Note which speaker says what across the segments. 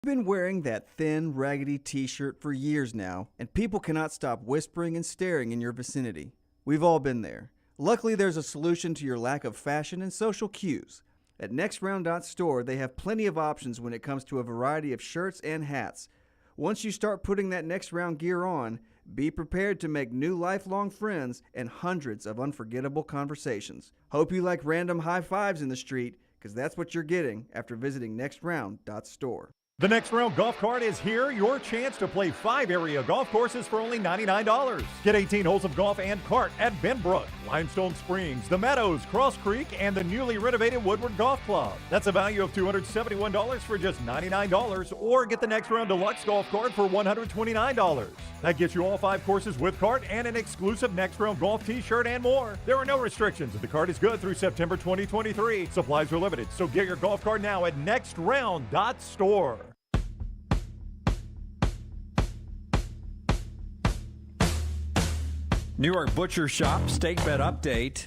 Speaker 1: You've been wearing that thin, raggedy t-shirt for years now, and people cannot stop whispering and staring in your vicinity. We've all been there. Luckily, there's a solution to your lack of fashion and social cues. At NextRound.store, they have plenty of options when it comes to a variety of shirts and hats. Once you start putting that Next Round gear on, be prepared to make new lifelong friends and hundreds of unforgettable conversations. Hope you like random high fives in the street, because that's what you're getting after visiting NextRound.store.
Speaker 2: The Next Round Golf Cart is here. Your chance to play 5 area golf courses for only $99. Get 18 holes of golf and cart at Benbrook, Limestone Springs, The Meadows, Cross Creek, and the newly renovated Woodward Golf Club. That's a value of $271 for just $99. Or get the Next Round Deluxe Golf Cart for $129. That gets you all 5 courses with cart and an exclusive Next Round Golf t-shirt and more. There are no restrictions. The cart is good through September 2023. Supplies are limited, so get your golf cart now at nextround.store.
Speaker 3: New York Butcher Shop, steak bet update.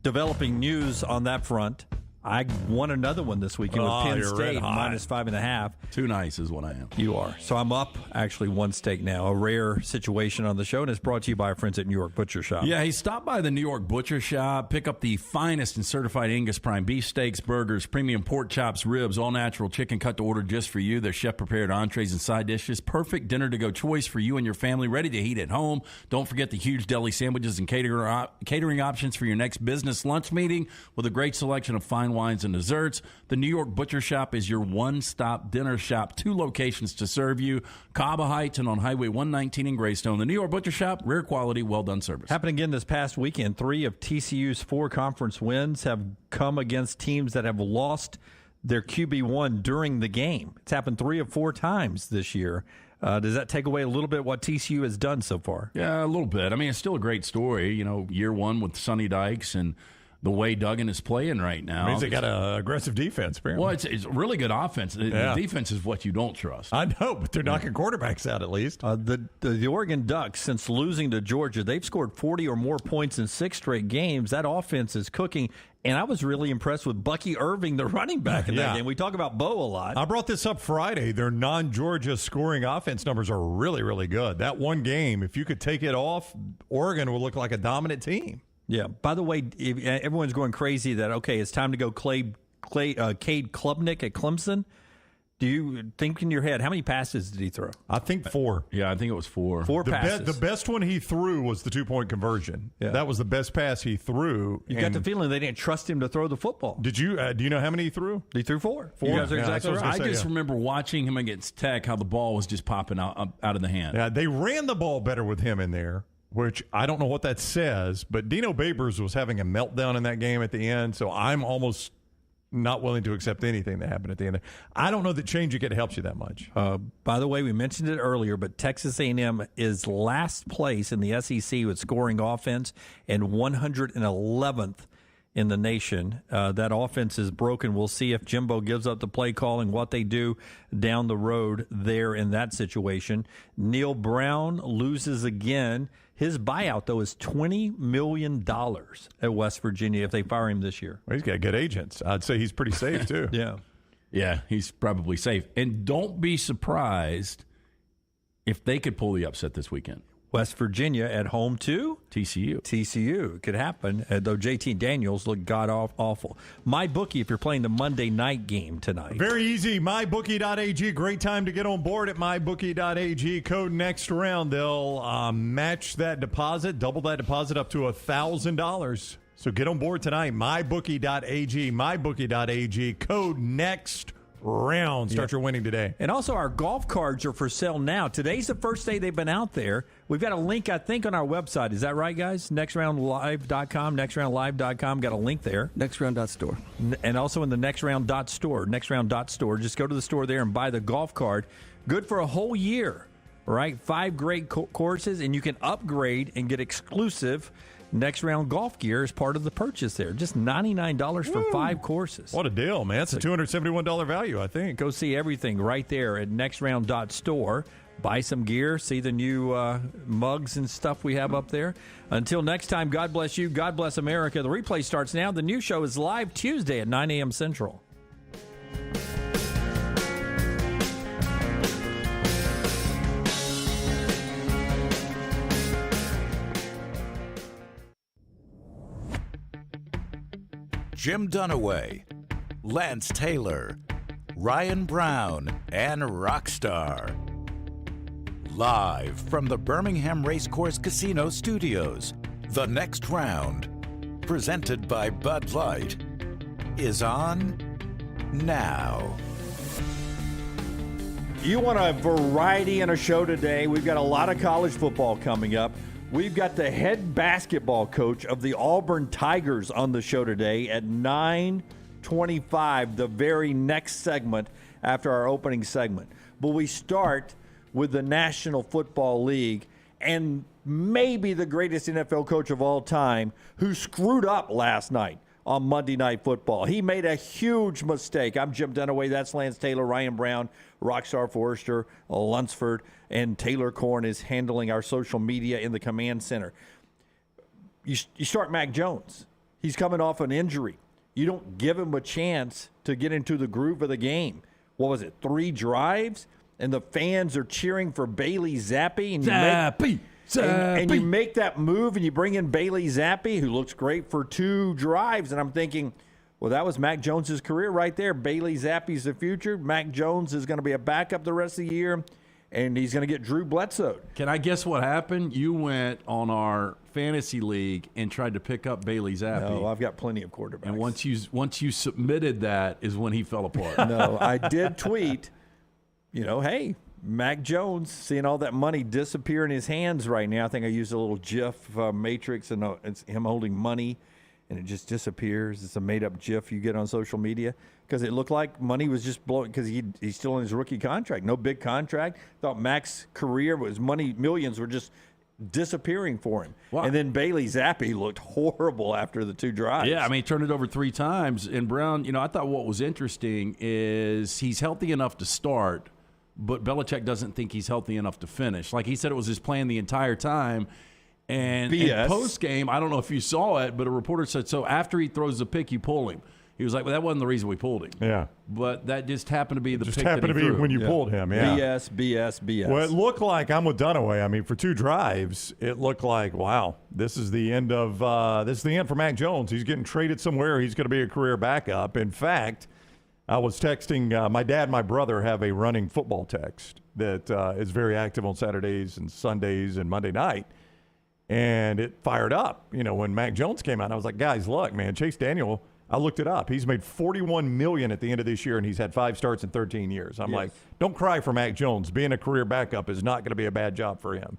Speaker 3: Developing news on that front. I won another one this weekend with Penn State, -5.5.
Speaker 4: Too nice is what I am.
Speaker 3: You are. So I'm up actually 1 steak now. A rare situation on the show, and it's brought to you by our friends at New York Butcher Shop.
Speaker 4: Yeah, hey, stop by the New York Butcher Shop. Pick up the finest and certified Angus prime beef steaks, burgers, premium pork chops, ribs, all natural chicken cut to order just for you. Their chef-prepared entrees and side dishes. Perfect dinner-to-go choice for you and your family, ready to heat at home. Don't forget the huge deli sandwiches and catering options for your next business lunch meeting with a great selection of fine wines and desserts. The New York Butcher Shop is your one-stop dinner shop. 2 locations to serve you, Caba Heights and on Highway 119 in Greystone. The New York Butcher Shop, rare quality, well-done service.
Speaker 3: Happened again this past weekend. 3 of TCU's 4 conference wins have come against teams that have lost their QB1 during the game. It's happened 3 of 4 times this year. Does that take away a little bit what TCU has done so far?
Speaker 4: Yeah, a little bit. I mean, it's still a great story. You know, year 1 with Sonny Dykes and the way Duggan is playing right now.
Speaker 2: Means they got an aggressive defense, apparently.
Speaker 4: Well, it's really good offense. The defense is what you don't trust.
Speaker 2: I know, but they're knocking quarterbacks out at least.
Speaker 3: The Oregon Ducks, since losing to Georgia, they've scored 40 or more points in 6 straight games. That offense is cooking. And I was really impressed with Bucky Irving, the running back in that game. We talk about Bo a lot.
Speaker 2: I brought this up Friday. Their non-Georgia scoring offense numbers are really, really good. That one game, if you could take it off, Oregon would look like a dominant team.
Speaker 3: Yeah. By the way, everyone's going crazy that, okay, it's time to go Cade Klubnik at Clemson. Do you think in your head, how many passes did he throw?
Speaker 2: I think 4.
Speaker 4: Yeah, I think it was 4.
Speaker 3: 4 passes.
Speaker 2: The best one he threw was the 2-point conversion. Yeah. That was the best pass he threw.
Speaker 3: You got the feeling they didn't trust him to throw the football.
Speaker 2: Did you? Do you know how many he threw?
Speaker 3: He threw 4.
Speaker 2: 4.
Speaker 3: You guys are exactly right.
Speaker 4: I just remember watching him against Tech, how the ball was just popping out of the hand.
Speaker 2: Yeah, they ran the ball better with him in there, which I don't know what that says, but Dino Babers was having a meltdown in that game at the end, so I'm almost not willing to accept anything that happened at the end. I don't know that change you get helps you that much.
Speaker 3: By the way, we mentioned it earlier, but Texas A&M is last place in the SEC with scoring offense and 111th in the nation. That offense is broken. We'll see if Jimbo gives up the play calling, what they do down the road there in that situation. Neil Brown loses again. His buyout, though, is $20 million at West Virginia if they fire him this year.
Speaker 2: Well, he's got good agents. I'd say he's pretty safe, too.
Speaker 4: Yeah, he's probably safe. And don't be surprised if they could pull the upset this weekend.
Speaker 3: West Virginia at home to TCU. It could happen, though JT Daniels looked god-awful. MyBookie, if you're playing the Monday night game tonight.
Speaker 2: Very easy. MyBookie.ag. Great time to get on board at MyBookie.ag. Code next round. They'll match that deposit, double that deposit up to $1,000. So get on board tonight. MyBookie.ag. MyBookie.ag. Code next round. Start your winning today.
Speaker 3: And also, our golf cards are for sale now. Today's the first day they've been out there. We've got a link, I think, on our website. Is that right, guys? NextRoundLive.com, NextRoundLive.com. Got a link there.
Speaker 1: NextRound.store.
Speaker 3: And also in the NextRound.store. NextRound.store. Just go to the store there and buy the golf card. Good for a whole year, right? 5 great courses, and you can upgrade and get exclusive Next Round golf gear as part of the purchase there. Just $99 for 5 courses.
Speaker 2: What a deal, man. That's a $271 value, I think.
Speaker 3: Go see everything right there at nextround.store. Buy some gear, see the new mugs and stuff we have up there. Until next time, God bless you. God bless America. The replay starts now. The new show is live Tuesday at 9 a.m. Central.
Speaker 5: Jim Dunaway, Lance Taylor, Ryan Brown, and Rockstar. Live from the Birmingham Racecourse Casino Studios, the next round, presented by Bud Light, is on now.
Speaker 3: You want a variety in a show today? We've got a lot of college football coming up. We've got the head basketball coach of the Auburn Tigers on the show today at 9:25, the very next segment after our opening segment. But we start with the National Football League and maybe the greatest NFL coach of all time who screwed up last night on Monday Night Football. He made a huge mistake. I'm Jim Dunaway. That's Lance Taylor, Ryan Brown, Rockstar Forrester, Lunsford, and Taylor Korn is handling our social media in the command center. You start Mac Jones. He's coming off an injury. You don't give him a chance to get into the groove of the game. What was it, 3 drives? And the fans are cheering for Bailey Zappi. And you make that move and you bring in Bailey Zappi, who looks great for 2 drives. And I'm thinking, well, that was Mac Jones' career right there. Bailey Zappi's the future. Mac Jones is going to be a backup the rest of the year, and he's going to get Drew Bledsoe.
Speaker 4: Can I guess what happened? You went on our fantasy league and tried to pick up Bailey Zappi.
Speaker 3: No, I've got plenty of quarterbacks.
Speaker 4: And once you submitted that is when he fell apart.
Speaker 3: No, I did tweet, hey, Mac Jones, seeing all that money disappear in his hands right now. I think I used a little GIF matrix, and it's him holding money, and it just disappears. It's a made-up GIF you get on social media because it looked like money was just blowing because he's still in his rookie contract. No big contract. Thought Mac's career was money, millions were just disappearing for him. Wow. And then Bailey Zappi looked horrible after the 2 drives.
Speaker 4: Yeah, he turned it over 3 times. And Brown, I thought what was interesting is he's healthy enough to start, but Belichick doesn't think he's healthy enough to finish. Like he said, it was his plan the entire time. And in post-game, I don't know if you saw it, but a reporter said, so after he throws the pick, you pull him. He was like, well, that wasn't the reason we pulled him.
Speaker 2: Yeah.
Speaker 4: But that just happened to be the pick that he
Speaker 2: happened to be
Speaker 4: threw.
Speaker 2: when you pulled him, yeah.
Speaker 3: BS.
Speaker 2: Well, it looked like, I'm with Dunaway. For 2 drives, it looked like, wow, this is the end for Mac Jones. He's getting traded somewhere. He's going to be a career backup. In fact, I was texting, my dad and my brother have a running football text that is very active on Saturdays and Sundays and Monday night. And it fired up, when Mac Jones came out. I was like, guys, look, man, Chase Daniel, I looked it up. He's made $41 million at the end of this year, and he's had 5 starts in 13 years. I'm like, don't cry for Mac Jones. Being a career backup is not going to be a bad job for him.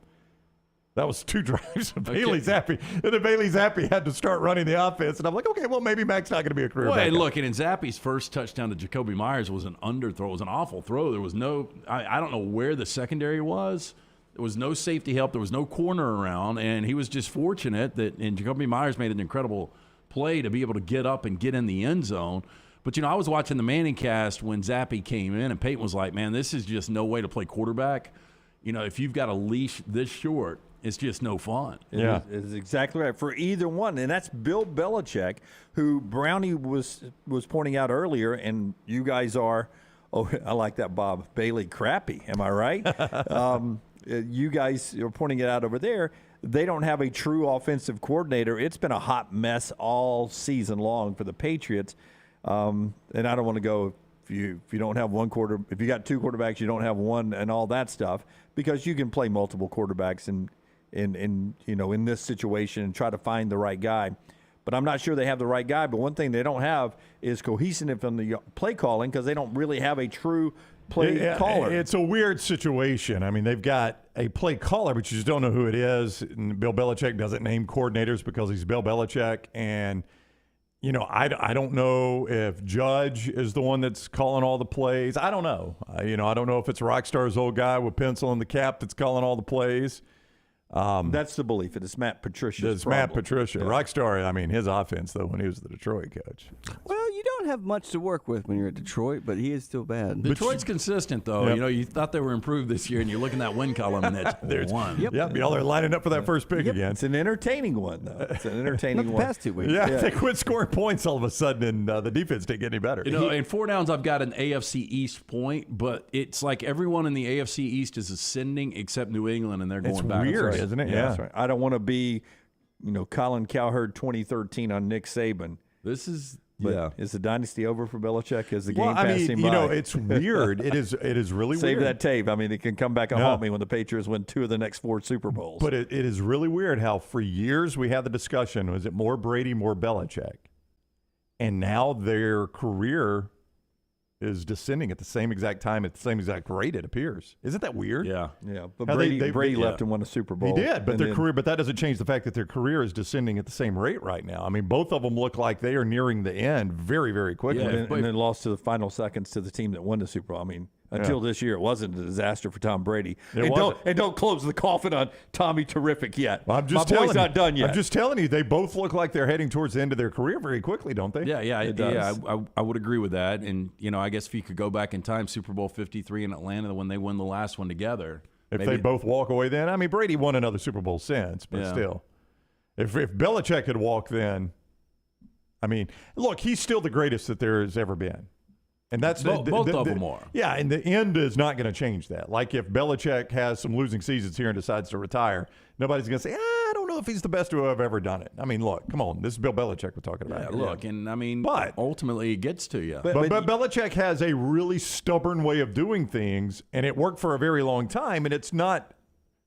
Speaker 2: That was 2 drives of Bailey Zappi. And then Bailey Zappi had to start running the offense. And I'm like, okay, well, maybe Mac's not going to be a career backup.
Speaker 4: And look, and Zappi's first touchdown to Jacoby Myers was an underthrow. It was an awful throw. There was no – I don't know where the secondary was. There was no safety help. There was no corner around. And he was just fortunate that – and Jacoby Myers made an incredible play to be able to get up and get in the end zone. But, I was watching the Manning cast when Zappi came in, and Peyton was like, man, this is just no way to play quarterback. If you've got a leash this short – it's just no fun.
Speaker 3: Yeah. It's exactly right. For either one. And that's Bill Belichick, who Brownie was pointing out earlier, and you guys are, I like that, Bob, Bailey crappy. Am I right? You guys are pointing it out over there. They don't have a true offensive coordinator. It's been a hot mess all season long for the Patriots. And I don't want to go if you don't have if you got 2 quarterbacks, you don't have one and all that stuff, because you can play multiple quarterbacks in this situation and try to find the right guy. But I'm not sure they have the right guy. But one thing they don't have is cohesiveness in the play calling, because they don't really have a true play caller.
Speaker 2: It's a weird situation. They've got a play caller, but you just don't know who it is. And Bill Belichick doesn't name coordinators because he's Bill Belichick. And, I don't know if Judge is the one that's calling all the plays. I don't know. I don't know if it's Rockstar's old guy with pencil in the cap that's calling all the plays.
Speaker 3: That's the belief. It's Matt Patricia's
Speaker 2: It's Matt Patricia. Yeah. Rockstar, his offense, though, when he was the Detroit coach.
Speaker 1: Well, you don't have much to work with when you're at Detroit, but he is still bad.
Speaker 4: Detroit's consistent, though. Yep. You thought they were improved this year, and you look in that win column, and that's 1.
Speaker 2: Yep. Y'all are lining up for that first pick again.
Speaker 3: It's an entertaining one, though. It's an entertaining one.
Speaker 1: The past 2 weeks.
Speaker 2: Yeah, they quit scoring points all of a sudden, and the defense didn't get any better.
Speaker 4: In 4 downs, I've got an AFC East point, but it's like everyone in the AFC East is ascending except New England, and they're going back.
Speaker 2: It's weird, isn't it?
Speaker 3: Yeah. That's right. I don't want to be, Colin Cowherd 2013 on Nick Saban.
Speaker 4: This is
Speaker 3: But is the dynasty over for Belichick? Has the game
Speaker 2: Well,
Speaker 3: passed him by?
Speaker 2: it's weird. It is really
Speaker 3: Save
Speaker 2: weird.
Speaker 3: that tape. I mean, it can come back and haunt me when the Patriots win 2 of the next 4 Super Bowls.
Speaker 2: But it is really weird how for years we had the discussion, was it more Brady, more Belichick? And now their career is descending at the same exact time, at the same exact rate, it appears. Isn't that weird?
Speaker 4: Yeah.
Speaker 3: Yeah, but
Speaker 2: How
Speaker 3: Brady left and won a Super Bowl.
Speaker 2: He did, but
Speaker 3: And
Speaker 2: their
Speaker 3: then-
Speaker 2: career, but that doesn't change the fact that their career is descending at the same rate right now. I mean, both of them look like they are nearing the end very, very quickly.
Speaker 4: Yeah.
Speaker 3: and then lost to the final seconds to the team that won the Super Bowl. I mean, until this year, it wasn't a disaster for Tom Brady.
Speaker 2: It wasn't.
Speaker 3: Don't close the coffin on Tommy Terrific yet.
Speaker 2: Well, I'm just
Speaker 3: My
Speaker 2: telling
Speaker 3: boy's
Speaker 2: you,
Speaker 3: not done yet.
Speaker 2: I'm just telling you, they both look like they're heading towards the end of their career very quickly, don't they?
Speaker 4: Yeah,
Speaker 3: It does.
Speaker 4: I would agree with that. And, I guess if you could go back in time, Super Bowl 53 in Atlanta, when they win the last one together.
Speaker 2: If they both walk away then. I mean, Brady won another Super Bowl since, but still. If Belichick had walked then, I mean, look, he's still the greatest that there has ever been. And that's
Speaker 4: Both of them are.
Speaker 2: Yeah, and the end is not going to change that. Like if Belichick has some losing seasons here and decides to retire, nobody's going to say, I don't know if he's the best to have ever done it. I mean, look, come on. This is Bill Belichick we're talking about.
Speaker 4: Yeah, look, and I mean,
Speaker 2: But-
Speaker 4: ultimately it gets to you.
Speaker 2: But Belichick has a really stubborn way of doing things, and it worked for a very long time, and it's not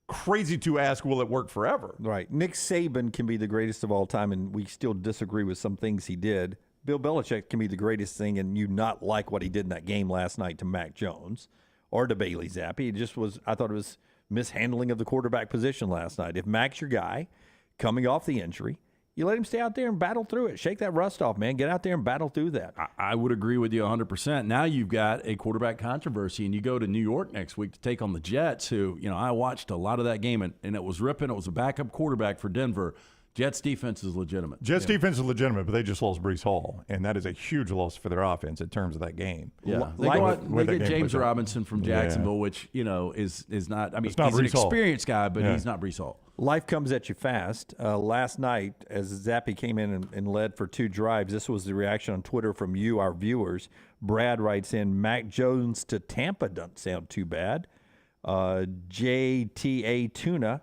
Speaker 2: crazy to ask, will it work forever?
Speaker 3: Right. Nick Saban can be the greatest of all time, and we still disagree with some things he did. Bill Belichick can be the greatest thing, and you not like what he did in that game last night to Mac Jones or to Bailey Zappi. It just was, I thought it was mishandling of the quarterback position last night. If Mac's your guy coming off the injury, you let him stay out there and battle through it. Shake that rust off, man. Get out there and battle through that.
Speaker 4: I would agree with you 100%. Now you've got a quarterback controversy, and you go to New York next week to take on the Jets, who, I watched a lot of that game, and it was ripping. It was a backup quarterback for Denver. Jets defense is legitimate.
Speaker 2: Jets defense is legitimate, but they just lost Breece Hall, and that is a huge loss for their offense in terms of that game.
Speaker 4: Yeah, they
Speaker 2: Like
Speaker 4: go
Speaker 2: with-
Speaker 4: out,
Speaker 2: with
Speaker 4: they
Speaker 2: that
Speaker 4: get
Speaker 2: game
Speaker 4: James
Speaker 2: played out.
Speaker 4: Robinson from Jacksonville, which is not. I mean,
Speaker 2: It's not
Speaker 4: he's an
Speaker 2: Breece Hall.
Speaker 4: experienced guy, but
Speaker 2: Yeah.
Speaker 4: he's not Breece Hall.
Speaker 3: Life comes at you fast. Last night, as Zappi came in and led for 2 drives, this was the reaction on Twitter from you, our viewers. Brad writes in, Mac Jones to Tampa doesn't sound too bad. JTA Tuna,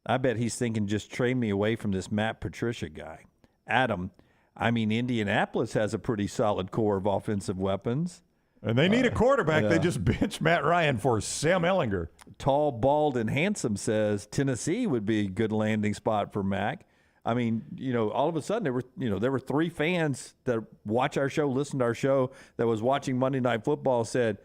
Speaker 3: I bet he's thinking just trade me away from this Matt Patricia guy. Adam, I mean, Indianapolis has a pretty solid core of offensive weapons.
Speaker 2: And they need a quarterback.
Speaker 3: yeah.
Speaker 2: They just benched Matt Ryan for Sam Ehlinger.
Speaker 3: Tall, bald, and handsome says Tennessee would be a good landing spot for Mac. I mean, all of a sudden there were 3 fans that watch our show, listen to our show, that was watching Monday Night Football, said,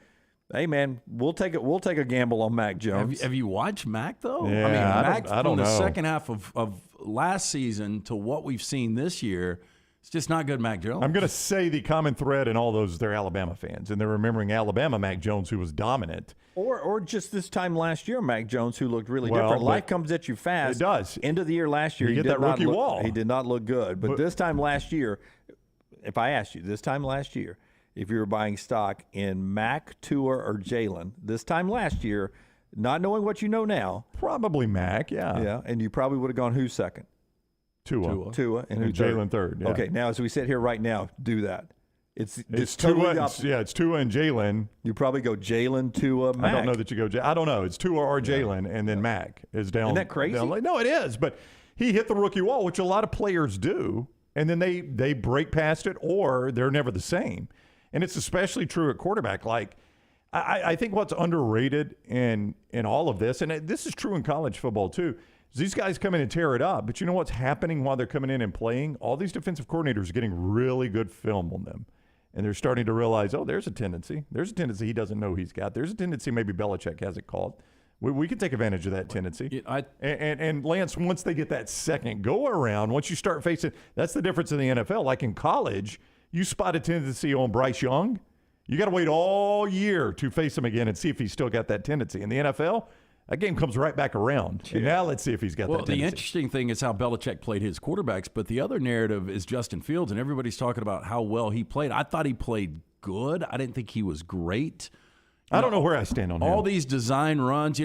Speaker 3: "Hey man, we'll take a gamble on Mac Jones."
Speaker 4: Have you watched Mac though?
Speaker 2: Yeah,
Speaker 4: I mean, Mac
Speaker 2: I don't
Speaker 4: from the
Speaker 2: know.
Speaker 4: second half of last season to what we've seen this year, it's just not good. Mac Jones.
Speaker 2: I'm going to say the common thread in all those, they're Alabama fans, and they're remembering Alabama Mac Jones, who was dominant.
Speaker 3: Or just this time last year, Mac Jones, who looked really
Speaker 2: Well,
Speaker 3: different.
Speaker 2: but
Speaker 3: Life comes at you fast.
Speaker 2: it does.
Speaker 3: End of the year last year,
Speaker 2: You
Speaker 3: he
Speaker 2: get
Speaker 3: did
Speaker 2: that
Speaker 3: not
Speaker 2: rookie
Speaker 3: look,
Speaker 2: wall.
Speaker 3: He did not look good. But this time last year, if I asked you this time last year, if you were buying stock in Mac, Tua, or Jalen, this time last year, not knowing what you know now,
Speaker 2: Probably Mac,
Speaker 3: yeah, and you probably would have gone who second?
Speaker 2: Tua.
Speaker 3: Tua, and who
Speaker 2: And Jalen third, yeah.
Speaker 3: Okay, now as we sit here right now, do that. It's
Speaker 2: It's
Speaker 3: totally
Speaker 2: Tua.
Speaker 3: the opposite.
Speaker 2: It's Tua and Jalen.
Speaker 3: You probably go Jalen, Tua, Mac.
Speaker 2: I don't know that you go. I don't know. It's Tua or Jalen, and then Mac is down.
Speaker 3: Isn't that crazy?
Speaker 2: No, it is. But he hit the rookie wall, which a lot of players do, and then they break past it, or they're never the same. And it's especially true at quarterback. Like I think what's underrated in all of this, and this is true in college football too, is these guys come in and tear it up. But you know what's happening while they're coming in and playing? All these defensive coordinators are getting really good film on them. And they're starting to realize, there's a tendency. There's a tendency he doesn't know he's got. There's a tendency maybe Belichick hasn't called. We can take advantage of that tendency. And Lance, once they get that second go-around, once you start facing – that's the difference in the NFL. Like in college, you spot a tendency on Bryce Young. You got to wait all year to face him again and see if he's still got that tendency. In the NFL, that game comes right back around. And now let's see if he's got that tendency.
Speaker 4: The interesting thing is how Belichick played his quarterbacks, but the other narrative is Justin Fields, and everybody's talking about how well he played. I thought he played good. I didn't think he was great.
Speaker 2: I don't know where I stand on
Speaker 4: all
Speaker 2: him.
Speaker 4: these design runs.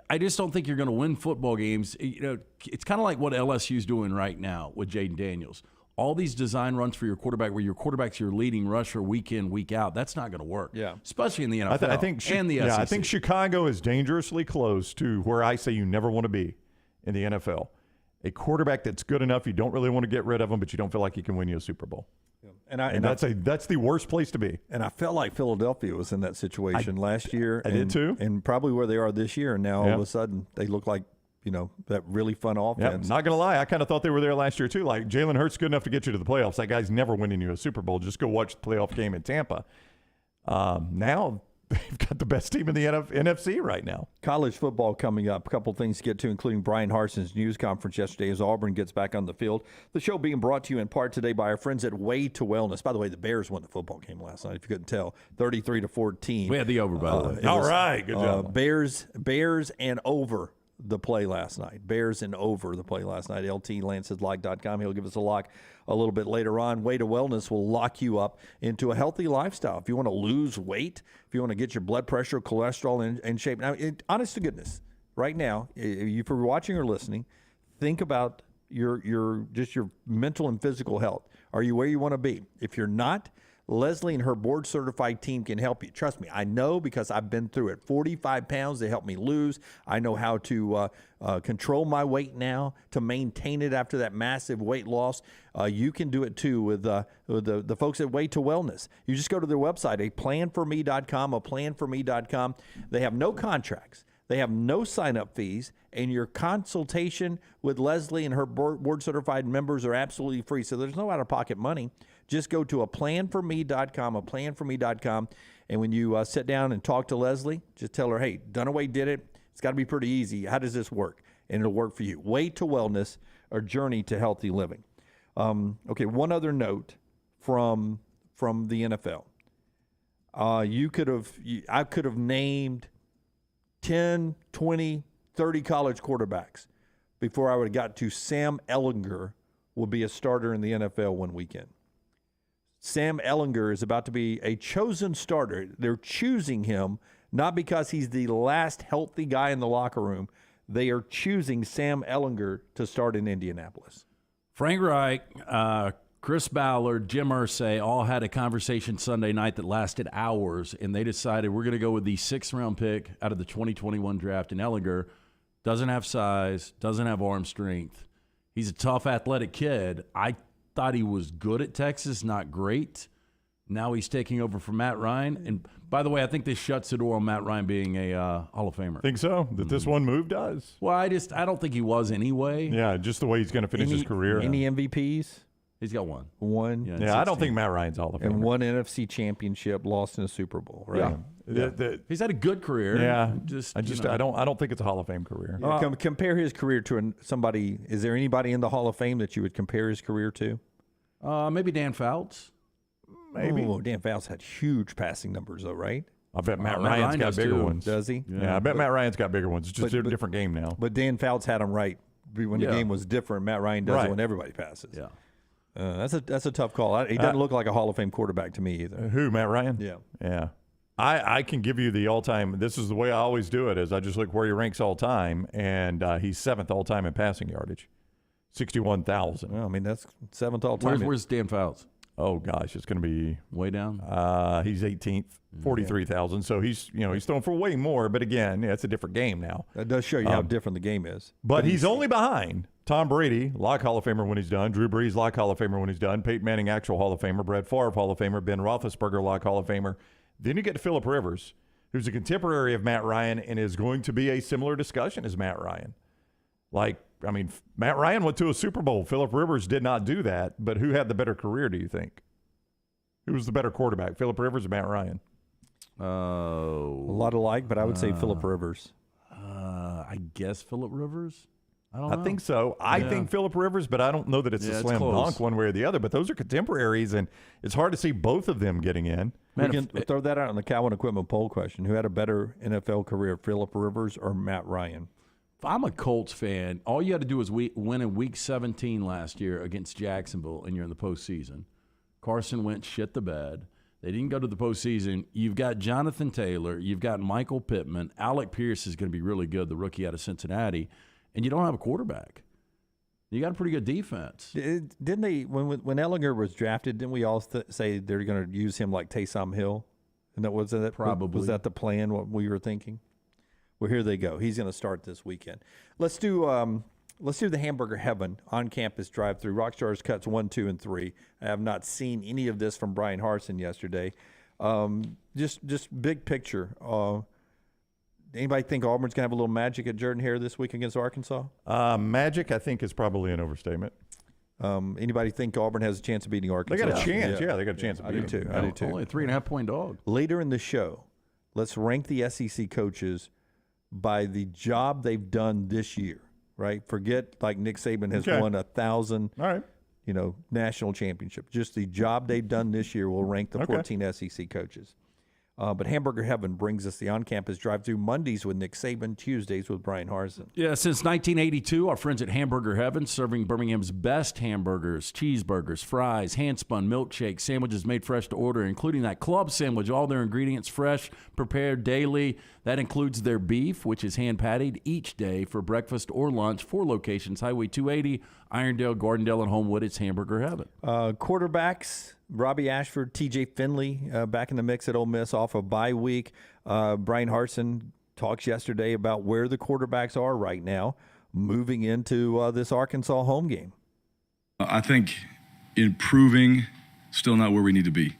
Speaker 4: I just don't think you're going to win football games. It's kind of like what LSU's doing right now with Jaden Daniels. All these design runs for your quarterback, where your quarterback's your leading rusher week in, week out, that's not going to work.
Speaker 3: Yeah,
Speaker 4: especially in the NFL
Speaker 2: I think
Speaker 4: and the SEC.
Speaker 2: I think Chicago is dangerously close to where I say you never want to be in the NFL. A quarterback that's good enough, you don't really want to get rid of him, but you don't feel like he can win you a Super Bowl. And that's the worst place to be.
Speaker 3: And I felt like Philadelphia was in that situation last year.
Speaker 2: I did too.
Speaker 3: And probably where they are this year. And now all of a sudden they look like, that really fun offense.
Speaker 2: Not going to lie. I kind of thought they were there last year too. Like Jalen Hurts good enough to get you to the playoffs. That guy's never winning you a Super Bowl. Just go watch the playoff game in Tampa. Now they've got the best team in the NFC right now.
Speaker 3: College football coming up. A couple things to get to, including Brian Harson's news conference yesterday as Auburn gets back on the field. The show being brought to you in part today by our friends at Way to Wellness. By the way, the Bears won the football game last night, if you couldn't tell, 33-14.
Speaker 4: We had the over, by the way.
Speaker 2: All right, good job.
Speaker 3: Bears and over the play last night. Bears and over the play last night. LTLance'sLock.com. He'll give us a lock a little bit later on. Way to Wellness will lock you up into a healthy lifestyle. If you want to lose weight, if you want to get your blood pressure, cholesterol in shape. Now, honest to goodness, right now, if you're watching or listening, think about your mental and physical health. Are you where you want to be? If you're not, Leslie and her board-certified team can help you. Trust me, I know because I've been through it. 45 pounds, they helped me lose. I know how to control my weight now, to maintain it after that massive weight loss. You can do it too with the folks at Way to Wellness. You just go to their website, aplanforme.com. They have no contracts. They have no sign-up fees, and your consultation with Leslie and her board-certified members are absolutely free. So there's no out-of-pocket money. Just go to aplanforme.com, and when you sit down and talk to Leslie, just tell her, hey, Dunaway did it. It's got to be pretty easy. How does this work? And it'll work for you. Way to Wellness, a journey to healthy living. Okay, one other note from the NFL. I could have named 10, 20, 30 college quarterbacks before I would have got to Sam Ehlinger will be a starter in the NFL one weekend. Sam Ehlinger is about to be a chosen starter. They're choosing him not because he's the last healthy guy in the locker room. They are choosing Sam Ehlinger to start in Indianapolis.
Speaker 4: Frank Reich, Chris Ballard, Jim Irsay all had a conversation Sunday night that lasted hours, and they decided we're going to go with the 6th-round pick out of the 2021 draft. And Ehlinger doesn't have size, doesn't have arm strength. He's a tough, athletic kid. I thought he was good at Texas, not great. Now he's taking over for Matt Ryan. And, by the way, I think this shuts the door on Matt Ryan being a Hall of Famer.
Speaker 2: Think so? That this one move does?
Speaker 4: Well, I don't think he was anyway.
Speaker 2: Yeah, just the way he's going to finish his career.
Speaker 3: Any MVPs?
Speaker 4: He's got one.
Speaker 3: One?
Speaker 2: Yeah, I don't think Matt Ryan's Hall of Famer.
Speaker 3: And one NFC championship, lost in a Super Bowl, right?
Speaker 2: Yeah.
Speaker 4: He's had a good career.
Speaker 2: Yeah. I don't think it's a Hall of Fame career.
Speaker 3: Compare his career to somebody. Is there anybody in the Hall of Fame that you would compare his career to?
Speaker 4: Maybe Dan Fouts.
Speaker 2: Maybe.
Speaker 3: Oh, Dan Fouts had huge passing numbers, though, right?
Speaker 2: I bet Matt Ryan's got bigger ones.
Speaker 3: Does he?
Speaker 2: Yeah, I bet Matt Ryan's got bigger ones. It's just a different game now.
Speaker 3: But Dan Fouts had him right when the game was different. Matt Ryan does it when everybody passes.
Speaker 4: Yeah.
Speaker 3: That's a tough call. He doesn't look like a Hall of Fame quarterback to me either.
Speaker 2: Who, Matt Ryan?
Speaker 3: Yeah.
Speaker 2: Yeah. I can give you the all-time. This is the way I always do it, is I just look where he ranks all-time, and he's 7th all-time in passing yardage, 61,000.
Speaker 3: Well, I mean, that's 7th all-time.
Speaker 4: Where's Dan Fouts?
Speaker 2: Oh gosh, it's going to be
Speaker 4: way down.
Speaker 2: He's 18th, 43,000. So he's throwing for way more. But again, it's a different game now.
Speaker 3: That does show you how different the game is.
Speaker 2: But he's only behind Tom Brady, lock Hall of Famer when he's done. Drew Brees, lock Hall of Famer when he's done. Peyton Manning, actual Hall of Famer. Brett Favre, Hall of Famer. Ben Roethlisberger, lock Hall of Famer. Then you get to Phillip Rivers, who's a contemporary of Matt Ryan and is going to be a similar discussion as Matt Ryan. Matt Ryan went to a Super Bowl. Phillip Rivers did not do that. But who had the better career, do you think? Who was the better quarterback, Phillip Rivers or Matt Ryan?
Speaker 3: A lot alike, but I would say Phillip Rivers.
Speaker 4: I guess Phillip Rivers. I
Speaker 2: think so. I think Phillip Rivers, but I don't know that it's a slam dunk one way or the other. But those are contemporaries, and it's hard to see both of them getting in.
Speaker 3: We can throw that out on the Cowan Equipment poll question. Who had a better NFL career, Phillip Rivers or Matt Ryan?
Speaker 4: If I'm a Colts fan, all you had to do was win in Week 17 last year against Jacksonville, and you're in the postseason. Carson Wentz shit the bed. They didn't go to the postseason. You've got Jonathan Taylor. You've got Michael Pittman. Alec Pierce is going to be really good, the rookie out of Cincinnati. And you don't have a quarterback. You got a pretty good defense.
Speaker 3: Didn't they, when Ehlinger was drafted, didn't we all say they're going to use him like Taysom Hill? And was that the plan, what we were thinking? Well, here they go. He's going to start this weekend. Let's do let's do the Hamburger Heaven on-campus drive-through. Rockstar's cuts 1, 2, and 3. I have not seen any of this from Brian Harsin yesterday. Just big picture. Anybody think Auburn's going to have a little magic at Jordan-Hare this week against Arkansas?
Speaker 2: Magic, I think, is probably an overstatement.
Speaker 3: Anybody think Auburn has a chance of beating Arkansas?
Speaker 2: They got a chance. Yeah, they got a chance of beating them.
Speaker 3: I do too.
Speaker 4: Only a 3.5-point dog.
Speaker 3: Later in the show, let's rank the SEC coaches by the job they've done this year, right? Forget like Nick Saban has won 1,000 national championships. Just the job they've done this year will rank the 14 SEC coaches. But Hamburger Heaven brings us the on-campus drive-through Mondays with Nick Saban, Tuesdays with Brian Harsin.
Speaker 4: Yeah, since 1982, our friends at Hamburger Heaven serving Birmingham's best hamburgers, cheeseburgers, fries, hand-spun milkshakes, sandwiches made fresh to order, including that club sandwich, all their ingredients fresh, prepared daily. That includes their beef, which is hand-patted each day for breakfast or lunch. 4 locations, Highway 280, Irondale, Gardendale, and Homewood. It's Hamburger Heaven.
Speaker 3: Quarterbacks, Robbie Ashford, TJ Finley back in the mix at Ole Miss off a bye week. Brian Harsin talks yesterday about where the quarterbacks are right now moving into this Arkansas home game.
Speaker 6: I think improving, still not where we need to be,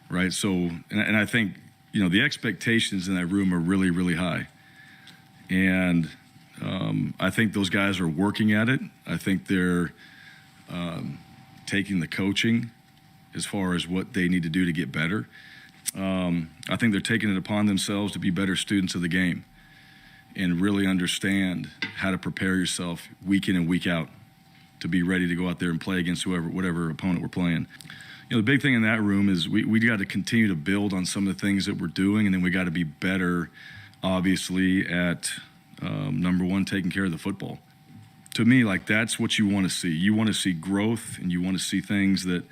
Speaker 6: right? So, and I think, the expectations in that room are really, really high. And I think those guys are working at it. I think they're taking the coaching as far as what they need to do to get better. I think they're taking it upon themselves to be better students of the game and really understand how to prepare yourself week in and week out to be ready to go out there and play against whatever opponent we're playing. The big thing in that room is we got to continue to build on some of the things that we're doing, and then we got to be better, obviously, at number one, taking care of the football. To me, that's what you want to see. You want to see growth, and you want to see things that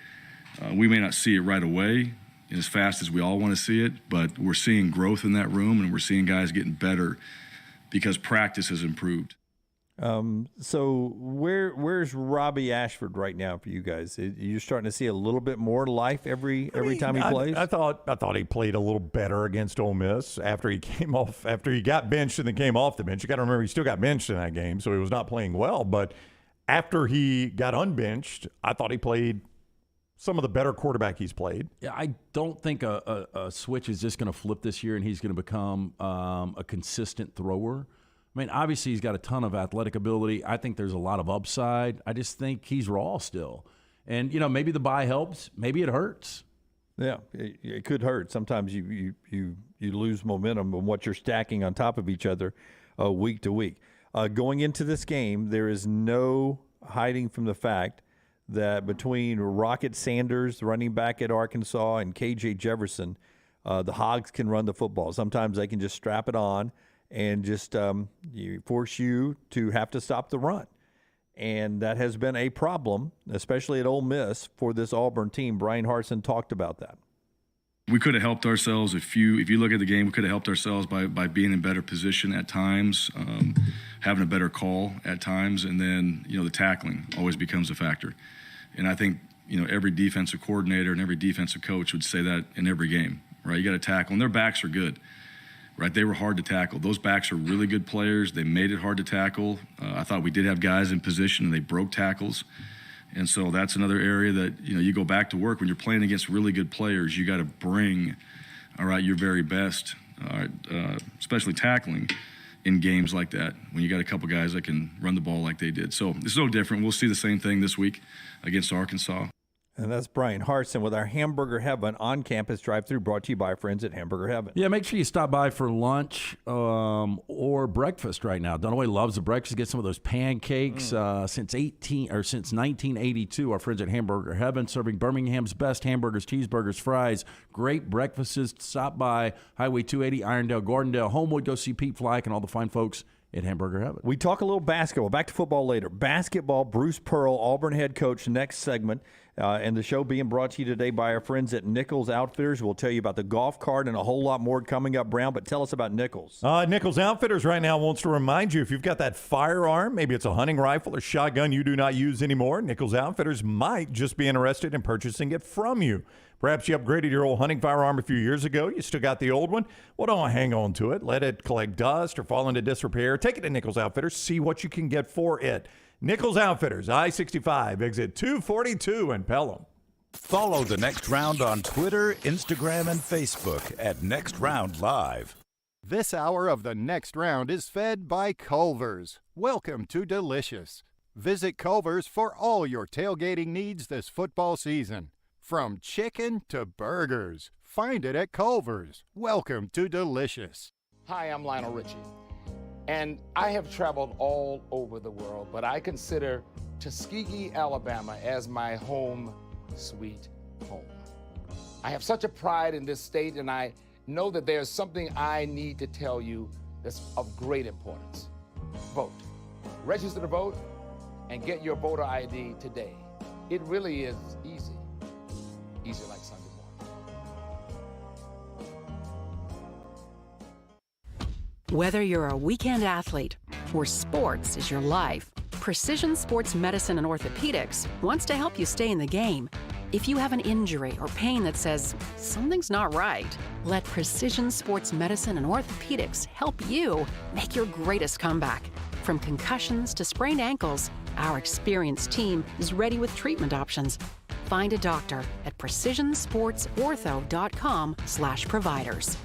Speaker 6: we may not see it right away as fast as we all want to see it, but we're seeing growth in that room, and we're seeing guys getting better because practice has improved.
Speaker 3: So where's Robbie Ashford right now for you guys? You're starting to see a little bit more life every time he plays?
Speaker 2: I thought he played a little better against Ole Miss after he got benched and then came off the bench. You got to remember he still got benched in that game, so he was not playing well. But after he got unbenched, I thought he played some of the better quarterback he's played.
Speaker 4: Yeah, I don't think a switch is just going to flip this year and he's going to become a consistent thrower. I mean, obviously he's got a ton of athletic ability. I think there's a lot of upside. I just think he's raw still. And, maybe the bye helps. Maybe it hurts.
Speaker 3: Yeah, it could hurt. Sometimes you lose momentum on what you're stacking on top of each other week to week. Going into this game, there is no hiding from the fact that between Rocket Sanders, the running back at Arkansas, and KJ Jefferson, the Hogs can run the football. Sometimes they can just strap it on and just force you to have to stop the run. And that has been a problem, especially at Ole Miss, for this Auburn team. Brian Harsin talked about that.
Speaker 6: We could have helped ourselves if you look at the game. We could have helped ourselves by being in better position at times, having a better call at times, and then the tackling always becomes a factor. And I think every defensive coordinator and every defensive coach would say that in every game, right? You got to tackle, and their backs are good, right? They were hard to tackle. Those backs are really good players. They made it hard to tackle. I thought we did have guys in position, and they broke tackles. And so that's another area that, you go back to work. When you're playing against really good players, you got to bring, your very best, especially tackling in games like that when you got a couple guys that can run the ball like they did. So it's no different. We'll see the same thing this week against Arkansas.
Speaker 3: And that's Brian Harsin with our Hamburger Heaven on-campus drive-through, brought to you by our friends at Hamburger Heaven.
Speaker 4: Yeah, make sure you stop by for lunch or breakfast right now. Dunaway loves the breakfast. Get some of those pancakes. Since 1982, our friends at Hamburger Heaven serving Birmingham's best hamburgers, cheeseburgers, fries, great breakfasts. Stop by Highway 280, Irondale, Gardendale, Homewood. Go see Pete Flack and all the fine folks at Hamburger Heaven.
Speaker 3: We talk a little basketball. Back to football later. Basketball, Bruce Pearl, Auburn head coach, next segment. And the show being brought to you today by our friends at Nichols Outfitters. We'll tell you about the golf cart and a whole lot more coming up, Brown, but tell us about Nichols.
Speaker 2: Nichols Outfitters right now wants to remind you, if you've got that firearm, maybe it's a hunting rifle or shotgun you do not use anymore, Nichols Outfitters might just be interested in purchasing it from you. Perhaps you upgraded your old hunting firearm a few years ago. You still got the old one. Well, don't hang on to it. Let it collect dust or fall into disrepair. Take it to Nichols Outfitters. See what you can get for it. Nichols Outfitters, I-65, exit 242 in Pelham.
Speaker 5: Follow The Next Round on Twitter, Instagram, and Facebook at Next Round Live.
Speaker 7: This hour of The Next Round is fed by Culver's. Welcome to Delicious. Visit Culver's for all your tailgating needs this football season. From chicken to burgers, find it at Culver's. Welcome to Delicious.
Speaker 8: Hi, I'm Lionel Richie, and I have traveled all over the world, but I consider Tuskegee, Alabama as my home sweet home. I have such a pride in this state, and I know that there's something I need to tell you that's of great importance. Vote. Register to vote and get your voter ID today. It really is easy. Easy like Sunday morning.
Speaker 9: Whether you're a weekend athlete or sports is your life, Precision Sports Medicine and Orthopedics wants to help you stay in the game. If you have an injury or pain that says something's not right, let Precision Sports Medicine and Orthopedics help you make your greatest comeback. From concussions to sprained ankles, our experienced team is ready with treatment options. Find a doctor at precisionsportsortho.com/providers.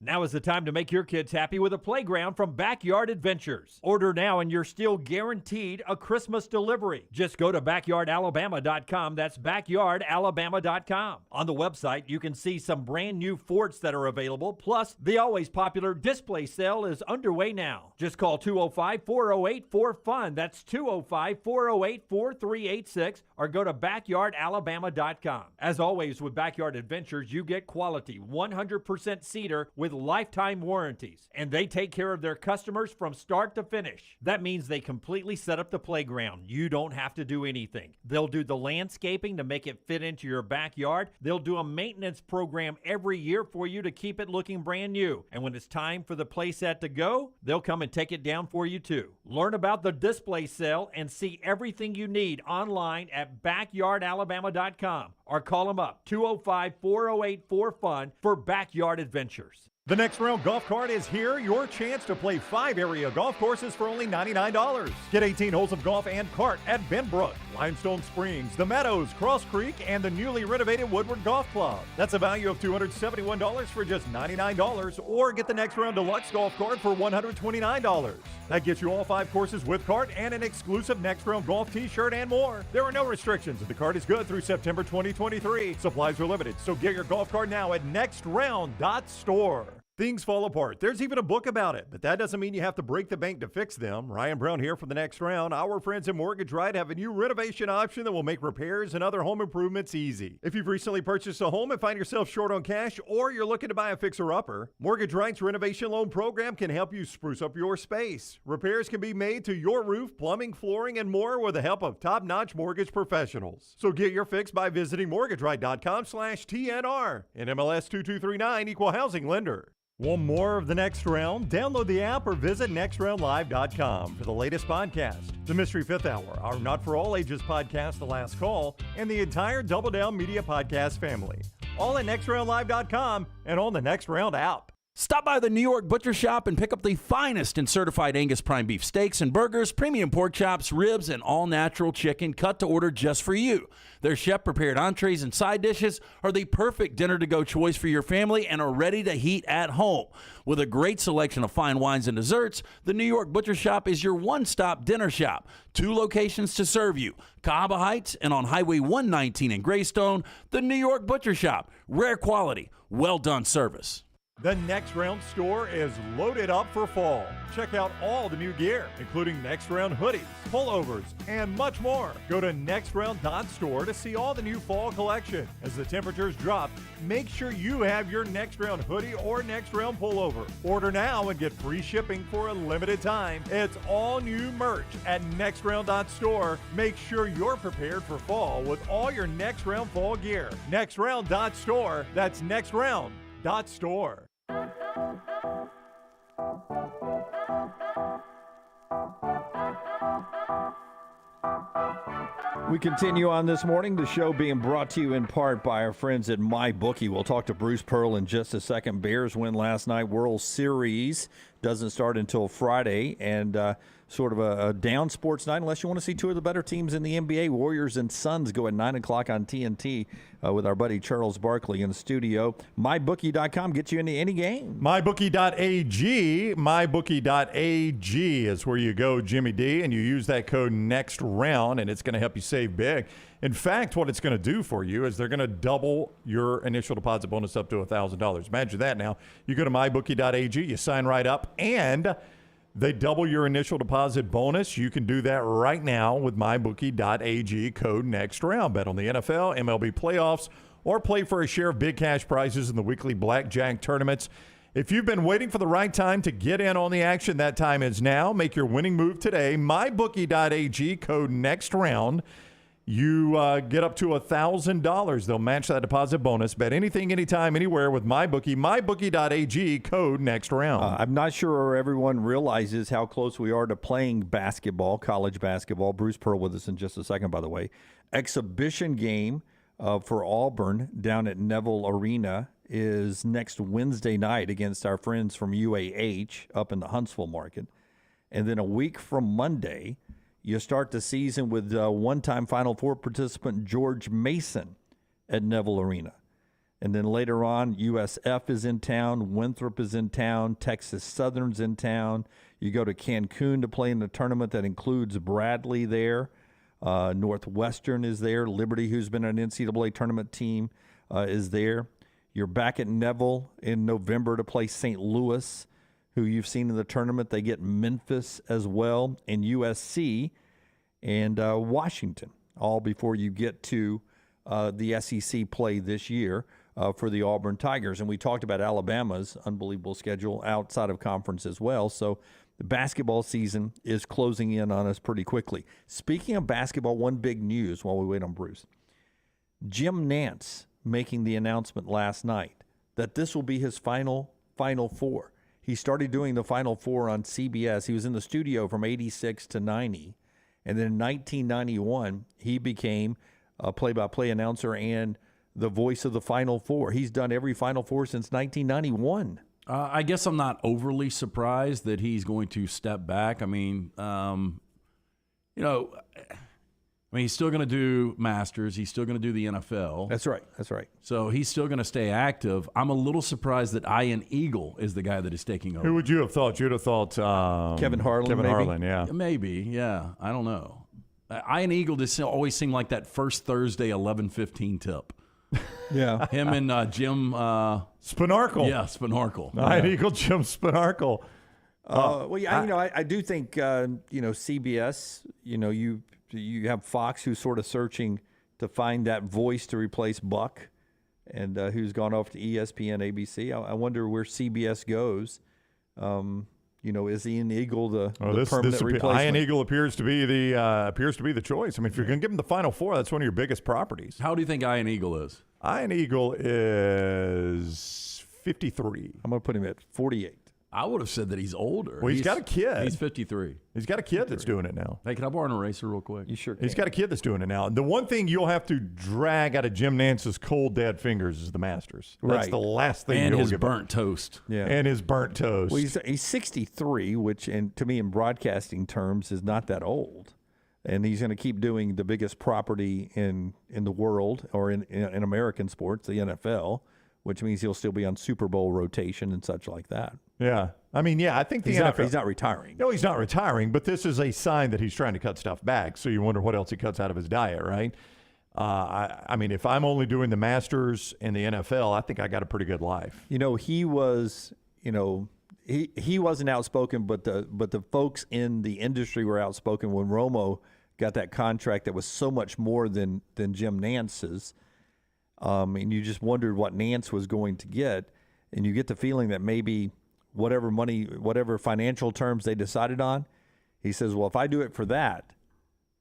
Speaker 3: Now is the time to make your kids happy with a playground from Backyard Adventures. Order now and you're still guaranteed a Christmas delivery. Just go to backyardalabama.com. That's backyardalabama.com. On the website, you can see some brand new forts that are available. Plus, the always popular display sale is underway now. Just call 205-408-4FUN. That's 205-408-4386 or go to backyardalabama.com. As always with Backyard Adventures, you get quality 100% cedar with lifetime warranties, and they take care of their customers from start to finish. That means they completely set up the playground. You don't have to do anything. They'll do the landscaping to make it fit into your backyard. They'll do a maintenance program every year for you to keep it looking brand new. And when it's time for the playset to go, they'll come and take it down for you too. Learn about the display sale and see everything you need online at backyardalabama.com or call them up 205-408-4FUN for Backyard Adventures.
Speaker 2: The Next Round Golf Cart is here. Your chance to play 5 area golf courses for only $99. Get 18 holes of golf and cart at Benbrook, Limestone Springs, The Meadows, Cross Creek, and the newly renovated Woodward Golf Club. That's a value of $271 for just $99, or get the Next Round Deluxe Golf Cart for $129. That gets you all 5 courses with cart and an exclusive Next Round Golf t-shirt and more. There are no restrictions, and the cart is good through September 2023. Supplies are limited, so get your golf cart now at nextround.store. Things fall apart. There's even a book about it, but that doesn't mean you have to break the bank to fix them. Ryan Brown here for The Next Round. Our friends at Mortgage Right have a new renovation option that will make repairs and other home improvements easy. If you've recently purchased a home and find yourself short on cash, or you're looking to buy a fixer-upper, Mortgage Right's renovation loan program can help you spruce up your space. Repairs can be made to your roof, plumbing, flooring, and more with the help of top-notch mortgage professionals. So get your fix by visiting mortgageright.com/TNR. And MLS 2239, Equal Housing Lender. Want more of The Next Round? Download the app or visit nextroundlive.com for the latest podcast, The Mystery Fifth Hour, our Not For All Ages podcast, The Last Call, and the entire Double Down Media podcast family. All at nextroundlive.com and on the Next Round app.
Speaker 4: Stop by the New York Butcher Shop and pick up the finest in certified Angus prime beef steaks and burgers, premium pork chops, ribs, and all-natural chicken cut to order just for you. Their chef-prepared entrees and side dishes are the perfect dinner-to-go choice for your family and are ready to heat at home. With a great selection of fine wines and desserts, the New York Butcher Shop is your one-stop dinner shop. 2 locations to serve you, Cahaba Heights and on Highway 119 in Greystone. The New York Butcher Shop, rare quality, well-done service.
Speaker 2: The Next Round store is loaded up for fall. Check out all the new gear, including Next Round hoodies, pullovers, and much more. Go to nextround.store to see all the new fall collection. As the temperatures drop, make sure you have your Next Round hoodie or Next Round pullover. Order now and get free shipping for a limited time. It's all new merch at nextround.store. Make sure you're prepared for fall with all your Next Round fall gear. Nextround.store. That's nextround.store.
Speaker 3: We continue on this morning. The show being brought to you in part by our friends at MyBookie. We'll talk to Bruce Pearl in just a second. Bears win last night. World Series doesn't start until Friday, and sort of a down sports night unless you want to see two of the better teams in the NBA. Warriors and Suns go at 9 o'clock on TNT with our buddy Charles Barkley in the studio. MyBookie.com gets you into any game.
Speaker 2: MyBookie.ag is where you go, Jimmy D, and you use that code NEXTROUND, and it's going to help you save big. In fact, what it's going to do for you is they're going to double your initial deposit bonus up to $1,000. Imagine that now. You go to MyBookie.ag, you sign right up, and they double your initial deposit bonus. You can do that right now with MyBookie.ag, code NEXTROUND. Bet on the NFL, MLB playoffs, or play for a share of big cash prizes in the weekly blackjack tournaments. If you've been waiting for the right time to get in on the action, that time is now. Make your winning move today. MyBookie.ag, code NEXTROUND. You get up to $1,000. They'll match that deposit bonus. Bet anything, anytime, anywhere with MyBookie. MyBookie.ag, code NEXTROUND.
Speaker 3: I'm not sure everyone realizes how close we are to playing basketball, college basketball. Bruce Pearl with us in just a second, by the way. Exhibition game for Auburn down at Neville Arena is next Wednesday night against our friends from UAH up in the Huntsville market. And then a week from Monday, you start the season with one-time Final Four participant George Mason at Neville Arena. And then later on, USF is in town, Winthrop is in town, Texas Southern's in town. You go to Cancun to play in a tournament that includes Bradley there. Northwestern is there. Liberty, who's been an NCAA tournament team, is there. You're back at Neville in November to play St. Louis, who you've seen in the tournament. They get Memphis as well, and USC and Washington, all before you get to the SEC play this year for the Auburn Tigers. And we talked about Alabama's unbelievable schedule outside of conference as well. So the basketball season is closing in on us pretty quickly. Speaking of basketball, one big news while we wait on Bruce. Jim Nantz making the announcement last night that this will be his Final Four. He started doing the Final Four on CBS. He was in the studio from 86 to 90. And then in 1991, he became a play-by-play announcer and the voice of the Final Four. He's done every Final Four since 1991.
Speaker 4: I guess I'm not overly surprised that he's going to step back. I mean, he's still going to do Masters. He's still going to do the NFL.
Speaker 3: That's right.
Speaker 4: So he's still going to stay active. I'm a little surprised that Ian Eagle is the guy that is taking over.
Speaker 2: Who would you have thought? You'd have thought
Speaker 3: Kevin Harlan.
Speaker 2: Kevin
Speaker 3: maybe?
Speaker 2: Harlan, yeah.
Speaker 4: Maybe, yeah. I don't know. Ian Eagle just always seemed like that first Thursday 11:15 tip.
Speaker 3: Yeah.
Speaker 4: Him and Jim
Speaker 2: Spinarkle.
Speaker 4: Yeah, Spinarkle.
Speaker 2: Ian Eagle, Jim Spinarkle.
Speaker 3: I do think CBS. You have Fox, who's sort of searching to find that voice to replace Buck, and who's gone off to ESPN, ABC. I wonder where CBS goes. Is Ian Eagle the permanent replacement?
Speaker 2: Ian Eagle appears to be the choice. I mean, if you're going to give him the Final Four, that's one of your biggest properties.
Speaker 4: How do you think Ian Eagle is?
Speaker 2: Ian Eagle is 53.
Speaker 3: I'm going to put him at 48.
Speaker 4: I would have said that he's older.
Speaker 2: Well, he's got a kid.
Speaker 4: He's 53.
Speaker 2: He's got a kid that's doing it now.
Speaker 4: Hey, can I borrow an eraser real quick?
Speaker 3: You sure can.
Speaker 2: He's got a kid that's doing it now. The one thing you'll have to drag out of Jim Nance's cold dead fingers is the Masters. That's the last thing
Speaker 4: and
Speaker 2: you'll
Speaker 4: his
Speaker 2: give
Speaker 4: burnt
Speaker 2: up.
Speaker 4: toast.
Speaker 3: Yeah.
Speaker 2: And his burnt toast.
Speaker 3: Well, he's 63, which to me in broadcasting terms is not that old. And he's going to keep doing the biggest property in the world or in American sports, the NFL, which means he'll still be on Super Bowl rotation and such like that.
Speaker 2: Yeah. I mean, I think the NFL.
Speaker 3: He's not retiring.
Speaker 2: No, he's not retiring, but this is a sign that he's trying to cut stuff back. So you wonder what else he cuts out of his diet, right? I mean, if I'm only doing the Masters and the NFL, I think I got a pretty good life.
Speaker 3: He was, he wasn't outspoken, but the folks in the industry were outspoken when Romo got that contract that was so much more than Jim Nance's. And you just wondered what Nance was going to get, and you get the feeling that maybe whatever financial terms they decided on, he says, well, if I do it for that,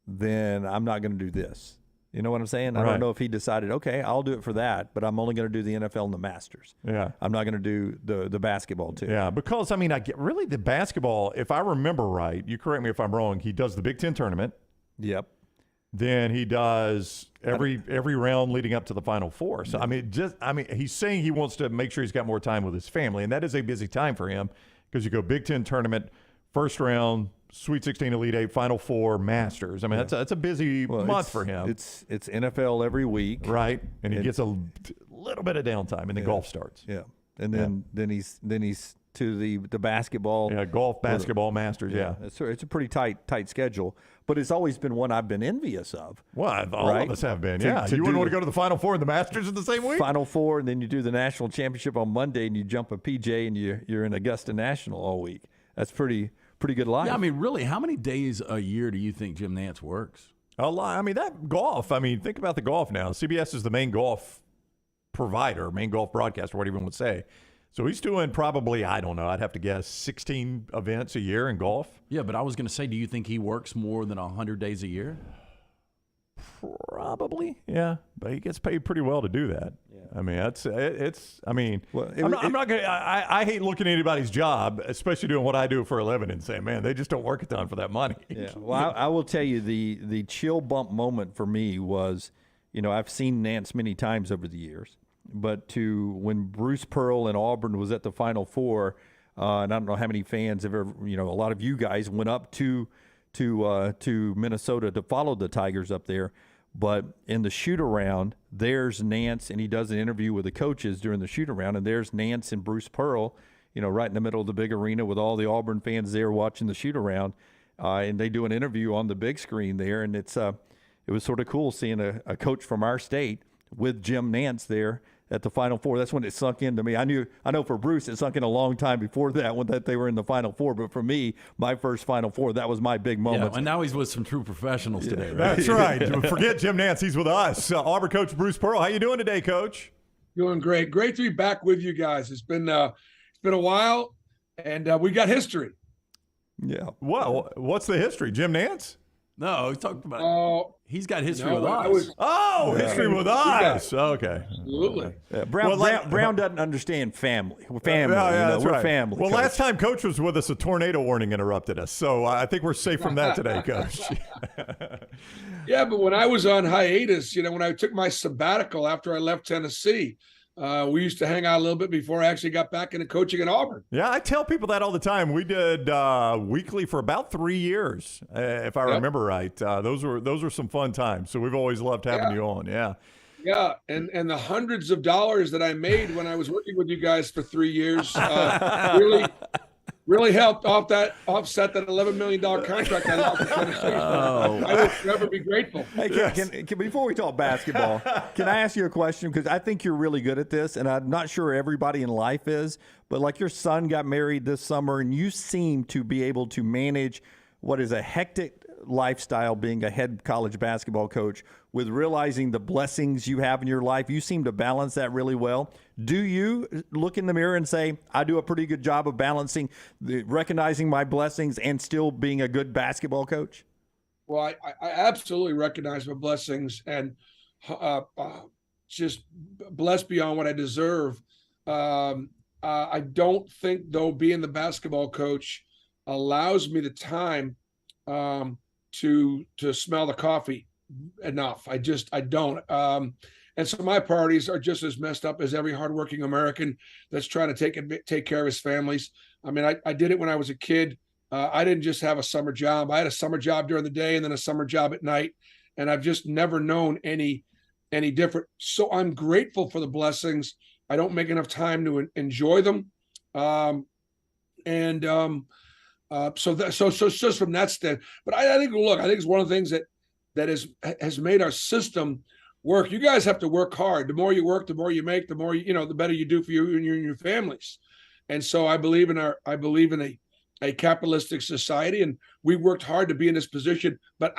Speaker 3: then I'm not going to do this. You know what I'm saying? I don't know if he decided, okay, I'll do it for that, but I'm only going to do the NFL and the Masters. Yeah. I'm not going to do the basketball too.
Speaker 2: Yeah, because, I mean, I get really the basketball, if I remember right, you correct me if I'm wrong, he does the Big Ten tournament.
Speaker 3: Yep.
Speaker 2: Then he does every round leading up to the Final Four. So, he's saying he wants to make sure he's got more time with his family, and that is a busy time for him because you go Big Ten tournament, first round, Sweet 16, Elite 8, Final Four, Masters. I mean, that's a busy month for him.
Speaker 3: It's NFL every week,
Speaker 2: right? And he gets a little bit of downtime, and then golf starts.
Speaker 3: Yeah, and then he's to the basketball.
Speaker 2: Yeah, golf, basketball, Masters. Yeah,
Speaker 3: it's a pretty tight schedule, but it's always been one I've been envious of.
Speaker 2: Well, all of us have been. You wouldn't want to go to the Final Four and the Masters in the same week.
Speaker 3: Final Four, and then you do the national championship on Monday, and you jump a PJ, and you're in Augusta National all week. That's pretty good life.
Speaker 4: Yeah, I mean, really, how many days a year do you think Jim Nance works?
Speaker 2: A lot. I mean, that golf. I mean, think about the golf now. CBS is the main golf provider, main golf broadcaster, whatever you want to say. So he's doing probably, I don't know, I'd have to guess 16 events a year in golf.
Speaker 4: Yeah, but I was going to say, do you think he works more than 100 days a year?
Speaker 2: Probably, yeah. But he gets paid pretty well to do that. Yeah. I mean, I'm not going to, I hate looking at anybody's job, especially doing what I do for a living and saying, man, they just don't work a ton for that money.
Speaker 3: Yeah. Well, I will tell you the chill bump moment for me was, I've seen Nance many times over the years, but when Bruce Pearl and Auburn was at the Final Four, and I don't know how many fans have ever, a lot of you guys went up to Minnesota to follow the Tigers up there. But in the shoot-around, there's Nance, and he does an interview with the coaches during the shoot-around, and there's Nance and Bruce Pearl, right in the middle of the big arena with all the Auburn fans there watching the shoot-around, and they do an interview on the big screen there, and it was sort of cool seeing a coach from our state with Jim Nance there at the Final Four. That's when it sunk into me. I know for Bruce it sunk in a long time before that when they were in the Final Four, but for me, my first Final Four, that was my big moment.
Speaker 4: Yeah, and now he's with some true professionals today, right?
Speaker 2: That's right. Forget Jim Nance. He's with us. Auburn coach Bruce Pearl. How you doing today, Coach?
Speaker 10: Doing great. Great to be back with you guys. It's been a while, and we got history.
Speaker 2: Yeah. Well, what's the history? Jim Nance?
Speaker 4: No, he talked about he's got history with us.
Speaker 2: History with us. Okay.
Speaker 10: Absolutely.
Speaker 3: Yeah, Brown doesn't understand family. We're family. We're
Speaker 2: right.
Speaker 3: family.
Speaker 2: Well,
Speaker 3: Coach.
Speaker 2: last time Coach was with us, a tornado warning interrupted us. So I think we're safe from that today, Coach.
Speaker 10: Yeah, but when I was on hiatus, when I took my sabbatical after I left Tennessee, we used to hang out a little bit before I actually got back into coaching in Auburn.
Speaker 2: Yeah, I tell people that all the time. We did weekly for about 3 years, if I remember right. Those were some fun times. So we've always loved having you on. Yeah.
Speaker 10: Yeah, and the hundreds of dollars that I made when I was working with you guys for 3 years really helped offset that $11 million contract I lost in Tennessee. I will forever be grateful.
Speaker 3: Hey, can, before we talk basketball, can I ask you a question? Because I think you're really good at this, and I'm not sure everybody in life is, but like your son got married this summer, and you seem to be able to manage what is a hectic lifestyle being a head college basketball coach with realizing the blessings you have in your life. You seem to balance that really well. Do you look in the mirror and say, I do a pretty good job of balancing, recognizing my blessings and still being a good basketball coach?
Speaker 10: Well, I absolutely recognize my blessings and just blessed beyond what I deserve. I don't think, though, being the basketball coach allows me the time to smell the coffee enough. I don't. And so my priorities are just as messed up as every hardworking American that's trying to take care of his families. I mean, I did it when I was a kid. I didn't just have a summer job. I had a summer job during the day and then a summer job at night. And I've just never known any different. So I'm grateful for the blessings. I don't make enough time to enjoy them. So just from that stand, but I think it's one of the things that has made our system work. You guys have to work hard. The more you work, the more you make, the more the better you do for you and your families. And so I believe in a capitalistic society, and we worked hard to be in this position. But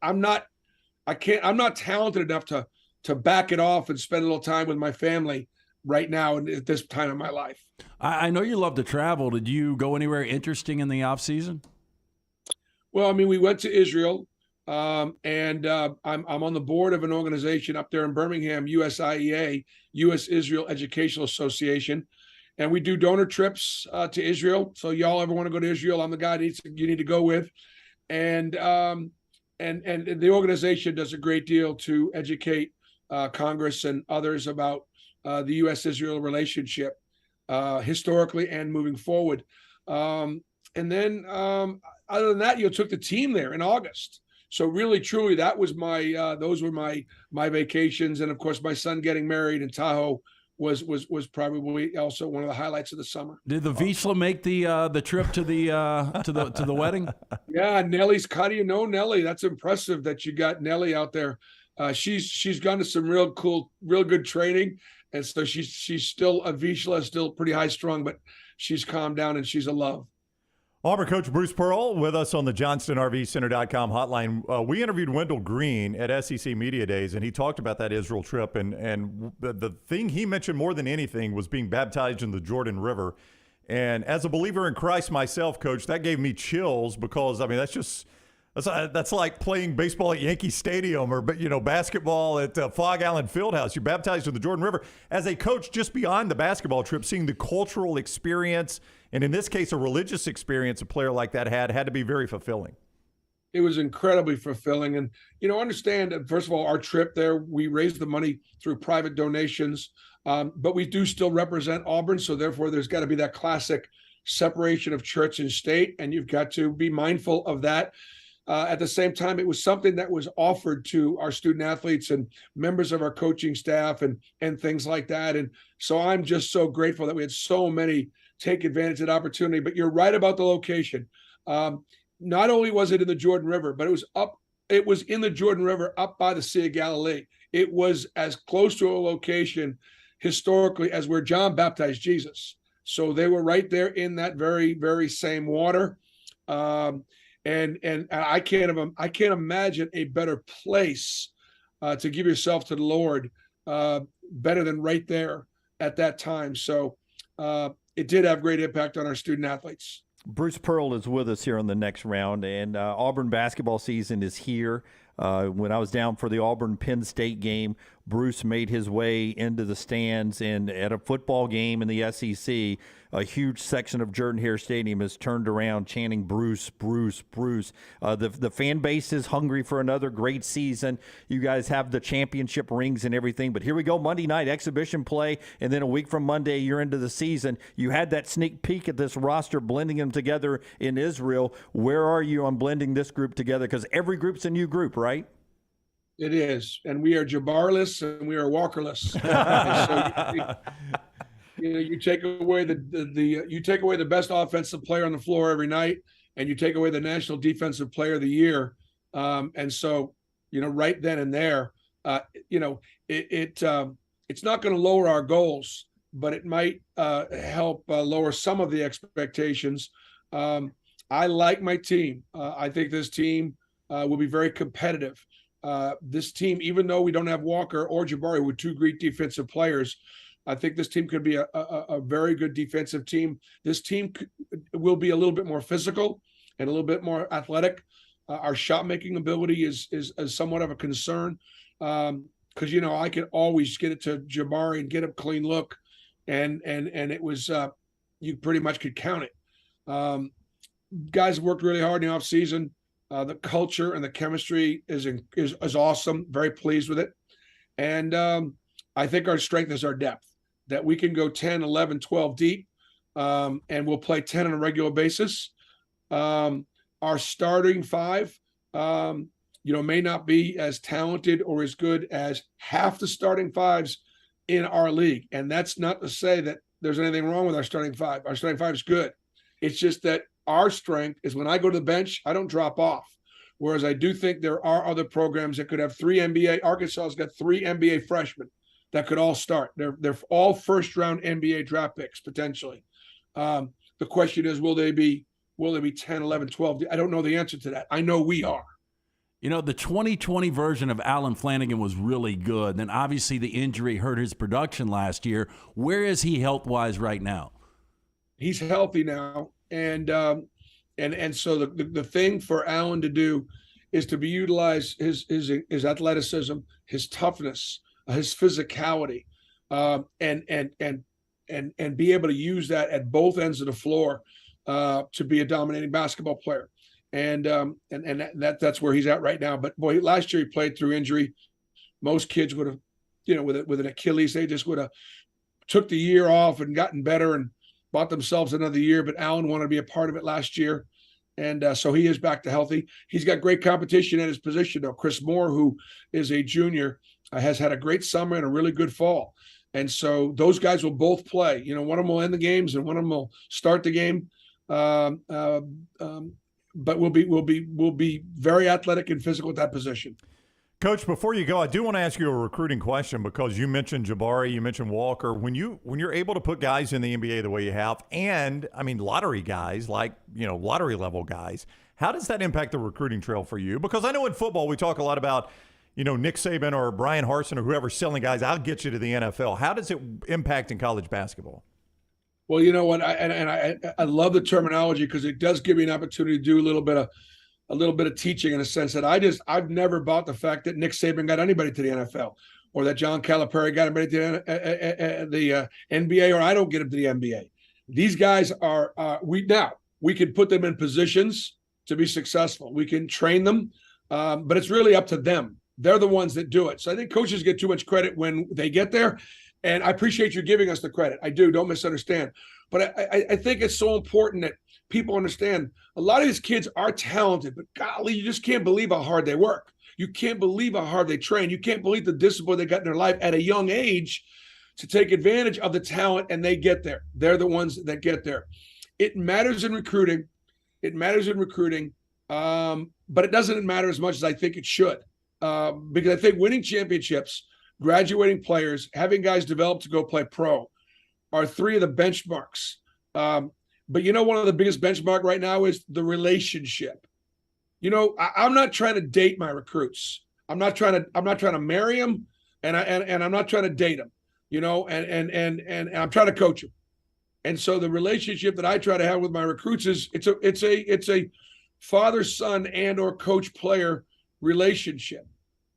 Speaker 10: I'm not talented enough to back it off and spend a little time with my family right now and at this time in my life.
Speaker 4: I know you love to travel. Did you go anywhere interesting in the off season?
Speaker 10: Well, I mean, we went to Israel, and I'm on the board of an organization up there in Birmingham, USIEA, U.S. Israel Educational Association, and we do donor trips to Israel. So y'all ever want to go to Israel, I'm the guy you need to go with, and the organization does a great deal to educate Congress and others about the U.S.-Israel relationship historically and moving forward. And then other than that, you took the team there in August. So really, truly, that was those were my vacations. And of course, my son getting married in Tahoe was probably also one of the highlights of the summer.
Speaker 4: Did the Vizsla make the trip to the wedding?
Speaker 10: Yeah, Nellie's. How do you know Nellie? That's impressive that you got Nellie out there. She's gone to some real good training, and so she's still a Vizsla, still pretty high strung, but she's calmed down and she's a love.
Speaker 2: Auburn coach Bruce Pearl with us on the JohnstonRVCenter.com hotline. We interviewed Wendell Green at SEC Media Days, and he talked about that Israel trip. And the thing he mentioned more than anything was being baptized in the Jordan River. And as a believer in Christ myself, Coach, that gave me chills because, I mean, that's like playing baseball at Yankee Stadium or basketball at Fog Allen Fieldhouse. You're baptized in the Jordan River. As a coach, just beyond the basketball trip, seeing the cultural experience, and in this case, a religious experience a player like that had to be very fulfilling.
Speaker 10: It was incredibly fulfilling. And, understand, first of all, our trip there, we raised the money through private donations, but we do still represent Auburn. So therefore, there's got to be that classic separation of church and state, and you've got to be mindful of that. At the same time, it was something that was offered to our student athletes and members of our coaching staff and things like that. And so I'm just so grateful that we had so many take advantage of that opportunity. But you're right about the location. Not only was it in the Jordan River, but it was in the Jordan River up by the Sea of Galilee. It was as close to a location historically as where John baptized Jesus. So they were right there in that very, very same water. And I can't imagine a better place to give yourself to the Lord better than right there at that time. So it did have great impact on our student athletes.
Speaker 3: Bruce Pearl is with us here on the next round, and Auburn basketball season is here. When I was down for the Auburn-Penn State game, Bruce made his way into the stands, and at a football game in the SEC, a huge section of Jordan-Hare Stadium is turned around chanting Bruce, Bruce, Bruce. The fan base is hungry for another great season. You guys have the championship rings and everything, but here we go, Monday night, exhibition play, and then a week from Monday, you're into the season. You had that sneak peek at this roster, blending them together in Israel. Where are you on blending this group together? Because every group's a new group, right?
Speaker 10: It is, and we are Jabbarless and we are Walkerless. You take away the best offensive player on the floor every night, and you take away the National Defensive Player of the Year, and so right then and there, it's not going to lower our goals, but it might help lower some of the expectations. I like my team. I think this team will be very competitive. This team, even though we don't have Walker or Jabari, who are two great defensive players, I think this team could be a very good defensive team. This team will be a little bit more physical and a little bit more athletic. Our shot-making ability is somewhat of a concern because, I could always get it to Jabari and get a clean look, and it was you pretty much could count it. Guys have worked really hard in the offseason. The culture and the chemistry is awesome. Very pleased with it. And I think our strength is our depth, that we can go 10, 11, 12 deep, and we'll play 10 on a regular basis. Our starting five, may not be as talented or as good as half the starting fives in our league. And that's not to say that there's anything wrong with our starting five. Our starting five is good. It's just that our strength is when I go to the bench, I don't drop off. Whereas I do think there are other programs that could have 3 NBA. Arkansas's got 3 NBA freshmen that could all start. They're all first-round NBA draft picks potentially. The question is, will they be 10, 11, 12? I don't know the answer to that. I know we are.
Speaker 4: You know, the 2020 version of Alan Flanagan was really good. Then obviously the injury hurt his production last year. Where is he health-wise right now?
Speaker 10: He's healthy now, and so the thing for Alan to do is to be utilize his athleticism, his toughness, his physicality, and be able to use that at both ends of the floor to be a dominating basketball player. And that's where he's at right now. But boy, last year he played through injury. Most kids would have, with an Achilles, they just would have took the year off and gotten better and bought themselves another year. But Allen wanted to be a part of it last year. And so he is back to healthy. He's got great competition at his position, though. Chris Moore, who is a junior, has had a great summer and a really good fall. And so those guys will both play. One of them will end the games and one of them will start the game. But we'll be very athletic and physical at that position.
Speaker 2: Coach, before you go, I do want to ask you a recruiting question because you mentioned Jabari, you mentioned Walker. When you're able to put guys in the NBA the way you have, and I mean lottery guys, like lottery level guys, how does that impact the recruiting trail for you? Because I know in football we talk a lot about Nick Saban or Brian Harsin or whoever's selling guys. I'll get you to the NFL. How does it impact in college basketball?
Speaker 10: Well, you know what, I love the terminology because it does give me an opportunity to do a little bit of teaching in a sense that I've never bought the fact that Nick Saban got anybody to the NFL or that John Calipari got anybody to the NBA, or I don't get him to the NBA. These guys are we can put them in positions to be successful. We can train them, but it's really up to them. They're the ones that do it. So I think coaches get too much credit when they get there. And I appreciate you giving us the credit. I do. Don't misunderstand. But I think it's so important that people understand a lot of these kids are talented, but golly, you just can't believe how hard they work. You can't believe how hard they train. You can't believe the discipline they got in their life at a young age to take advantage of the talent, and they get there. They're the ones that get there. It matters in recruiting. But it doesn't matter as much as I think it should. Because I think winning championships, graduating players, having guys develop to go play pro are 3 of the benchmarks. But one of the biggest benchmark right now is the relationship. I'm not trying to date my recruits. I'm not trying to marry them, and I'm not trying to date them. And I'm trying to coach them. And so the relationship that I try to have with my recruits is it's a father, son, and or coach player relationship.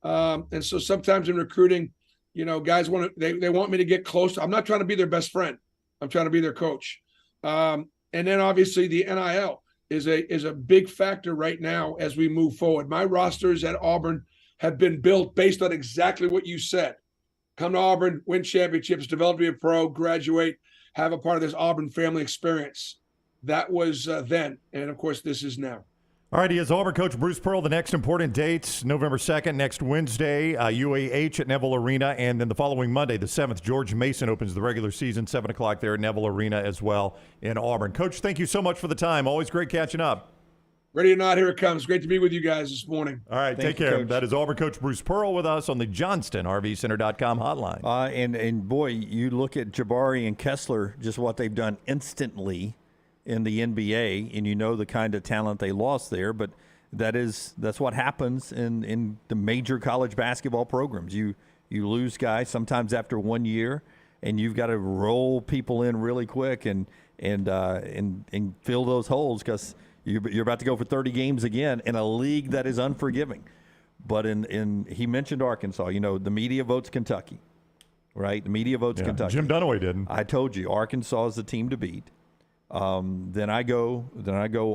Speaker 10: And so sometimes in recruiting, guys they want me to get close. I'm not trying to be their best friend. I'm trying to be their coach. And then obviously the NIL is a big factor right now as we move forward. My rosters at Auburn have been built based on exactly what you said. Come to Auburn, win championships, develop to be a pro, graduate, have a part of this Auburn family experience. That was then. And of course, this is now.
Speaker 2: All right, he is Auburn coach Bruce Pearl. The next important dates, November 2nd, next Wednesday, UAH at Neville Arena, and then the following Monday, the 7th, George Mason opens the regular season, 7 o'clock there at Neville Arena as well in Auburn. Coach, thank you so much for the time. Always great catching up.
Speaker 10: Ready or not, here it comes. Great to be with you guys this morning.
Speaker 2: All right, take care. Coach. That is Auburn coach Bruce Pearl with us on the JohnstonRVCenter.com hotline.
Speaker 3: And boy, you look at Jabari and Kessler, just what they've done instantly in the NBA, and the kind of talent they lost there, but that's what happens in the major college basketball programs. You lose guys sometimes after 1 year, and you've got to roll people in really quick and fill those holes because you're about to go for 30 games again in a league that is unforgiving. But he mentioned Arkansas. The media votes Kentucky, right? The media votes Kentucky.
Speaker 2: Jim Dunaway didn't.
Speaker 3: I told you Arkansas is the team to beat. Then I go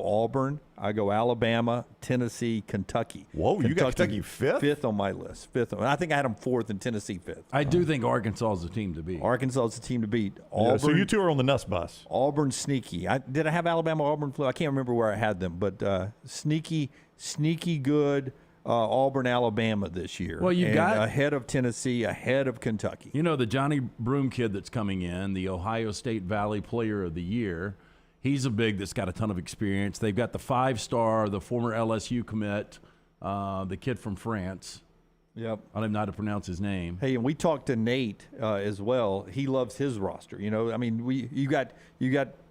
Speaker 3: Auburn, I go Alabama, Tennessee, Kentucky.
Speaker 2: Whoa, you got Kentucky fifth?
Speaker 3: Fifth on my list. I think I had them fourth and Tennessee fifth.
Speaker 4: I do think Arkansas is the team to beat.
Speaker 3: Arkansas is the team to beat. Auburn,
Speaker 2: so you two are on the Nuss bus.
Speaker 3: Auburn sneaky. Did I have Alabama, Auburn, I can't remember where I had them, but sneaky good. Auburn, Alabama this year.
Speaker 4: Well, you got
Speaker 3: ahead of Tennessee, ahead of Kentucky.
Speaker 4: The Johnny Broom kid that's coming in, the Ohio State Valley Player of the Year. He's a big that's got a ton of experience. They've got the 5-star, the former LSU commit, the kid from France.
Speaker 3: Yep.
Speaker 4: I don't even know how to pronounce his name.
Speaker 3: Hey, and we talked to Nate as well. He loves his roster. You know, I mean, you got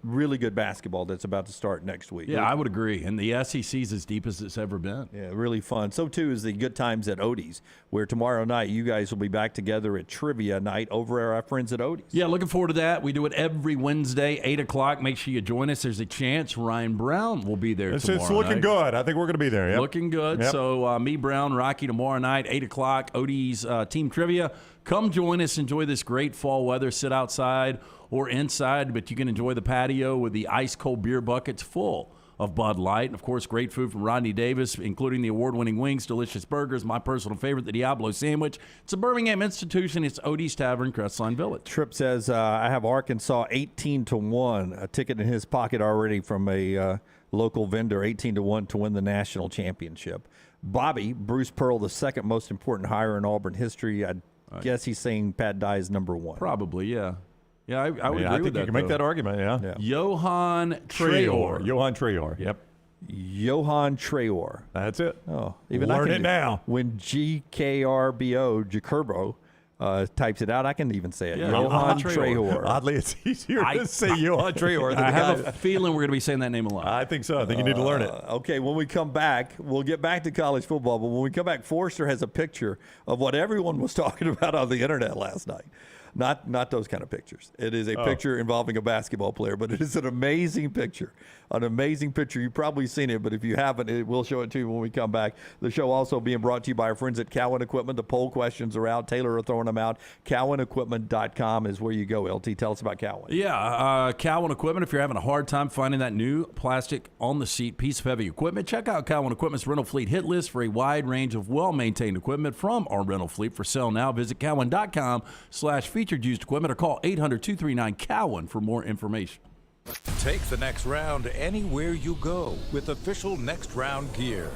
Speaker 3: really good basketball that's about to start next week.
Speaker 4: Yeah, I would agree. And the SEC's as deep as it's ever been.
Speaker 3: Yeah, really fun. So, too, is the good times at Odie's, where tomorrow night you guys will be back together at trivia night over at our friends at Odie's.
Speaker 4: Yeah, looking forward to that. We do it every Wednesday, 8 o'clock. Make sure you join us. There's a chance Ryan Brown will be there tomorrow
Speaker 2: It's looking
Speaker 4: night.
Speaker 2: good. I think we're going to be there. Yep.
Speaker 4: Looking good.
Speaker 2: Yep.
Speaker 4: So, me, Brown, Rocky tomorrow night, 8 o'clock, Odie's team trivia. Come join us. Enjoy this great fall weather. Sit outside or inside, but you can enjoy the patio with the ice-cold beer buckets full of Bud Light. And, of course, great food from Rodney Davis, including the award-winning wings, delicious burgers, my personal favorite, the Diablo sandwich. It's a Birmingham institution. It's Odie's Tavern, Crestline Village.
Speaker 3: Tripp says, I have Arkansas 18-1, a ticket in his pocket already from a local vendor, 18-1 to win the national championship. Bobby, Bruce Pearl, the second most important hire in Auburn history. I guess he's saying Pat Dye is number one.
Speaker 4: Probably, yeah. Yeah, I would agree
Speaker 2: I think
Speaker 4: with that.
Speaker 2: you can make that argument, yeah.
Speaker 4: Johan Traore.
Speaker 2: Johan Traore, yep.
Speaker 3: Johan Traore.
Speaker 2: That's it.
Speaker 3: Oh, even
Speaker 2: Learn
Speaker 3: I can
Speaker 2: it now.
Speaker 3: When Jacobo types it out, I can even say it.
Speaker 4: Yeah,
Speaker 3: Johan
Speaker 4: Johan Traore.
Speaker 3: Traore.
Speaker 2: Oddly, it's easier to say Johan Traore than
Speaker 4: I
Speaker 2: the
Speaker 4: have
Speaker 2: guy.
Speaker 4: a feeling we're going to be saying that name a lot.
Speaker 2: I think so. I think you need to learn it.
Speaker 3: Okay, when we come back, we'll get back to college football, but when we come back, Forrester has a picture of what everyone was talking about on the internet last night. Not those kind of pictures. It is a picture involving a basketball player, but it is an amazing picture. An amazing picture. You've probably seen it, but if you haven't, we'll show it to you when we come back. The show also being brought to you by our friends at Cowan Equipment. The poll questions are out. Taylor are throwing them out. CowanEquipment.com is where you go, LT. Tell us about Cowan.
Speaker 4: Yeah, Cowan Equipment. If you're having a hard time finding that new plastic on-the-seat piece of heavy equipment, check out Cowan Equipment's rental fleet hit list for a wide range of well-maintained equipment from our rental fleet. For sale now, visit Cowan.com/featured used equipment or call 800-239-COWAN for more information.
Speaker 5: Take the next round anywhere you go with official Next Round gear.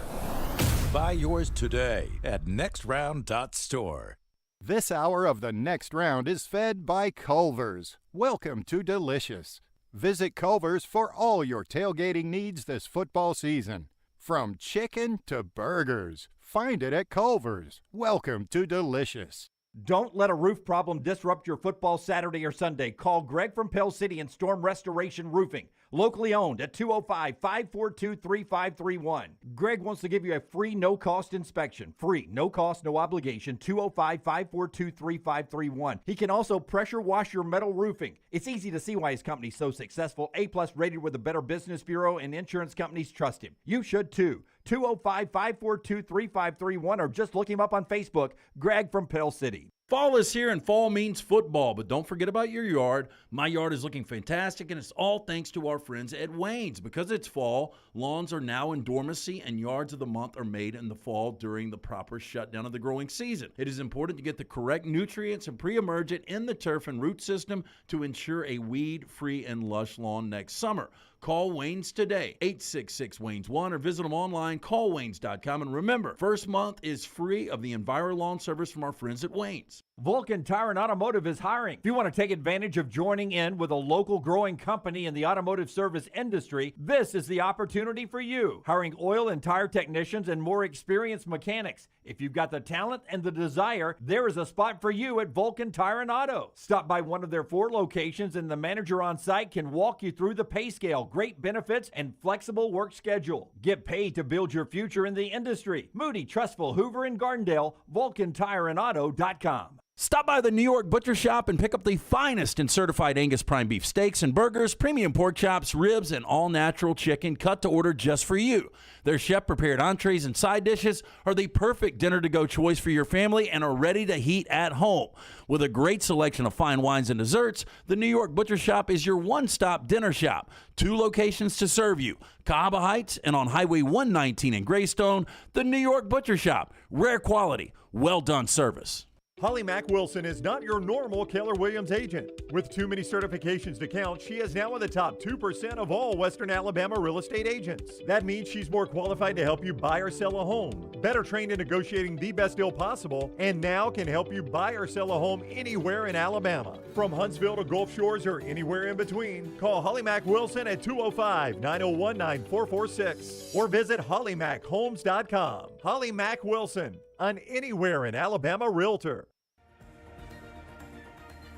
Speaker 5: Buy yours today at nextround.store.
Speaker 7: This hour of the Next Round is fed by Culver's. Welcome to Delicious. Visit Culver's for all your tailgating needs this football season. From chicken to burgers, find it at Culver's. Welcome to Delicious.
Speaker 11: Don't let a roof problem disrupt your football Saturday or Sunday. Call Greg from Pell City and Storm Restoration Roofing. Locally owned at 205-542-3531. Greg wants to give you a free, no-cost inspection. Free, no cost, no obligation, 205-542-3531. He can also pressure wash your metal roofing. It's easy to see why his company's so successful. A-plus rated with the Better Business Bureau, and insurance companies trust him. You should too. 205-542-3531 or just look him up on Facebook, Greg from Pell City.
Speaker 4: Fall is here, and fall means football, but don't forget about your yard. My yard is looking fantastic, and it's all thanks to our friends at Wayne's. Because it's fall, lawns are now in dormancy, and yards of the month are made in the fall during the proper shutdown of the growing season. It is important to get the correct nutrients and pre-emergent in the turf and root system to ensure a weed-free and lush lawn next summer. Call Wayne's today, 866-WAYNES1, or visit them online, callwaynes.com. And remember, first month is free of the EnviroLawn service from our friends at Wayne's.
Speaker 11: Vulcan Tire and Automotive is hiring. If you want to take advantage of joining in with a local growing company in the automotive service industry, this is the opportunity for you. Hiring oil and tire technicians and more experienced mechanics. If you've got the talent and the desire, there is a spot for you at Vulcan Tire and Auto. Stop by one of their 4 locations and the manager on site can walk you through the pay scale, great benefits, and flexible work schedule. Get paid to build your future in the industry. Moody, Trustful, Hoover, and Gardendale, VulcanTireandAuto.com.
Speaker 4: Stop by the New York Butcher Shop and pick up the finest in certified Angus prime beef steaks and burgers, premium pork chops, ribs, and all-natural chicken cut to order just for you. Their chef-prepared entrees and side dishes are the perfect dinner-to-go choice for your family and are ready to heat at home. With a great selection of fine wines and desserts, the New York Butcher Shop is your one-stop dinner shop. 2 locations to serve you, Cahaba Heights and on Highway 119 in Greystone. The New York Butcher Shop, rare quality, well-done service.
Speaker 2: Holly Mack Wilson is not your normal Keller Williams agent. With too many certifications to count, she is now in the top 2% of all Western Alabama real estate agents. That means she's more qualified to help you buy or sell a home, better trained in negotiating the best deal possible, and now can help you buy or sell a home anywhere in Alabama. From Huntsville to Gulf Shores or anywhere in between, call Holly Mack Wilson at 205-901-9446 or visit hollymachomes.com. Holly Mack Wilson, an Anywhere in Alabama realtor.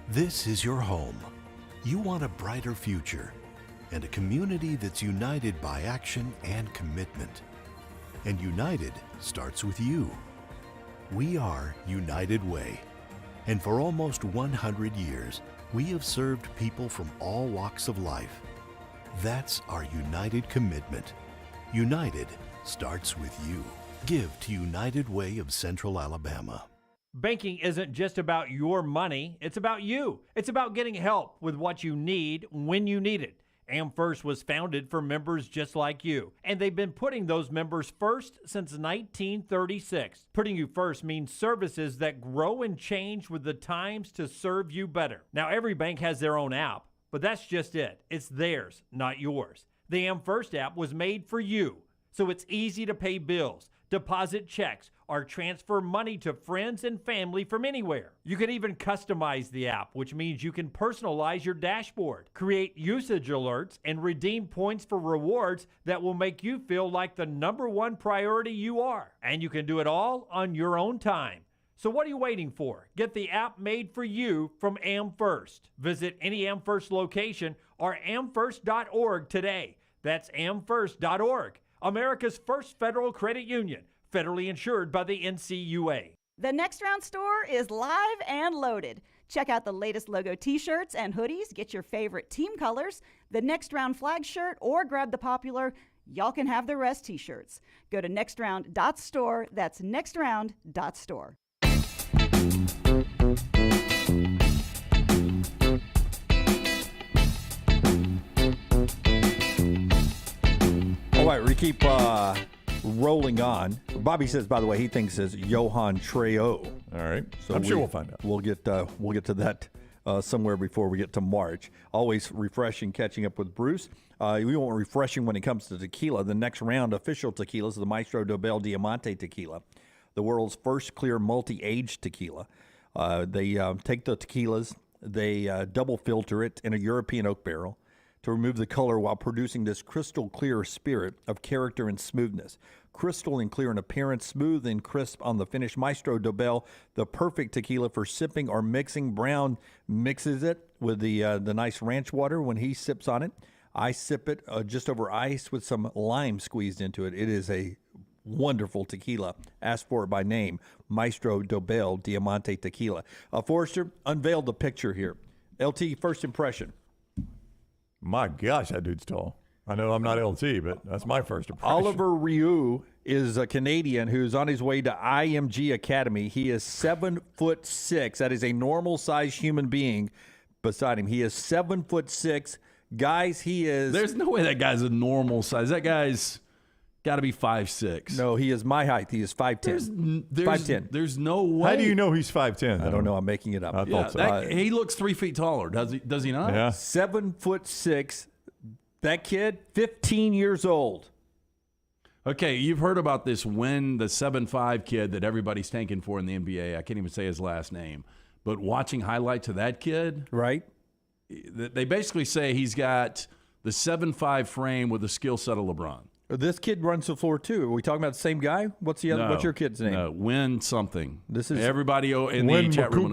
Speaker 12: This is your home. You want a brighter future and a community that's united by action and commitment. And united starts with you. We are United Way. And for almost 100 years, we have served people from all walks of life. That's our united commitment. United starts with you. Give to United Way of Central Alabama.
Speaker 11: Banking isn't just about your money, it's about you. It's about getting help with what you need when you need it. AmFirst was founded for members just like you, and they've been putting those members first since 1936. Putting you first means services that grow and change with the times to serve you better. Now, every bank has their own app, but that's just it. It's theirs, not yours. The AmFirst app was made for you, so it's easy to pay bills, deposit checks, or transfer money to friends and family from anywhere. You can even customize the app, which means you can personalize your dashboard, create usage alerts, and redeem points for rewards that will make you feel like the #1 priority you are. And you can do it all on your own time. So what are you waiting for? Get the app made for you from AmFirst. Visit any AmFirst location or amfirst.org today. That's amfirst.org, America's first federal credit union, federally insured by the NCUA.
Speaker 13: The Next Round store is live and loaded. Check out the latest logo t-shirts and hoodies, get your favorite team colors, the Next Round flag shirt, or grab the popular Y'all Can Have the Rest t-shirts. Go to nextround.store, that's nextround.store.
Speaker 3: All right, we keep rolling on. Bobby says, by the way, he thinks it's Johan Trejo.
Speaker 2: All right.
Speaker 3: So
Speaker 2: I'm sure we'll find out.
Speaker 3: We'll get to that somewhere before we get to March. Always refreshing catching up with Bruce. We want refreshing when it comes to tequila. The Next Round official tequila is the Maestro Dobel Diamante tequila, the world's first clear multi-aged tequila. They take the tequilas, they double filter it in a European oak barrel to remove the color while producing this crystal clear spirit of character and smoothness. Crystal and clear in appearance, smooth and crisp on the finish. Maestro Dobel, the perfect tequila for sipping or mixing. Brown mixes it with the nice ranch water when he sips on it. I sip it just over ice with some lime squeezed into it. It is a wonderful tequila. Ask for it by name, Maestro Dobel Diamante Tequila. Forrester, unveiled the picture here. LT, first impression.
Speaker 2: My gosh, that dude's tall. I know I'm not LT, but that's my first impression.
Speaker 3: Oliver Ryu is a Canadian who's on his way to IMG Academy. He is 7'6". That is a normal-sized human being beside him. He is 7'6". Guys, he is...
Speaker 4: There's no way that guy's a normal size. That guy's got to be 5'6".
Speaker 3: No, he is my height. He is 5'10". 5'10".
Speaker 4: There's no way.
Speaker 2: How do you know he's 5'10"?
Speaker 3: I don't know. I'm making it up.
Speaker 2: I thought so.
Speaker 4: He looks 3 feet taller. Does he not?
Speaker 2: Yeah.
Speaker 3: 7'6". That kid, 15 years old.
Speaker 4: Okay, you've heard about this Win, the 7'5" kid that everybody's tanking for in the NBA. I can't even say his last name. But watching highlights of that kid,
Speaker 3: right?
Speaker 4: They basically say he's got the 7'5" frame with the skill set of LeBron.
Speaker 3: This kid runs the floor too. Are we talking about the same guy? What's the other? What's your kid's name?
Speaker 4: No, Win something.
Speaker 3: This is
Speaker 4: everybody in the chat room.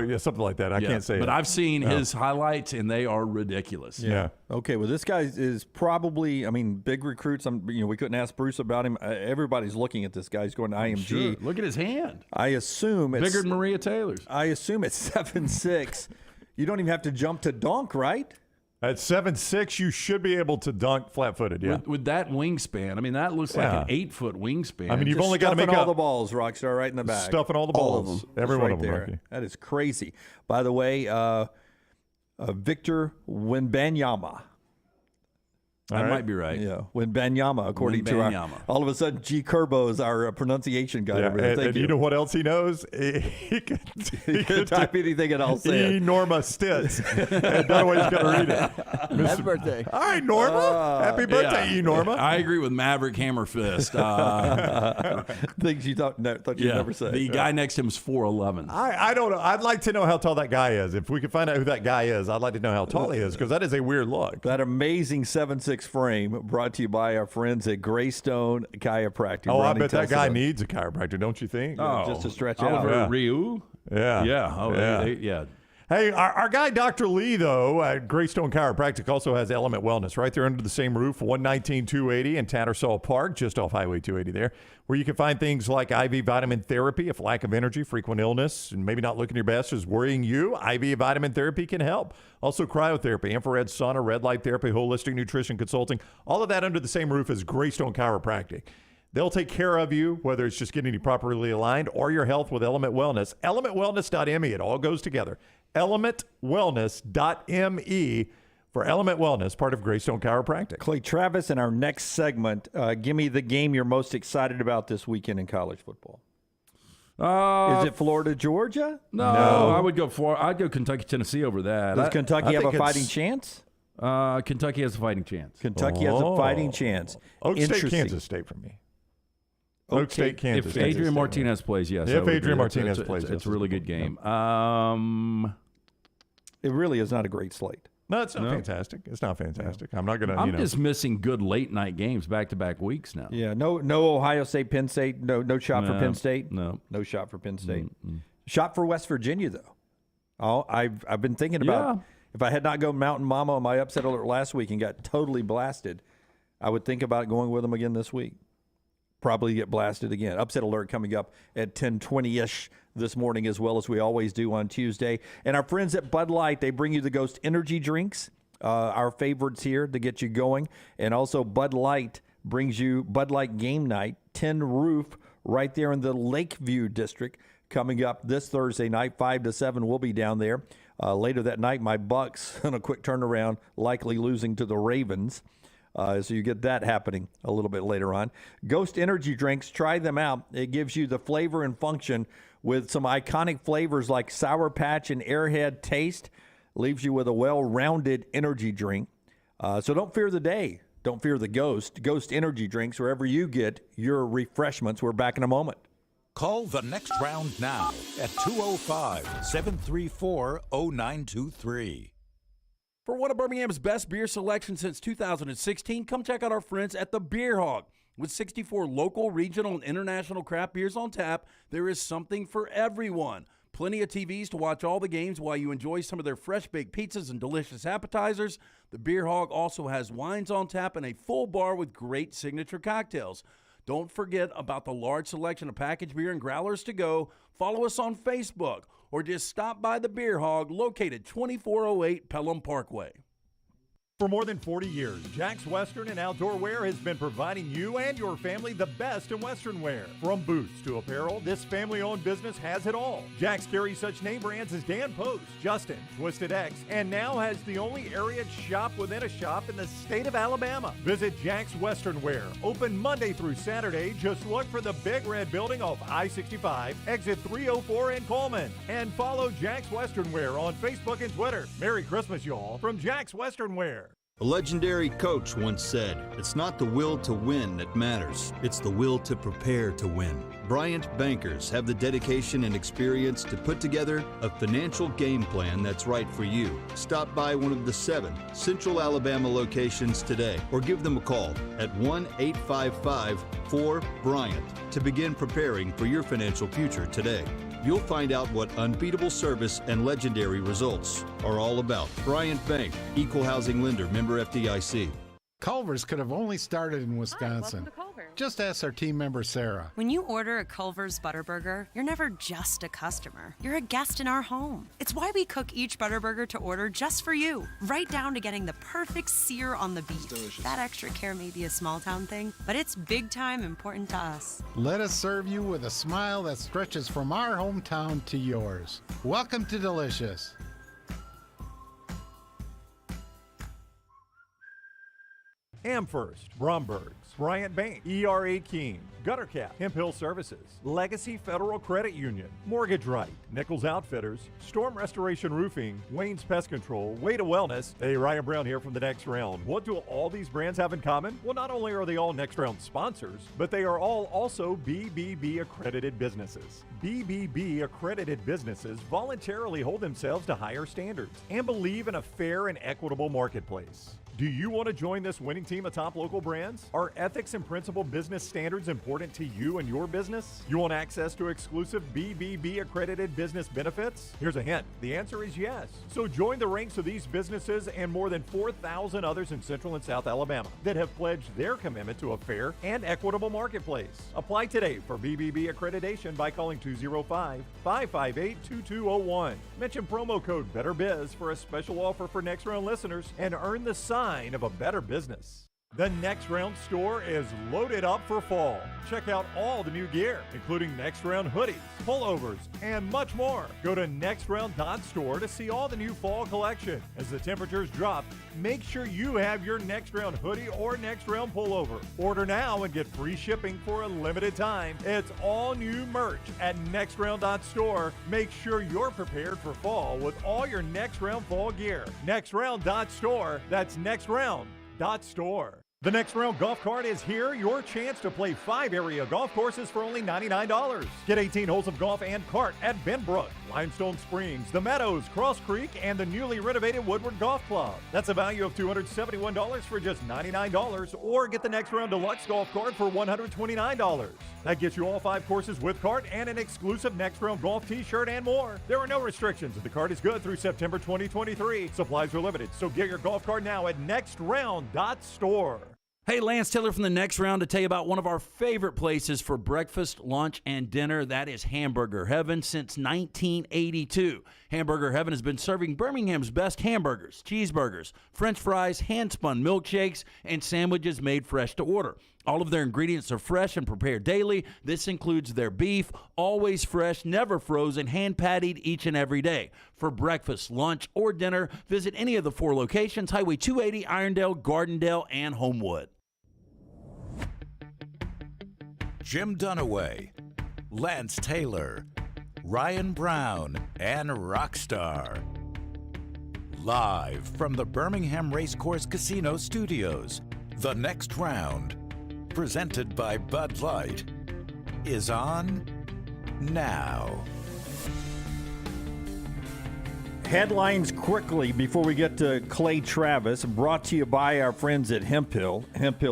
Speaker 2: Yeah, something like that. I can't say it.
Speaker 4: But I've seen his highlights, and they are ridiculous.
Speaker 2: Yeah.
Speaker 3: Okay. Well, this guy is probably. I mean, big recruits. We couldn't ask Bruce about him. Everybody's looking at this guy. He's going to IMG.
Speaker 4: Sure. Look at his hand.
Speaker 3: I assume it's
Speaker 4: bigger than Maria Taylor's.
Speaker 3: I assume it's 7'6". You don't even have to jump to dunk, right?
Speaker 2: At 7'6", you should be able to dunk flat-footed, yeah.
Speaker 4: With that wingspan, I mean, that looks like an 8-foot wingspan.
Speaker 2: I mean, you've only got to make
Speaker 3: all the balls, Rockstar, right in the back.
Speaker 2: Stuffing all the balls.
Speaker 3: All of them.
Speaker 2: Every one of them.
Speaker 3: There. That is crazy. By the way, Victor Wembanyama.
Speaker 4: That might be right.
Speaker 3: Yeah, Wembanyama, according to our. All of a sudden, G. Kerbo is our pronunciation guy over there. Thank
Speaker 2: and you know what else he knows? He can
Speaker 3: type anything and I'll say it.
Speaker 2: Norma Stitz. And that way he's going to read it.
Speaker 1: Happy birthday.
Speaker 2: All right, Norma. Happy birthday, Norma.
Speaker 4: I agree with Maverick Hammerfist.
Speaker 3: Things you thought you'd never say.
Speaker 4: The guy next to him is 4'11".
Speaker 2: I don't know. I'd like to know how tall that guy is. If we could find out who that guy is, I'd like to know how tall he is because that is a weird look.
Speaker 3: That amazing 7'6" sixth frame, brought to you by our friends at Greystone Chiropractic.
Speaker 2: Oh,
Speaker 3: Ronnie,
Speaker 2: I bet
Speaker 3: tell
Speaker 2: that
Speaker 3: us
Speaker 2: guy
Speaker 3: about it.
Speaker 2: needs a chiropractor, don't you think?
Speaker 3: Just to stretch
Speaker 4: Oliver
Speaker 3: out.
Speaker 4: Ryu.
Speaker 2: Yeah.
Speaker 4: Yeah. Oh,
Speaker 2: Yeah.
Speaker 4: yeah.
Speaker 2: Hey, our guy, Dr. Lee, though, at Greystone Chiropractic also has Element Wellness right there under the same roof, 119-280 in Tattersall Park, just off Highway 280 there, where you can find things like IV vitamin therapy if lack of energy, frequent illness, and maybe not looking your best is worrying you. IV vitamin therapy can help. Also cryotherapy, infrared sauna, red light therapy, holistic nutrition consulting, all of that under the same roof as Greystone Chiropractic. They'll take care of you, whether it's just getting you properly aligned or your health with Element Wellness. ElementWellness.me. It all goes together. ElementWellness.me for Element Wellness, part of Greystone Chiropractic.
Speaker 3: Clay Travis, in our next segment, give me the game you're most excited about this weekend in college football. Is it Florida, Georgia?
Speaker 4: No, I'd go Kentucky, Tennessee over that.
Speaker 3: Does Kentucky have a fighting chance?
Speaker 4: Kentucky has a fighting chance.
Speaker 3: Kentucky has a fighting chance.
Speaker 2: Oak State, Kansas State for me. Oak State, Kansas State.
Speaker 4: If Adrian Martinez plays, yes.
Speaker 2: If Adrian Martinez plays,
Speaker 4: it's a really good game.
Speaker 3: It really is not a great slate.
Speaker 2: No, it's not fantastic. It's not fantastic. I'm not going to,
Speaker 4: I'm just missing good late night games back-to-back weeks now.
Speaker 3: Yeah, no Ohio State, Penn State, no shot for Penn State.
Speaker 4: No
Speaker 3: shot for Penn State. Shot for West Virginia, though. I've been thinking about if I had not gone Mountain Mama on my upset alert last week and got totally blasted, I would think about going with them again this week. Probably get blasted again. Upset alert coming up at 10:20-ish this morning, as well as we always do on Tuesday. And our friends at Bud Light, they bring you the Ghost Energy drinks, our favorites here to get you going. And also Bud Light brings you Bud Light Game Night, Tin Roof, right there in the Lakeview district, coming up this Thursday night, 5 to 7. We'll be down there. Later that night, my Bucks on a quick turnaround, likely losing to the Ravens. So you get that happening a little bit later on. Ghost Energy drinks, try them out. It gives you the flavor and function with some iconic flavors like Sour Patch and Airhead taste. Leaves you with a well-rounded energy drink. So don't fear the day. Don't fear the ghost. Ghost Energy drinks wherever you get your refreshments. We're back in a moment.
Speaker 5: Call the next round now at 205-734-0923.
Speaker 4: For one of Birmingham's best beer selections since 2016, come check out our friends at the Beer Hog. With 64 local, regional, and international craft beers on tap, there is something for everyone. Plenty of TVs to watch all the games while you enjoy some of their fresh-baked pizzas and delicious appetizers. The Beer Hog also has wines on tap and a full bar with great signature cocktails. Don't forget about the large selection of packaged beer and growlers to go. Follow us on Facebook or just stop by the Beer Hog located 2408 Pelham Parkway.
Speaker 2: For more than 40 years, Jack's Western and Outdoor Wear has been providing you and your family the best in Western wear. From boots to apparel, this family-owned business has it all. Jack's carries such name brands as Dan Post, Justin, Twisted X, and now has the only area shop within a shop in the state of Alabama. Visit Jack's Western Wear, open Monday through Saturday. Just look for the big red building off I-65, exit 304 in Coleman. And follow Jack's Western Wear on Facebook and Twitter. Merry Christmas, y'all, from Jack's Western Wear.
Speaker 14: A legendary coach once said, "It's not the will to win that matters, it's the will to prepare to win." Bryant bankers have the dedication and experience to put together a financial game plan that's right for you. Stop by one of the 7 Central Alabama locations today or give them a call at 1-855-4-BRYANT to begin preparing for your financial future today. You'll find out what unbeatable service and legendary results are all about. Bryant Bank, Equal Housing Lender, member FDIC.
Speaker 15: Culver's could have only started in Wisconsin.
Speaker 16: Hi, welcome to Culver's.
Speaker 15: Just ask our team member Sarah.
Speaker 16: When you order a Culver's Butterburger, you're never just a customer. You're a guest in our home. It's why we cook each Butterburger to order just for you, right down to getting the perfect sear on the beef. That extra care may be a small town thing, but it's big time important to us.
Speaker 15: Let us serve you with a smile that stretches from our hometown to yours. Welcome to Delicious.
Speaker 2: Amherst, Bromberg's, Bryant Bank, ERA King, Gutter Cap, Hemp Hill Services, Legacy Federal Credit Union, Mortgage Right, Nichols Outfitters, Storm Restoration Roofing, Wayne's Pest Control, Way to Wellness. Hey, Ryan Brown here from the Next Round. What do all these brands have in common? Well, not only are they all Next Round sponsors, but they are all also BBB accredited businesses. BBB accredited businesses voluntarily hold themselves to higher standards and believe in a fair and equitable marketplace. Do you want to join this winning team of top local brands? Are ethics and principal business standards important to you and your business? You want access to exclusive BBB accredited business benefits? Here's a hint. The answer is yes. So join the ranks of these businesses and more than 4,000 others in Central and South Alabama that have pledged their commitment to a fair and equitable marketplace. Apply today for BBB accreditation by calling 205-558-2201. Mention promo code BETTERBIZ for a special offer for Next Round listeners and earn the sign of a better business. The Next Round store is loaded up for fall. Check out all the new gear, including Next Round hoodies, pullovers, and much more. Go to nextround.store to see all the new fall collection. As the temperatures drop, make sure you have your Next Round hoodie or Next Round pullover. Order now and get free shipping for a limited time. It's all new merch at nextround.store. Make sure you're prepared for fall with all your Next Round fall gear. Nextround.store. That's nextround.store. The Next Round golf cart is here. Your chance to play 5 area golf courses for only $99. Get 18 holes of golf and cart at Benbrook, Limestone Springs, The Meadows, Cross Creek, and the newly renovated Woodward Golf Club. That's a value of $271 for just $99, or get the Next Round Deluxe golf cart for $129. That gets you all 5 courses with cart and an exclusive Next Round golf t-shirt and more. There are no restrictions. The cart is good through September 2023. Supplies are limited, so get your golf cart now at nextround.store.
Speaker 4: Hey, Lance Taylor from the Next Round to tell you about one of our favorite places for breakfast, lunch, and dinner. That is Hamburger Heaven since 1982. Hamburger Heaven has been serving Birmingham's best hamburgers, cheeseburgers, French fries, hand-spun milkshakes, and sandwiches made fresh to order. All of their ingredients are fresh and prepared daily. This includes their beef, always fresh, never frozen, hand-pattied each and every day. For breakfast, lunch, or dinner, visit any of the 4 locations, Highway 280, Irondale, Gardendale, and Homewood.
Speaker 5: Jim Dunaway, Lance Taylor, Ryan Brown, and Rockstar. Live from the Birmingham Racecourse Casino Studios, The Next Round, presented by Bud Light, is on now.
Speaker 3: Headlines quickly before we get to Clay Travis, brought to you by our friends at Hemp Hill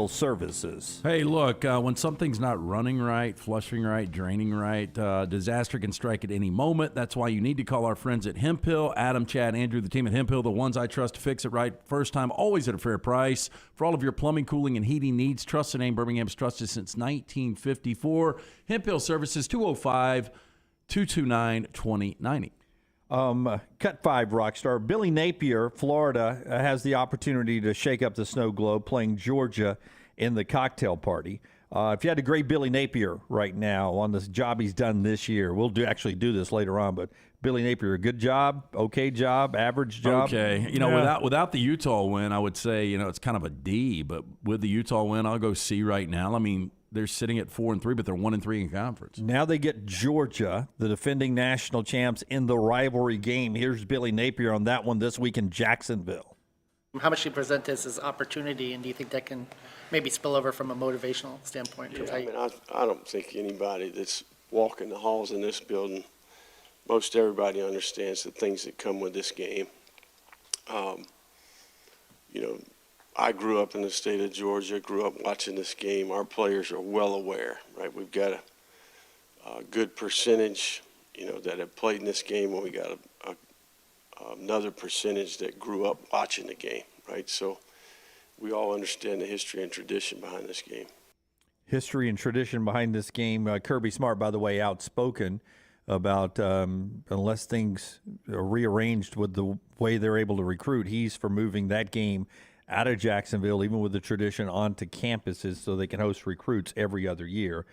Speaker 3: Services.
Speaker 4: Hey, look, when something's not running right, flushing right, draining right, disaster can strike at any moment. That's why you need to call our friends at Hemp Hill. Adam, Chad, Andrew, the team at Hemp Hill, the ones I trust to fix it right first time, always at a fair price. For all of your plumbing, cooling, and heating needs, trust the name Birmingham's trusted since 1954. Hemp Hill Services, 205-229-2090.
Speaker 3: Cut 5, Rockstar. Billy Napier, Florida, has the opportunity to shake up the snow globe playing Georgia in the cocktail party. If you had to grade Billy Napier right now on this job he's done this year, we'll actually do this later on, but Billy Napier, a good job, okay job, average job?
Speaker 4: Okay. Without the Utah win, I would say, it's kind of a D, but with the Utah win, I'll go C right now. I mean, they're sitting at 4-3, but they're 1-3 in conference.
Speaker 3: Now they get Georgia, the defending national champs, in the rivalry game. Here's Billy Napier on that one this week in Jacksonville.
Speaker 17: How much do you present this as opportunity, and do you think that can maybe spill over from a motivational standpoint?
Speaker 18: I don't think anybody that's walking the halls in this building, most everybody understands the things that come with this game. I grew up in the state of Georgia, grew up watching this game. Our players are well aware, right? We've got a good percentage, that have played in this game, and we got another percentage that grew up watching the game, right? So we all understand the history and tradition behind this game.
Speaker 3: History and tradition behind this game. Kirby Smart, by the way, outspoken about unless things are rearranged with the way they're able to recruit, he's for moving that game out of Jacksonville, even with the tradition, onto campuses so they can host recruits every other year.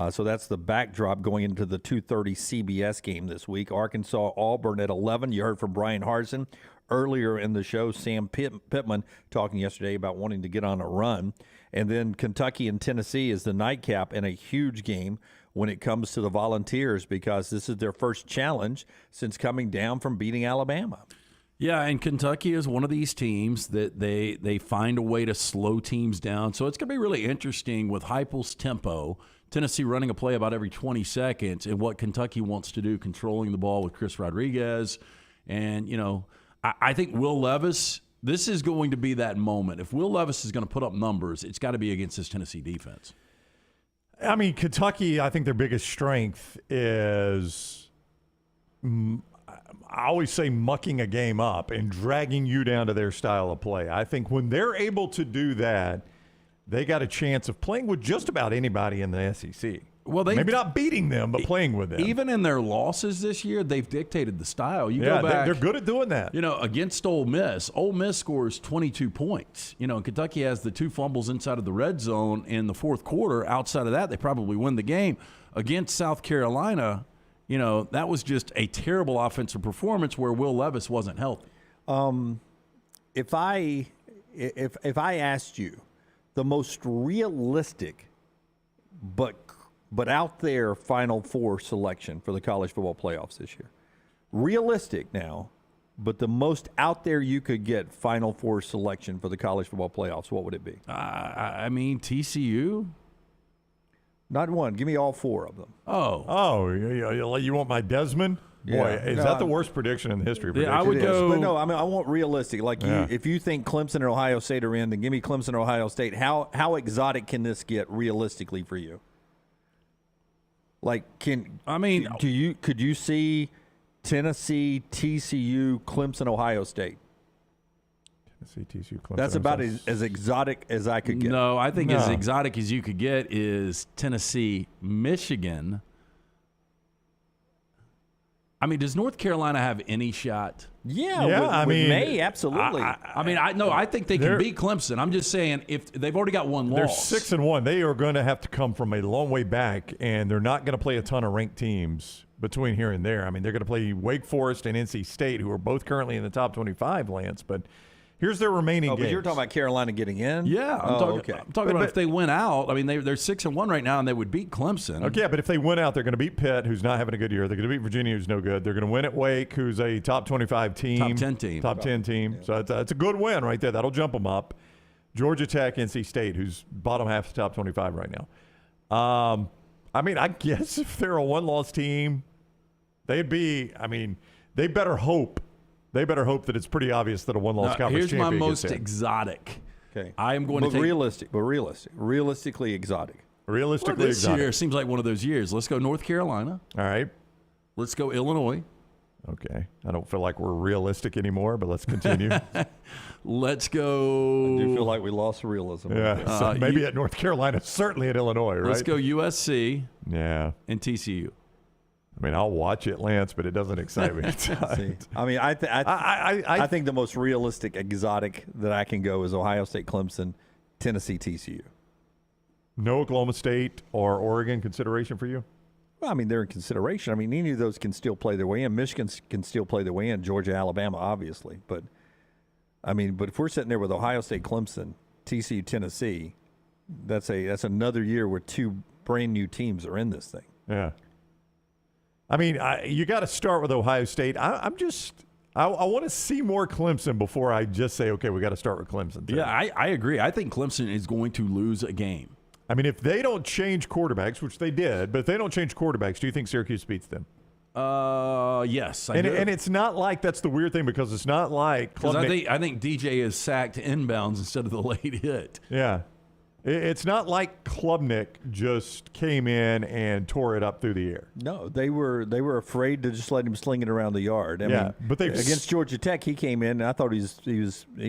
Speaker 3: So that's the backdrop going into the 2:30 CBS game this week. Arkansas, Auburn at 11. You heard from Brian Harsin earlier in the show. Sam Pittman talking yesterday about wanting to get on a run. And then Kentucky and Tennessee is the nightcap in a huge game when it comes to the Volunteers, because this is their first challenge since coming down from beating Alabama.
Speaker 4: Yeah, and Kentucky is one of these teams that they find a way to slow teams down. So it's going to be really interesting with Heupel's tempo, Tennessee running a play about every 20 seconds, and what Kentucky wants to do, controlling the ball with Chris Rodriguez. And, I think Will Levis This is going to be that moment. If Will Levis is going to put up numbers, it's got to be against this Tennessee defense.
Speaker 2: I mean, Kentucky, I think their biggest strength is, I always say, mucking a game up and dragging you down to their style of play. I think when they're able to do that, they got a chance of playing with just about anybody in the SEC.
Speaker 4: Well,
Speaker 2: maybe not beating them, but playing with them.
Speaker 4: Even in their losses this year, they've dictated the style. You
Speaker 2: go
Speaker 4: back,
Speaker 2: they're good at doing that.
Speaker 4: Against Ole Miss. Ole Miss scores 22 points. And Kentucky has the 2 fumbles inside of the red zone in the fourth quarter. Outside of that, they probably win the game. Against South Carolina, that was just a terrible offensive performance where Will Levis wasn't healthy.
Speaker 3: If I asked you the most realistic but out there Final Four selection for the college football playoffs this year. Realistic now, but the most out there you could get Final Four selection for the college football playoffs, what would it be?
Speaker 4: I mean, TCU?
Speaker 3: Not one. Give me all 4 of them.
Speaker 2: Oh, you want my Desmond? Boy, is that the worst prediction in the history of predictions?
Speaker 4: I would go.
Speaker 3: But no, I mean, I want realistic. Like, if you think Clemson and Ohio State are in, then give me Clemson and Ohio State. How exotic can this get realistically for you? Like, could you see Tennessee, TCU, Clemson, Ohio State?
Speaker 2: Tennessee, TCU, Clemson.
Speaker 3: That's about as exotic as I could get.
Speaker 4: No, I think as exotic as you could get is Tennessee, Michigan. I mean, does North Carolina have any shot?
Speaker 3: Yeah, with May, absolutely.
Speaker 4: I think they can beat Clemson. I'm just saying, if they've already got one loss.
Speaker 2: They're 6-1. They are going to have to come from a long way back, and they're not going to play a ton of ranked teams between here and there. I mean, they're going to play Wake Forest and NC State, who are both currently in the top 25, Lance, but here's their remaining games.
Speaker 3: But you're talking about Carolina getting in?
Speaker 4: Yeah, I'm talking about if they win out. I mean, they're 6-1 right now, and they would beat Clemson.
Speaker 2: Okay, but if they win out, they're going to beat Pitt, who's not having a good year. They're going to beat Virginia, who's no good. They're going to win at Wake, who's a top 25 team.
Speaker 4: Top 10 team.
Speaker 2: Top 10 team. Yeah. So it's a good win right there. That'll jump them up. Georgia Tech, NC State, who's bottom half of the top 25 right now. I guess if they're a one-loss team, they better hope. They better hope that it's pretty obvious that a one-loss conference champion
Speaker 4: Here's my
Speaker 2: gets
Speaker 4: most
Speaker 2: in.
Speaker 4: exotic.
Speaker 3: Okay,
Speaker 4: I am going to take
Speaker 3: realistically exotic.
Speaker 4: This year seems like one of those years. Let's go North Carolina.
Speaker 2: All right.
Speaker 4: Let's go Illinois.
Speaker 2: Okay. I don't feel like we're realistic anymore, but let's continue.
Speaker 4: Let's go.
Speaker 3: I do feel like we lost realism.
Speaker 2: Yeah. So maybe at North Carolina, certainly at Illinois, right?
Speaker 4: Let's go USC.
Speaker 2: Yeah.
Speaker 4: And TCU.
Speaker 2: I mean, I'll watch it, Lance, but it doesn't excite me.
Speaker 3: I think the most realistic exotic that I can go is Ohio State, Clemson, Tennessee, TCU.
Speaker 2: No Oklahoma State or Oregon consideration for you?
Speaker 3: Well, I mean, they're in consideration. I mean, any of those can still play their way in. Michigan can still play their way in. Georgia, Alabama, obviously. But if we're sitting there with Ohio State, Clemson, TCU, Tennessee, that's another year where 2 brand new teams are in this thing.
Speaker 2: Yeah. I mean, you got to start with Ohio State. I want to see more Clemson before I just say, okay, we got to start with Clemson.
Speaker 4: Yeah, I agree. I think Clemson is going to lose a game.
Speaker 2: I mean, if they don't change quarterbacks, which they did, but if they don't change quarterbacks, do you think Syracuse beats them?
Speaker 4: Yes. And
Speaker 2: it's not like that's the weird thing because it's not like
Speaker 4: Klubnik. I think DJ is sacked inbounds instead of the late hit.
Speaker 2: Yeah. It's not like Klubnik just came in and tore it up through the air.
Speaker 3: No, they were afraid to just let him sling it around the yard. I mean,
Speaker 2: but
Speaker 3: against Georgia Tech, he came in and I thought he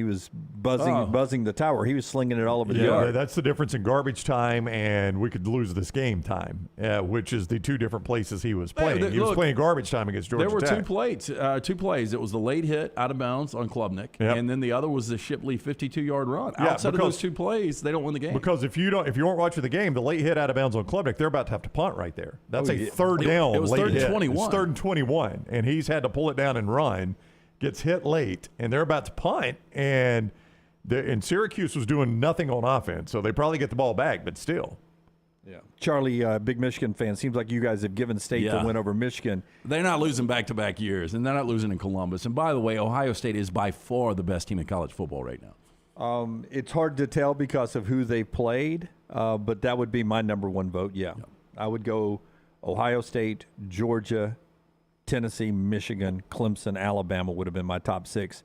Speaker 3: was buzzing the tower. He was slinging it all over the yard.
Speaker 2: That's the difference in garbage time and we could lose this game time, which is the 2 different places he was playing. He was playing garbage time against Georgia Tech.
Speaker 4: There were 2 plays. It was the late hit out of bounds on Klubnik, and then the other was the Shipley 52-yard run. Outside of those 2 plays, they don't win the game.
Speaker 2: Because if you weren't watching the game, the late hit out of bounds on Klubnik, they're about to have to punt right there. That's a third down.
Speaker 4: It was
Speaker 2: late
Speaker 4: third and
Speaker 2: hit.
Speaker 4: 21.
Speaker 2: It's 3rd and 21, and he's had to pull it down and run. Gets hit late, and they're about to punt, and Syracuse was doing nothing on offense, so they probably get the ball back, but still.
Speaker 3: Yeah, Charlie, big Michigan fan. Seems like you guys have given State the win over Michigan.
Speaker 4: They're not losing back-to-back years, and they're not losing in Columbus. And by the way, Ohio State is by far the best team in college football right now.
Speaker 3: It's hard to tell because of who they played, but that would be my number 1 vote. Yeah. I would go Ohio State, Georgia, Tennessee, Michigan, Clemson, Alabama would have been my top 6.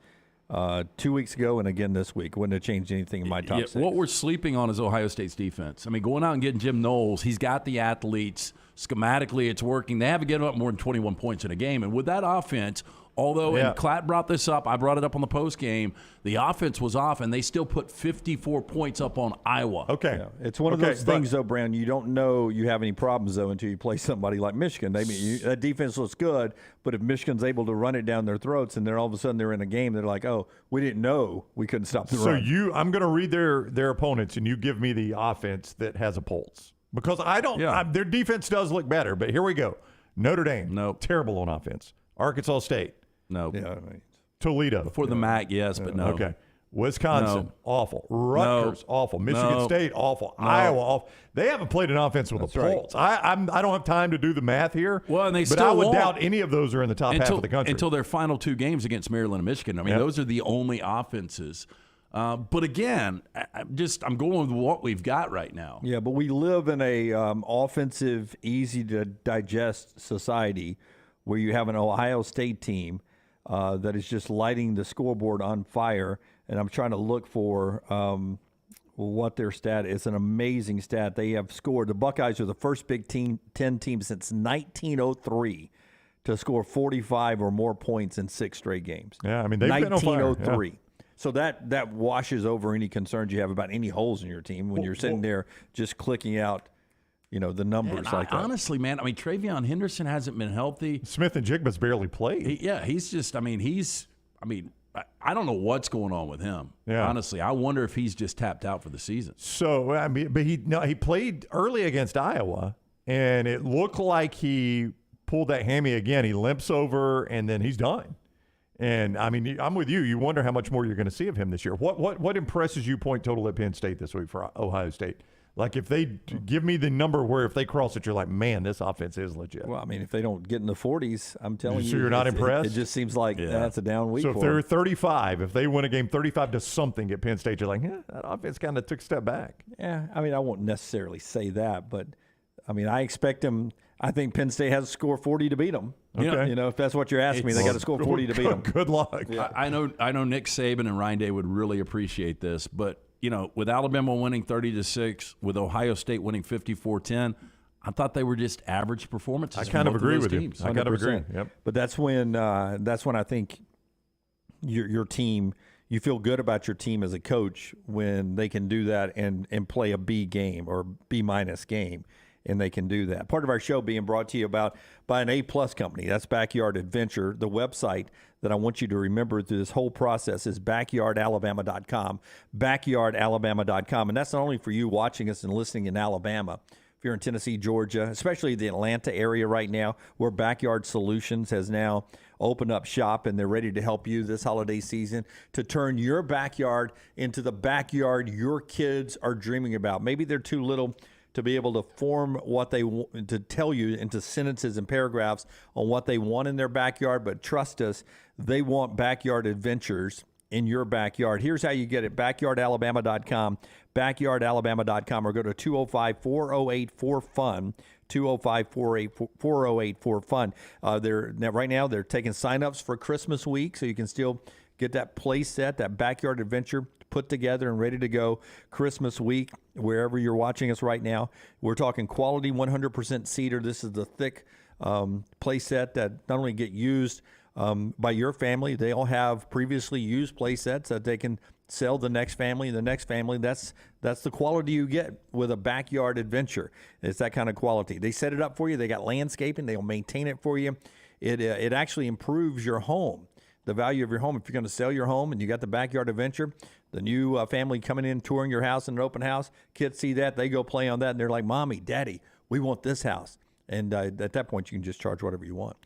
Speaker 3: 2 weeks ago and again this week. Wouldn't have changed anything in my top six.
Speaker 4: What we're sleeping on is Ohio State's defense. I mean, going out and getting Jim Knowles, he's got the athletes. Schematically, it's working. They haven't given up more than 21 points in a game. And with that offense, although, and Klatt brought this up, I brought it up on the post game, the offense was off, and they still put 54 points up on Iowa.
Speaker 2: Okay.
Speaker 3: Yeah. It's one of those things, though, Brown, you don't know you have any problems, though, until you play somebody like Michigan. That defense looks good, but if Michigan's able to run it down their throats and then all of a sudden they're in a game, they're like, oh, we didn't know we couldn't stop the run.
Speaker 2: So I'm going to read their opponents, and you give me the offense that has a pulse. Because I don't their defense does look better, but here we go. Notre Dame, terrible on offense. Arkansas State,
Speaker 4: no.
Speaker 3: Yeah, I mean,
Speaker 2: Toledo.
Speaker 4: For the MAC, yes, but no.
Speaker 2: Okay. Wisconsin, awful. Rutgers, awful. Michigan
Speaker 4: No.
Speaker 2: State, awful.
Speaker 4: No.
Speaker 2: Iowa, awful. They haven't played an offense with a pulse. I don't have time to do the math here.
Speaker 4: Well, and they
Speaker 2: but
Speaker 4: still
Speaker 2: I would
Speaker 4: won't.
Speaker 2: doubt any of those are in the top half of the country.
Speaker 4: Until their final two games against Maryland and Michigan. I mean, those are the only offenses. But again, I'm going with what we've got right now.
Speaker 3: Yeah, but we live in a offensive, easy-to-digest society where you have an Ohio State team that is just lighting the scoreboard on fire. And I'm trying to look for what their stat is. It's an amazing stat. They have scored. The Buckeyes are the first Big Ten team since 1903 to score 45 or more points in 6 straight games.
Speaker 2: Yeah, I mean, they've been on fire.
Speaker 3: 1903.
Speaker 2: Yeah.
Speaker 3: So that washes over any concerns you have about any holes in your team when you're sitting there just clicking out, the numbers like that.
Speaker 4: Honestly, man, I mean, Travion Henderson hasn't been healthy.
Speaker 2: Smith and Jigba's barely played.
Speaker 4: I don't know what's going on with him.
Speaker 2: Yeah.
Speaker 4: Honestly, I wonder if he's just tapped out for the season.
Speaker 2: So, I mean, but he played early against Iowa, and it looked like he pulled that hammy again. He limps over, and then he's done. And, I mean, I'm with you. You wonder how much more you're going to see of him this year. What impresses you point total at Penn State this week for Ohio State? Like, if they give me the number where if they cross it, you're like, man, this offense is legit.
Speaker 3: Well, I mean, if they don't get in the 40s, I'm telling you.
Speaker 2: So you're not impressed?
Speaker 3: It just seems like that's a down week
Speaker 2: So if
Speaker 3: for
Speaker 2: they're
Speaker 3: them.
Speaker 2: 35, if they win a game 35 to something at Penn State, you're like, that offense kind of took a step back.
Speaker 3: Yeah, I mean, I won't necessarily say that, but, I mean, I expect them. I think Penn State has to score 40 to beat them.
Speaker 2: Okay.
Speaker 3: If that's what you're asking me, they got to score 40 to beat them.
Speaker 2: Good luck.
Speaker 3: Yeah.
Speaker 4: I know Nick Saban and Ryan Day would really appreciate this, but with Alabama winning 30-6, with Ohio State winning 54-10, I thought they were just average performances.
Speaker 2: I kind of agree with you. I kind of agree.
Speaker 3: 100%.
Speaker 2: Yep.
Speaker 3: But that's when I think your team, you feel good about your team as a coach when they can do that and play a B game or B- game. And they can do that. Part of our show being brought to you by an A-plus company. That's Backyard Adventure. The website that I want you to remember through this whole process is backyardalabama.com, backyardalabama.com. And that's not only for you watching us and listening in Alabama. If you're in Tennessee, Georgia, especially the Atlanta area right now, where Backyard Solutions has now opened up shop and they're ready to help you this holiday season to turn your backyard into the backyard your kids are dreaming about. Maybe they're too little to be able to form what they want, to tell you into sentences and paragraphs on what they want in their backyard, but trust us, they want backyard adventures in your backyard. Here's how you get it, backyardalabama.com, backyardalabama.com, or go to 205-408-4FUN, 205-408-4FUN. Right now they're taking signups for Christmas week, so you can still get that play set, that backyard adventure put together and ready to go Christmas week, wherever you're watching us right now. We're talking quality 100% cedar. This is the thick play set that not only get used by your family, they all have previously used play sets that they can sell the next family and the next family. That's the quality you get with a backyard adventure. It's that kind of quality. They set it up for you. They got landscaping. They'll maintain it for you. It actually improves your home, the value of your home. If you're going to sell your home and you got the backyard adventure, the new family coming in, touring your house in an open house, kids see that, they go play on that, and they're like, Mommy, Daddy, we want this house. And at that point, you can just charge whatever you want.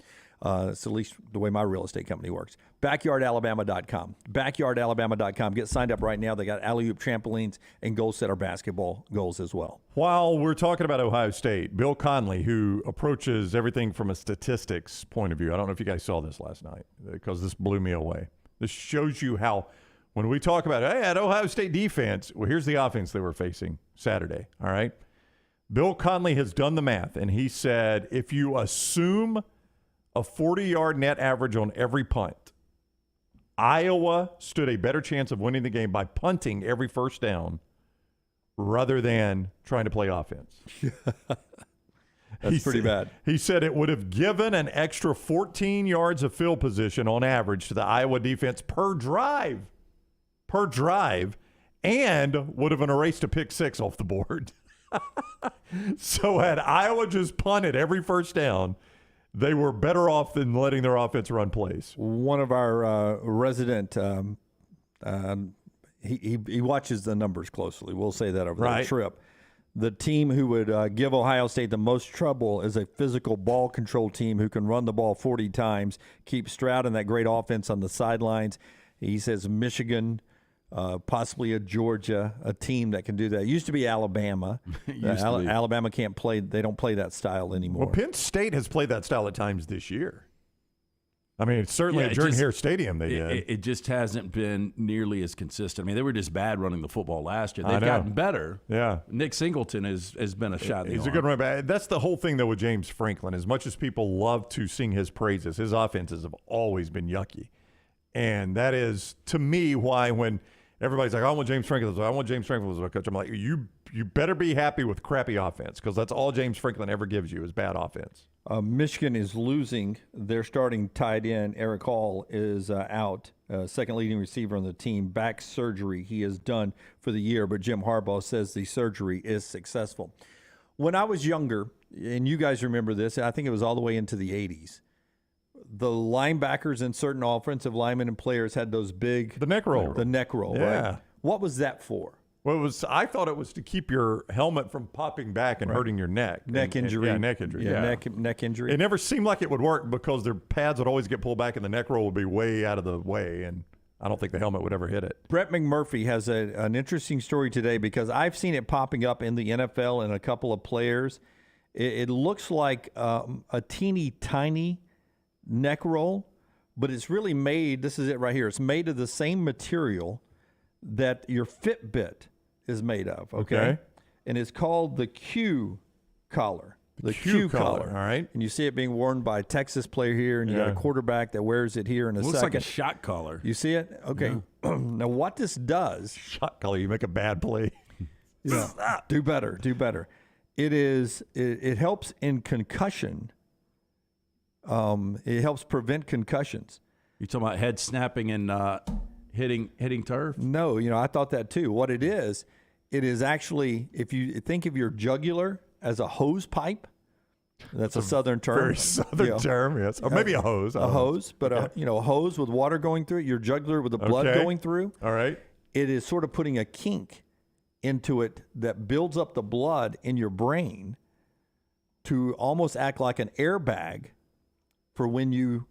Speaker 3: It's at least the way my real estate company works. Backyardalabama.com. Backyardalabama.com. Get signed up right now. They got alley-oop trampolines and goal setter basketball goals as well.
Speaker 2: While we're talking about Ohio State, Bill Conley, who approaches everything from a statistics point of view, I don't know if you guys saw this last night because this blew me away. This shows you how, when we talk about, hey, at Ohio State defense, well, here's the offense they were facing Saturday, all right? Bill Conley has done the math, and he said if you assume a 40-yard net average on every punt, Iowa stood a better chance of winning the game by punting every first down rather than trying to play offense.
Speaker 3: That's pretty bad.
Speaker 2: He said it would have given an extra 14 yards of field position on average to the Iowa defense per drive, and would have erased a pick six off the board. So had Iowa just punted every first down, they were better off than letting their offense run plays.
Speaker 3: One of our resident, he watches the numbers closely. We'll say that over the trip. The team who would give Ohio State the most trouble is a physical ball control team who can run the ball 40 times, keep Stroud and that great offense on the sidelines. He says Michigan, possibly a Georgia, a team that can do that. It used to be Alabama. Alabama can't play. They don't play that style anymore.
Speaker 2: Well, Penn State has played that style at times this year. I mean, it's certainly at Jordan Hare Stadium they did.
Speaker 4: It just hasn't been nearly as consistent. I mean, they were just bad running the football last year. They've gotten better.
Speaker 2: Yeah.
Speaker 4: Nick Singleton has been a shot in the
Speaker 2: He's
Speaker 4: arm.
Speaker 2: a good running back. That's the whole thing, though, with James Franklin. As much as people love to sing his praises, his offenses have always been yucky. And that is, to me, why when everybody's like, I want James Franklin as my coach, I'm like, you better be happy with crappy offense, because that's all James Franklin ever gives you is bad offense.
Speaker 3: Michigan is losing their starting tight end. Eric Hall is out, second leading receiver on the team. Back surgery he is done for the year, but Jim Harbaugh says the surgery is successful. When I was younger, and you guys remember this, I think it was all the way into the 80s, the linebackers and certain offensive linemen and players had those big...
Speaker 2: The neck roll.
Speaker 3: Yeah. Right? What was that for?
Speaker 2: Well, I thought it was to keep your helmet from popping back and hurting your neck.
Speaker 3: Neck injury.
Speaker 2: Neck injury.
Speaker 3: Neck injury.
Speaker 2: It never seemed like it would work because their pads would always get pulled back and the neck roll would be way out of the way, and I don't think the helmet would ever hit it.
Speaker 3: Brett McMurphy has an interesting story today because I've seen it popping up in the NFL and a couple of players. It looks like a teeny tiny neck roll, but it's really made, this is it right here, it's made of the same material that your Fitbit is made of, okay? And it's called the Q collar. The Q collar.
Speaker 2: All right.
Speaker 3: And you see it being worn by a Texas player here, and you got a quarterback that wears it here in a second.
Speaker 4: Looks like a shot collar.
Speaker 3: You see it? Okay. Yeah. Now, what this does...
Speaker 2: Shot collar, you make a bad play.
Speaker 3: Do better. It helps in concussion. It helps prevent concussions.
Speaker 4: You talking about head snapping and hitting turf?
Speaker 3: No, I thought that too. What it is actually, if you think of your jugular as a hose pipe, that's a southern term.
Speaker 2: Very southern term, yes. Or maybe a hose.
Speaker 3: A hose, but a hose with water going through it, your jugular with the blood going through.
Speaker 2: All right.
Speaker 3: It is sort of putting a kink into it that builds up the blood in your brain to almost act like an airbag for when you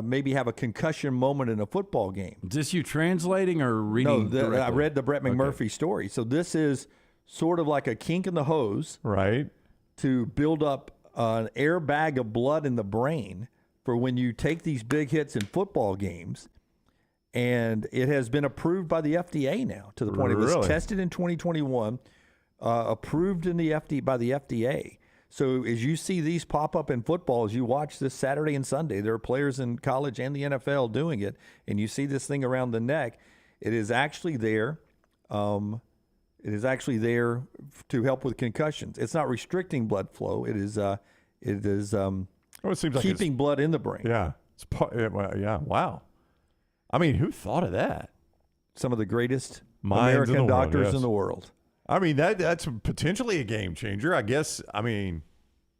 Speaker 3: maybe have a concussion moment in a football game.
Speaker 4: Is this you translating or reading?
Speaker 3: No, I read the Brett McMurphy story. So this is sort of like a kink in the hose,
Speaker 2: right,
Speaker 3: to build up an airbag of blood in the brain for when you take these big hits in football games. And it has been approved by the FDA now, to the point it was tested in 2021, approved by the FDA. So as you see these pop up in football, as you watch this Saturday and Sunday, there are players in college and the NFL doing it, and you see this thing around the neck. It is actually there. It is actually there to help with concussions. It's not restricting blood flow. It is
Speaker 2: it seems like
Speaker 3: keeping blood in the brain.
Speaker 2: Yeah. Wow. I mean, who thought of that?
Speaker 3: Some of the greatest
Speaker 2: minds
Speaker 3: American doctors in the world.
Speaker 2: I mean, that's potentially a game changer. I guess, I don't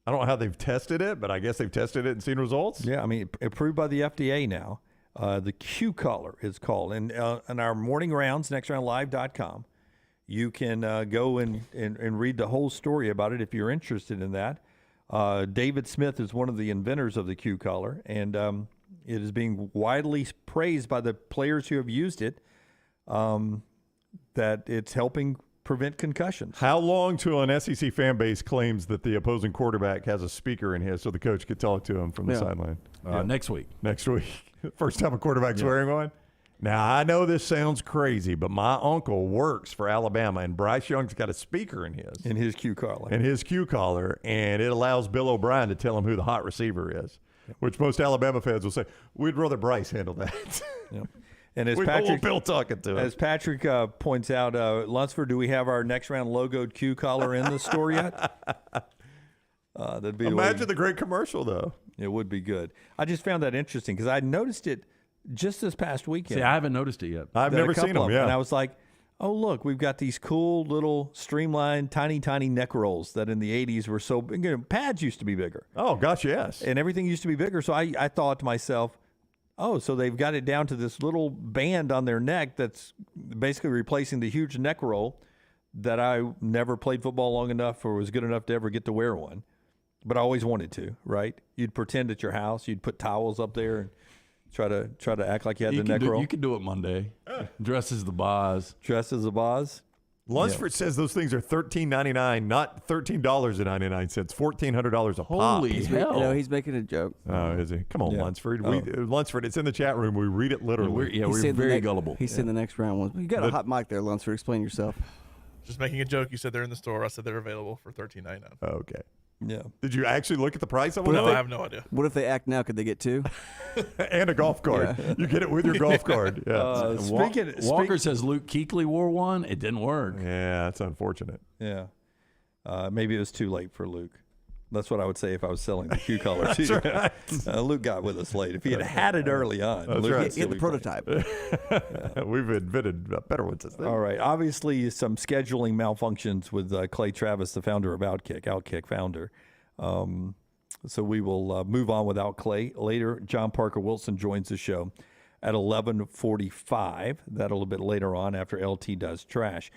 Speaker 2: know how they've tested it, but I guess they've tested it and seen results.
Speaker 3: Yeah, approved by the FDA now. The Q collar is called. And in our morning rounds, nextroundlive.com, you can go and read the whole story about it if you're interested in that. David Smith is one of the inventors of the Q collar, and it is being widely praised by the players who have used it, that it's helping prevent concussions.
Speaker 2: How long till an SEC fan base claims that the opposing quarterback has a speaker in his so the coach could talk to him from the sideline?
Speaker 4: Next week.
Speaker 2: First time a quarterback's wearing one? Now, I know this sounds crazy, but my uncle works for Alabama, and Bryce Young's got a speaker in his.
Speaker 3: In his Q collar.
Speaker 2: And it allows Bill O'Brien to tell him who the hot receiver is. which most Alabama fans will say, we'd rather Bryce handle that.
Speaker 3: Yep. And as
Speaker 2: we don't
Speaker 3: Patrick,
Speaker 2: want Bill talking to him.
Speaker 3: As Patrick points out, Lunsford, do we have our next round logoed Q collar in the store yet? That'd be
Speaker 2: Imagine the great commercial, though.
Speaker 3: It would be good. I just found that interesting because I noticed it just this past weekend.
Speaker 4: See, I haven't noticed it yet.
Speaker 2: I've never seen them,
Speaker 3: And I was like, oh, look, we've got these cool little streamlined, tiny neck rolls that in the 80s were so big. You know, pads used to be bigger.
Speaker 2: Oh, gosh, yes.
Speaker 3: And everything used to be bigger. So I thought to myself, oh, so they've got it down to this little band on their neck that's basically replacing the huge neck roll that I never played football long enough or was good enough to ever get to wear one. But I always wanted to, right? You'd pretend at your house, you'd put towels up there and try to act like you had the neck roll.
Speaker 4: You can do it Monday. Dress as the boss.
Speaker 3: Dress as a boss.
Speaker 2: Lunsford says those things are $13.99, not $13.99, $1,400 a pop.
Speaker 4: Holy hell!
Speaker 1: No, he's making a joke.
Speaker 2: Oh, is he? Come on, Lunsford. Lunsford, it's in the chat room. We read it literally.
Speaker 4: We're very gullible.
Speaker 1: He said the next round was. You got a hot mic there, Lunsford. Explain yourself.
Speaker 19: Just making a joke. You said they're in the store. I said they're available for $13.99.
Speaker 2: Okay.
Speaker 3: Yeah.
Speaker 2: Did you actually look at the price of them?
Speaker 19: No, I have no idea.
Speaker 1: What if they act now? Could they get two?
Speaker 2: And a golf cart.
Speaker 1: Yeah.
Speaker 2: You get it with your golf cart. Yeah.
Speaker 4: Walker says Luke Kuechly wore one. It didn't work.
Speaker 2: Yeah, that's unfortunate.
Speaker 3: Yeah. Maybe it was too late for Luke. That's what I would say if I was selling the Q collar.
Speaker 2: That's right.
Speaker 3: Luke got with us late. If he had it early on,
Speaker 2: That's
Speaker 3: Luke
Speaker 2: right.
Speaker 1: Get the prototype.
Speaker 2: We've invented better ones since then.
Speaker 3: All right. Obviously, some scheduling malfunctions with Clay Travis, the founder of Outkick founder. So we will move on without Clay. Later, John Parker Wilson joins the show at 11:45. That a little bit later on after LT does trash.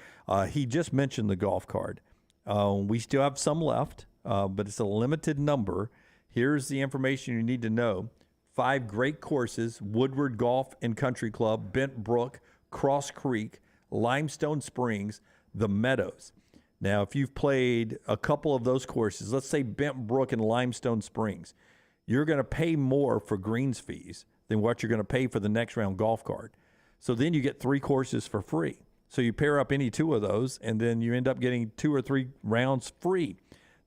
Speaker 3: He just mentioned the golf card. We still have some left, but it's a limited number. Here's the information you need to know. 5 great courses: Woodward Golf and Country Club, Bent Brook, Cross Creek, Limestone Springs, The Meadows. Now, if you've played a couple of those courses, let's say Bent Brook and Limestone Springs, you're going to pay more for greens fees than what you're going to pay for the next round golf card. So then you get 3 courses for free. So you pair up any 2 of those, and then you end up getting 2 or 3 rounds free.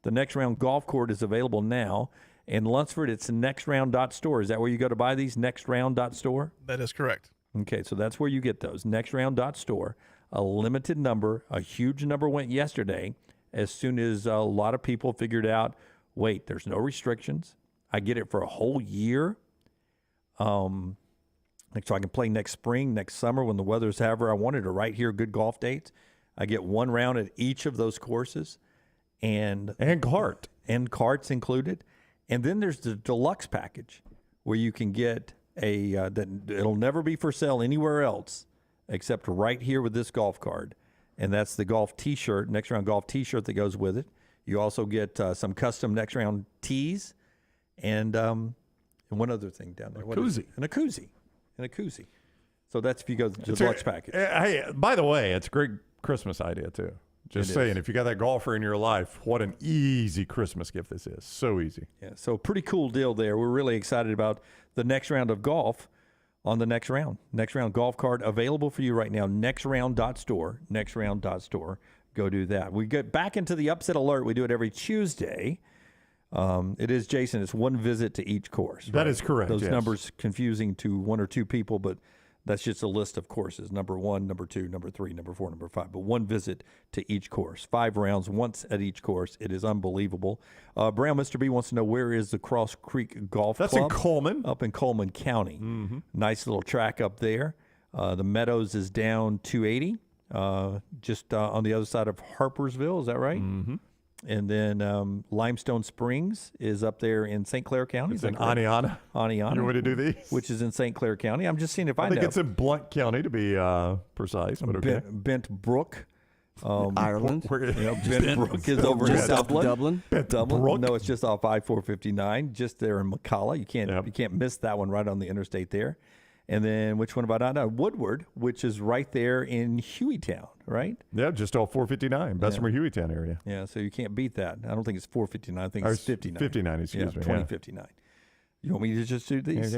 Speaker 3: The next round golf court is available now. In Lunsford, it's nextround.store. Is that where you go to buy these, nextround.store?
Speaker 19: That is correct.
Speaker 3: Okay, so that's where you get those, nextround.store. A limited number, a huge number went yesterday as soon as a lot of people figured out, wait, there's no restrictions. I get it for a whole year. So I can play next spring, next summer when the weather's however I wanted, or right here, good golf dates. I get 1 round at each of those courses. And
Speaker 2: cart.
Speaker 3: And carts included. And then there's the deluxe package where you can get that it'll never be for sale anywhere else except right here with this golf card. And that's the golf T-shirt, next round golf T-shirt that goes with it. You also get some custom next round tees and one other thing down there.
Speaker 4: A koozie.
Speaker 3: And a koozie. So that's if you go to the deluxe package.
Speaker 2: Hey, by the way, it's a great Christmas idea, too. Just saying, if you got that golfer in your life, what an easy Christmas gift this is. So easy.
Speaker 3: Yeah, so pretty cool deal there. We're really excited about the next round of golf on the next round. Next round golf card available for you right now, nextround.store, nextround.store. Go do that. We get back into the upset alert. We do it every Tuesday. It is, Jason, it's 1 visit to each course.
Speaker 2: That is correct,
Speaker 3: Those
Speaker 2: yes.
Speaker 3: numbers confusing to 1 or 2 people, but that's just a list of courses. Number 1, number 2, number 3, number 4, number 5. But 1 visit to each course. 5 rounds, once at each course. It is unbelievable. Brown, Mr. B wants to know, where is the Cross Creek Golf Club?
Speaker 2: That's in Coleman.
Speaker 3: Up in Coleman County. Mm-hmm. Nice little track up there. The Meadows is down 280, just on the other side of Harpersville. Is that right?
Speaker 2: Mm-hmm.
Speaker 3: And then Limestone Springs is up there in St. Clair County.
Speaker 2: It's in Aniana.
Speaker 3: Aniana.
Speaker 2: You want to do these?
Speaker 3: Which is in St. Clair County. I'm just seeing if I know.
Speaker 2: think it's in Blount County, to be precise, but okay.
Speaker 3: Bent Brook.
Speaker 1: Ireland.
Speaker 3: Bent Brook is over in Dublin.
Speaker 2: Dublin. Brook.
Speaker 3: No, it's just off I-459, just there in McCalla. You can't miss that one right on the interstate there. And then which one about Woodward, which is right there in Hueytown, right?
Speaker 2: Yeah, just off 459, Bessemer, Hueytown area.
Speaker 3: Yeah, so you can't beat that. I don't think it's 459. I think it's 59.
Speaker 2: 59, excuse me.
Speaker 3: 2059. You want me to just do these?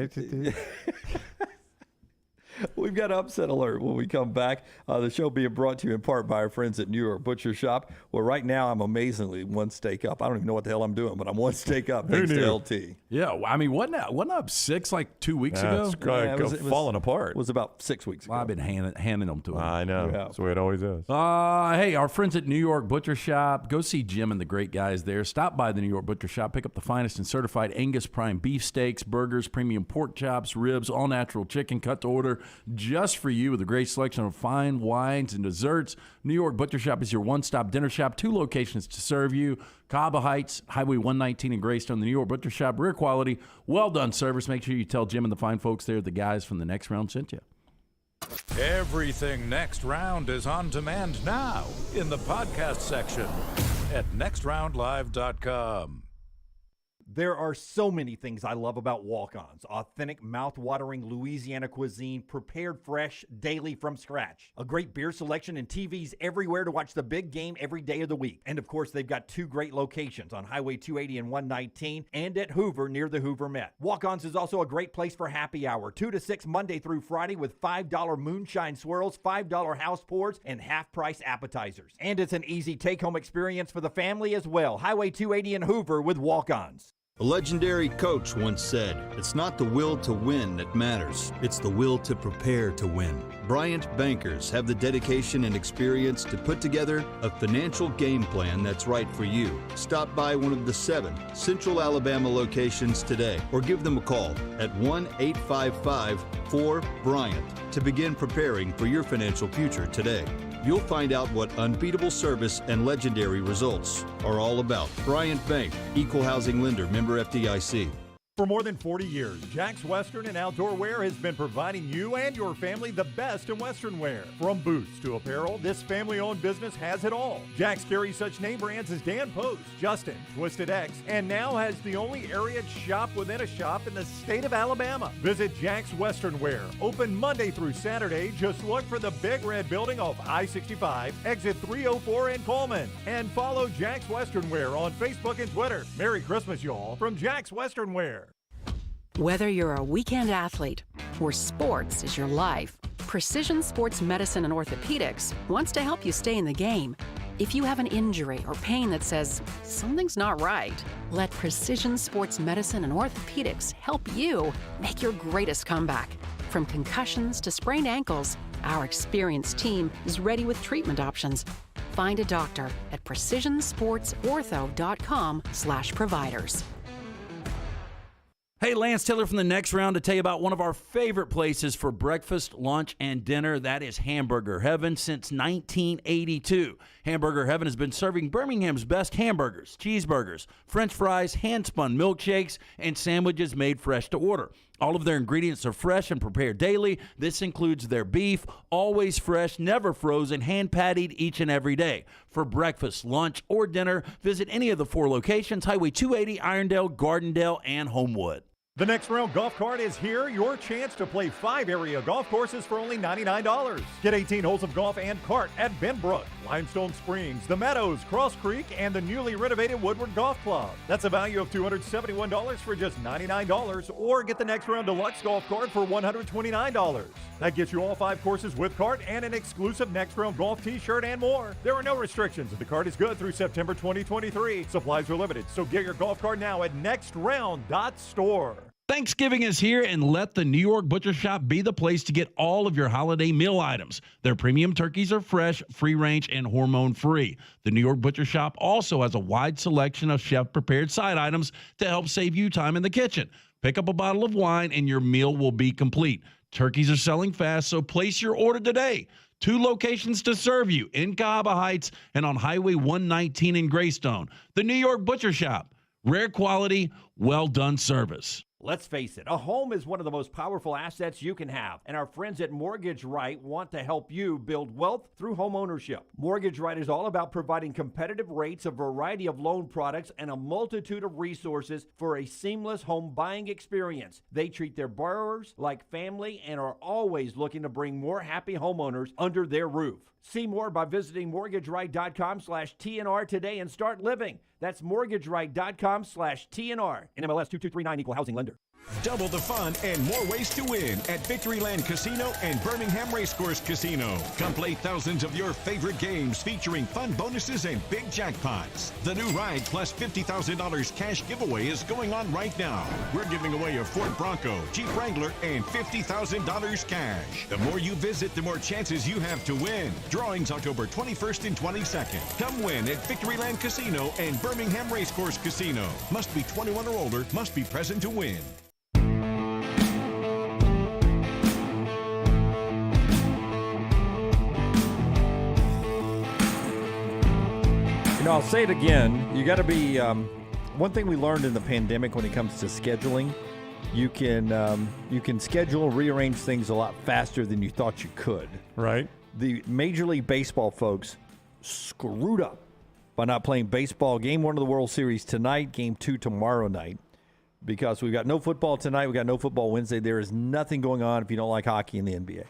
Speaker 3: We've got upset alert when we come back. The show being brought to you in part by our friends at New York Butcher Shop. Well, right now I'm amazingly one steak up. I don't even know what the hell I'm doing, but I'm one steak up thanks to LT.
Speaker 4: Yeah, I mean, wasn't up 6 like 2 weeks ago?
Speaker 3: It's
Speaker 19: falling apart.
Speaker 3: It was about 6 weeks ago.
Speaker 4: Well, I've been handing them to him.
Speaker 19: I know.
Speaker 3: Yeah.
Speaker 19: That's the way it always is.
Speaker 4: Hey, our friends at New York Butcher Shop. Go see Jim and the great guys there. Stop by the New York Butcher Shop. Pick up the finest and certified Angus prime beef steaks, burgers, premium pork chops, ribs, all natural chicken cut to order just for you with a great selection of fine wines and desserts. New York Butcher Shop is your one-stop dinner shop. 2 locations to serve you. Cabo Heights, Highway 119 in Greystone. The New York Butcher Shop, rare quality, well-done service. Make sure you tell Jim and the fine folks there, the guys from the Next Round sent you.
Speaker 5: Everything Next Round is on demand now in the podcast section at nextroundlive.com.
Speaker 11: There are so many things I love about Walk-Ons. Authentic, mouth-watering Louisiana cuisine, prepared fresh, daily from scratch. A great beer selection and TVs everywhere to watch the big game every day of the week. And of course, they've got 2 great locations on Highway 280 and 119 and at Hoover near the Hoover Met. Walk-Ons is also a great place for happy hour, 2 to 6 Monday through Friday with $5 moonshine swirls, $5 house pours, and half-price appetizers. And it's an easy take-home experience for the family as well. Highway 280 and Hoover with Walk-Ons.
Speaker 14: A legendary coach once said, "It's not the will to win that matters, it's the will to prepare to win." Bryant bankers have the dedication and experience to put together a financial game plan that's right for you. Stop by one of the 7 Central Alabama locations today or give them a call at 1-855-4-BRYANT to begin preparing for your financial future today. You'll find out what unbeatable service and legendary results are all about. Bryant Bank, Equal Housing Lender, member FDIC.
Speaker 2: For more than 40 years, Jack's Western and Outdoor Wear has been providing you and your family the best in Western wear. From boots to apparel, this family-owned business has it all. Jack's carries such name brands as Dan Post, Justin, Twisted X, and now has the only area shop within a shop in the state of Alabama. Visit Jack's Western Wear, open Monday through Saturday. Just look for the big red building off I-65, exit 304 in Coleman. And follow Jack's Western Wear on Facebook and Twitter. Merry Christmas, y'all, from Jack's Western Wear.
Speaker 9: Whether you're a weekend athlete or sports is your life, Precision Sports Medicine and Orthopedics wants to help you stay in the game. If you have an injury or pain that says something's not right, let Precision Sports Medicine and Orthopedics help you make your greatest comeback. From concussions to sprained ankles, our experienced team is ready with treatment options. Find a doctor at precisionsportsortho.com/providers.
Speaker 4: Hey, Lance Taylor from the Next Round to tell you about one of our favorite places for breakfast, lunch, and dinner. That is Hamburger Heaven since 1982. Hamburger Heaven has been serving Birmingham's best hamburgers, cheeseburgers, French fries, hand-spun milkshakes, and sandwiches made fresh to order. All of their ingredients are fresh and prepared daily. This includes their beef, always fresh, never frozen, hand-pattied each and every day. For breakfast, lunch, or dinner, visit any of the 4 locations, Highway 280, Irondale, Gardendale, and Homewood.
Speaker 2: The Next Round Golf Cart is here. Your chance to play 5 area golf courses for only $99. Get 18 holes of golf and cart at Benbrook, Limestone Springs, The Meadows, Cross Creek, and the newly renovated Woodward Golf Club. That's a value of $271 for just $99. Or get the Next Round Deluxe Golf Cart for $129. That gets you all 5 courses with cart and an exclusive Next Round Golf t-shirt and more. There are no restrictions. The cart is good through September 2023. Supplies are limited, so get your golf cart now at nextround.store.
Speaker 4: Thanksgiving is here, and let the New York Butcher Shop be the place to get all of your holiday meal items. Their premium turkeys are fresh, free-range, and hormone-free. The New York Butcher Shop also has a wide selection of chef-prepared side items to help save you time in the kitchen. Pick up a bottle of wine, and your meal will be complete. Turkeys are selling fast, so place your order today. 2 locations to serve you in Cahaba Heights and on Highway 119 in Greystone. The New York Butcher Shop. Rare quality, well-done service.
Speaker 11: Let's face it, a home is one of the most powerful assets you can have, and our friends at Mortgage Right want to help you build wealth through home ownership. Mortgage Right is all about providing competitive rates, a variety of loan products, and a multitude of resources for a seamless home buying experience. They treat their borrowers like family and are always looking to bring more happy homeowners under their roof. See more by visiting mortgageright.com/TNR today and start living. That's mortgageright.com/TNR. NMLS 2239, Equal Housing Lender.
Speaker 20: Double the fun and more ways to win at Victoryland Casino and Birmingham Racecourse Casino. Come play thousands of your favorite games featuring fun bonuses and big jackpots. The new Ride plus $50,000 cash giveaway is going on right now. We're giving away a Ford Bronco, Jeep Wrangler, and $50,000 cash. The more you visit, the more chances you have to win. Drawings October 21st and 22nd. Come win at Victoryland Casino and Birmingham Racecourse Casino. Must be 21 or older, must be present to win.
Speaker 3: I'll say it again. You got to be. One thing we learned in the pandemic when it comes to scheduling, you can schedule and rearrange things a lot faster than you thought you could.
Speaker 2: Right.
Speaker 3: The Major League Baseball folks screwed up by not playing baseball. Game 1 of the World Series tonight, Game 2 tomorrow night, because we've got no football tonight. We got no football Wednesday. There is nothing going on if you don't like hockey in the NBA. If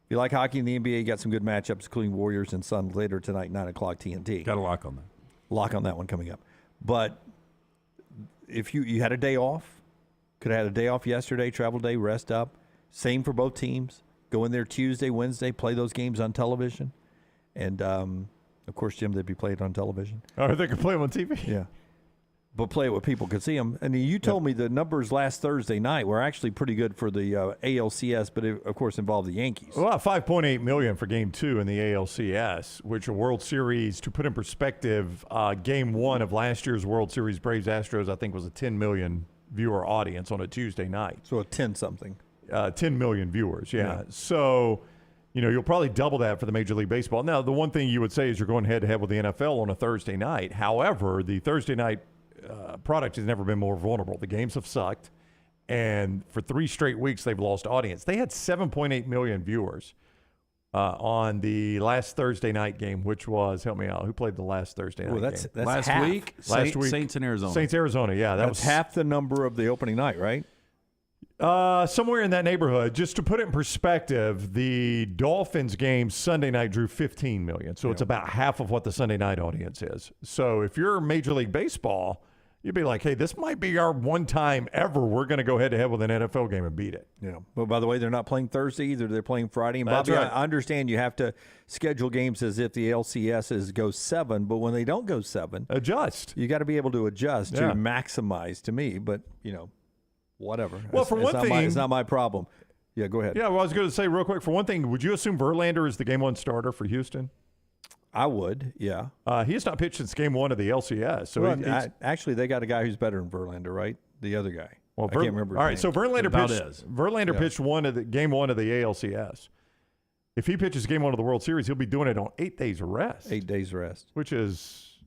Speaker 3: you like hockey in the NBA, you got some good matchups, including Warriors and Suns later tonight, 9 o'clock TNT.
Speaker 4: Got a lock on that.
Speaker 3: Lock on that one coming up. But if you had a day off, could have had a day off yesterday, travel day, rest up. Same for both teams. Go in there Tuesday, Wednesday, play those games on television. And, of course, Jim, they'd be played on television.
Speaker 2: Oh, they could play them on TV?
Speaker 3: Yeah. But play it where people could see them. And you told me the numbers last Thursday night were actually pretty good for the ALCS, but it, of course, involved the Yankees.
Speaker 2: Well, $5.8 million for Game 2 in the ALCS, which a World Series, to put in perspective, Game 1 of last year's World Series, Braves-Astros, I think was a 10 million viewer audience on a Tuesday night.
Speaker 3: So a 10-something.
Speaker 2: 10 million viewers, yeah. So, you'll probably double that for the Major League Baseball. Now, the one thing you would say is you're going head-to-head with the NFL on a Thursday night. However, the Thursday night product has never been more vulnerable. The games have sucked, and for 3 straight weeks they've lost audience. They had 7.8 million viewers on the last Thursday night game, which was, help me out, who played the last Thursday night game?
Speaker 3: That's
Speaker 4: last
Speaker 3: half.
Speaker 4: week? Saints in Arizona.
Speaker 2: Saints, Arizona, yeah.
Speaker 3: That's half the number of the opening night, right?
Speaker 2: Somewhere in that neighborhood. Just to put it in perspective, the Dolphins game Sunday night drew 15 million. So it's about half of what the Sunday night audience is. So if you're Major League Baseball, you'd be like, hey, this might be our one time ever we're going to go head-to-head with an NFL game and beat it.
Speaker 3: Yeah. But by the way, they're not playing Thursday either. They're playing Friday. And
Speaker 2: That's
Speaker 3: Bobby,
Speaker 2: right.
Speaker 3: I understand you have to schedule games as if the LCS goes 7, but when they don't go 7,
Speaker 2: adjust.
Speaker 3: You got to be able to adjust to maximize to me, but, whatever.
Speaker 2: Well, for one thing,
Speaker 3: it's not my problem. Yeah, go ahead.
Speaker 2: Yeah, well, I was going to say real quick, for one thing, would you assume Verlander is the Game 1 starter for Houston?
Speaker 3: I would, yeah.
Speaker 2: He has not pitched since Game 1 of the LCS. So
Speaker 3: actually, they got a guy who's better than Verlander, right? The other guy.
Speaker 2: Well,
Speaker 3: I can't remember his
Speaker 2: all right,
Speaker 3: name.
Speaker 2: so Verlander pitched Game 1 of the ALCS. If he pitches Game 1 of the World Series, he'll be doing it on 8 days of rest.
Speaker 3: 8 days rest.
Speaker 2: Which is,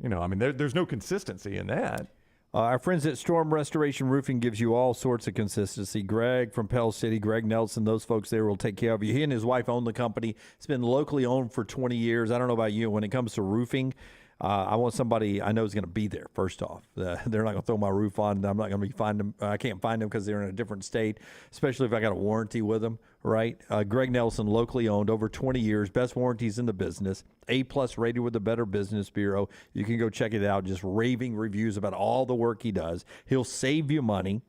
Speaker 2: there's no consistency in that.
Speaker 3: Our friends at Storm Restoration Roofing gives you all sorts of consistency. Greg from Pell City, Greg Nelson, those folks there will take care of you. He and his wife own the company. It's been locally owned for 20 years. I don't know about you. When it comes to roofing, I want somebody I know is going to be there, first off. They're not going to throw my roof on. I'm not going to be find them. I can't find them because they're in a different state, especially if I got a warranty with them, right? Greg Nelson, locally owned, over 20 years, best warranties in the business, A-plus rated with the Better Business Bureau. You can go check it out, just raving reviews about all the work he does. He'll save you money.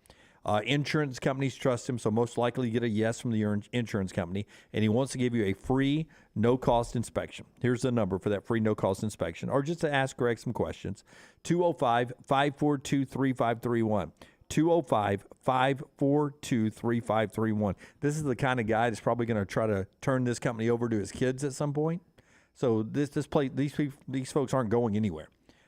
Speaker 3: Insurance companies trust him, so most likely you get a yes from the insurance company, and he wants to give you a free, no-cost inspection. Here's the number for that free, no-cost inspection, or just to ask Greg some questions, 205-542-3531. 205-542-3531. This is the kind of guy that's probably going to try to turn this company over to his kids at some point. So these folks aren't going anywhere.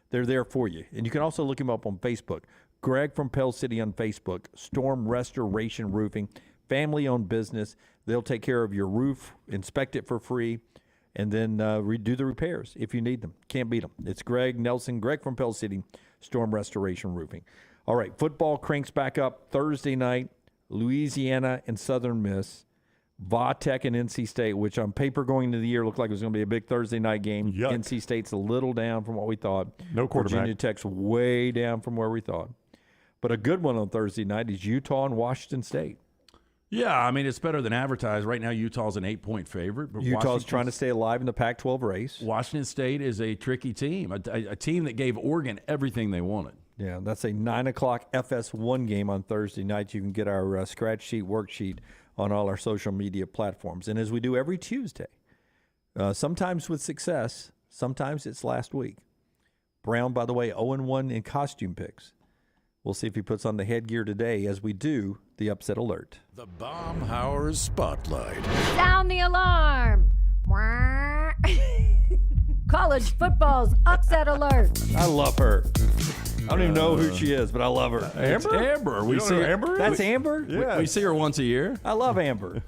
Speaker 3: They're there for you. And you can also look him up on Facebook. Greg from Pell City on Facebook, Storm Restoration Roofing, family-owned business. They'll take care of your roof, inspect it for free, and then redo the repairs if you need them. Can't beat them. It's Greg Nelson, Greg from Pell City, Storm Restoration Roofing. All right, football cranks back up Thursday night, Louisiana and Southern Miss, Va-Tech and NC State, which on paper going into the year looked like it was going to be a big Thursday night game.
Speaker 2: Yuck.
Speaker 3: NC State's a little down from what we thought.
Speaker 2: No quarterback.
Speaker 3: Virginia Tech's way down from where we thought. But a good one on Thursday night is Utah and Washington State.
Speaker 4: Yeah, I mean, it's better than advertised. Right now, Utah's an 8-point favorite. But
Speaker 3: Utah's trying to stay alive in the Pac-12 race.
Speaker 4: Washington State is a tricky team, a team that gave Oregon everything they wanted.
Speaker 3: Yeah, that's a 9 o'clock FS1 game on Thursday night. You can get our scratch sheet worksheet on all our social media platforms. And as we do every Tuesday, sometimes with success, sometimes it's last week. Brown, by the way, 0-1 in costume picks. We'll see if he puts on the headgear today as we do the upset alert.
Speaker 5: The Baumhauer Spotlight.
Speaker 21: Sound the alarm. College football's upset alert.
Speaker 3: I love her. I don't even know who she is, but I love her.
Speaker 4: Amber? Amber.
Speaker 3: We see her.
Speaker 4: Amber.
Speaker 3: That's Amber?
Speaker 4: Yeah. We see her once a year.
Speaker 3: I love Amber.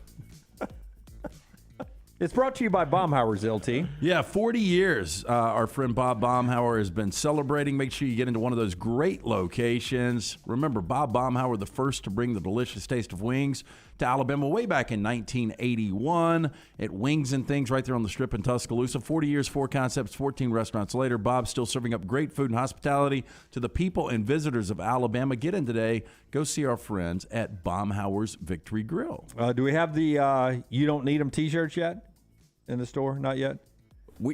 Speaker 3: It's brought to you by Baumhauer's, LT.
Speaker 4: Yeah, 40 years our friend Bob Baumhauer has been celebrating. Make sure you get into one of those great locations. Remember, Bob Baumhauer, the first to bring the delicious taste of wings to Alabama way back in 1981 at Wings and Things right there on the Strip in Tuscaloosa. 40 years, 4 concepts, 14 restaurants later. Bob's still serving up great food and hospitality to the people and visitors of Alabama. Get in today. Go see our friends at Baumhauer's Victory Grill.
Speaker 3: Do we have the You Don't Need Them t-shirts yet? In the store? Not yet?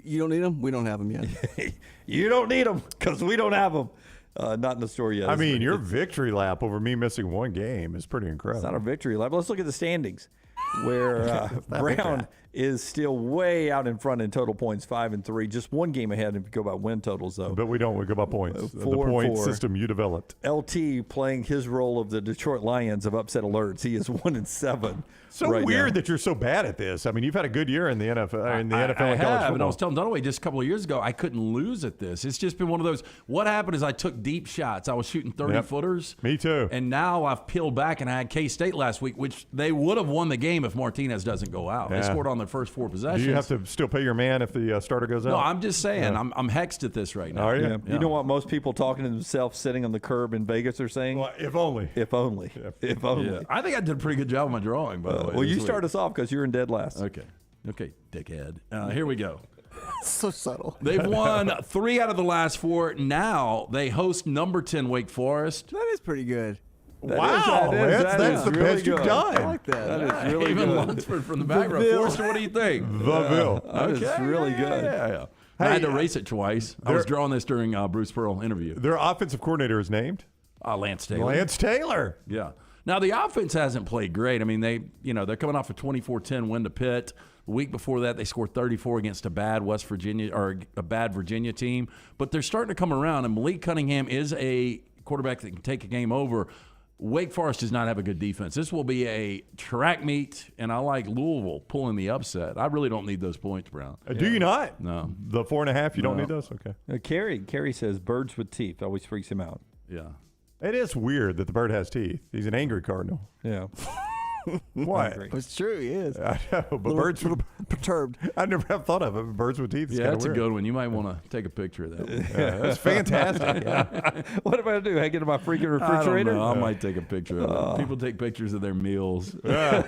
Speaker 1: You don't need them? We don't have them yet.
Speaker 3: You don't need them because we don't have them. Not in the store yet.
Speaker 22: I mean, your victory lap over me missing one game is pretty incredible.
Speaker 3: It's not a victory lap. Let's look at the standings where Brown is still way out in front in total points, 5-3. Just one game ahead if you go by win totals, though.
Speaker 22: But we don't. We go by points. The point system you developed.
Speaker 3: LT playing his role of the Detroit Lions of upset alerts. He is 1-7.
Speaker 22: So
Speaker 3: right
Speaker 22: weird
Speaker 3: now.
Speaker 22: that you're so bad at this. I mean, you've had a good year in the NFL.
Speaker 4: I
Speaker 22: and college
Speaker 4: have,
Speaker 22: football.
Speaker 4: and I was telling Dunaway just a couple of years ago, I couldn't lose at this. It's just been one of those. What happened is I took deep shots. I was shooting 30-footers.
Speaker 22: Me too.
Speaker 4: And now I've peeled back, and I had K-State last week, which they would have won the game if Martinez doesn't go out.
Speaker 22: Yeah.
Speaker 4: They scored on their first 4 possessions.
Speaker 22: Do you have to still pay your man if the starter goes out?
Speaker 4: No, I'm just saying.
Speaker 22: Yeah.
Speaker 4: I'm hexed at this right now.
Speaker 22: Are you?
Speaker 3: Yeah. You know what most people talking to themselves sitting on the curb in Vegas are saying?
Speaker 22: Well, if only.
Speaker 3: If only. If only.
Speaker 4: Yeah. I think I did a pretty good job of my drawing, by the way.
Speaker 3: Well, you
Speaker 4: this
Speaker 3: start
Speaker 4: week.
Speaker 3: us off because you're in dead last.
Speaker 4: Okay, dickhead. Here we go.
Speaker 1: So subtle.
Speaker 4: They've won 3 out of the last 4. Now they host number 10 Wake Forest.
Speaker 1: That is pretty good.
Speaker 22: Wow, that's the best you've done.
Speaker 1: I like that.
Speaker 3: That is really
Speaker 4: Even
Speaker 3: good.
Speaker 4: Lunsford from the back row. Forrester, what do you think?
Speaker 22: The
Speaker 3: That is really good.
Speaker 4: Yeah. I had to race it twice. I was drawing this during Bruce Pearl interview.
Speaker 22: Their offensive coordinator is named
Speaker 4: Lance Taylor.
Speaker 22: Lance Taylor.
Speaker 4: Yeah. Now the offense hasn't played great. I mean, they're coming off a 24-10 win to Pitt. The week before that, they scored 34 against a bad Virginia team. But they're starting to come around, and Malik Cunningham is a quarterback that can take a game over. Wake Forest does not have a good defense. This will be a track meet, and I like Louisville pulling the upset. I really don't need those points, Brown.
Speaker 22: Do you not?
Speaker 4: No.
Speaker 22: The 4.5, you don't need those? Okay.
Speaker 3: Kerry says birds with teeth always freaks him out.
Speaker 4: Yeah.
Speaker 22: It is weird that the bird has teeth. He's an angry cardinal.
Speaker 3: Yeah.
Speaker 22: What?
Speaker 1: It's true, he is.
Speaker 22: I know, but birds
Speaker 1: little perturbed.
Speaker 22: I never have thought of it. Birds with teeth is
Speaker 4: Yeah, that's
Speaker 22: weird.
Speaker 4: a good one. You might want to take a picture of that one.
Speaker 22: Yeah, that's fantastic. Yeah.
Speaker 3: What am I going to do? Hang it in my freaking refrigerator?
Speaker 4: I don't know. I might take a picture of it. People take pictures of their meals. I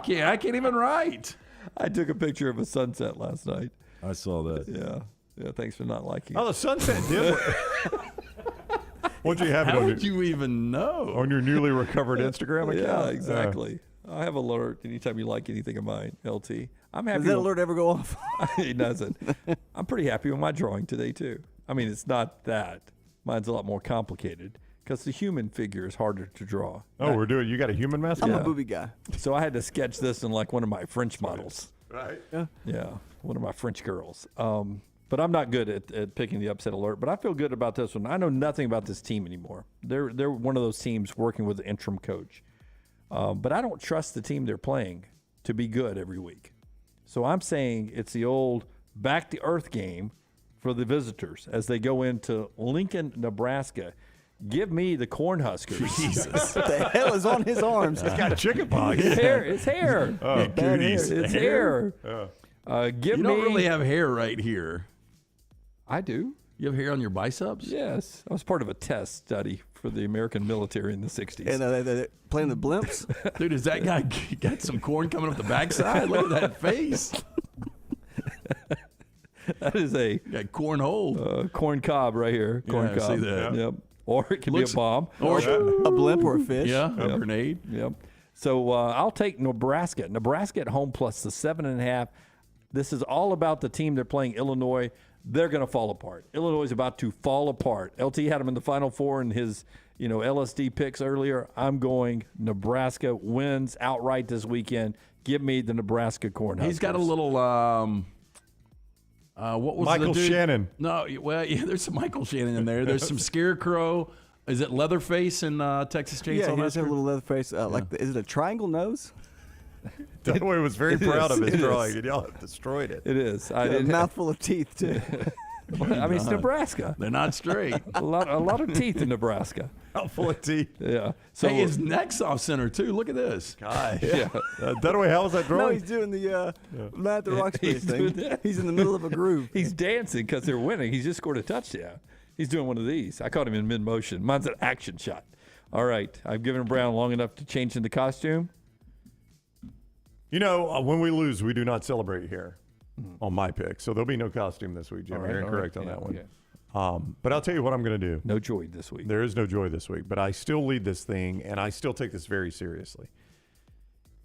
Speaker 4: can't even write.
Speaker 3: I took a picture of a sunset last night.
Speaker 4: I saw that.
Speaker 3: Yeah, thanks for not liking
Speaker 22: Oh, the sunset did. What'd you have it
Speaker 4: How
Speaker 22: on
Speaker 4: would you even know?
Speaker 22: on your newly recovered Instagram account?
Speaker 3: Yeah, exactly. I have alert anytime you like anything of mine, LT. I'm happy.
Speaker 1: Does that alert ever go off?
Speaker 3: It doesn't. I'm pretty happy with my drawing today, too. I mean, it's not that. Mine's a lot more complicated because the human figure is harder to draw.
Speaker 22: Oh, you got a human mascot?
Speaker 1: I'm a booby guy.
Speaker 3: So I had to sketch this in like one of my French models.
Speaker 22: Right.
Speaker 3: Yeah, one of my French girls. But I'm not good at picking the upset alert. But I feel good about this one. I know nothing about this team anymore. They're one of those teams working with an interim coach. But I don't trust the team they're playing to be good every week. So I'm saying it's the old back to earth game for the visitors as they go into Lincoln, Nebraska. Give me the Cornhuskers.
Speaker 1: Jesus. What the hell is on his arms?
Speaker 22: He's got chicken pox.
Speaker 3: It's hair. It's hair.
Speaker 22: Oh, goodies.
Speaker 3: It's hair. Give
Speaker 4: You
Speaker 3: me.
Speaker 4: don't really have hair right here.
Speaker 3: I do.
Speaker 4: You have hair on your biceps?
Speaker 3: Yes. I was part of a test study for the American military in the 60s.
Speaker 1: And they're playing the blimps.
Speaker 4: Dude, is that guy got some corn coming up the backside? Look at that face.
Speaker 3: That is a
Speaker 4: corn hole.
Speaker 3: Corn cob right here. Corn
Speaker 4: Yeah, I
Speaker 3: cob.
Speaker 4: see that.
Speaker 3: Yep. Or it can be a bomb.
Speaker 4: Or
Speaker 1: a blimp or a fish.
Speaker 4: Yeah, a grenade.
Speaker 3: Yep. So I'll take Nebraska. Nebraska at home plus the 7.5. This is all about the team they're playing, Illinois. they're going to fall apart. Illinois is about to fall apart. LT had them in the Final Four in his LSD picks earlier. I'm going Nebraska wins outright this weekend. Give me the Nebraska Cornhuskers.
Speaker 4: He's got a little what was
Speaker 22: Michael
Speaker 4: the dude?
Speaker 22: Shannon.
Speaker 4: No, well, yeah, there's some Michael Shannon in there. There's some Scarecrow. Is it Leatherface in Texas Chainsaw
Speaker 1: Yeah, he does have
Speaker 4: Massacre?
Speaker 1: a little Leatherface. Is it a triangle nose?
Speaker 22: Dunaway was very proud of his
Speaker 3: It
Speaker 22: drawing,
Speaker 3: is.
Speaker 22: and y'all have destroyed it.
Speaker 3: It is.
Speaker 1: A mouthful of teeth, too.
Speaker 3: I mean, it's Nebraska.
Speaker 4: They're not straight.
Speaker 3: a lot of teeth in Nebraska.
Speaker 22: Mouthful of teeth.
Speaker 3: Yeah.
Speaker 4: So his neck's off center too. Look at this.
Speaker 22: Gosh.
Speaker 3: Yeah.
Speaker 22: Dunaway, how was that drawing?
Speaker 1: No, he's doing the Matt the Rock Space thing. He's in the middle of a groove.
Speaker 3: He's dancing because they're winning. He's just scored a touchdown. He's doing one of these. I caught him in mid-motion. Mine's an action shot. All right. I've given Brown long enough to change into costume.
Speaker 22: When we lose, we do not celebrate here on my pick. So there'll be no costume this week, Jim.
Speaker 3: All right,
Speaker 22: You're
Speaker 3: all
Speaker 22: incorrect
Speaker 3: right.
Speaker 22: on
Speaker 3: Yeah,
Speaker 22: that one.
Speaker 3: okay.
Speaker 22: But I'll tell you what I'm going to do.
Speaker 3: No joy this week.
Speaker 22: There is no joy this week, but I still lead this thing, and I still take this very seriously.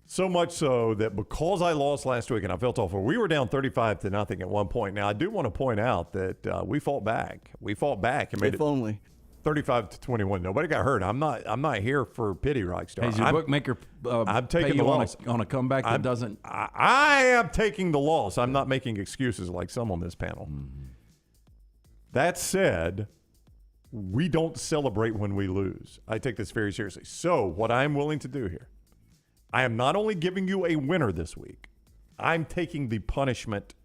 Speaker 22: So much so that because I lost last week and I felt awful, we were down 35-0 at one point. Now, I do want to point out that we fought back. We fought back and made
Speaker 1: If
Speaker 22: it
Speaker 1: only.
Speaker 22: 35-21. Nobody got hurt. I'm not here for pity, Rockstar.
Speaker 4: Has your bookmaker
Speaker 22: I'm
Speaker 4: pay
Speaker 22: taking
Speaker 4: you
Speaker 22: the
Speaker 4: on
Speaker 22: loss.
Speaker 4: a comeback that doesn't?
Speaker 22: I am taking the loss. I'm not making excuses like some on this panel. That said, we don't celebrate when we lose. I take this very seriously. So what I'm willing to do here, I am not only giving you a winner this week, I'm taking the punishment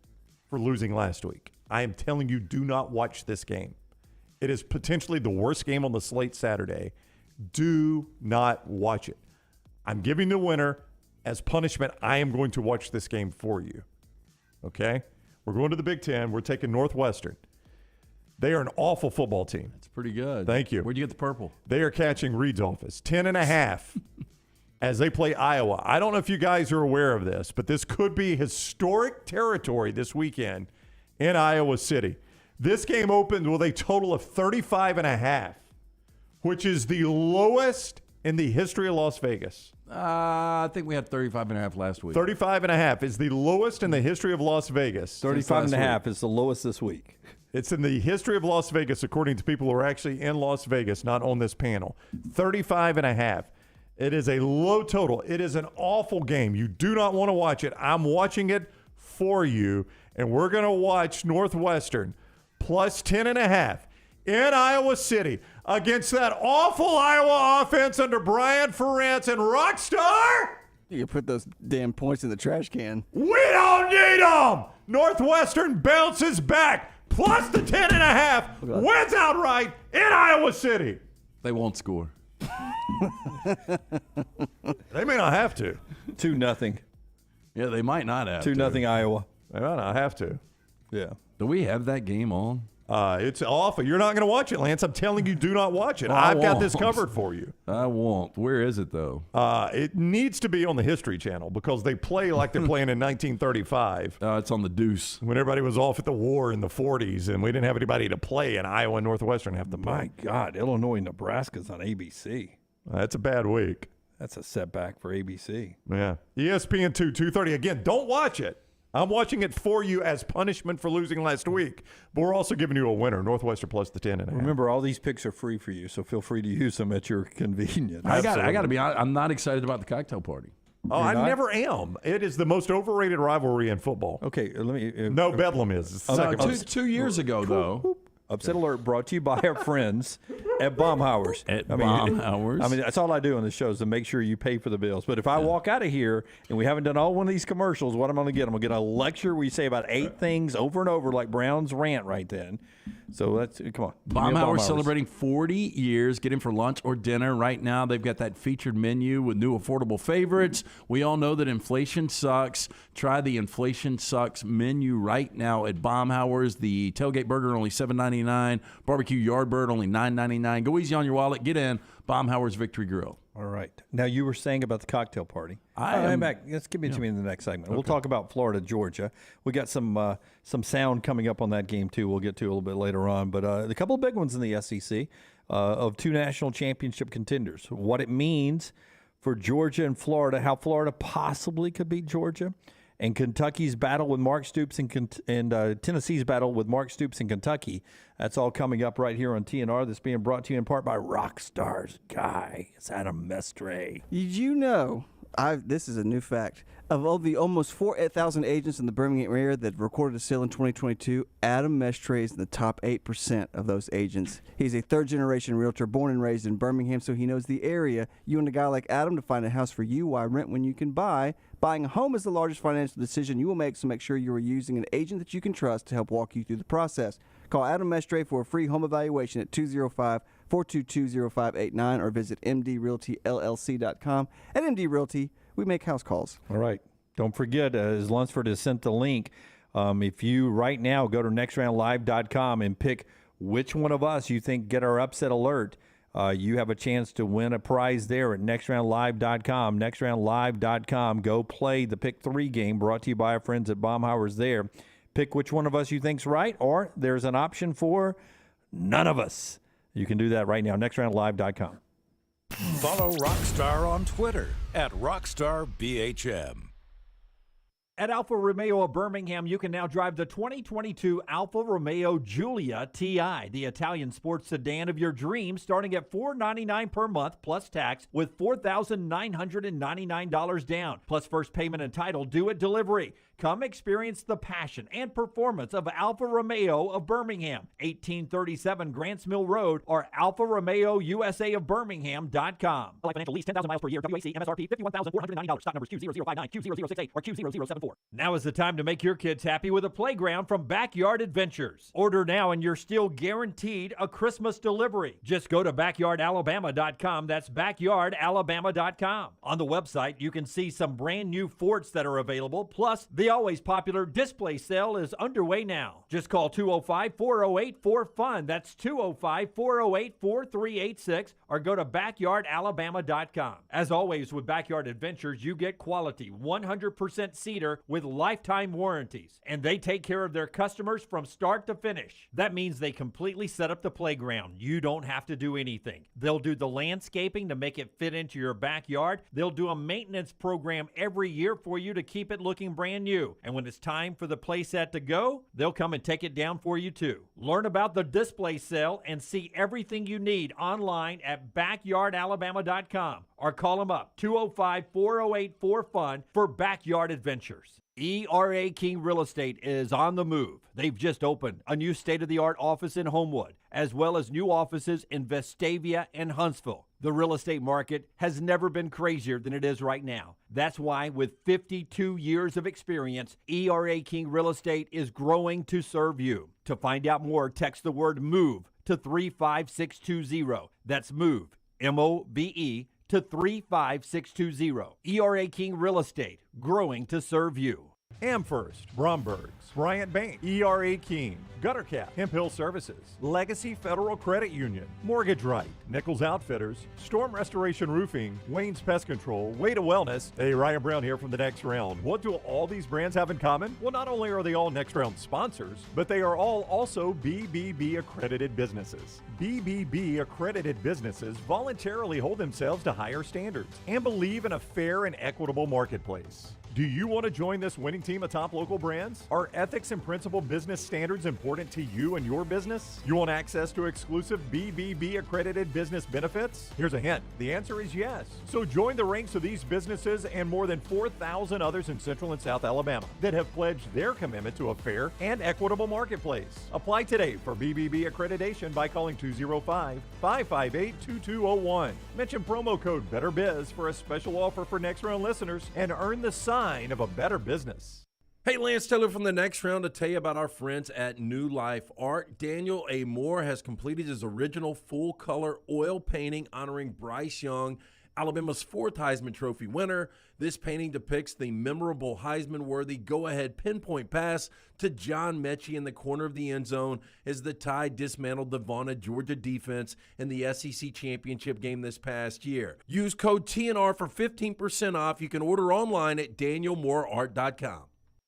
Speaker 22: for losing last week. I am telling you, do not watch this game. It is potentially the worst game on the slate Saturday. Do not watch it. I'm giving the winner as punishment. I am going to watch this game for you. Okay? We're going to the Big Ten. We're taking Northwestern. They are an awful football team.
Speaker 4: That's pretty good.
Speaker 22: Thank you.
Speaker 4: Where'd you get the purple?
Speaker 22: They are catching Reed's office. 10.5 as they play Iowa. I don't know if you guys are aware of this, but this could be historic territory this weekend in Iowa City. This game opened with a total of 35.5, which is the lowest in the history of Las Vegas.
Speaker 4: I think we had 35.5 last week.
Speaker 22: 35.5 is the lowest in the history of Las Vegas.
Speaker 3: 35.5 is the lowest this week.
Speaker 22: It's in the history of Las Vegas, according to people who are actually in Las Vegas, not on this panel. 35.5. It is a low total. It is an awful game. You do not want to watch it. I'm watching it for you, and we're going to watch Northwestern plus 10.5 in Iowa City against that awful Iowa offense under Brian Ferentz and Rockstar.
Speaker 1: You can put those damn points in the trash can.
Speaker 22: We don't need them. Northwestern bounces back. Plus the 10.5 wins outright in Iowa City.
Speaker 4: They won't score.
Speaker 22: They may not have to.
Speaker 3: 2-0.
Speaker 4: Yeah, they might not have to.
Speaker 3: 2-0 Iowa.
Speaker 22: They might not have to.
Speaker 3: Yeah.
Speaker 4: Do we have that game on?
Speaker 22: It's awful. You're not going to watch it, Lance. I'm telling you, do not watch it.
Speaker 4: Oh,
Speaker 22: I've got this covered for you.
Speaker 4: I won't. Where is it, though?
Speaker 22: It needs to be on the History Channel because they play like they're playing in 1935.
Speaker 4: It's on the Deuce.
Speaker 22: When everybody was off at the war in the 40s and we didn't have anybody to play, and Iowa and Northwestern have to play.
Speaker 3: My God, Illinois, Nebraska's on ABC.
Speaker 22: That's a bad week.
Speaker 3: That's a setback for ABC.
Speaker 22: Yeah. ESPN 2:30. Again, don't watch it. I'm watching it for you as punishment for losing last week. But we're also giving you a winner, Northwestern plus the 10.5.
Speaker 3: Remember, all these picks are free for you, so feel free to use them at your convenience.
Speaker 4: I got to be honest. I'm not excited about the cocktail party.
Speaker 22: Oh, I never am. It is the most overrated rivalry in football.
Speaker 3: Okay, let me.
Speaker 22: No, Bedlam is. It's the second most.
Speaker 4: 2 years ago, though.
Speaker 3: Upset Alert brought to you by our friends at Baumhauer's.
Speaker 4: Baumhauer's.
Speaker 3: I mean, that's all I do on the show is to make sure you pay for the bills. But if I walk out of here and we haven't done all one of these commercials, what I'm going to get? I'm going to get a lecture where you say about 8 things over and over like Brown's rant right then. So let's come on.
Speaker 4: Baumhauer's celebrating 40 years. Get in for lunch or dinner. Right now, they've got that featured menu with new affordable favorites. We all know that inflation sucks. Try the Inflation Sucks menu right now at Baumhauer's. The tailgate burger only $7.99. Barbecue yard bird only $9.99. Go easy on your wallet. Get in Baumhauer's Victory Grill.
Speaker 3: All right. Now, you were saying about the cocktail party.
Speaker 4: I'm
Speaker 3: back. Let's give it to me in the next segment. Okay. We'll talk about Florida, Georgia. We got some sound coming up on that game, too. We'll get to a little bit later on. But a couple of big ones in the SEC of 2 national championship contenders. What it means for Georgia and Florida, how Florida possibly could beat Georgia, and Kentucky's battle with Mark Stoops and Tennessee's battle with Mark Stoops in Kentucky. That's all coming up right here on TNR. That's being brought to you in part by Rockstar's guy. It's Adam Mestre.
Speaker 1: Did you know, this is a new fact, of all the almost 4,000 agents in the Birmingham area that recorded a sale in 2022, Adam Mestre is in the top 8% of those agents. He's a third-generation realtor born and raised in Birmingham, so he knows the area. You and a guy like Adam to find a house for you, why rent when you can buy? Buying a home is the largest financial decision you will make, so make sure you are using an agent that you can trust to help walk you through the process. Call Adam Mestre for a free home evaluation at 205-422-0589 or visit mdrealtyllc.com. At MD Realty, we make house calls.
Speaker 3: All right. Don't forget, as Lunsford has sent the link, if you right now go to nextroundlive.com and pick which one of us you think get our upset alert, you have a chance to win a prize there at nextroundlive.com. Nextroundlive.com. Go play the Pick 3 game brought to you by our friends at Baumhauer's there. Pick which one of us you think's right, or there's an option for none of us. You can do that right now. Nextroundlive.com.
Speaker 5: Follow Rockstar on Twitter at RockstarBHM.
Speaker 11: At Alfa Romeo of Birmingham, you can now drive the 2022 Alfa Romeo Giulia TI, the Italian sports sedan of your dreams, starting at $499 per month plus tax with $4,999 down, plus first payment and title due at delivery. Come experience the passion and performance of Alfa Romeo of Birmingham, 1837 Grants Mill Road, or Alfa Romeo USA of Birmingham.com. Like financial lease, 10,000 miles per year, WAC, MSRP, $51,490. Stock numbers Q0059, Q0068, or Q0074. Now is the time to make your kids happy with a playground from Backyard Adventures. Order now and you're still guaranteed a Christmas delivery. Just go to backyardalabama.com. That's backyardalabama.com. On the website, you can see some brand new forts that are available, plus the always popular display sale is underway now. Just call 205-408-4FUN. That's 205-408-4386, or go to backyardalabama.com. As always with Backyard Adventures, you get quality 100% cedar with lifetime warranties, and they take care of their customers from start to finish. That means they completely set up the playground. You don't have to do anything. They'll do the landscaping to make it fit into your backyard. They'll do a maintenance program every year for you to keep it looking brand new. And when it's time for the playset to go, they'll come and take it down for you too. Learn about the display sale and see everything you need online at backyardalabama.com, or call them up 205-408-4FUN for Backyard Adventures. ERA King Real Estate is on the move. They've just opened a new state-of-the-art office in Homewood, as well as new offices in Vestavia and Huntsville. The real estate market has never been crazier than it is right now. That's why, with 52 years of experience, ERA King Real Estate is growing to serve you. To find out more, text the word MOVE to 35620. That's MOVE, M-O-V-E, to 35620. ERA King Real Estate, growing to serve you.
Speaker 2: Amherst, Bromberg's, Bryant Bank, ERA King, Gutter Cap, Hemp Hill Services, Legacy Federal Credit Union, Mortgage Right, Nichols Outfitters, Storm Restoration Roofing, Wayne's Pest Control, Way to Wellness. Hey, Ryan Brown here from the Next Round. What do all these brands have in common? Well, not only are they all Next Round sponsors, but they are all also BBB accredited businesses. BBB accredited businesses voluntarily hold themselves to higher standards and believe in a fair and equitable marketplace. Do you want to join this winning team of top local brands? Are ethics and principle business standards important to you and your business? You want access to exclusive BBB accredited business benefits? Here's a hint. The answer is yes. So join the ranks of these businesses and more than 4,000 others in Central and South Alabama that have pledged their commitment to a fair and equitable marketplace. Apply today for BBB accreditation by calling 205-558-2201. Mention promo code BETTERBIZ for a special offer for Next Round listeners and earn the sign of a better business.
Speaker 6: Hey, Lance Taylor from the Next Round to tell you about our friends at New Life Art. Daniel A. Moore has completed his original full-color oil painting honoring Bryce Young, Alabama's 4th Heisman Trophy winner. This painting depicts the memorable Heisman-worthy go-ahead pinpoint pass to John Mechie in the corner of the end zone as the Tide dismantled the vaunted Georgia defense in the SEC championship game this past year. Use code TNR for 15% off. You can order online at danielmooreart.com.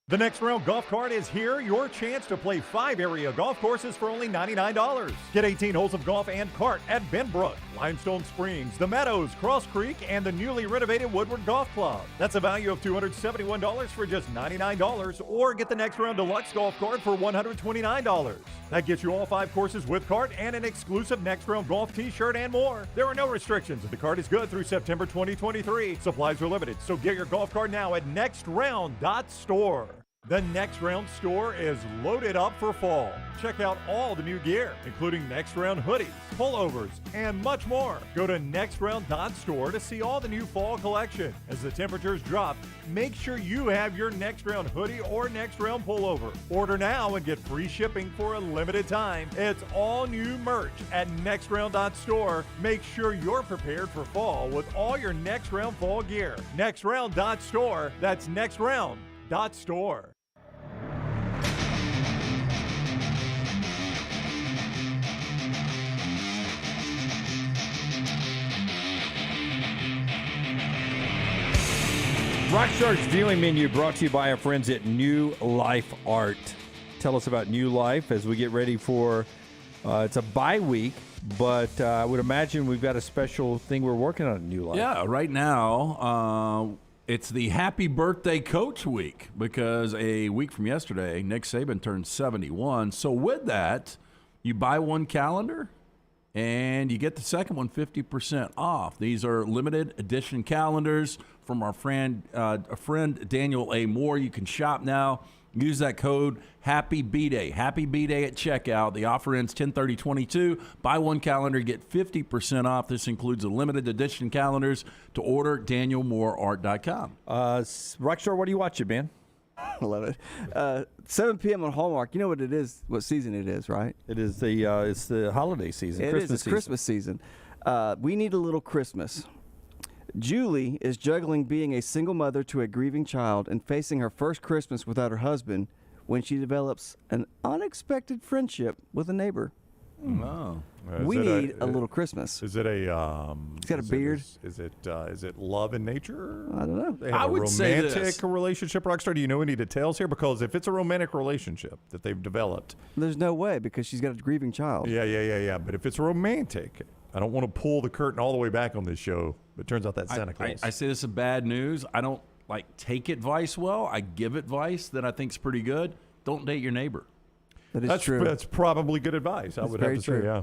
Speaker 2: The Next Round golf cart is here. Your chance to play 5 area golf courses for only $99. Get 18 holes of golf and cart at Benbrook, Limestone Springs, The Meadows, Cross Creek, and the newly renovated Woodward Golf Club. That's a value of $271 for just $99, or get the Next Round Deluxe golf cart for $129. That gets you all 5 courses with cart and an exclusive Next Round golf t-shirt and more. There are no restrictions. The cart is good through September 2023. Supplies are limited, so get your golf cart now at nextround.store. The Next Round store is loaded up for fall. Check out all the new gear, including Next Round hoodies, pullovers, and much more. Go to nextround.store to see all the new fall collection. As the temperatures drop, make sure you have your Next Round hoodie or Next Round pullover. Order now and get free shipping for a limited time. It's all new merch at nextround.store. Make sure you're prepared for fall with all your Next Round fall gear. Nextround.store. That's nextround.store.
Speaker 11: Rockstar's viewing menu brought to you by our friends at New Life Art. Tell us about New Life as we get ready for, it's a bye week, but I would imagine we've got a special thing we're working on at New Life.
Speaker 4: Yeah, right now, it's the Happy Birthday Coach Week because a week from yesterday, Nick Saban turned 71. So with that, you buy one calendar and you get the second one 50% off. These are limited edition calendars from our friend Daniel A. Moore. You can shop now. Use that code Happy B-Day. Happy B-Day at checkout. The offer ends 10/30/22. Buy one calendar, get 50% off. This includes the limited edition calendars. To order, DanielMooreArt.com.
Speaker 11: Rockstar, what are you watching, man?
Speaker 1: I love it. 7 p.m. on Hallmark. You know what it is? What season it is, right?
Speaker 11: It is it's the holiday season.
Speaker 1: It's Christmas season. We need a little Christmas. Julie is juggling being a single mother to a grieving child and facing her first Christmas without her husband when she develops an unexpected friendship with a neighbor.
Speaker 4: Oh.
Speaker 1: We need a little Christmas.
Speaker 22: Is it a?
Speaker 1: He's got a beard.
Speaker 22: Is it love in nature?
Speaker 1: I don't know.
Speaker 22: They have
Speaker 4: I would say this.
Speaker 22: romantic relationship, Rockstar. Do you know any details here? Because if it's a romantic relationship that they've developed,
Speaker 1: There's no way because she's got a grieving child.
Speaker 22: yeah. But if it's romantic, I don't want to pull the curtain all the way back on this show. But it turns out that's Santa Claus.
Speaker 4: I say this is bad news. I don't take advice well. I give advice that I think is pretty good. Don't date your neighbor.
Speaker 1: That's true.
Speaker 22: That's probably good advice. I would have to say, yeah.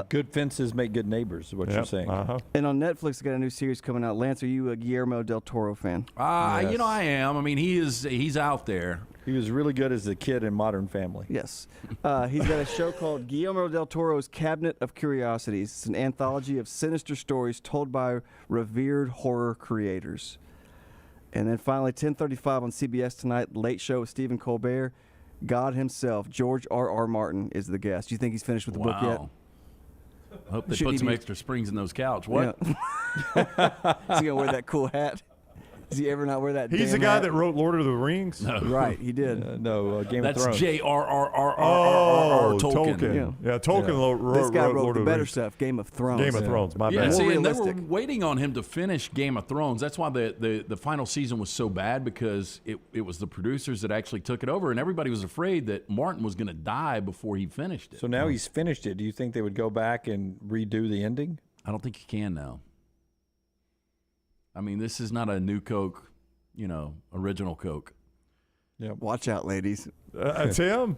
Speaker 11: Good fences make good neighbors, is what you're saying.
Speaker 1: And on Netflix, they got a new series coming out. Lance, are you a Guillermo del Toro fan?
Speaker 4: You know, I am. I mean, he's out there.
Speaker 11: He was really good as a kid in Modern Family.
Speaker 1: Yes. He's got a show called Guillermo del Toro's Cabinet of Curiosities. It's an anthology of sinister stories told by revered horror creators. And then finally, 10:35 on CBS tonight, Late Show with Stephen Colbert. God himself, George R.R. Martin, is the guest. Do you think he's finished with the book yet?
Speaker 4: I hope they put some extra springs in those couch. What?
Speaker 1: Yeah. Is he going to wear that cool hat? Does he ever not wear that?
Speaker 22: He's the guy that wrote Lord of the Rings.
Speaker 4: No.
Speaker 1: Right, he did.
Speaker 11: Game of Thrones.
Speaker 4: That's J.R.R.R.
Speaker 22: Tolkien. Yeah, Tolkien wrote
Speaker 1: this guy wrote
Speaker 22: Lord
Speaker 1: the
Speaker 22: of the
Speaker 1: better
Speaker 22: Rings.
Speaker 1: stuff. Game of Thrones.
Speaker 22: Game of Thrones. My
Speaker 4: Yeah,
Speaker 22: bad.
Speaker 4: see, and they
Speaker 1: realistic.
Speaker 4: were waiting on him to finish Game of Thrones. That's why the final season was so bad because it was the producers that actually took it over, and everybody was afraid that Martin was going to die before he finished it.
Speaker 11: So now he's finished it. Do you think they would go back and redo the ending?
Speaker 4: I don't think you can now. I mean, this is not a new Coke, original Coke.
Speaker 1: Yeah. Watch out, ladies.
Speaker 22: That's him.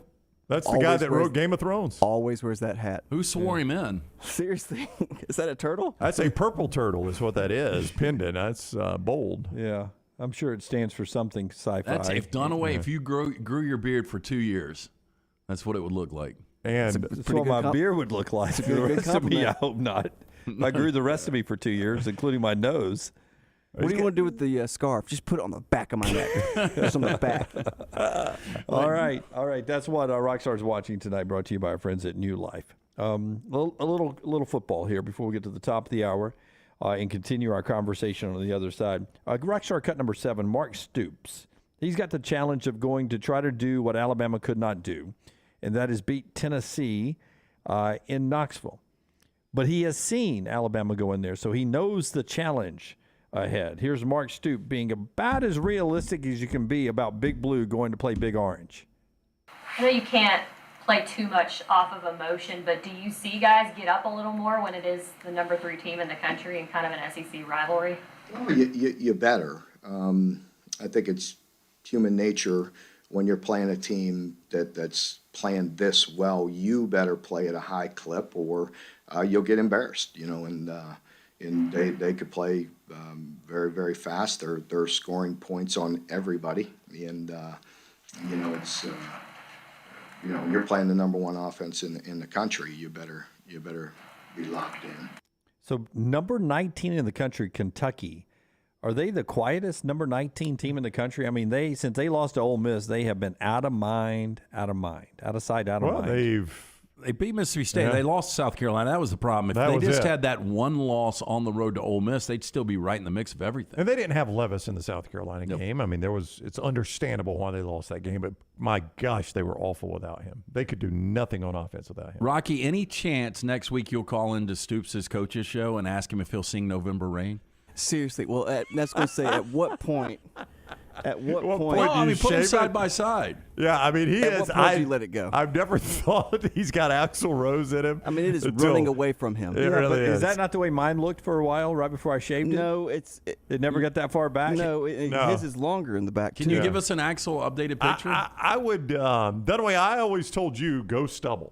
Speaker 22: That's the guy that wrote Game of Thrones.
Speaker 1: Always wears that hat.
Speaker 4: Who swore him in?
Speaker 1: Seriously? Is that a turtle?
Speaker 22: That's a purple turtle is what that is. Pendant. That's bold.
Speaker 11: Yeah. I'm sure it stands for something sci-fi.
Speaker 4: That's if Dunaway, if you grew your beard for 2 years, that's what it would look like.
Speaker 22: And
Speaker 11: that's what my beard would look like. The rest of me, I hope not. I grew the rest of me for 2 years, including my nose.
Speaker 1: What do you want to do with the scarf? Just put it on the back of my neck. Just on the back.
Speaker 11: All right. That's what Rockstar's watching tonight, brought to you by our friends at New Life. A little football here before we get to the top of the hour and continue our conversation on the other side. Rockstar cut number 7, Mark Stoops. He's got the challenge of going to try to do what Alabama could not do, and that is beat Tennessee in Knoxville. But he has seen Alabama go in there, so he knows the challenge
Speaker 3: ahead. Here's Mark Stoop being about as realistic as you can be about Big Blue going to play Big Orange.
Speaker 8: I know you can't play too much off of emotion, but do you see guys get up a little more when it is the number 3 team in the country and kind of an SEC rivalry?
Speaker 10: Well, you better. I think it's human nature when you're playing a team that's playing this well. You better play at a high clip, or you'll get embarrassed. And they could play very, very fast. They're scoring points on everybody, and it's. When you're playing the number 1 offense in the country, you better be locked in.
Speaker 3: So number 19 in the country, Kentucky, are they the quietest number 19 team in the country? I mean, since they lost to Ole Miss, they have been out of mind, out of sight, out of mind.
Speaker 4: They beat Mississippi State.
Speaker 22: Yeah.
Speaker 4: They lost to South Carolina. That was the problem. If they just had that one loss on the road to Ole Miss, they'd still be right in the mix of everything.
Speaker 22: And they didn't have Levis in the South Carolina game. I mean, it's understandable why they lost that game, but my gosh, they were awful without him. They could do nothing on offense without him.
Speaker 4: Rocky, any chance next week you'll call into Stoops' coach's show and ask him if he'll sing November Rain?
Speaker 1: Seriously, well, that's going to say at what point? At what point?
Speaker 4: Well, I mean, put them side by side.
Speaker 22: Yeah, I mean,
Speaker 1: At what point do you let it go?
Speaker 22: I've never thought he's got Axl Rose in him.
Speaker 1: I mean, it is running away from him.
Speaker 22: It really is.
Speaker 3: Is that not the way mine looked for a while, right before I shaved it?
Speaker 1: No,
Speaker 3: it never got that far back?
Speaker 1: No,
Speaker 22: No.
Speaker 1: his is longer in the back.
Speaker 4: Can you give us an Axl updated picture?
Speaker 22: I would. That way, I always told you go stubble.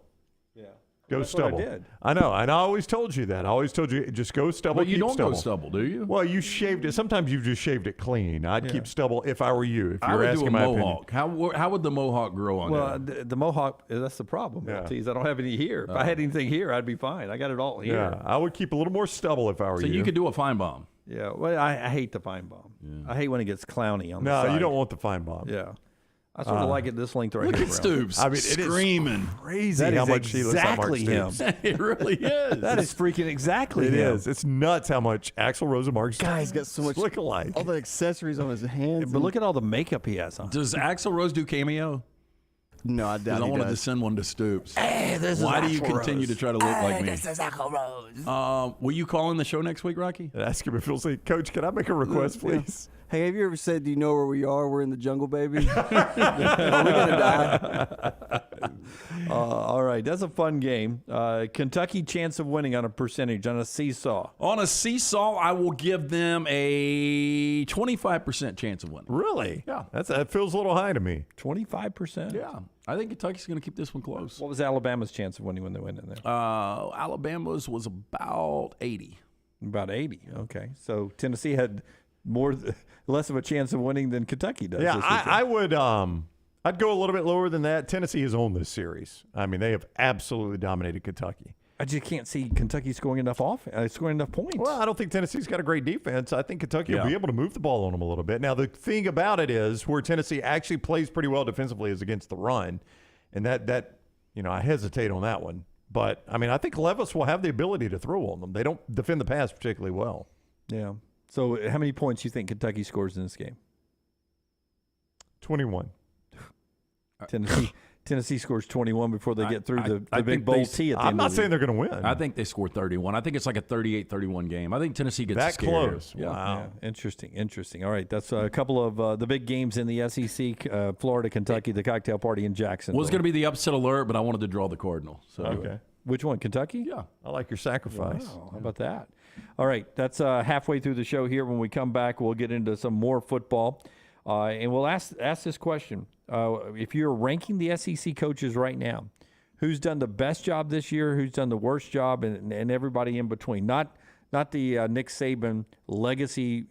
Speaker 22: Go
Speaker 3: That's
Speaker 22: stubble.
Speaker 3: what I did.
Speaker 22: I know, and I always told you that. I always told you just go stubble.
Speaker 4: But you
Speaker 22: keep
Speaker 4: don't
Speaker 22: stubble.
Speaker 4: go stubble, do you?
Speaker 22: Well, you shaved it. Sometimes you just shaved it clean. I'd keep stubble if I were you. If
Speaker 4: I
Speaker 22: you're
Speaker 4: would
Speaker 22: asking
Speaker 4: do a
Speaker 22: my
Speaker 4: mohawk. How would the mohawk grow on
Speaker 3: Well,
Speaker 4: you?
Speaker 3: the mohawk, that's the problem.
Speaker 22: Yeah.
Speaker 3: Tease, I don't have any here. If I had anything here, I'd be fine. I got it all here.
Speaker 22: Yeah, I would keep a little more stubble if I were
Speaker 4: So
Speaker 22: you.
Speaker 4: you could do a fine bomb.
Speaker 3: Yeah, well, I hate the fine bomb.
Speaker 22: Yeah.
Speaker 3: I hate when it gets clowny on the
Speaker 22: No,
Speaker 3: side.
Speaker 22: you don't want the fine bomb.
Speaker 3: Yeah. I sort of like it this length right
Speaker 4: Look
Speaker 3: here.
Speaker 4: at Stoops.
Speaker 22: I mean, it
Speaker 4: screaming.
Speaker 22: is crazy
Speaker 3: That
Speaker 22: how
Speaker 3: is
Speaker 22: much he looks like Mark
Speaker 3: exactly him.
Speaker 22: Stoops.
Speaker 4: It really is.
Speaker 3: That is freaking exactly
Speaker 22: It
Speaker 3: him.
Speaker 22: is. It's nuts how much Axl Rose and Mark
Speaker 1: Guy's got so much
Speaker 22: look alike.
Speaker 1: all the accessories on his hands.
Speaker 3: But look at all the makeup he has on.
Speaker 4: Does Axl Rose do cameo?
Speaker 1: No, I doubt
Speaker 4: I
Speaker 1: he
Speaker 4: wanted to
Speaker 1: does.
Speaker 4: send one to Stoops.
Speaker 1: Hey, this is
Speaker 4: Why do you
Speaker 1: Axl
Speaker 4: continue
Speaker 1: Rose.
Speaker 4: to try to look like me?
Speaker 1: This is Axl Rose.
Speaker 4: Will you call in the show next week, Rocky?
Speaker 22: And ask him if he'll say, Coach, can I make a request, please?
Speaker 1: Hey, have you ever said, do you know where we are? We're in the jungle, baby. Are we going to die?
Speaker 3: All right, that's a fun game. Kentucky chance of winning on a percentage, on a seesaw.
Speaker 4: On a seesaw, I will give them a 25% chance of winning.
Speaker 22: Really?
Speaker 4: Yeah.
Speaker 22: That feels a little high to me.
Speaker 3: 25%?
Speaker 4: Yeah. I think Kentucky's going to keep this one close.
Speaker 3: What was Alabama's chance of winning when they went in there?
Speaker 4: Alabama's was about 80.
Speaker 3: About 80. Okay. So Tennessee had less of a chance of winning than Kentucky does.
Speaker 22: Yeah,
Speaker 3: this weekend.
Speaker 22: I would. I'd go a little bit lower than that. Tennessee has owned this series. I mean, they have absolutely dominated Kentucky.
Speaker 3: I just can't see Kentucky scoring enough scoring enough points.
Speaker 22: Well, I don't think Tennessee's got a great defense. I think Kentucky will be able to move the ball on them a little bit. Now, the thing about it is where Tennessee actually plays pretty well defensively is against the run, and that I hesitate on that one. But I mean, I think Levis will have the ability to throw on them. They don't defend the pass particularly well.
Speaker 3: Yeah. So, how many points do you think Kentucky scores in this game?
Speaker 22: 21.
Speaker 3: Tennessee scores 21 before they get through the big
Speaker 4: think
Speaker 3: bowl T at the
Speaker 22: I'm
Speaker 3: end
Speaker 22: not
Speaker 3: of the
Speaker 22: saying they're going to win.
Speaker 4: I think they score 31. I think it's like a 38-31 game. I think Tennessee gets
Speaker 22: that
Speaker 4: scared.
Speaker 22: close.
Speaker 4: Yeah.
Speaker 22: Wow.
Speaker 3: Yeah, interesting. All right, that's a couple of the big games in the SEC, Florida, Kentucky, the cocktail party in Jacksonville.
Speaker 4: Was going to be the upset alert, but I wanted to draw the Cardinal. So
Speaker 22: Okay.
Speaker 3: Which one, Kentucky?
Speaker 4: Yeah.
Speaker 22: I like your sacrifice.
Speaker 3: Wow, how about that? All right, that's halfway through the show here. When we come back, we'll get into some more football. And we'll ask this question. If you're ranking the SEC coaches right now, who's done the best job this year, who's done the worst job, and everybody in between? Not the Nick Saban legacy,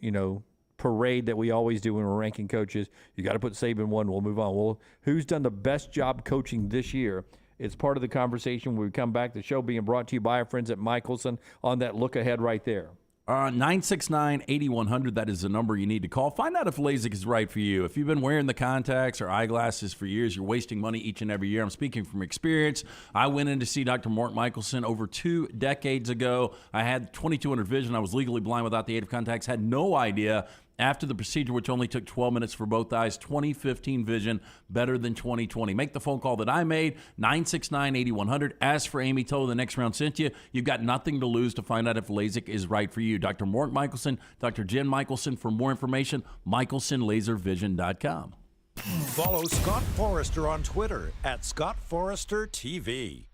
Speaker 3: parade that we always do when we're ranking coaches. You got to put Saban one, we'll move on. Well, who's done the best job coaching this year? It's part of the conversation when we come back. The show being brought to you by our friends at Michelson on that look ahead right there.
Speaker 4: 969-8100, that is the number you need to call. Find out if LASIK is right for you. If you've been wearing the contacts or eyeglasses for years, you're wasting money each and every year. I'm speaking from experience. I went in to see Dr. Mark Michelson over 2 decades ago. I had 2200 vision. I was legally blind without the aid of contacts, had no idea After the procedure, which only took 12 minutes for both eyes, 2015 vision better than 2020. Make the phone call that I made, 969-8100. Ask for Amy. Tell her the Next Round sent you. You've got nothing to lose to find out if LASIK is right for you. Dr. Mark Michelson, Dr. Jen Michelson. For more information, michelsonlaservision.com.
Speaker 5: Follow Scott Forrester on Twitter at ScottForresterTV.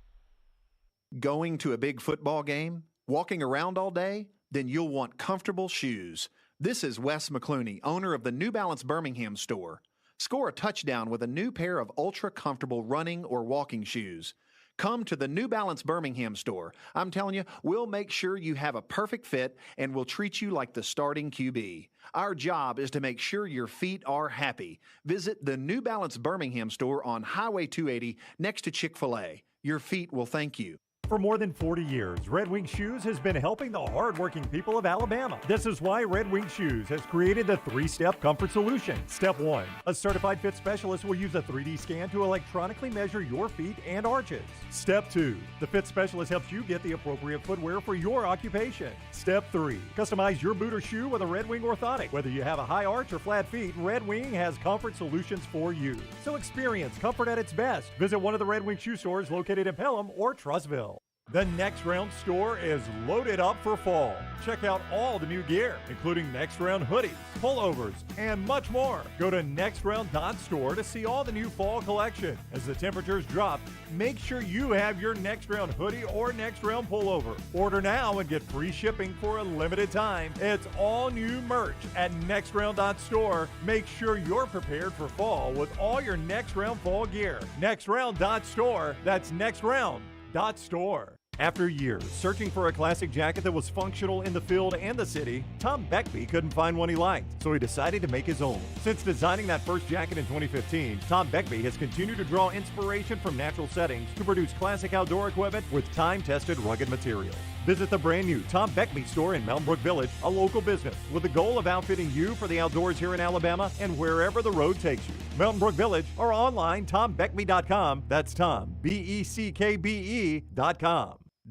Speaker 7: Going to a big football game? Walking around all day? Then you'll want comfortable shoes. This is Wes McClooney, owner of the New Balance Birmingham store. Score a touchdown with a new pair of ultra-comfortable running or walking shoes. Come to the New Balance Birmingham store. I'm telling you, we'll make sure you have a perfect fit and we'll treat you like the starting QB. Our job is to make sure your feet are happy. Visit the New Balance Birmingham store on Highway 280 next to Chick-fil-A. Your feet will thank you.
Speaker 22: For more than 40 years, Red Wing Shoes has been helping the hardworking people of Alabama. This is why Red Wing Shoes has created the 3-step comfort solution. Step 1, a certified fit specialist will use a 3D scan to electronically measure your feet and arches. Step 2, the fit specialist helps you get the appropriate footwear for your occupation. Step 3, customize your boot or shoe with a Red Wing orthotic. Whether you have a high arch or flat feet, Red Wing has comfort solutions for you. So experience comfort at its best. Visit one of the Red Wing Shoe stores located in Pelham or Trussville. The Next Round store is loaded up for fall. Check out all the new gear, including Next Round hoodies, pullovers, and much more. Go to nextround.store to see all the new fall collection. As the temperatures drop, make sure you have your Next Round hoodie or Next Round pullover. Order now and get free shipping for a limited time. It's all new merch at nextround.store. Make sure you're prepared for fall with all your Next Round fall gear. Nextround.store. That's nextround.store. After years searching for a classic jacket that was functional in the field and the city, Tom Beckby couldn't find one he liked, so he decided to make his own. Since designing that first jacket in 2015, Tom Beckby has continued to draw inspiration from natural settings to produce classic outdoor equipment with time-tested rugged materials. Visit the brand new Tom Beckby store in Mountain Brook Village, a local business with the goal of outfitting you for the outdoors here in Alabama and wherever the road takes you. Mountain Brook Village or online, tombeckby.com. That's Tom, BECKBE.com.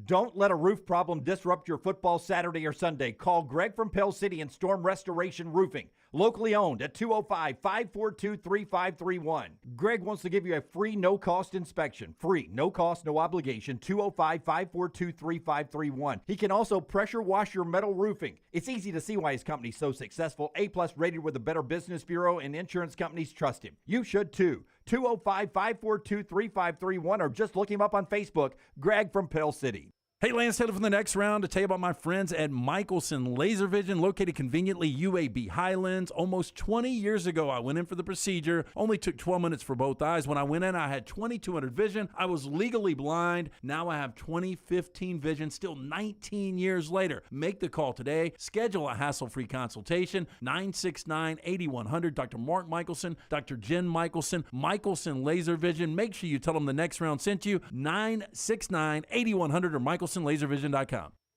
Speaker 11: Don't let a roof problem disrupt your football Saturday or Sunday. Call Greg from Pell City and Storm Restoration Roofing. Locally owned at 205-542-3531. Greg wants to give you a free, no-cost inspection. Free, no cost, no obligation, 205-542-3531. He can also pressure wash your metal roofing. It's easy to see why his company's so successful. A-plus rated with the Better Business Bureau, and insurance companies trust him. You should too. 205-542-3531 or just look him up on Facebook, Greg from Pell City.
Speaker 4: Hey, Lance Taylor from the Next Round to tell you about my friends at Michelson Laser Vision, located conveniently UAB Highlands. Almost 20 years ago, I went in for the procedure. Only took 12 minutes for both eyes. When I went in, I had 2200 vision. I was legally blind. Now I have 2015 vision, still 19 years later. Make the call today. Schedule a hassle-free consultation, 969-8100. Dr. Mark Michelson, Dr. Jen Michelson, Michelson Laser Vision. Make sure you tell them the Next Round sent you, 969-8100 or michelsonlaservision.com.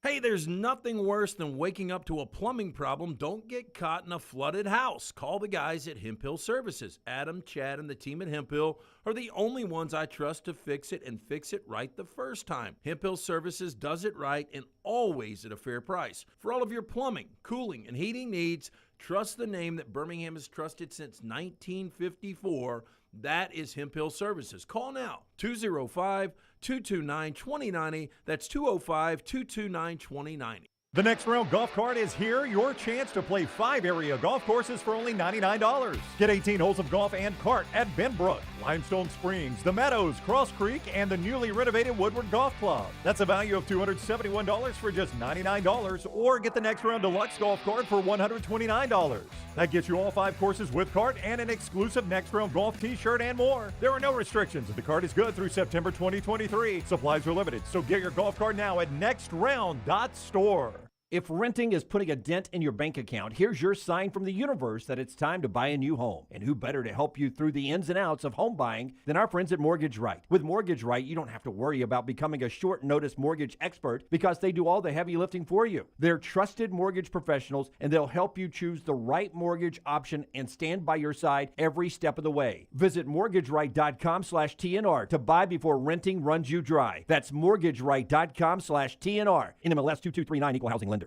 Speaker 6: Hey, there's nothing worse than waking up to a plumbing problem. Don't get caught in a flooded house. Call the guys at Hemp Hill Services. Adam, Chad, and the team at Hemp Hill are the only ones I trust to fix it and fix it right the first time. Hemp Hill Services does it right and always at a fair price. For all of your plumbing, cooling, and heating needs, trust the name that Birmingham has trusted since 1954. That is Hemp Hill Services. Call now, 205-229-2090. That's 205-229-2090.
Speaker 22: The Next Round golf cart is here. Your chance to play 5 area golf courses for only $99. Get 18 holes of golf and cart at Benbrook, Limestone Springs, The Meadows, Cross Creek, and the newly renovated Woodward Golf Club. That's a value of $271 for just $99. Or get the Next Round Deluxe golf cart for $129. That gets you all 5 courses with cart and an exclusive Next Round golf t-shirt and more. There are no restrictions. The cart is good through September 2023. Supplies are limited, so get your golf cart now at nextround.store.
Speaker 11: If renting is putting a dent in your bank account, here's your sign from the universe that it's time to buy a new home. And who better to help you through the ins and outs of home buying than our friends at Mortgage Right. With Mortgage Right, you don't have to worry about becoming a short notice mortgage expert because they do all the heavy lifting for you. They're trusted mortgage professionals, and they'll help you choose the right mortgage option and stand by your side every step of the way. Visit mortgageright.com/TNR to buy before renting runs you dry. That's mortgageright.com/TNR. NMLS 2239, Equal Housing Lender.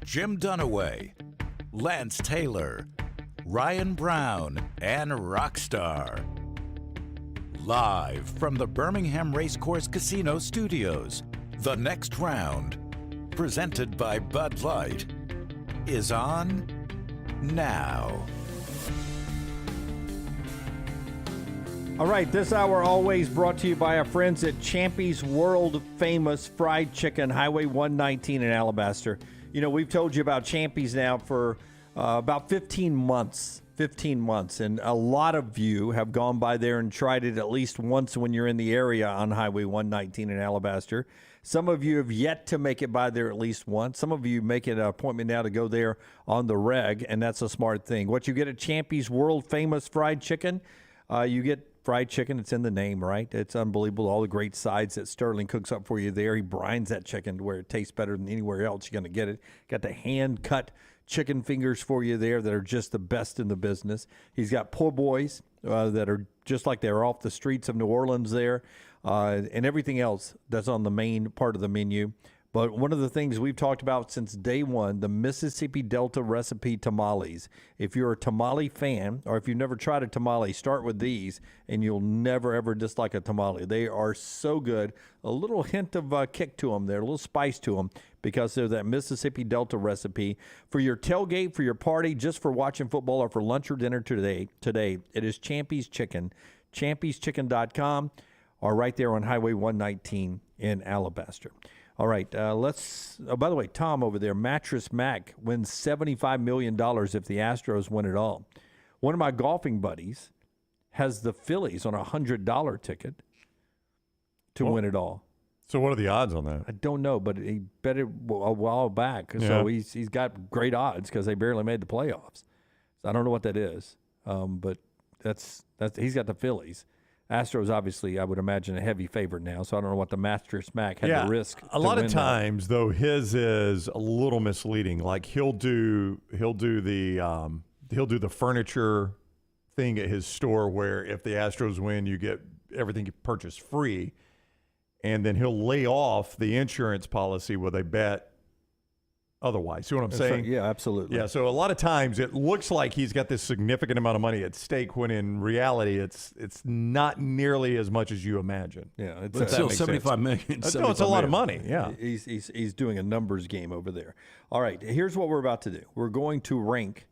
Speaker 5: Jim Dunaway, Lance Taylor, Ryan Brown, and Rockstar. Live from the Birmingham Racecourse Casino Studios, the next round, presented by Bud Light, is on now.
Speaker 3: All right, this hour always brought to you by our friends at Champy's World Famous Fried Chicken, Highway 119 in Alabaster. You know, we've told you about Champy's now for about 15 months. 15 months, and a lot of you have gone by there and tried it at least once when you're in the area on Highway 119 in Alabaster. Some of you have yet to make it by there at least once. Some of you make it an appointment now to go there on the reg, and that's a smart thing. What you get at Champy's World Famous Fried Chicken, you get fried chicken. It's in the name, right? It's unbelievable. All the great sides that Sterling cooks up for you there. He brines that chicken to where it tastes better than anywhere else you're going to get it. Got the hand-cut chicken fingers for you there that are just the best in the business. He's got po' boys that are just like they're off the streets of New Orleans there, and everything else that's on the main part of the menu. But one of the things we've talked about since day one, the Mississippi Delta recipe tamales. If you're a tamale fan, or if you've never tried a tamale, start with these, and you'll never, ever dislike a tamale. They are so good. A little hint of kick to them there, a little spice to them, because they're that Mississippi Delta recipe. For your tailgate, for your party, just for watching football, or for lunch or dinner today, it is Champy's Chicken, champyschicken.com, or right there on Highway 119 in Alabaster. All right, let's by the way, Tom over there, Mattress Mac wins $75 million if the Astros win it all. One of my golfing buddies has the Phillies on a $100 ticket to win it all.
Speaker 22: So what are the odds on that?
Speaker 3: I don't know, but he bet it a while back.
Speaker 22: Yeah.
Speaker 3: So he's got great odds because they barely made the playoffs. So I don't know what that is, but that's he's got the Phillies. Astros, obviously, I would imagine a heavy favorite now, so I don't know what the Mattress Mac had to risk.
Speaker 22: A lot of times, though, his is a little misleading. Like he'll do the furniture thing at his store where if the Astros win, you get everything you purchase free, and then he'll lay off the insurance policy where they bet otherwise. See what I'm saying?
Speaker 3: Yeah, absolutely.
Speaker 22: Yeah, so a lot of times it looks like he's got this significant amount of money at stake when in reality it's not nearly as much as you imagine.
Speaker 3: Yeah,
Speaker 4: it's still $75 million.
Speaker 22: No, it's a lot of money. Yeah,
Speaker 3: he's doing a numbers game over there. All right, here's what we're about to do. We're going to rank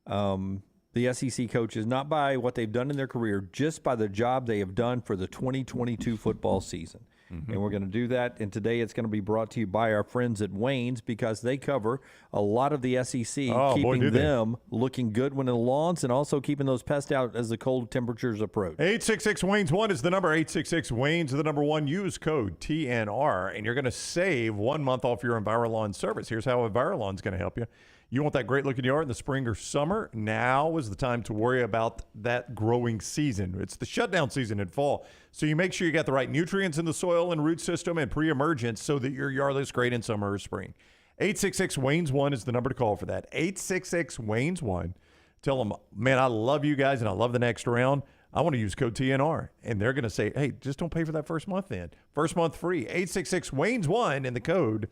Speaker 3: the SEC coaches not by what they've done in their career, just by the job they have done for the 2022 football season. Mm-hmm. And we're going to do that. And today it's going to be brought to you by our friends at Wayne's because they cover a lot of the SEC, keeping them looking good when in the lawns and also keeping those pests out as the cold temperatures approach.
Speaker 22: 866-WAYNES-1 is the number. 866-WAYNES is the number 1. Use code TNR, and you're going to save 1 month off your Envirolawn service. Here's how Envirolawn's going to help you. You want that great-looking yard in the spring or summer? Now is the time to worry about that growing season. It's the shutdown season in fall, so you make sure you got the right nutrients in the soil and root system and pre-emergence so that your yard looks great in summer or spring. 866-WAYNES-1 is the number to call for that. 866-WAYNES-1. Tell them, man, I love you guys, and I love the next round. I want to use code TNR. And they're going to say, hey, just don't pay for that first month then. First month free. 866-WAYNES-1 in the code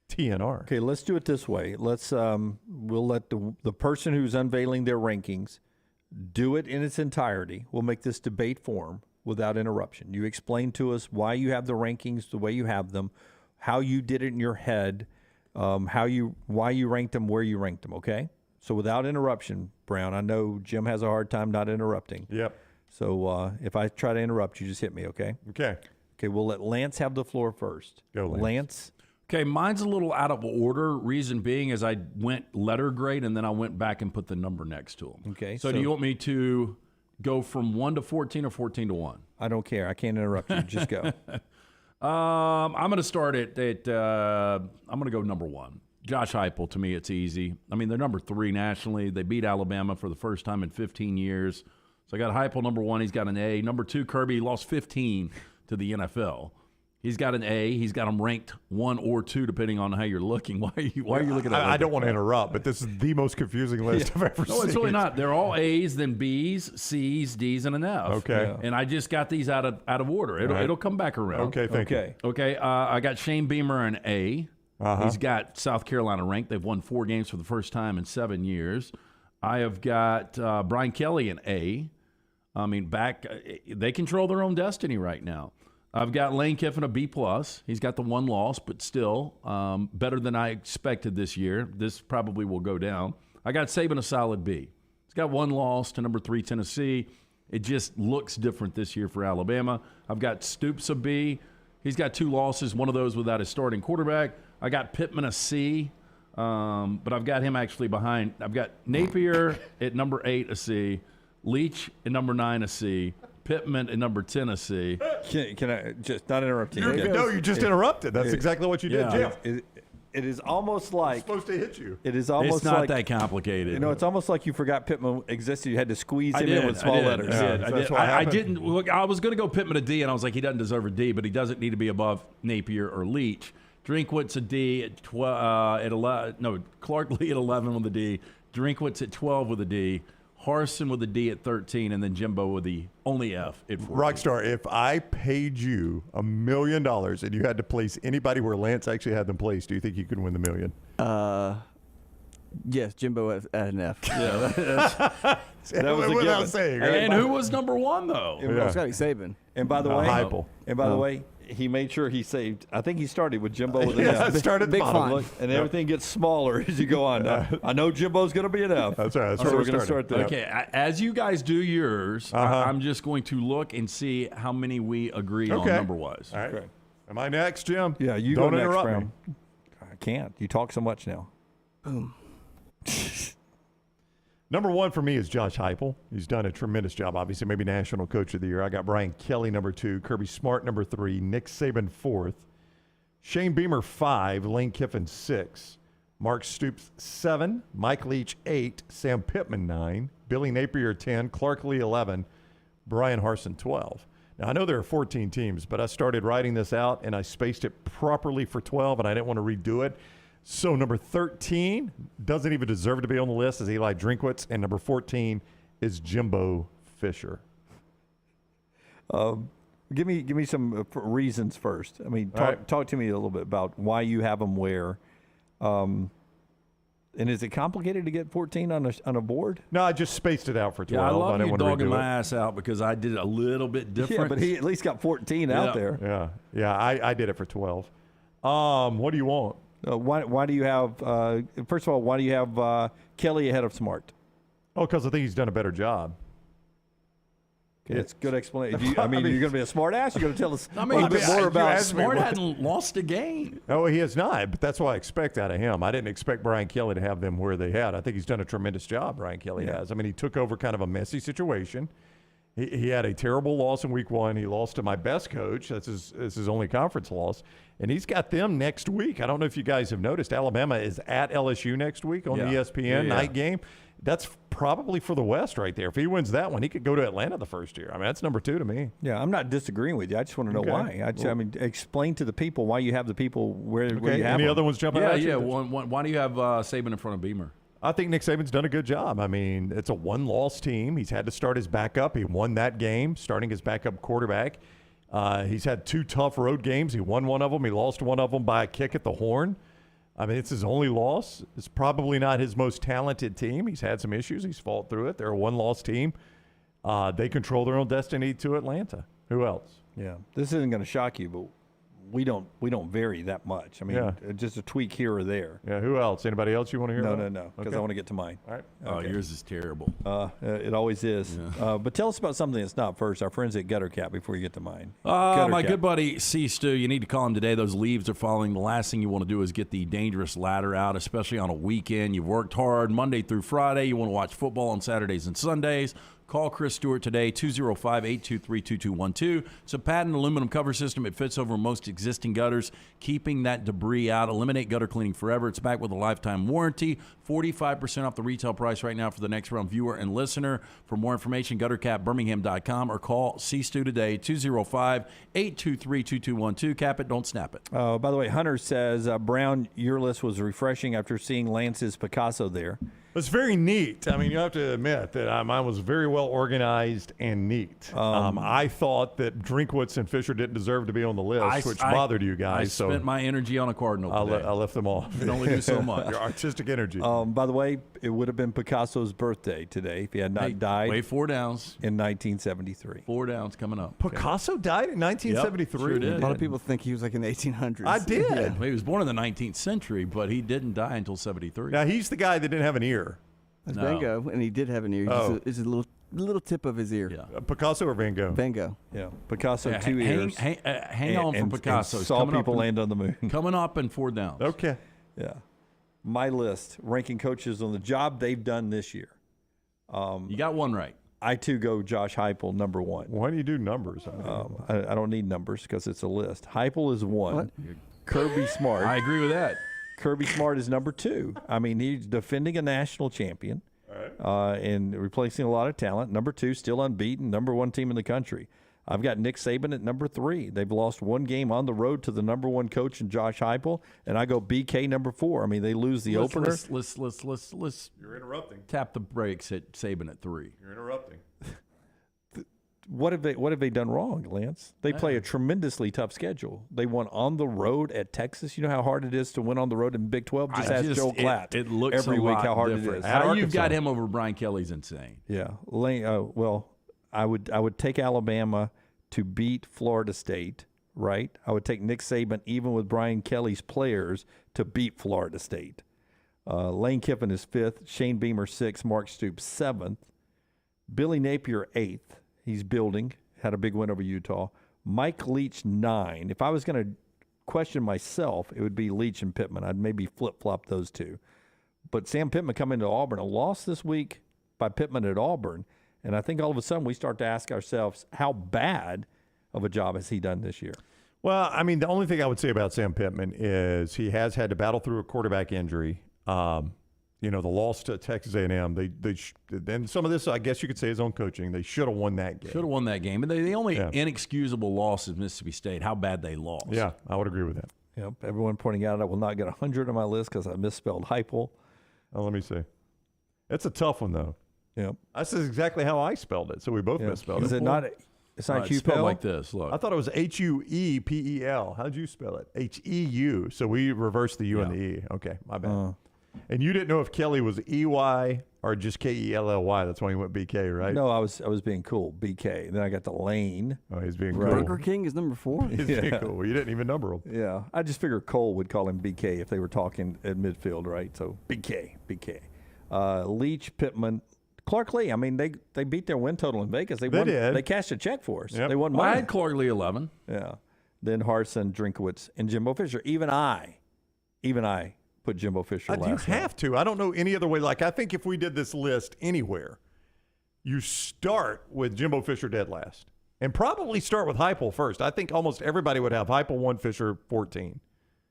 Speaker 22: TNR.
Speaker 3: Okay, let's do it this way. Let's we'll let the person who's unveiling their rankings do it in its entirety. We'll make this debate form without interruption. You explain to us why you have the rankings the way you have them, how you did it in your head, why you ranked them, where you ranked them, okay? So without interruption, Brown, I know Jim has a hard time not interrupting.
Speaker 22: Yep.
Speaker 3: So if I try to interrupt, you just hit me, okay?
Speaker 22: Okay.
Speaker 3: Okay, we'll let Lance have the floor first.
Speaker 22: Go, Lance.
Speaker 4: Okay, mine's a little out of order. Reason being is I went letter grade and then I went back and put the number next to them.
Speaker 3: Okay.
Speaker 4: So do you want me to go from 1 to 14 or 14 to 1?
Speaker 3: I don't care. I can't interrupt you. Just go.
Speaker 4: I'm going to start I'm going to go number 1. Josh Heupel, to me, it's easy. I mean, they're number 3 nationally. They beat Alabama for the first time in 15 years. So I got Heupel number 1. He's got an A. Number 2, Kirby lost 15 to the NFL. He's got an A. He's got them ranked 1 or 2, depending on how you're looking. Why are you looking at that?
Speaker 22: I don't want to interrupt, but this is the most confusing list I've ever seen.
Speaker 4: No, it's really not. They're all A's, then B's, C's, D's, and an F.
Speaker 22: Okay.
Speaker 4: Yeah. And I just got these out of order. It'll come back around.
Speaker 22: Okay, thank you.
Speaker 4: Okay, I got Shane Beamer an A. He's got South Carolina ranked. They've won 4 games for the first time in 7 years. I have got Brian Kelly an A. I mean, they control their own destiny right now. I've got Lane Kiffin a B+. He's got the 1 loss, but still better than I expected this year. This probably will go down. I got Saban a solid B. He's got 1 loss to number 3 Tennessee. It just looks different this year for Alabama. I've got Stoops a B. He's got 2 losses, one of those without his starting quarterback. I got Pittman a C, but I've got him actually behind. I've got Napier at number 8 a C, Leach at number 9 a C, Pittman at number 10 a C.
Speaker 3: Can I just not interrupt you?
Speaker 22: No, you just interrupted. That's exactly what you did, Jim.
Speaker 3: It is almost like
Speaker 22: it's supposed to hit you.
Speaker 3: It is almost
Speaker 4: it's not
Speaker 3: like
Speaker 4: that complicated.
Speaker 3: You know, it's almost like you forgot Pittman existed. You had to squeeze him in with small letters.
Speaker 4: I didn't. Look, I was going to go Pittman a D, and I was like, he doesn't deserve a D, but he doesn't need to be above Napier or Leach. Drinkwitz a D at 11. No, Clark Lee at 11 with a D. Drinkwitz at 12 with a D. Harsin with a D at 13, and then Jimbo with the only F at 14.
Speaker 22: Rockstar, if I paid you $1 million and you had to place anybody where Lance actually had them placed, do you think you could win the $1 million?
Speaker 1: Yes, Jimbo at an F.
Speaker 3: Yeah, that was a
Speaker 22: without
Speaker 3: given.
Speaker 22: saying. Right?
Speaker 4: And who was number 1 though?
Speaker 1: It's got to be Saban.
Speaker 3: And by the way,
Speaker 22: Heupel.
Speaker 3: And by the way, he made sure he saved. I think he started with Jimbo with an F.
Speaker 22: Started
Speaker 1: Big
Speaker 22: bottom.
Speaker 1: font.
Speaker 22: Look,
Speaker 3: And everything gets smaller as you go on. Now, I know Jimbo's going to be an F.
Speaker 22: That's right. That's
Speaker 3: So
Speaker 22: where
Speaker 3: we're
Speaker 22: we're
Speaker 3: going to
Speaker 22: starting.
Speaker 3: start there.
Speaker 4: Okay, as you guys do yours, I'm just going to look and see how many we agree on number-wise.
Speaker 22: All right.
Speaker 3: Okay.
Speaker 22: Am I next, Jim?
Speaker 3: Yeah, you
Speaker 22: Don't
Speaker 3: go next,
Speaker 22: interrupt
Speaker 3: Brown.
Speaker 22: me.
Speaker 3: I can't. You talk so much now.
Speaker 1: Boom.
Speaker 22: Number 1 for me is Josh Heupel. He's done a tremendous job. Obviously, maybe National Coach of the Year. I got Brian Kelly number 2, Kirby Smart number 3, Nick Saban 4th, Shane Beamer 5, Lane Kiffin 6, Mark Stoops 7, Mike Leach 8, Sam Pittman 9, Billy Napier 10, Clark Lee 11, Brian Harsin 12. Now, I know there are 14 teams, but I started writing this out, and I spaced it properly for 12, and I didn't want to redo it. So number 13 doesn't even deserve to be on the list is Eli Drinkwitz, and number 14 is Jimbo Fisher.
Speaker 3: Give me some reasons first. I mean, talk to me a little bit about why you have them where. And is it complicated to get 14 on a board?
Speaker 22: No, I just spaced it out for 12.
Speaker 4: Yeah, I love
Speaker 22: didn't
Speaker 4: you
Speaker 22: want to
Speaker 4: dogging
Speaker 22: redo
Speaker 4: my
Speaker 22: it.
Speaker 4: ass out because I did it a little bit different.
Speaker 3: Yeah, but he at least got 14 out there.
Speaker 22: Yeah, I did it for 12. What do you want?
Speaker 3: Why do you have first of all, why do you have Kelly ahead of Smart?
Speaker 22: Oh, because I think he's done a better job.
Speaker 3: Okay, it's a good explanation. You're going to be a smart ass. You're going to tell us
Speaker 4: I
Speaker 3: a
Speaker 4: mean,
Speaker 3: little bit more about
Speaker 4: Smart hadn't lost a game.
Speaker 22: No, he has not, but that's what I expect out of him. I didn't expect Brian Kelly to have them where they had. I think he's done a tremendous job, Brian Kelly has. I mean, he took over kind of a messy situation. He had a terrible loss in week 1. He lost to my best coach. That's his only conference loss. And he's got them next week. I don't know if you guys have noticed. Alabama is at LSU next week on the ESPN night game. That's probably for the West right there. If he wins that one, he could go to Atlanta the first year. I mean, that's number 2 to me.
Speaker 3: Yeah, I'm not disagreeing with you. I just want to know why. I mean, explain to the people why you have the people where you have
Speaker 22: Any
Speaker 3: them.
Speaker 22: other ones jumping out?
Speaker 4: Yeah. Why do you have Saban in front of Beamer?
Speaker 22: I think Nick Saban's done a good job. I mean, it's a 1-loss team. He's had to start his backup. He won that game, starting his backup quarterback. He's had 2 tough road games. He won one of them. He lost one of them by a kick at the horn. I mean, it's his only loss. It's probably not his most talented team. He's had some issues. He's fought through it. They're a 1-loss team. They control their own destiny to Atlanta. Who else?
Speaker 3: Yeah, this isn't going to shock you, but we don't vary that much. I mean, just a tweak here or there.
Speaker 22: Yeah, who else? Anybody else you want to hear about?
Speaker 3: No, because I want to get to mine.
Speaker 22: All right.
Speaker 4: Oh, yours is terrible.
Speaker 3: It always is.
Speaker 4: Yeah.
Speaker 3: But tell us about something that's not first. Our friends at Gutter Cap before you get to mine.
Speaker 4: My good buddy C. Stu, you need to call him today. Those leaves are falling. The last thing you want to do is get the dangerous ladder out, especially on a weekend. You've worked hard Monday through Friday. You want to watch football on Saturdays and Sundays. Call Chris Stewart today, 205-823-2212. It's a patented aluminum cover system. It fits over most existing gutters, keeping that debris out. Eliminate gutter cleaning forever. It's backed with a lifetime warranty. 45% off the retail price right now for the next round viewer and listener. For more information, guttercapbirmingham.com or call C-Stu today, 205-823-2212. Cap it, don't snap it.
Speaker 3: By the way, Hunter says, Brown, your list was refreshing after seeing Lance's Picasso there.
Speaker 22: It's very neat. I mean, you have to admit that mine was very well organized and neat. I thought that Drinkwitz and Fisher didn't deserve to be on the list, which bothered you guys.
Speaker 4: I spent my energy on a Cardinal today.
Speaker 22: I left them off.
Speaker 4: You can only do so much.
Speaker 22: Your artistic energy.
Speaker 3: By the way, it would have been Picasso's birthday today if he had not died.
Speaker 4: Wait, 4 downs.
Speaker 3: In 1973.
Speaker 4: 4 downs coming up.
Speaker 22: Picasso died in 1973?
Speaker 4: Yep, sure did.
Speaker 1: A lot of people think he was like in the 1800s.
Speaker 22: I did.
Speaker 4: Yeah. Well, he was born in the 19th century, but he didn't die until 73.
Speaker 22: Now, he's the guy that didn't have an ear.
Speaker 1: That's Van Gogh, and he did have an ear. It's a little tip of his ear.
Speaker 4: Yeah.
Speaker 22: Picasso or Van Gogh?
Speaker 1: Van Gogh.
Speaker 3: Yeah. Picasso, 2 ears.
Speaker 4: Hang on for Picasso.
Speaker 3: And saw people land on the moon.
Speaker 4: Coming up in 4 downs.
Speaker 22: Okay.
Speaker 3: Yeah. My list, ranking coaches on the job they've done this year.
Speaker 4: You got one right.
Speaker 3: I, too, go Josh Heupel, number 1.
Speaker 22: Why do you do numbers?
Speaker 3: I don't need numbers because it's a list. Heupel is 1.
Speaker 1: What?
Speaker 3: Kirby Smart.
Speaker 4: I agree with that.
Speaker 3: Kirby Smart is number 2. I mean, he's defending a national champion and replacing a lot of talent. Number 2, still unbeaten, number 1 team in the country. I've got Nick Saban at number 3. They've lost 1 game on the road to the number 1 coach in Josh Heupel, and I go BK number 4. I mean, they lose the opener.
Speaker 4: Let's
Speaker 22: You're interrupting.
Speaker 4: tap the brakes at Saban at 3.
Speaker 22: You're interrupting.
Speaker 3: What have they done wrong, Lance? They play a tremendously tough schedule. They won on the road at Texas. You know how hard it is to win on the road in Big 12? Just ask Joe Klatt
Speaker 4: It looks
Speaker 3: every
Speaker 4: a
Speaker 3: week
Speaker 4: lot
Speaker 3: how hard
Speaker 4: different.
Speaker 3: it is.
Speaker 4: How you've got him over Brian Kelly's insane.
Speaker 3: Yeah. Well, I would take Alabama to beat Florida State, right? I would take Nick Saban, even with Brian Kelly's players, to beat Florida State. Lane Kiffin is 5th, Shane Beamer 6th, Mark Stoops 7th, Billy Napier 8th. He's building, had a big win over Utah. Mike Leach 9. If I was going to question myself, it would be Leach and Pittman. I'd maybe flip-flop those two. But Sam Pittman coming to Auburn, a loss this week by Pittman at Auburn, and I think all of a sudden we start to ask ourselves, how bad of a job has he done this year?
Speaker 22: Well, I mean, the only thing I would say about Sam Pittman is he has had to battle through a quarterback injury. The loss to Texas A&M, and some of this, I guess you could say, his own coaching. They should have won that game.
Speaker 4: Should have won that game. But the only inexcusable loss is Mississippi State, how bad they lost.
Speaker 22: Yeah, I would agree with that.
Speaker 3: Yep. Everyone pointing out I will not get 100 on my list because I misspelled Heupel.
Speaker 22: Oh, let me see. It's a tough one, though.
Speaker 3: Yep.
Speaker 22: This is exactly how I spelled it, so we both misspelled it.
Speaker 3: Is it not? It's not
Speaker 4: It's spelled like this. Look,
Speaker 22: I thought it was Huepel. How'd you spell it? Heu. So we reversed the U and the E. Okay, my bad. And you didn't know if Kelly was EY or just KELLY. That's why he went BK, right?
Speaker 3: No, I was being cool. BK. Then I got the Lane.
Speaker 22: Oh, he's being cool.
Speaker 1: Burger King is number 4.
Speaker 22: He's being cool. Well, you didn't even number him.
Speaker 3: Yeah, I just figured Cole would call him BK if they were talking at midfield, right? So BK. Leach, Pittman, Clark Lee. I mean, they beat their win total in Vegas. They won.
Speaker 22: did.
Speaker 3: They cashed a check for us.
Speaker 22: Yep.
Speaker 3: They won
Speaker 4: I
Speaker 3: money.
Speaker 4: had Clark Lee 11.
Speaker 3: Yeah. Then Harsin, Drinkwitz, and Jimbo Fisher. Even I put Jimbo Fisher last.
Speaker 22: You have to. I don't know any other way. Like, I think if we did this list anywhere, you start with Jimbo Fisher dead last. And probably start with Heupel first. I think almost everybody would have Heupel 1, Fisher 14.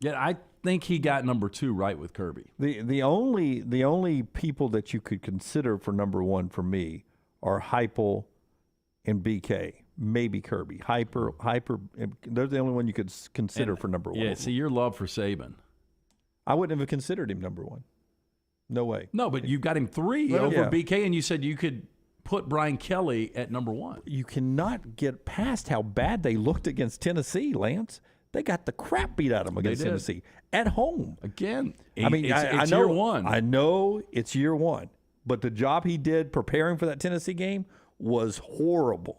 Speaker 4: Yeah, I think he got number 2 right with Kirby.
Speaker 3: The only people that you could consider for number 1 for me are Heupel and BK. Maybe Kirby. Hyper. They're the only one you could consider for number 1.
Speaker 4: Yeah, see, your love for Saban.
Speaker 3: I wouldn't have considered him number 1. No way.
Speaker 4: No, but you got him 3 over BK, and you said you could put Brian Kelly at number 1.
Speaker 3: You cannot get past how bad they looked against Tennessee, Lance. They got the crap beat out of them against Tennessee at home.
Speaker 4: Again,
Speaker 3: I mean,
Speaker 4: it's
Speaker 3: I know,
Speaker 4: year 1.
Speaker 3: I know it's year 1, but the job he did preparing for that Tennessee game was horrible.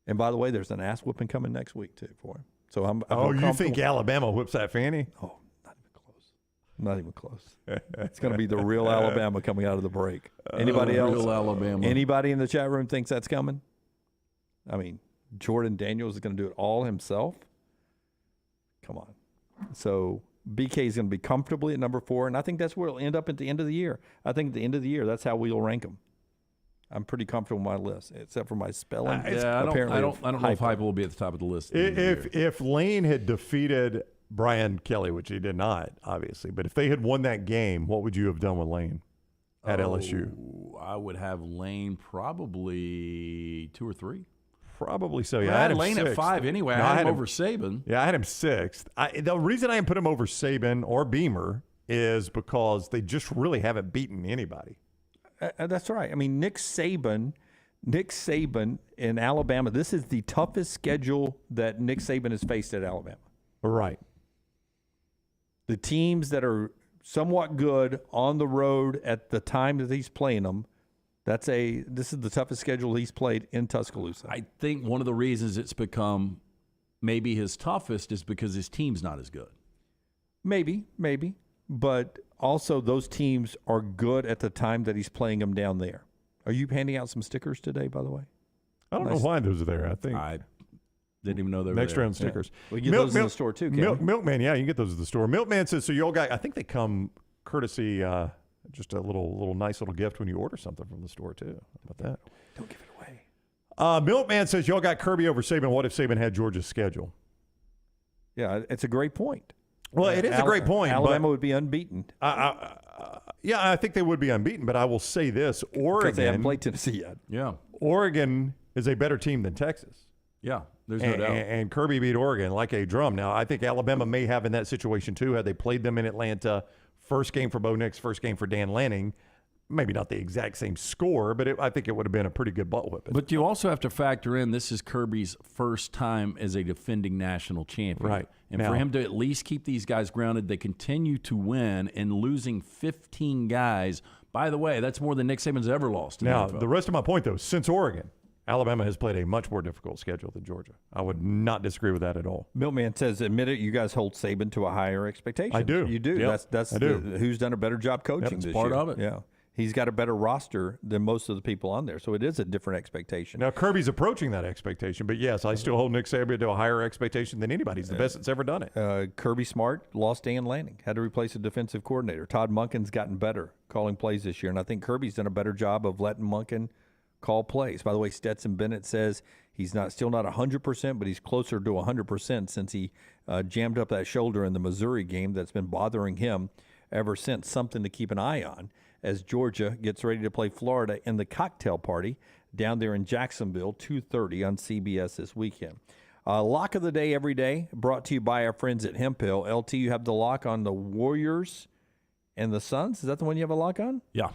Speaker 3: And by the way, there's an ass whooping coming next week too for him. So I'm
Speaker 22: you think Alabama whips that fanny?
Speaker 3: Oh, not even close. It's going to be the real Alabama coming out of the break. Anybody else?
Speaker 4: Real Alabama.
Speaker 3: Anybody in the chat room thinks that's coming? I mean, Jordan Daniels is going to do it all himself. Come on. So BK is going to be comfortably at number 4, and I think that's where it'll end up at the end of the year. I think at the end of the year, that's how we'll rank them. I'm pretty comfortable with my list, except for my spelling.
Speaker 4: I don't know if Heupel will be at the top of the list.
Speaker 22: If Lane had defeated Brian Kelly, which he did not, obviously, but if they had won that game, what would you have done with Lane at LSU?
Speaker 4: I would have Lane probably 2 or 3.
Speaker 22: Probably so, yeah.
Speaker 4: I had
Speaker 22: him
Speaker 4: Lane at
Speaker 22: 6th.
Speaker 4: 5 anyway.
Speaker 22: No,
Speaker 4: I had him over Saban.
Speaker 22: Yeah, I had him 6th. The reason I didn't put him over Saban or Beamer is because they just really haven't beaten anybody.
Speaker 3: That's right. I mean, Nick Saban in Alabama, this is the toughest schedule that Nick Saban has faced at Alabama.
Speaker 22: Right.
Speaker 3: The teams that are somewhat good on the road at the time that he's playing them, this is the toughest schedule he's played in Tuscaloosa.
Speaker 4: I think one of the reasons it's become maybe his toughest is because his team's not as good.
Speaker 3: Maybe. But also those teams are good at the time that he's playing them down there. Are you handing out some stickers today, by the way?
Speaker 22: I don't know why those are there. I think
Speaker 4: I didn't even know they were
Speaker 22: next
Speaker 4: there.
Speaker 22: round stickers.
Speaker 3: Yeah. We get those in the store too,
Speaker 22: Milkman, yeah, you can get those at the store. Milkman says, so y'all got, I think they come courtesy, just a little nice little gift when you order something from the store too. How about that?
Speaker 3: Don't give it away.
Speaker 22: Milkman says, y'all got Kirby over Saban. What if Saban had Georgia's schedule?
Speaker 3: Yeah, it's a great point.
Speaker 22: Well, it is a great point.
Speaker 3: Alabama would be unbeaten.
Speaker 22: Yeah, I think they would be unbeaten, but I will say this. Oregon.
Speaker 3: Because they haven't played Tennessee yet.
Speaker 4: Yeah.
Speaker 22: Oregon is a better team than Texas.
Speaker 4: Yeah, there's no doubt.
Speaker 22: And Kirby beat Oregon like a drum. Now, I think Alabama may have in that situation too, had they played them in Atlanta. First game for Bo Nix, first game for Dan Lanning. Maybe not the exact same score, but I think it would have been a pretty good butt whipping.
Speaker 4: But you also have to factor in this is Kirby's first time as a defending national champion.
Speaker 22: Right.
Speaker 4: And for him to at least keep these guys grounded, they continue to win, and losing 15 guys. By the way, that's more than Nick Saban's ever lost.
Speaker 22: Now, the rest of my point, though, since Oregon, Alabama has played a much more difficult schedule than Georgia. I would not disagree with that at all.
Speaker 3: Milkman says, admit it, you guys hold Saban to a higher expectation.
Speaker 22: I do.
Speaker 3: You do.
Speaker 22: Yep.
Speaker 3: That's
Speaker 22: I do.
Speaker 3: who's done a better job coaching this
Speaker 4: part
Speaker 3: year.
Speaker 4: of it.
Speaker 3: Yeah. He's got a better roster than most of the people on there, so it is a different expectation.
Speaker 22: Now, Kirby's approaching that expectation, but yes, I still hold Nick Saban to a higher expectation than anybody. He's the best that's ever done it.
Speaker 3: Kirby Smart lost Dan Lanning, had to replace a defensive coordinator. Todd Monken's gotten better calling plays this year, and I think Kirby's done a better job of letting Monken call plays. By the way, Stetson Bennett says he's still not 100%, but he's closer to 100% since he jammed up that shoulder in the Missouri game that's been bothering him ever since. Something to keep an eye on as Georgia gets ready to play Florida in the cocktail party down there in Jacksonville, 2:30 on CBS this weekend. Lock of the day every day, brought to you by our friends at Hemp Hill. LT, you have the lock on the Warriors and the Suns. Is that the one you have a lock on?
Speaker 4: Yeah.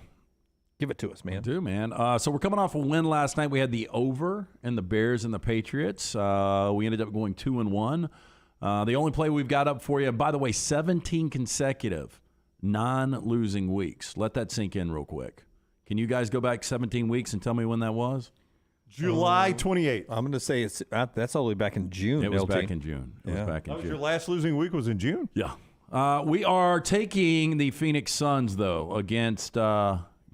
Speaker 3: Give it to us, man.
Speaker 4: I do, man. So we're coming off a win last night. We had the over and the Bears and the Patriots. We ended up going 2-1. The only play we've got up for you, by the way, 17 consecutive non-losing weeks. Let that sink in real quick. Can you guys go back 17 weeks and tell me when that was?
Speaker 22: July 28th.
Speaker 3: I'm going to say that's all the way back in June.
Speaker 4: It was
Speaker 3: LT.
Speaker 4: back in June. It was back in June.
Speaker 22: Your last losing week was in June?
Speaker 4: Yeah. We are taking the Phoenix Suns, though, against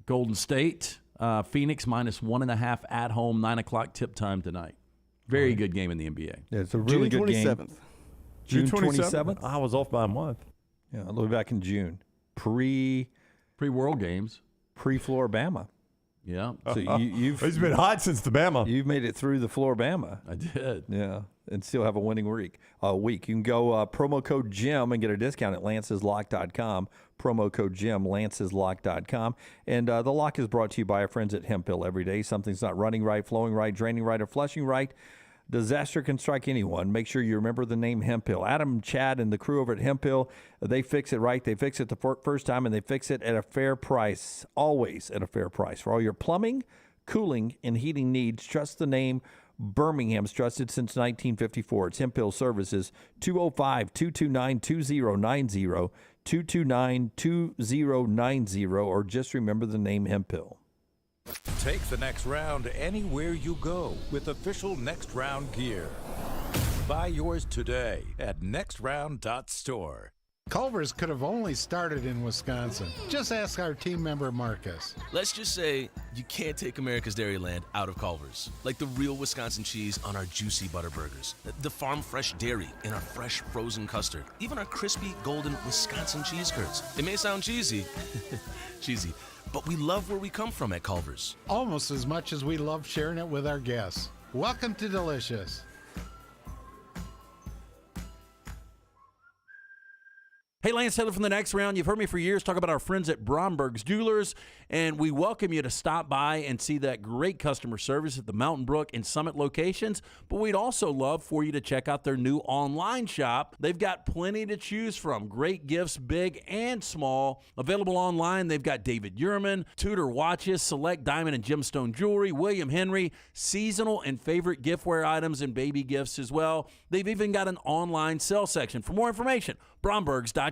Speaker 4: Golden State. Phoenix minus 1.5 at home, 9 o'clock tip time tonight. Very good game in the NBA.
Speaker 3: Yeah, it's a really good game.
Speaker 22: June
Speaker 3: 27th?
Speaker 22: I was off by a month.
Speaker 3: Yeah, all the way back in June.
Speaker 4: Pre-World Games.
Speaker 3: Pre-Floribama.
Speaker 4: Yeah.
Speaker 3: So you've
Speaker 22: it's been hot since the Bama.
Speaker 3: You've made it through the Floribama.
Speaker 4: I did.
Speaker 3: Yeah, and still have a winning week. You can go promo code Jim and get a discount at lanceslock.com. Promo code Jim, lanceslock.com. And the lock is brought to you by our friends at Hemp Hill. Every day something's not running right, flowing right, draining right, or flushing right. Disaster can strike anyone. Make sure you remember the name Hemp Hill. Adam, Chad, and the crew over at Hemp Hill, they fix it right. They fix it the first time, and they fix it at a fair price, always at a fair price. For all your plumbing, cooling, and heating needs, trust the name Birmingham's, trusted since 1954. It's Hemp Hill Services, 205-229-2090, 229-2090, or just remember the name Hemp Hill.
Speaker 5: Take the next round anywhere you go with official Next Round gear. Buy yours today at nextround.store.
Speaker 15: Culver's could have only started in Wisconsin. Just ask our team member Marcus.
Speaker 12: Let's just say you can't take America's Dairyland out of Culver's. Like the real Wisconsin cheese on our juicy butter burgers, the farm fresh dairy in our fresh frozen custard, even our crispy golden Wisconsin cheese curds. It may sound cheesy, but we love where we come from at Culver's.
Speaker 15: Almost as much as we love sharing it with our guests. Welcome to Delicious.
Speaker 4: Hey, Lance Taylor from The Next Round. You've heard me for years talk about our friends at Bromberg's Jewelers, and we welcome you to stop by and see that great customer service at the Mountain Brook and Summit locations. But we'd also love for you to check out their new online shop. They've got plenty to choose from. Great gifts, big and small. Available online, they've got David Yurman, Tudor watches, select diamond and gemstone jewelry, William Henry, seasonal and favorite giftware items, and baby gifts as well. They've even got an online sale section. For more information, Brombergs.com.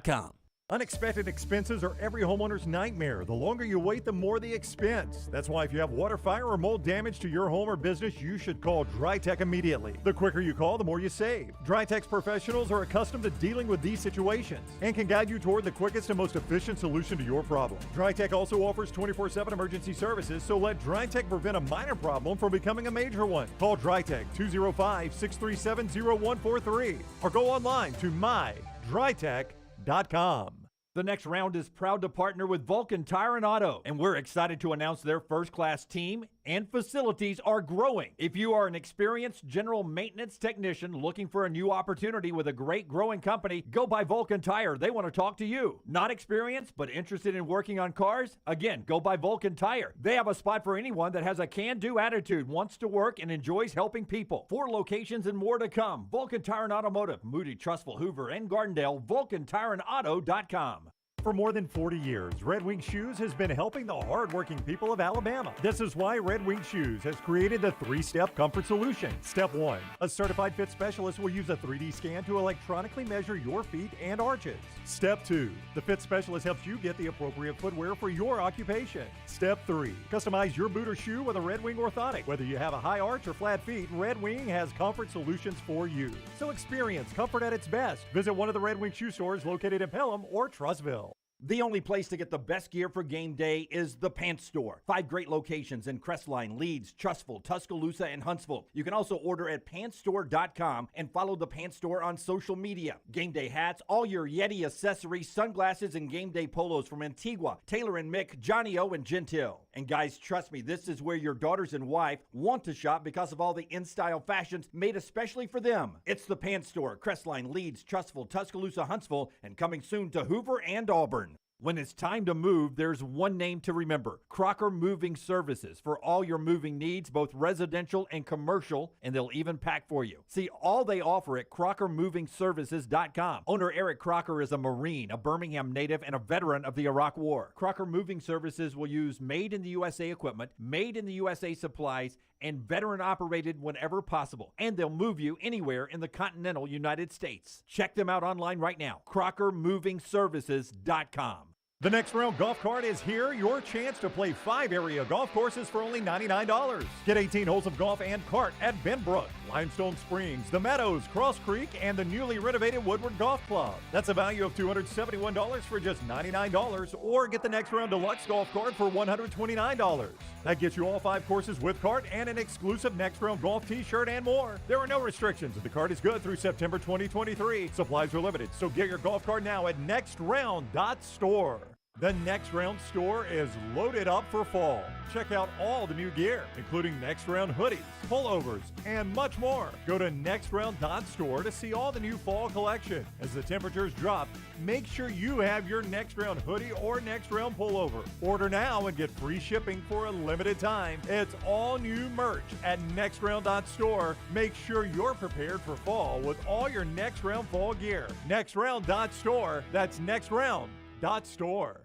Speaker 22: Unexpected expenses are every homeowner's nightmare. The longer you wait, the more the expense. That's why if you have water, fire, or mold damage to your home or business, you should call DryTech immediately. The quicker you call, the more you save. DryTech's professionals are accustomed to dealing with these situations and can guide you toward the quickest and most efficient solution to your problem. DryTech also offers 24/7 emergency services, so let DryTech prevent a minor problem from becoming a major one. Call DryTech 205-637-0143 or go online to mydrytech.com.
Speaker 11: The Next Round is proud to partner with Vulcan Tire and Auto, and we're excited to announce their first-class team and facilities are growing. If you are an experienced general maintenance technician looking for a new opportunity with a great growing company, go by Vulcan Tire. They want to talk to you. Not experienced, but interested in working on cars? Again, go by Vulcan Tire. They have a spot for anyone that has a can-do attitude, wants to work, and enjoys helping people. 4 locations and more to come. Vulcan Tire and Automotive, Moody, Trustful, Hoover, and Gardendale, VulcanTireandAuto.com.
Speaker 22: For more than 40 years, Red Wing Shoes has been helping the hardworking people of Alabama. This is why Red Wing Shoes has created the 3-step comfort solution. Step 1, a certified fit specialist will use a 3D scan to electronically measure your feet and arches. Step 2, the fit specialist helps you get the appropriate footwear for your occupation. Step 3, customize your boot or shoe with a Red Wing orthotic. Whether you have a high arch or flat feet, Red Wing has comfort solutions for you. So experience comfort at its best. Visit one of the Red Wing shoe stores located in Pelham or Trussville.
Speaker 11: The only place to get the best gear for game day is the Pants Store. 5 great locations in Crestline, Leeds, Trustful, Tuscaloosa, and Huntsville. You can also order at pantsstore.com and follow the Pants Store on social media. Game day hats, all your Yeti accessories, sunglasses, and game day polos from Antigua, Taylor and Mick, Johnny O, and Gentile. And guys, trust me, this is where your daughters and wife want to shop because of all the in-style fashions made especially for them. It's the Pants Store, Crestline, Leeds, Trustful, Tuscaloosa, Huntsville, and coming soon to Hoover and Auburn. When it's time to move, there's one name to remember: Crocker Moving Services, for all your moving needs, both residential and commercial, and they'll even pack for you. See all they offer at crockermovingservices.com. Owner Eric Crocker is a Marine, a Birmingham native, and a veteran of the Iraq War. Crocker Moving Services will use made-in-the-USA equipment, made-in-the-USA supplies, and veteran-operated whenever possible. And they'll move you anywhere in the continental United States. Check them out online right now, crockermovingservices.com.
Speaker 22: The Next Round Golf Cart is here. Your chance to play 5 area golf courses for only $99. Get 18 holes of golf and cart at Benbrook, Limestone Springs, The Meadows, Cross Creek, and the newly renovated Woodward Golf Club. That's a value of $271 for just $99, or get the Next Round Deluxe Golf Cart for $129. That gets you all 5 courses with cart and an exclusive Next Round Golf t-shirt and more. There are no restrictions. The cart is good through September 2023. Supplies are limited, so get your golf cart now at nextround.store. The Next Round store is loaded up for fall. Check out all the new gear, including Next Round hoodies, pullovers, and much more. Go to nextround.store to see all the new fall collection. As the temperatures drop, make sure you have your Next Round hoodie or Next Round pullover. Order now and get free shipping for a limited time. It's all new merch at nextround.store. Make sure you're prepared for fall with all your Next Round fall gear. Nextround.store. That's nextround.store.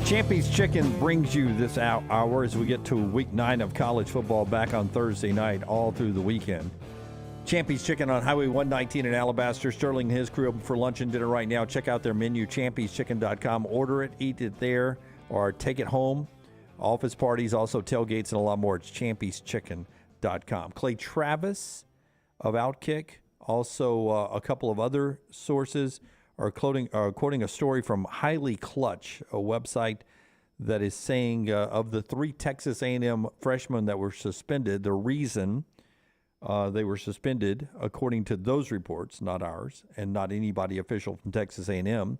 Speaker 3: Champy's Chicken brings you this hour as we get to week 9 of college football back on Thursday night all through the weekend. Champy's Chicken on Highway 119 in Alabaster. Sterling and his crew open for lunch and dinner right now. Check out their menu, champy'schicken.com. Order it, eat it there, or take it home. Office parties, also tailgates, and a lot more. It's champy'schicken.com. Clay Travis of Outkick, also a couple of other sources, are quoting a story from Highly Clutch, a website that is saying of the 3 Texas A&M freshmen that were suspended, the reason they were suspended, according to those reports, not ours, and not anybody official from Texas A&M,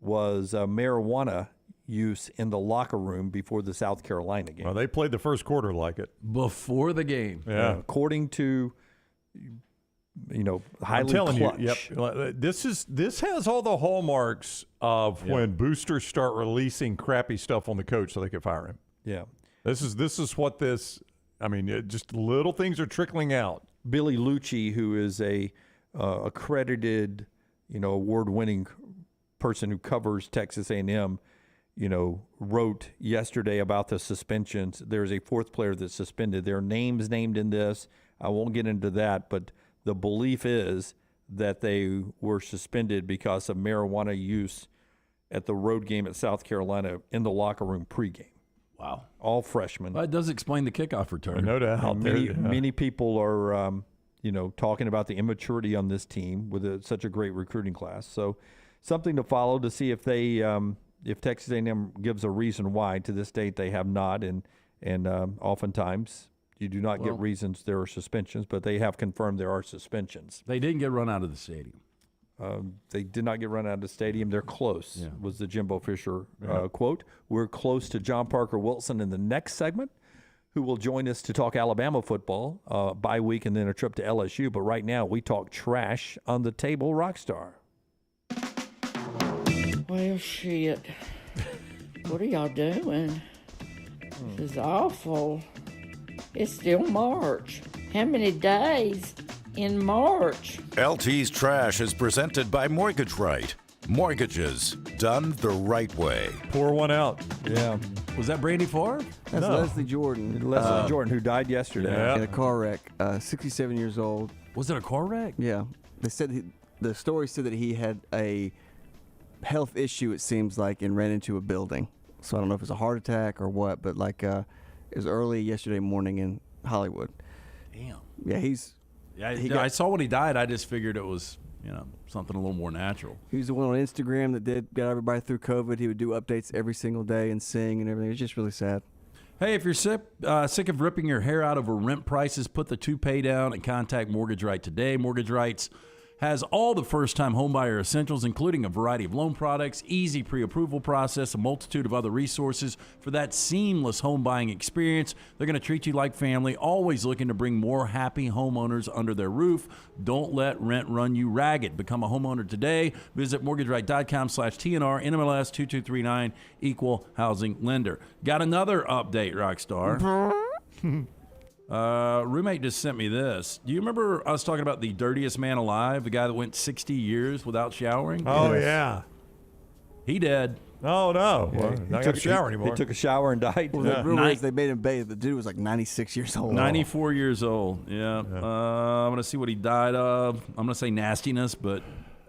Speaker 3: was marijuana use in the locker room before the South Carolina game.
Speaker 22: Well, they played the first quarter like it.
Speaker 4: Before the game.
Speaker 22: Yeah.
Speaker 3: According to, highly
Speaker 22: I'm telling
Speaker 3: clutch.
Speaker 22: you, yep. This has all the hallmarks of when boosters start releasing crappy stuff on the coach so they can fire him.
Speaker 3: Yeah.
Speaker 22: This is what this. I mean, just little things are trickling out.
Speaker 3: Billy Lucci, who is a accredited, award-winning person who covers Texas A&M, wrote yesterday about the suspensions. There's a fourth player that's suspended. There are names named in this. I won't get into that, but the belief is that they were suspended because of marijuana use at the road game at South Carolina in the locker room pregame.
Speaker 4: Wow.
Speaker 3: All freshmen.
Speaker 4: That does explain the kickoff return.
Speaker 22: No doubt.
Speaker 3: Many people are, talking about the immaturity on this team with such a great recruiting class. So something to follow to see if they, if Texas A&M gives a reason why. To this date, they have not, and oftentimes you do not get reasons there are suspensions, but they have confirmed there are suspensions.
Speaker 4: They didn't get run out of the stadium.
Speaker 3: They did not get run out of the stadium. They're close, was the Jimbo Fisher quote. We're close to John Parker Wilson in the next segment, who will join us to talk Alabama football bye week and then a trip to LSU. But right now, we talk trash on the table Rockstar.
Speaker 13: Well, shit. What are y'all doing? This is awful. It's still March. How many days in March?
Speaker 5: LT's Trash is presented by Mortgage Right. Mortgages done the right way.
Speaker 22: Pour one out.
Speaker 3: Yeah.
Speaker 4: Was that Brandy Favre?
Speaker 1: That's Leslie Jordan.
Speaker 3: Leslie Jordan, who died yesterday.
Speaker 1: In a car wreck. 67 years old.
Speaker 4: Was it a car wreck?
Speaker 1: Yeah. They said the story said that he had a health issue, it seems like, and ran into a building. So I don't know if it's a heart attack or what, but it was early yesterday morning in Hollywood.
Speaker 4: Damn.
Speaker 1: Yeah,
Speaker 4: I saw when he died. I just figured it was, something a little more natural.
Speaker 1: He was the one on Instagram that got everybody through COVID. He would do updates every single day and sing and everything. It's just really sad.
Speaker 4: Hey, if you're sick of ripping your hair out over rent prices, put the toupee down and contact Mortgage Right today. Mortgage Rights has all the first-time homebuyer essentials, including a variety of loan products, easy pre-approval process, a multitude of other resources for that seamless home buying experience. They're going to treat you like family, always looking to bring more happy homeowners under their roof. Don't let rent run you ragged. Become a homeowner today. Visit mortgageright.com/TNR, NMLS 2239, equal housing lender. Got another update, Rockstar. Roommate just sent me this. Do you remember us talking about the dirtiest man alive, the guy that went 60 years without showering?
Speaker 22: Oh, yeah.
Speaker 4: He dead.
Speaker 22: Oh, no.
Speaker 3: Yeah,
Speaker 22: Well, not going to shower anymore.
Speaker 3: He took a shower and died.
Speaker 1: Well, the rumor is they made him bathe. The dude was like 96 years old.
Speaker 4: 94 years old, yeah. I'm going to see what he died of. I'm going to say nastiness, but...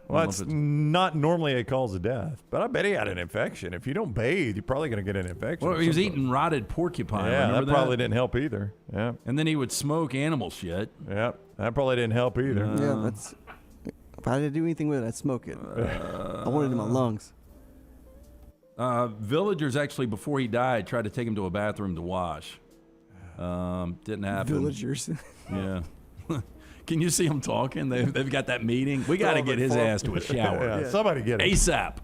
Speaker 22: Well, it's not normally a cause of death, but I bet he had an infection. If you don't bathe, you're probably going to get an infection.
Speaker 4: Well, he was eating rotted porcupine.
Speaker 22: Yeah,
Speaker 4: Remember
Speaker 22: that probably didn't help either. Yeah.
Speaker 4: And then he would smoke animal shit.
Speaker 22: Yeah, that probably didn't help either.
Speaker 1: Yeah, that's. If I didn't do anything with it, I'd smoke it. I wanted it in my lungs.
Speaker 4: Villagers actually, before he died, tried to take him to a bathroom to wash. Didn't happen.
Speaker 1: Villagers.
Speaker 4: Yeah. Can you see him talking? They've got that meeting. We got to get his ass to a shower.
Speaker 22: Yeah, somebody get him.
Speaker 4: ASAP.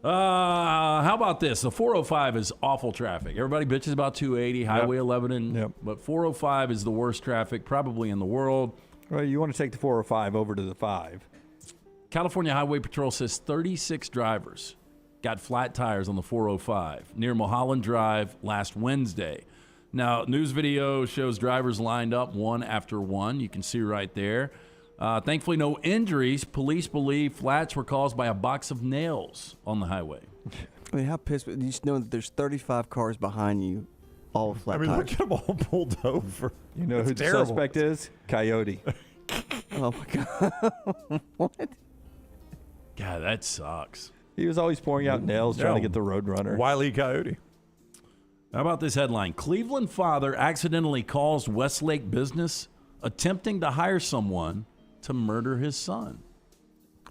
Speaker 4: How about this? The 405 is awful traffic. Everybody bitches about 280, Highway 11, but 405 is the worst traffic probably in the world.
Speaker 3: Well, you want to take the 405 over to the 5.
Speaker 4: California Highway Patrol says 36 drivers got flat tires on the 405 near Mulholland Drive last Wednesday. Now, news video shows drivers lined up one after one. You can see right there. Thankfully, no injuries. Police believe flats were caused by a box of nails on the highway.
Speaker 1: I mean, how pissed? You just know that there's 35 cars behind you, all with flat tires.
Speaker 22: Look at them all pulled over.
Speaker 3: You know who the suspect is? Coyote.
Speaker 1: Oh, my God. What?
Speaker 4: God, that sucks.
Speaker 3: He was always pouring out nails trying to get the Roadrunner.
Speaker 22: Wile E. Coyote.
Speaker 4: How about this headline? Cleveland father accidentally calls Westlake business attempting to hire someone to murder his son.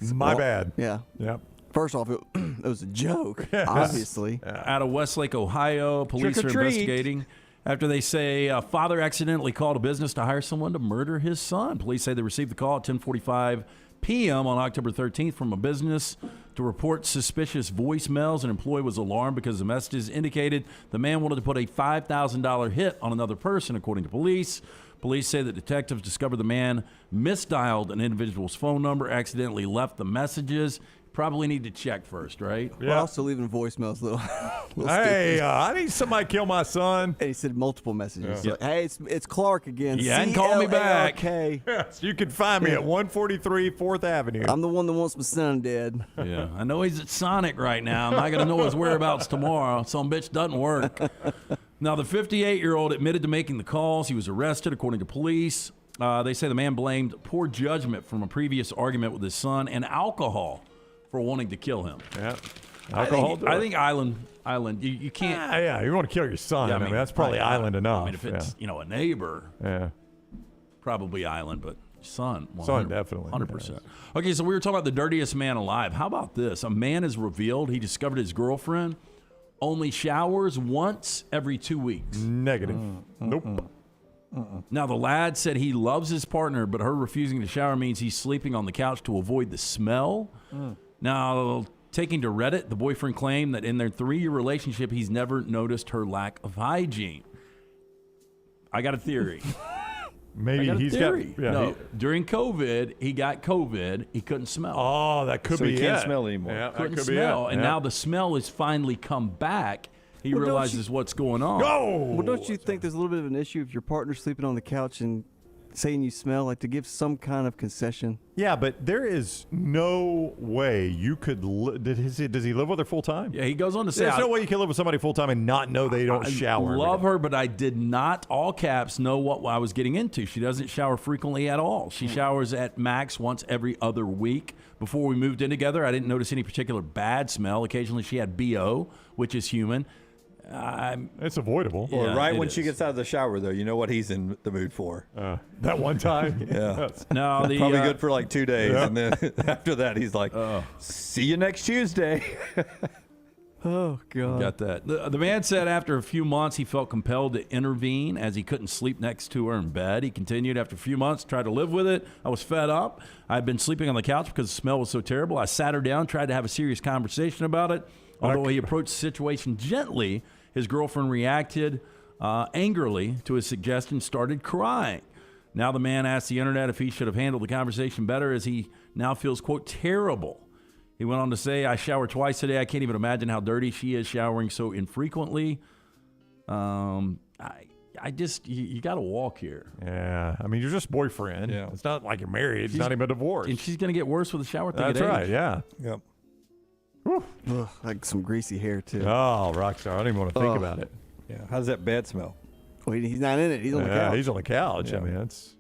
Speaker 22: My bad.
Speaker 1: Yeah.
Speaker 22: Yep.
Speaker 1: First off, it was a joke, obviously.
Speaker 4: Out of Westlake, Ohio, police are investigating after they say a father accidentally called a business to hire someone to murder his son. Police say they received the call at 10:45 p.m. on October 13th from a business to report suspicious voicemails. An employee was alarmed because the messages indicated the man wanted to put a $5,000 hit on another person, according to police. Police say that detectives discovered the man misdialed an individual's phone number, accidentally left the messages. Probably need to check first, right?
Speaker 1: We're also leaving voicemails, little.
Speaker 22: Hey, I need somebody to kill my son.
Speaker 1: And he said multiple messages.
Speaker 22: Yeah.
Speaker 1: Like, hey, it's Clark again.
Speaker 22: Yeah, and call me back.
Speaker 1: Okay.
Speaker 22: Yes, you can find me at 143 4th Avenue.
Speaker 1: I'm the one that wants my son dead.
Speaker 4: Yeah, I know he's at Sonic right now. I'm not going to know his whereabouts tomorrow. Some bitch doesn't work. Now, the 58-year-old admitted to making the calls. He was arrested, according to police. They say the man blamed poor judgment from a previous argument with his son and alcohol for wanting to kill him.
Speaker 22: Yeah.
Speaker 4: I think Island, you can't.
Speaker 22: Yeah, you want to kill your son.
Speaker 4: Yeah,
Speaker 22: I mean, that's probably Island enough.
Speaker 4: I mean, if it's, a neighbor, probably Island, but son, 100%.
Speaker 22: Son, definitely.
Speaker 4: 100%.
Speaker 22: Yes.
Speaker 4: Okay, so we were talking about the dirtiest man alive. How about this? A man has revealed he discovered his girlfriend only showers once every 2 weeks.
Speaker 22: Negative. Nope.
Speaker 4: Now, the lad said he loves his partner, but her refusing to shower means he's sleeping on the couch to avoid the smell. Now, taking to Reddit, the boyfriend claimed that in their 3-year relationship, he's never noticed her lack of hygiene. I got a theory.
Speaker 22: Maybe he's
Speaker 4: theory.
Speaker 22: got. Yeah,
Speaker 4: no, during COVID, he got COVID. He couldn't smell.
Speaker 22: Oh, that could be
Speaker 16: he
Speaker 22: it.
Speaker 16: can't smell anymore.
Speaker 22: Yeah,
Speaker 4: Couldn't
Speaker 22: that could
Speaker 4: smell,
Speaker 22: be it.
Speaker 4: and
Speaker 22: Yeah.
Speaker 4: now the smell has finally come back. He
Speaker 1: Well, don't
Speaker 4: realizes what's going on.
Speaker 1: Well, don't you think there's a little bit of an issue if your partner's sleeping on the couch and saying you smell, like to give some kind of concession?
Speaker 22: Yeah, but there is no way you could. Does he live with her full time?
Speaker 4: Yeah, he goes on to say,
Speaker 22: there's no way you can live with somebody full time and not know they don't shower.
Speaker 4: Love her, but I did not, all caps, know what I was getting into. She doesn't shower frequently at all. She showers at max once every other week. Before we moved in together, I didn't notice any particular bad smell. Occasionally she had BO, which is human.
Speaker 22: It's avoidable.
Speaker 16: Well,
Speaker 4: Yeah,
Speaker 16: right
Speaker 4: it
Speaker 16: when
Speaker 4: is.
Speaker 16: she gets out of the shower, though, you know what he's in the mood for.
Speaker 22: That one time?
Speaker 16: Yeah.
Speaker 4: No, the,
Speaker 16: Probably good for like 2 days.
Speaker 22: Yeah.
Speaker 16: And then after that, he's like, see you next Tuesday.
Speaker 1: Oh, God.
Speaker 4: Got that. The man said after a few months, he felt compelled to intervene as he couldn't sleep next to her in bed. He continued, after a few months, tried to live with it. I was fed up. I'd been sleeping on the couch because the smell was so terrible. I sat her down, tried to have a serious conversation about it. Although he approached the situation gently, his girlfriend reacted angrily to his suggestion, started crying. Now the man asked the internet if he should have handled the conversation better, as he now feels, quote, terrible. He went on to say, I shower twice a day. I can't even imagine how dirty she is showering so infrequently. I just, you got to walk here.
Speaker 22: Yeah. I mean, you're just boyfriend.
Speaker 16: Yeah.
Speaker 22: It's not like you're married. It's not even a divorce.
Speaker 4: And she's going to get worse with the shower thing.
Speaker 22: That's
Speaker 4: at age.
Speaker 22: right. Yeah.
Speaker 16: Yep.
Speaker 1: Ugh, like some greasy hair, too.
Speaker 22: Oh, Rockstar. I don't even want to think about it.
Speaker 16: Yeah. How does that bed smell?
Speaker 1: Well, he's not in it. He's on the couch.
Speaker 22: He's on the couch.
Speaker 16: Yeah.
Speaker 22: I mean, it's.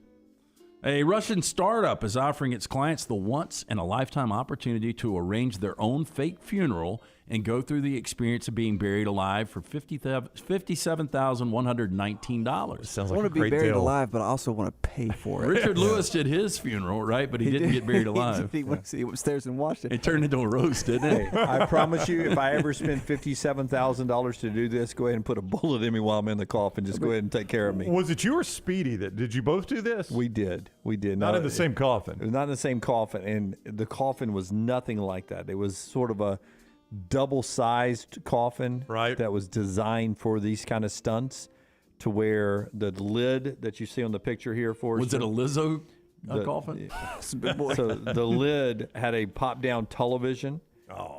Speaker 4: A Russian startup is offering its clients the once-in-a-lifetime opportunity to arrange their own fake funeral and go through the experience of being buried alive for $57,119.
Speaker 22: Sounds
Speaker 1: I
Speaker 22: like
Speaker 1: want
Speaker 22: a
Speaker 1: to be
Speaker 22: great
Speaker 1: buried
Speaker 22: deal.
Speaker 1: alive, but I also want to pay for it.
Speaker 4: Richard Lewis did his funeral, right? But he didn't get buried alive.
Speaker 1: He went upstairs and watched it.
Speaker 4: It turned into a roast, didn't it?
Speaker 16: Hey, I promise you, if I ever spend $57,000 to do this, go ahead and put a bullet in me while I'm in the coffin. Just go ahead and take care of me.
Speaker 22: Was it you or Speedy that did you both do this?
Speaker 16: We did.
Speaker 22: Not in the same coffin.
Speaker 16: Not in the same coffin. And the coffin was nothing like that. It was sort of a double-sized coffin that was designed for these kind of stunts, to where the lid that you see on the picture here for
Speaker 4: Was it a Lizzo coffin?
Speaker 16: So the lid had a pop-down television,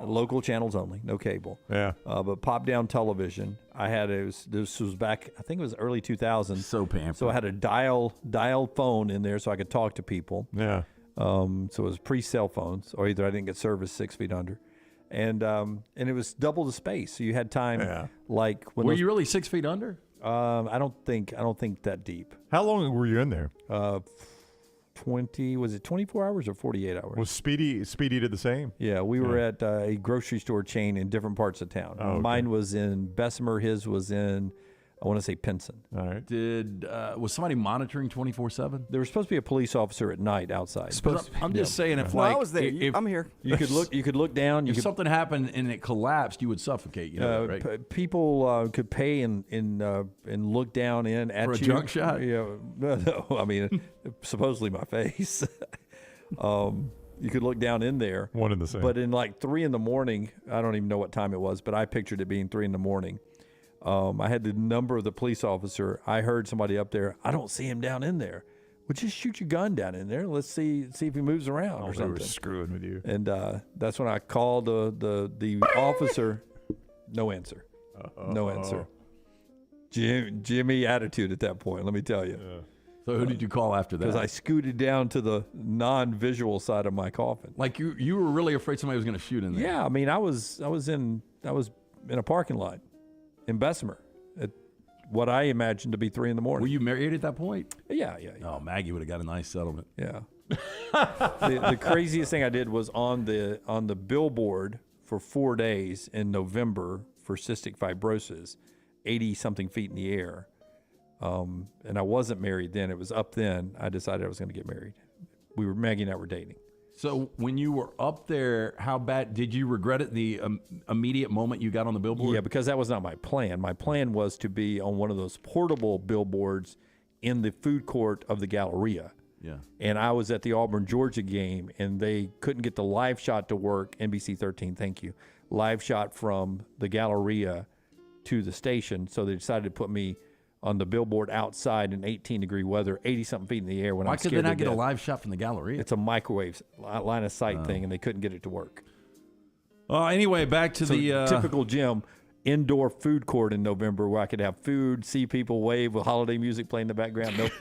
Speaker 16: local channels only, no cable.
Speaker 22: Yeah.
Speaker 16: But pop-down television. This was back, I think it was early 2000s.
Speaker 4: So pampered.
Speaker 16: So I had a dial phone in there so I could talk to people.
Speaker 22: Yeah.
Speaker 16: So it was pre-cell phones, or either I didn't get service 6 feet under. And it was double the space, so you had time. Like when
Speaker 4: Were you really 6 feet under?
Speaker 16: I don't think that deep.
Speaker 22: How long were you in there?
Speaker 16: 24 hours or 48 hours?
Speaker 22: Was Speedy did the same?
Speaker 16: Yeah, we were at a grocery store chain in different parts of town.
Speaker 22: Oh, okay.
Speaker 16: Mine was in Bessemer. His was in, I want to say, Pinson.
Speaker 22: All right.
Speaker 4: Was somebody monitoring 24/7?
Speaker 16: There was supposed to be a police officer at night outside.
Speaker 4: I'm just saying, if
Speaker 1: Well,
Speaker 4: like
Speaker 1: I was there.
Speaker 4: if,
Speaker 1: I'm here.
Speaker 16: You could look down.
Speaker 4: if something happened and it collapsed, you would suffocate. You know, that, right?
Speaker 16: People could pay and look down in at
Speaker 4: For a
Speaker 16: you.
Speaker 4: junk shot?
Speaker 16: Yeah, no, I mean supposedly my face. You could look down in there.
Speaker 22: One and the same.
Speaker 16: But in like 3 in the morning, I don't even know what time it was, but I pictured it being 3 in the morning. I had the number of the police officer. I heard somebody up there. I don't see him down in there. Well, just shoot your gun down in there. Let's see if he moves around or
Speaker 22: They
Speaker 16: something.
Speaker 22: were screwing with you.
Speaker 16: And that's when I called the officer. No answer. No answer. Jimmy attitude at that point, let me tell you.
Speaker 4: So who did you call after that?
Speaker 16: Because I scooted down to the non-visual side of my coffin.
Speaker 4: Like you were really afraid somebody was going to shoot in there.
Speaker 16: Yeah, I mean, I was in a parking lot in Bessemer at what I imagined to be 3 in the morning.
Speaker 4: Were you married at that point?
Speaker 16: Yeah.
Speaker 4: Oh, Maggie would have got a nice settlement.
Speaker 16: Yeah. the craziest thing I did was on the billboard for 4 days in November for cystic fibrosis, 80-something feet in the air. And I wasn't married then. It was up then. I decided I was going to get married. Maggie and I were dating.
Speaker 4: So when you were up there, how bad did you regret it the immediate moment you got on the billboard?
Speaker 16: Yeah, because that was not my plan. My plan was to be on one of those portable billboards in the food court of the Galleria.
Speaker 4: Yeah.
Speaker 16: And I was at the Auburn, Georgia game, and they couldn't get the live shot to work. NBC 13, thank you. Live shot from the Galleria to the station. So they decided to put me on the billboard outside in 18-degree weather, 80-something feet in the air.
Speaker 4: Why could they not get a live shot from the Galleria?
Speaker 16: It's a microwave line of sight thing, and they couldn't get it to work.
Speaker 4: Anyway, back to the
Speaker 16: typical gym. Indoor food court in November where I could have food, see people wave with holiday music playing in the background. Nope.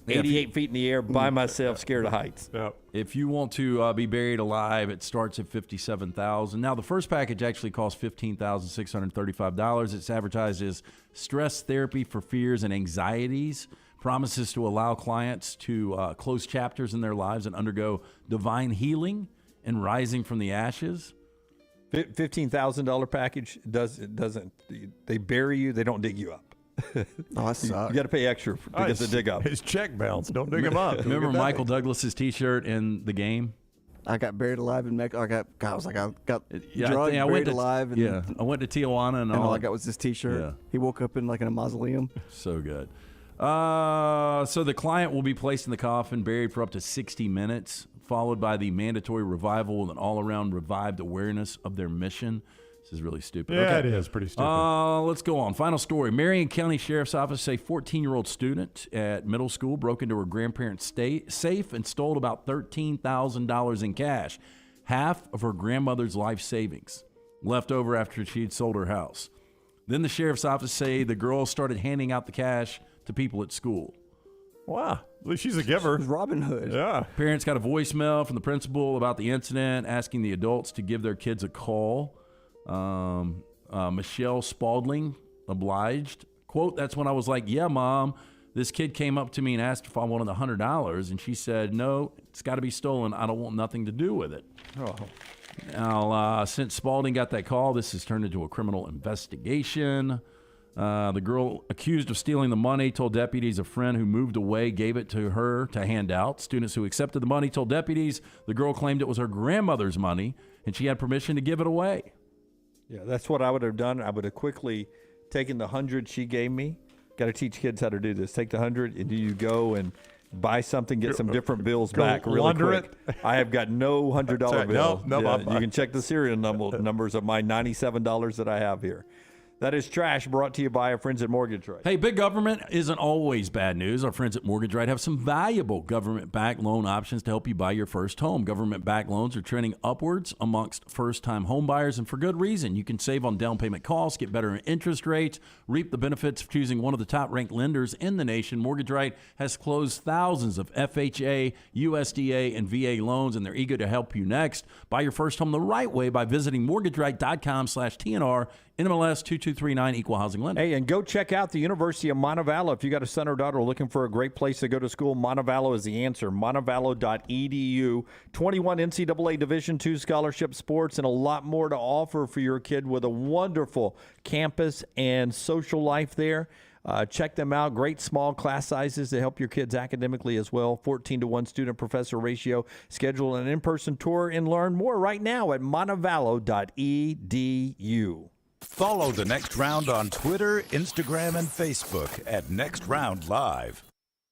Speaker 16: 88 feet in the air by myself, scared of heights.
Speaker 22: Yep.
Speaker 4: If you want to be buried alive, it starts at $57,000. Now, the first package actually costs $15,635. It's advertised as stress therapy for fears and anxieties. Promises to allow clients to close chapters in their lives and undergo divine healing and rising from the ashes.
Speaker 16: $15,000 package doesn't. They bury you. They don't dig you up.
Speaker 1: Oh, that sucks.
Speaker 16: You got to pay extra to get the dig up.
Speaker 22: His check bounce. Don't dig him up.
Speaker 4: Remember Michael Douglas's T-shirt in the game?
Speaker 1: I got buried alive in Mexico. I got
Speaker 4: Yeah,
Speaker 1: drugged,
Speaker 4: I
Speaker 1: buried
Speaker 4: went to,
Speaker 1: alive. And,
Speaker 4: I went to Tijuana and
Speaker 1: all I got was this T-shirt.
Speaker 4: Yeah.
Speaker 1: He woke up in a mausoleum.
Speaker 4: So good. So the client will be placed in the coffin, buried for up to 60 minutes, followed by the mandatory revival with an all-around revived awareness of their mission. This is really stupid.
Speaker 22: Yeah,
Speaker 4: Okay.
Speaker 22: it is pretty stupid.
Speaker 4: Let's go on. Final story. Marion County Sheriff's Office say 14-year-old student at middle school broke into her grandparents' safe and stole about $13,000 in cash, half of her grandmother's life savings, left over after she'd sold her house. Then the sheriff's office say the girl started handing out the cash to people at school.
Speaker 22: Wow. At least she's a giver.
Speaker 1: Robin Hood.
Speaker 22: Yeah.
Speaker 4: Parents got a voicemail from the principal about the incident, asking the adults to give their kids a call. Michelle Spalding obliged. Quote, that's when I was like, yeah, Mom, this kid came up to me and asked if I wanted $100. And she said, no, it's got to be stolen. I don't want nothing to do with it.
Speaker 16: Oh.
Speaker 4: Now, since Spalding got that call, this has turned into a criminal investigation. The girl accused of stealing the money told deputies a friend who moved away gave it to her to hand out. Students who accepted the money told deputies the girl claimed it was her grandmother's money and she had permission to give it away.
Speaker 16: Yeah, that's what I would have done. I would have quickly taken the 100 she gave me. Got to teach kids how to do this. Take the 100 and you go and buy something, get some different bills back really quick. I have got no $100 bill.
Speaker 22: No,
Speaker 16: you can check the serial numbers of my $97 that I have here. That is trash, brought to you by our friends at Mortgage Right.
Speaker 4: Hey, big government isn't always bad news. Our friends at Mortgage Right have some valuable government-backed loan options to help you buy your first home. Government-backed loans are trending upwards amongst first-time home buyers, and for good reason. You can save on down payment costs, get better interest rates, reap the benefits of choosing one of the top-ranked lenders in the nation. Mortgage Right has closed thousands of FHA, USDA, and VA loans, and they're eager to help you next. Buy your first home the right way by visiting mortgageright.com/TNR. NMLS 2239, Equal Housing Lender.
Speaker 16: Hey, and go check out the University of Montevallo. If you got a son or daughter looking for a great place to go to school, Montevallo is the answer. Montevallo.edu. 21 NCAA Division II scholarship sports and a lot more to offer for your kid with a wonderful campus and social life there. Check them out. Great small class sizes to help your kids academically as well. 14-to-1 student-professor ratio. Schedule an in-person tour and learn more right now at montevallo.edu.
Speaker 5: Follow The Next Round on Twitter, Instagram, and Facebook at Next Round Live.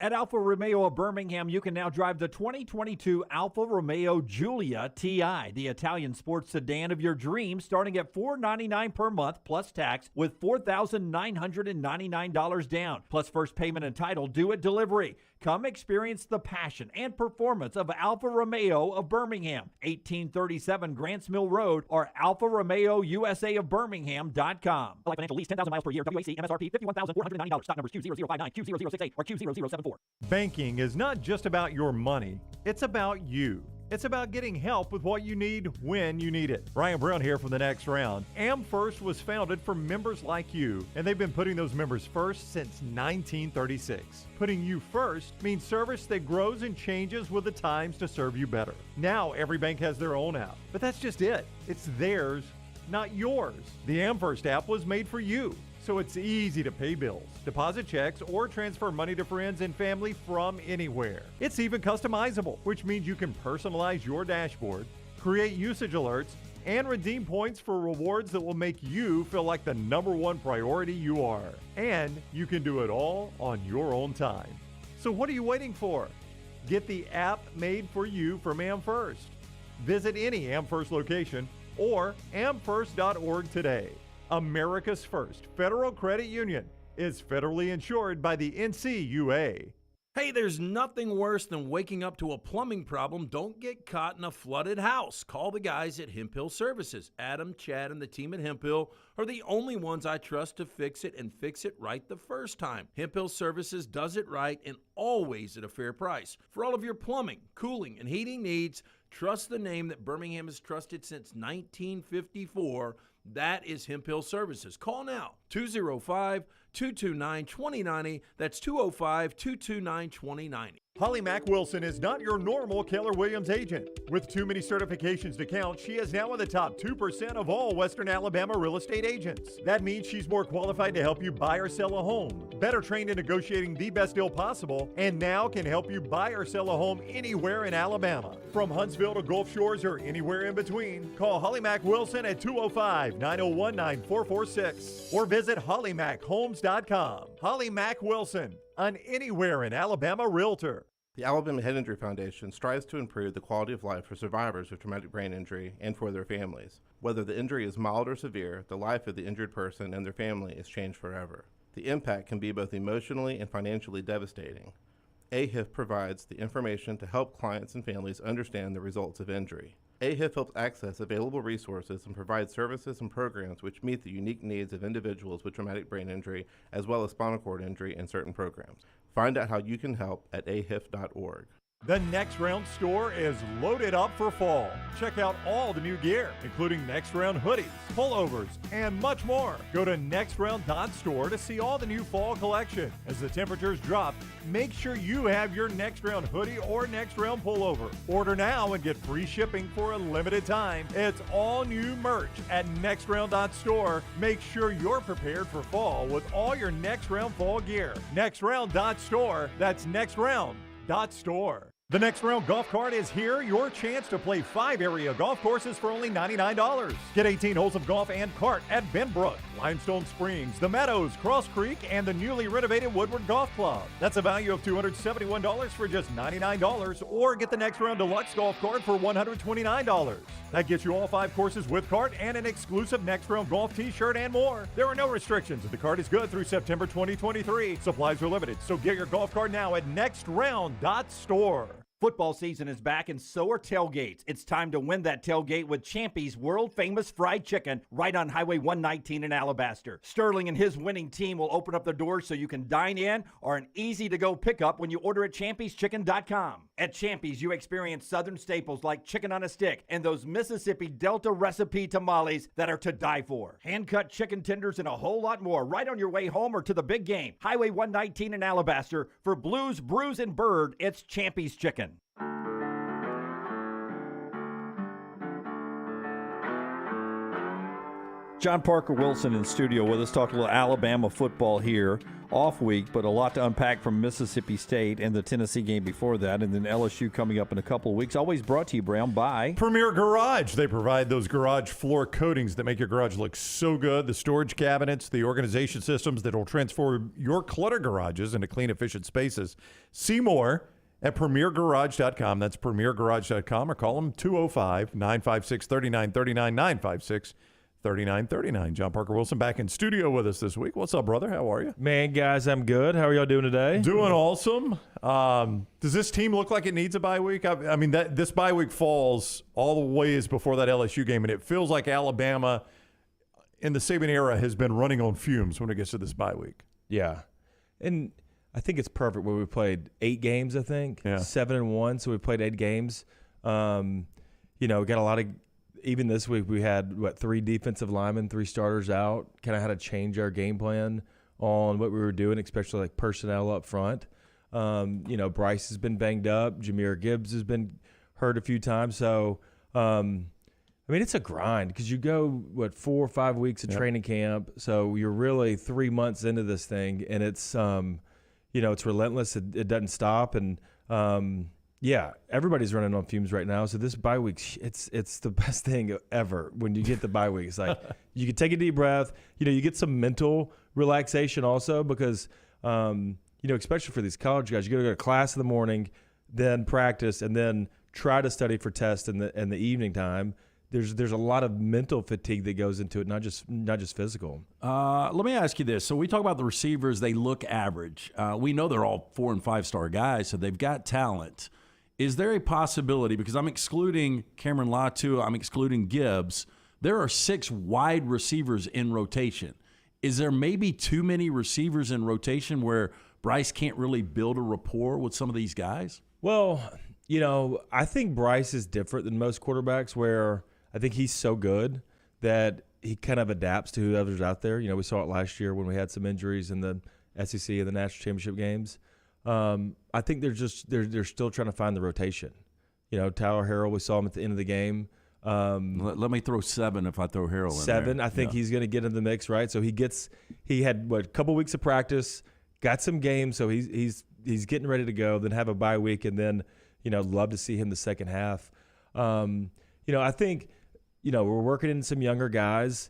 Speaker 11: At Alfa Romeo of Birmingham, you can now drive the 2022 Alfa Romeo Giulia TI, the Italian sports sedan of your dreams, starting at $499 per month plus tax with $4,999 down, plus first payment and title due at delivery. Come experience the passion and performance of Alfa Romeo of Birmingham, 1837 Grants Mill Road, or Alfa Romeo USA of Birmingham.com. Life financial lease, 10,000 miles per year, WAC, MSRP, $51,490. Stock numbers Q0059, Q0068, or Q0074.
Speaker 2: Banking is not just about your money, it's about you. It's about getting help with what you need when you need it. Brian Brown here from The Next Round. AmFirst was founded for members like you, and they've been putting those members first since 1936. Putting you first means service that grows and changes with the times to serve you better. Now every bank has their own app, but that's just it. It's theirs, not yours. The AmFirst app was made for you, so it's easy to pay bills, deposit checks, or transfer money to friends and family from anywhere. It's even customizable, which means you can personalize your dashboard, create usage alerts, and redeem points for rewards that will make you feel like the #1 priority you are. And you can do it all on your own time. So what are you waiting for? Get the app made for you from AmFirst. Visit any AmFirst location or amfirst.org today. America's first federal credit union is federally insured by the NCUA.
Speaker 6: Hey, there's nothing worse than waking up to a plumbing problem. Don't get caught in a flooded house. Call the guys at Hemp Hill Services. Adam, Chad, and the team at Hemp Hill are the only ones I trust to fix it and fix it right the first time. Hemp Hill Services does it right and always at a fair price. For all of your plumbing, cooling, and heating needs, trust the name that Birmingham has trusted since 1954. That is Hemp Hill Services. Call now, 205-229-2090. That's 205-229-2090.
Speaker 2: Holly Mack Wilson is not your normal Keller Williams agent. With too many certifications to count, she is now in the top 2% of all Western Alabama real estate agents. That means she's more qualified to help you buy or sell a home, better trained in negotiating the best deal possible, and now can help you buy or sell a home anywhere in Alabama. From Huntsville to Gulf Shores or anywhere in between, call Holly Mack Wilson at 205-901-9446 or visit hollymachomes.com. Holly Mack Wilson, an anywhere in Alabama realtor.
Speaker 17: The Alabama Head Injury Foundation strives to improve the quality of life for survivors of traumatic brain injury and for their families. Whether the injury is mild or severe, the life of the injured person and their family is changed forever. The impact can be both emotionally and financially devastating. AHIF provides the information to help clients and families understand the results of injury. AHIF helps access available resources and provides services and programs which meet the unique needs of individuals with traumatic brain injury as well as spinal cord injury in certain programs. Find out how you can help at ahif.org.
Speaker 2: The Next Round store is loaded up for fall. Check out all the new gear, including Next Round hoodies, pullovers, and much more. Go to nextround.store to see all the new fall collection. As the temperatures drop, make sure you have your Next Round hoodie or Next Round pullover. Order now and get free shipping for a limited time. It's all new merch at nextround.store. Make sure you're prepared for fall with all your Next Round fall gear. Nextround.store. That's nextround.store. The Next Round golf cart is here. Your chance to play 5 area golf courses for only $99. Get 18 holes of golf and cart at Benbrook, Limestone Springs, The Meadows, Cross Creek, and the newly renovated Woodward Golf Club. That's a value of $271 for just $99. Or get the Next Round Deluxe golf cart for $129. That gets you all 5 courses with cart and an exclusive Next Round golf t-shirt and more. There are no restrictions. The cart is good through September 2023. Supplies are limited, so get your golf cart now at nextround.store.
Speaker 11: Football season is back and so are tailgates. It's time to win that tailgate with Champy's world-famous fried chicken right on Highway 119 in Alabaster. Sterling and his winning team will open up the doors so you can dine in or an easy-to-go pickup when you order at champy'schicken.com. At Champy's, you experience southern staples like chicken on a stick and those Mississippi Delta recipe tamales that are to die for. Hand-cut chicken tenders and a whole lot more right on your way home or to the big game. Highway 119 in Alabaster. For Blues, Brews, and Bird, it's Champy's Chicken.
Speaker 3: John Parker Wilson in studio with us, talking a little Alabama football here
Speaker 16: off week, but a lot to unpack from Mississippi State and the Tennessee game before that, and then LSU coming up in a couple of weeks. Always brought to you, Brown, by
Speaker 22: Premier Garage. They provide those garage floor coatings that make your garage look so good. The storage cabinets, the organization systems that will transform your clutter garages into clean, efficient spaces. See more at premiergarage.com. That's premiergarage.com, or call them 205-956-3939, 956-3939. John Parker Wilson back in studio with us this week. What's up, brother? How are you?
Speaker 18: Man, guys, I'm good. How are y'all doing today?
Speaker 22: Doing awesome. Does this team look like it needs a bye week? I mean, this bye week falls all the ways before that LSU game, and it feels like Alabama in the Saban era has been running on fumes when it gets to this bye week.
Speaker 18: Yeah. And I think it's perfect where we played 8 games, I think.
Speaker 22: Yeah.
Speaker 18: 7-1, so we played 8 games. We got a lot of – even this week we had, 3 defensive linemen, 3 starters out. Kind of had to change our game plan on what we were doing, especially like personnel up front. Bryce has been banged up. Jahmyr Gibbs has been hurt a few times. So, it's a grind because you go, 4 or 5 weeks of training camp. So you're really 3 months into this thing, and it's, it's relentless. It doesn't stop. And, everybody's running on fumes right now. So this bye week, it's the best thing ever when you get the bye week. It's like you can take a deep breath. You get some mental relaxation also because, especially for these college guys, you got to go to class in the morning, then practice, and then try to study for tests in the evening time. There's a lot of mental fatigue that goes into it, not just physical.
Speaker 4: Let me ask you this. So we talk about the receivers; they look average. We know they're all 4- and 5-star guys, so they've got talent. Is there a possibility, because I'm excluding Cameron Latu, I'm excluding Gibbs, there are 6 wide receivers in rotation. Is there maybe too many receivers in rotation where Bryce can't really build a rapport with some of these guys?
Speaker 18: Well, I think Bryce is different than most quarterbacks where I think he's so good that he kind of adapts to whoever's out there. We saw it last year when we had some injuries in the SEC and the national championship games. I think they're still trying to find the rotation. Tyler Harrell, we saw him at the end of the game.
Speaker 4: Let me throw 7 if I throw Harrell in
Speaker 18: 7,
Speaker 4: there.
Speaker 18: I think he's going to get in the mix, right? So he had a couple weeks of practice, got some games, so he's getting ready to go. Then have a bye week, and then love to see him the second half. I think we're working in some younger guys.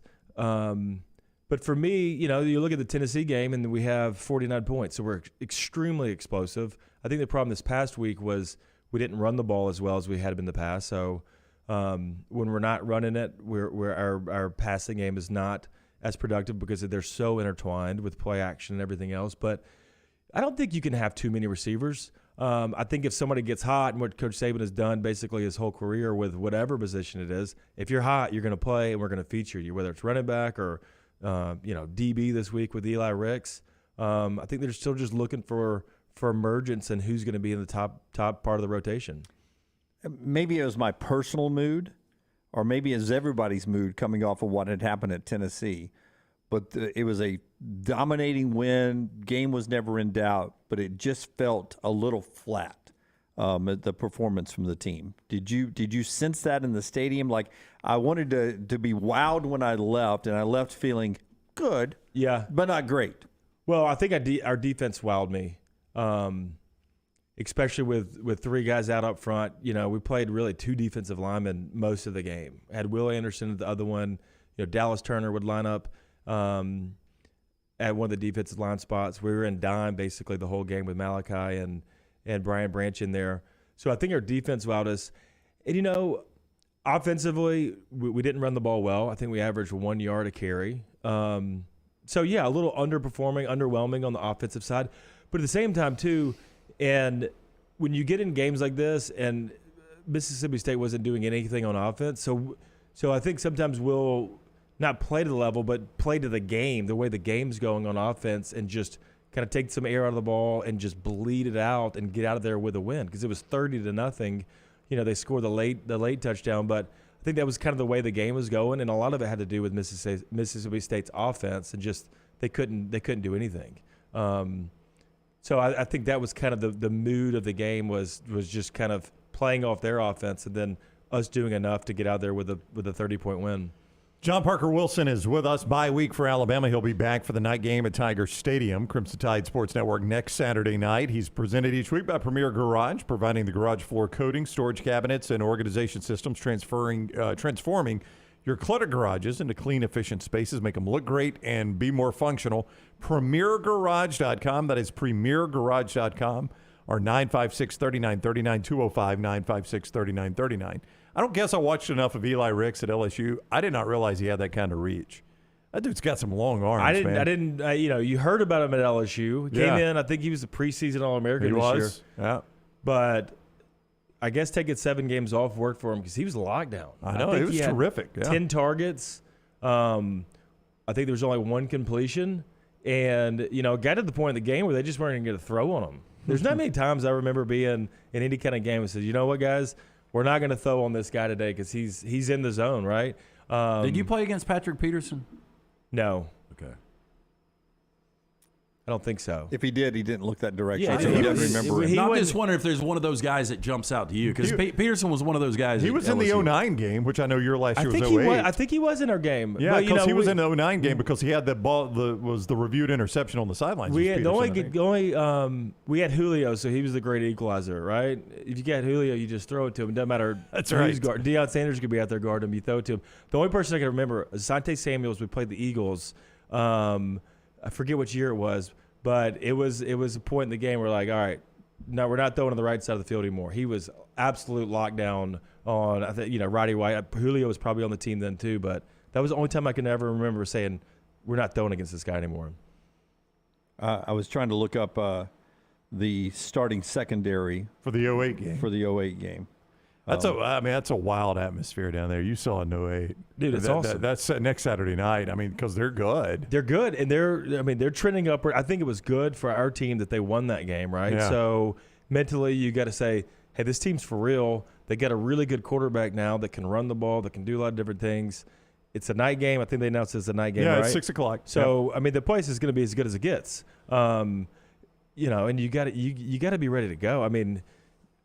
Speaker 18: But for me, you look at the Tennessee game and we have 49 points, so we're extremely explosive. I think the problem this past week was we didn't run the ball as well as we had in the past. So when we're not running it, our passing game is not as productive because they're so intertwined with play action and everything else. But I don't think you can have too many receivers. I think if somebody gets hot, and what Coach Saban has done basically his whole career with whatever position it is, if you're hot, you're going to play and we're going to feature you, whether it's running back or DB this week with Eli Ricks. I think they're still just looking for emergence and who's going to be in the top part of the rotation.
Speaker 16: Maybe it was my personal mood, or maybe it was everybody's mood coming off of what had happened at Tennessee. But it was a dominating win. Game was never in doubt, but it just felt a little flat. The performance from the team. Did you sense that in the stadium? Like, I wanted to be wowed when I left, and I left feeling good, but not great.
Speaker 18: Well, I think our defense wowed me, especially with 3 guys out up front. We played really 2 defensive linemen most of the game. Had Will Anderson at the other one. Dallas Turner would line up at one of the defensive line spots. We were in dime basically the whole game with Malachi and Brian Branch in there. So I think our defense wowed us. And, offensively, we didn't run the ball well. I think we averaged 1 yard a carry. A little underwhelming on the offensive side. But at the same time, too, and when you get in games like this, and Mississippi State wasn't doing anything on offense, so I think sometimes we'll not play to the level, but play to the game, the way the game's going on offense, and just – kind of take some air out of the ball and just bleed it out and get out of there with a win because it was 30-0. They scored the late touchdown, but I think that was kind of the way the game was going, and a lot of it had to do with Mississippi State's offense and just they couldn't do anything. So I think that was kind of the mood of the game was just kind of playing off their offense and then us doing enough to get out there with a 30-point win.
Speaker 22: John Parker Wilson is with us bye week for Alabama. He'll be back for the night game at Tiger Stadium, Crimson Tide Sports Network, next Saturday night. He's presented each week by Premier Garage, providing the garage floor coating, storage cabinets, and organization systems, transforming your cluttered garages into clean, efficient spaces, make them look great and be more functional. PremierGarage.com. That is PremierGarage.com. Or 956-3939, 205-956-3939. I don't guess I watched enough of Eli Ricks at LSU. I did not realize he had that kind of reach. That dude's got some long arms, man.
Speaker 18: I didn't. You heard about him at LSU. He came in. I think he was the preseason All-American this year.
Speaker 22: Yeah.
Speaker 18: But I guess taking 7 games off worked for him because he was locked down.
Speaker 22: I know. It was terrific. Yeah.
Speaker 18: 10 targets. I think there was only 1 completion. And, got to the point in the game where they just weren't going to get a throw on him. There's not many times I remember being in any kind of game and said, you know what, guys, we're not going to throw on this guy today because he's in the zone, right?
Speaker 4: Did you play against Patrick Peterson?
Speaker 18: No.
Speaker 4: Okay.
Speaker 18: I don't think so.
Speaker 16: If he did, he didn't look that direction.
Speaker 18: Yeah,
Speaker 16: so he doesn't remember it.
Speaker 4: I'm just wondering if there's one of those guys that jumps out to you because Peterson was one of those guys.
Speaker 22: He was in the 09 game, which I know your last year was 08.
Speaker 18: I think he was in our game.
Speaker 22: Yeah, because he was in the 09 game because he had that ball. Was the reviewed interception on the sidelines.
Speaker 18: We had we had Julio, so he was the great equalizer, right? If you get Julio, you just throw it to him. It doesn't matter.
Speaker 22: That's
Speaker 18: who's
Speaker 22: right.
Speaker 18: guard. Deion Sanders could be out there guarding him. You throw it to him. The only person I can remember, Asante Samuels. We played the Eagles. I forget which year it was. But it was a point in the game where like, all right, no, we're not throwing on the right side of the field anymore. He was absolute lockdown on, I think, Roddy White. Julio was probably on the team then too, but that was the only time I can ever remember saying we're not throwing against this guy anymore.
Speaker 16: I was trying to look up the starting secondary
Speaker 22: for the 08 game. That's a wild atmosphere down there. You saw in 08.
Speaker 18: Dude, it's awesome.
Speaker 22: That's next Saturday night. I mean, because they're good.
Speaker 18: They're good, and they're trending upward. I think it was good for our team that they won that game, right?
Speaker 22: Yeah.
Speaker 18: So mentally, you got to say, hey, this team's for real. They got a really good quarterback now that can run the ball, that can do a lot of different things. It's a night game. I think they announced it's a night game, right?
Speaker 22: Yeah, it's 6 o'clock.
Speaker 18: So, I mean, the place is going to be as good as it gets. And you got to be ready to go. I mean,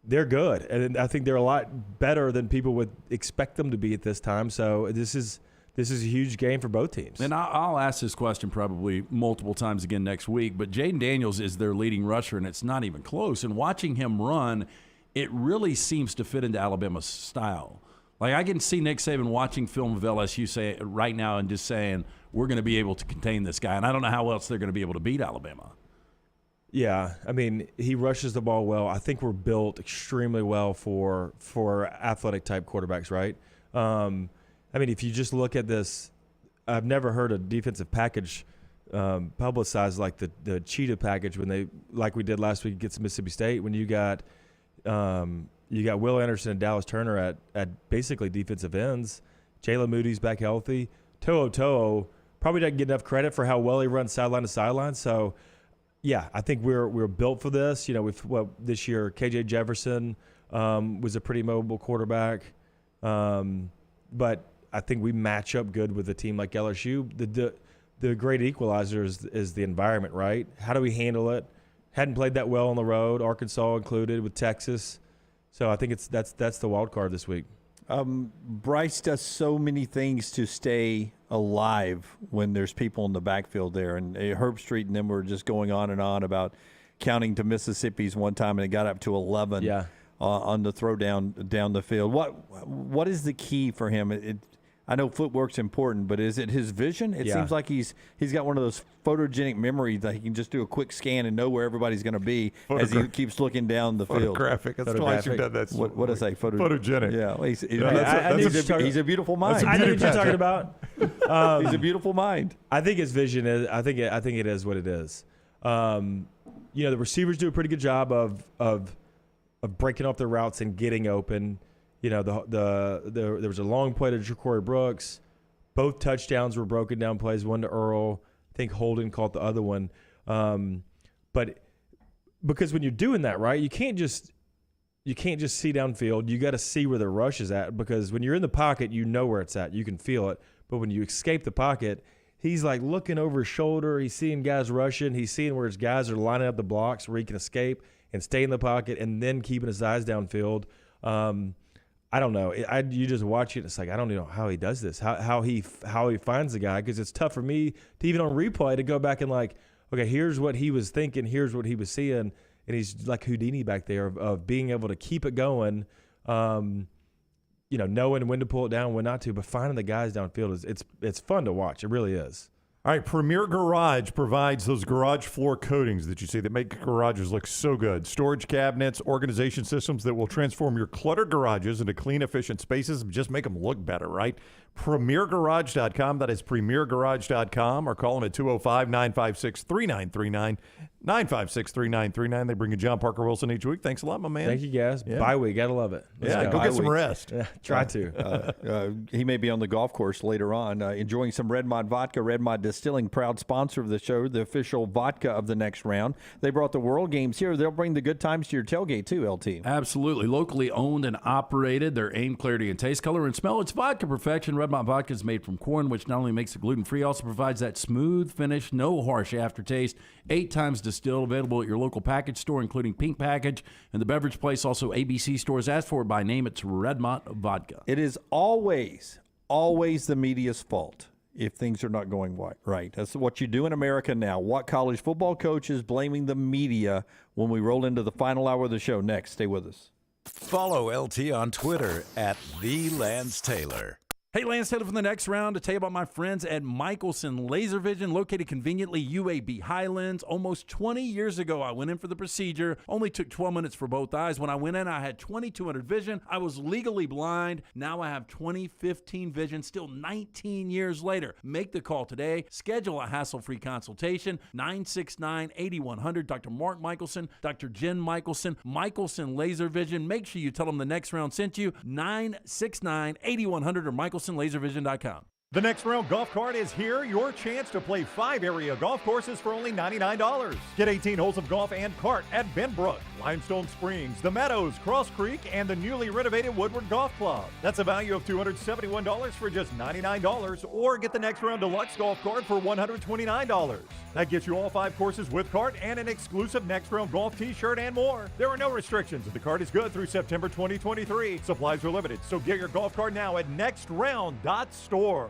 Speaker 18: they're good, and I think they're a lot better than people would expect them to be at this time. So this is a huge game for both teams.
Speaker 4: And I'll ask this question probably multiple times again next week, but Jaden Daniels is their leading rusher, and it's not even close. And watching him run, it really seems to fit into Alabama's style. Like I can see Nick Saban watching film of LSU right now and just saying, we're going to be able to contain this guy. And I don't know how else they're going to be able to beat Alabama.
Speaker 18: Yeah, I mean, he rushes the ball well. I think we're built extremely well for athletic type quarterbacks, right? I mean, if you just look at this, I've never heard a defensive package publicized like the cheetah package like we did last week against Mississippi State when you got Will Anderson and Dallas Turner at basically defensive ends. Jalen Moody's back healthy. To'o probably doesn't get enough credit for how well he runs sideline to sideline. So. Yeah, I think we're built for this. This year KJ Jefferson was a pretty mobile quarterback, but I think we match up good with a team like LSU. The great equalizer is the environment, right? How do we handle it? Hadn't played that well on the road, Arkansas included with Texas, so I think that's the wild card this week.
Speaker 16: Bryce does so many things to stay alive when there's people in the backfield there. And Herb Street and them were just going on and on about counting to Mississippi's one time, and it got up to 11 on the throw down the field. What is the key for him? I know footwork's important, but is it his vision? It seems like he's got one of those photogenic memories that he can just do a quick scan and know where everybody's going to be as he keeps looking down the field.
Speaker 22: Photographic. That's twice you've done that.
Speaker 16: What did I say?
Speaker 22: Photogenic.
Speaker 16: Yeah. Well, he's a beautiful mind.
Speaker 18: I know what you're talking about.
Speaker 16: He's a beautiful mind.
Speaker 18: I think his vision is. I think it is what it is. The receivers do a pretty good job of breaking off their routes and getting open. There was a long play to Ja'Cory Brooks. Both touchdowns were broken down plays, one to Earl. I think Holden caught the other one. But because when you're doing that, right, you can't just see downfield. You got to see where the rush is at, because when you're in the pocket, you know where it's at. You can feel it. But when you escape the pocket, he's like looking over his shoulder. He's seeing guys rushing. He's seeing where his guys are lining up the blocks where he can escape and stay in the pocket and then keeping his eyes downfield. I don't know. You just watch it. It's like I don't know how he does this. How he finds the guy, because it's tough for me to even on replay to go back and like, okay, here's what he was thinking, here's what he was seeing, and he's like Houdini back there of being able to keep it going, knowing when to pull it down, when not to, but finding the guys downfield it's fun to watch. It really is.
Speaker 22: All right, Premier Garage provides those garage floor coatings that you see that make garages look so good. Storage cabinets, organization systems that will transform your cluttered garages into clean, efficient spaces and just make them look better, right? PremierGarage.com. That is PremierGarage.com, or call them at 205-956-3939. 956-3939. They bring you John Parker Wilson each week. Thanks a lot, my man.
Speaker 18: Thank you, guys.
Speaker 22: Yeah.
Speaker 18: Bye week. Gotta love it. Let's
Speaker 22: go get some rest.
Speaker 18: Yeah, try to.
Speaker 16: He may be on the golf course later on, enjoying some Red Mod vodka. Red Mod Distilling, proud sponsor of the show, the official vodka of the next round. They brought the World Games here. They'll bring the good times to your tailgate too, LT.
Speaker 4: Absolutely. Locally owned and operated. Their aim, clarity, and taste, color, and smell. It's vodka perfection. Red Mod vodka is made from corn, which not only makes it gluten-free, also provides that smooth finish, no harsh aftertaste. 8 times distilled, available at your local package store, including Pink Package and the Beverage Place. Also, ABC stores. Ask for it by name. It's Red Mod vodka.
Speaker 16: It is always the media's fault if things are not going right. That's what you do in America now. What college football coach is blaming the media when we roll into the final hour of the show? Next, stay with us.
Speaker 5: Follow LT on Twitter at @TheLanceTaylor.
Speaker 4: Hey, Lance Taylor from the next round to tell you about my friends at Michelson Laser Vision, located conveniently UAB Highlands. Almost 20 years ago, I went in for the procedure. Only took 12 minutes for both eyes. When I went in, I had 20/200 vision. I was legally blind. Now I have 20/15 vision, still 19 years later. Make the call today. Schedule a hassle-free consultation. 969-8100. Dr. Mark Michelson, Dr. Jen Michelson, Michelson Laser Vision. Make sure you tell them the next round sent you. 969-8100 or MichelsonLaserVision.com.
Speaker 2: The Next Round Golf Cart is here. Your chance to play 5 area golf courses for only $99. Get 18 holes of golf and cart at Benbrook, Limestone Springs, The Meadows, Cross Creek, and the newly renovated Woodward Golf Club. That's a value of $271 for just $99. Or get the Next Round Deluxe Golf Cart for $129. That gets you all 5 courses with cart and an exclusive Next Round Golf t-shirt and more. There are no restrictions. The cart is good through September 2023. Supplies are limited, so get your golf cart now at nextround.store.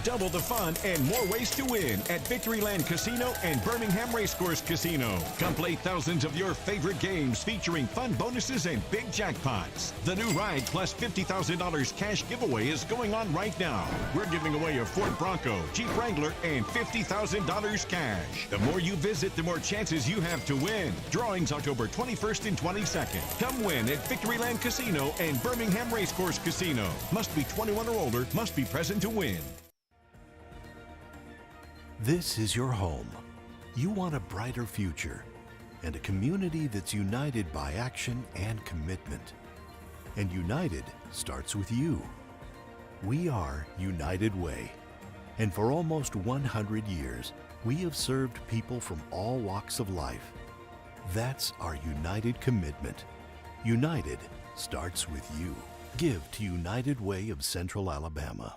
Speaker 20: Double the fun and more ways to win at Victoryland Casino and Birmingham Racecourse Casino. Come play thousands of your favorite games featuring fun bonuses and big jackpots. The new ride plus $50,000 cash giveaway is going on right now. We're giving away a Ford Bronco, Jeep Wrangler, and $50,000 cash. The more you visit, the more chances you have to win. Drawings October 21st and 22nd. Come win at Victoryland Casino and Birmingham Racecourse Casino. Must be 21 or older, must be present to win.
Speaker 14: This is your home. You want a brighter future and a community that's united by action and commitment. And united starts with you. We are United Way. And for almost 100 years, we have served people from all walks of life. That's our united commitment. United starts with you. Give to United Way of Central Alabama.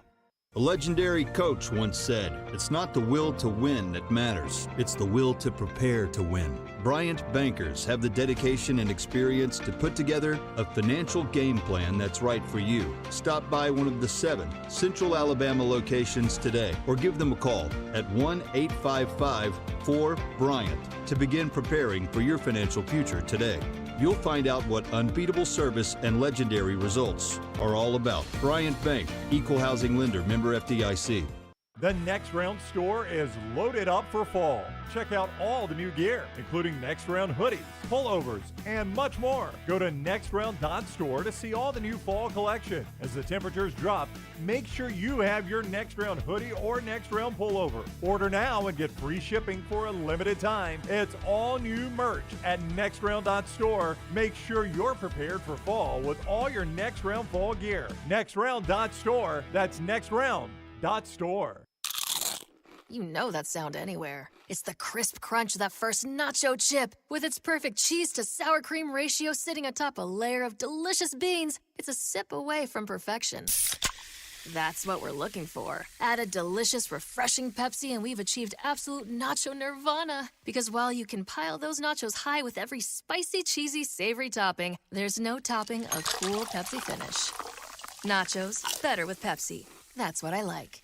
Speaker 19: A legendary coach once said, "It's not the will to win that matters, it's the will to prepare to win." Bryant bankers have the dedication and experience to put together a financial game plan that's right for you. Stop by one of the 7 Central Alabama locations today or give them a call at 1-855-4-BRYANT to begin preparing for your financial future today. You'll find out what unbeatable service and legendary results are all about. Bryant Bank, Equal Housing Lender, member FDIC.
Speaker 2: The Next Round store is loaded up for fall. Check out all the new gear, including Next Round hoodies, pullovers, and much more. Go to nextround.store to see all the new fall collection. As the temperatures drop, make sure you have your Next Round hoodie or Next Round pullover. Order now and get free shipping for a limited time. It's all new merch at nextround.store. Make sure you're prepared for fall with all your Next Round fall gear. Nextround.store. That's nextround.store.
Speaker 23: You know that sound anywhere. It's the crisp crunch of that first nacho chip. With its perfect cheese to sour cream ratio sitting atop a layer of delicious beans, it's a sip away from perfection. That's what we're looking for. Add a delicious, refreshing Pepsi, and we've achieved absolute nacho nirvana. Because while you can pile those nachos high with every spicy, cheesy, savory topping, there's no topping a cool Pepsi finish. Nachos, better with Pepsi. That's what I like.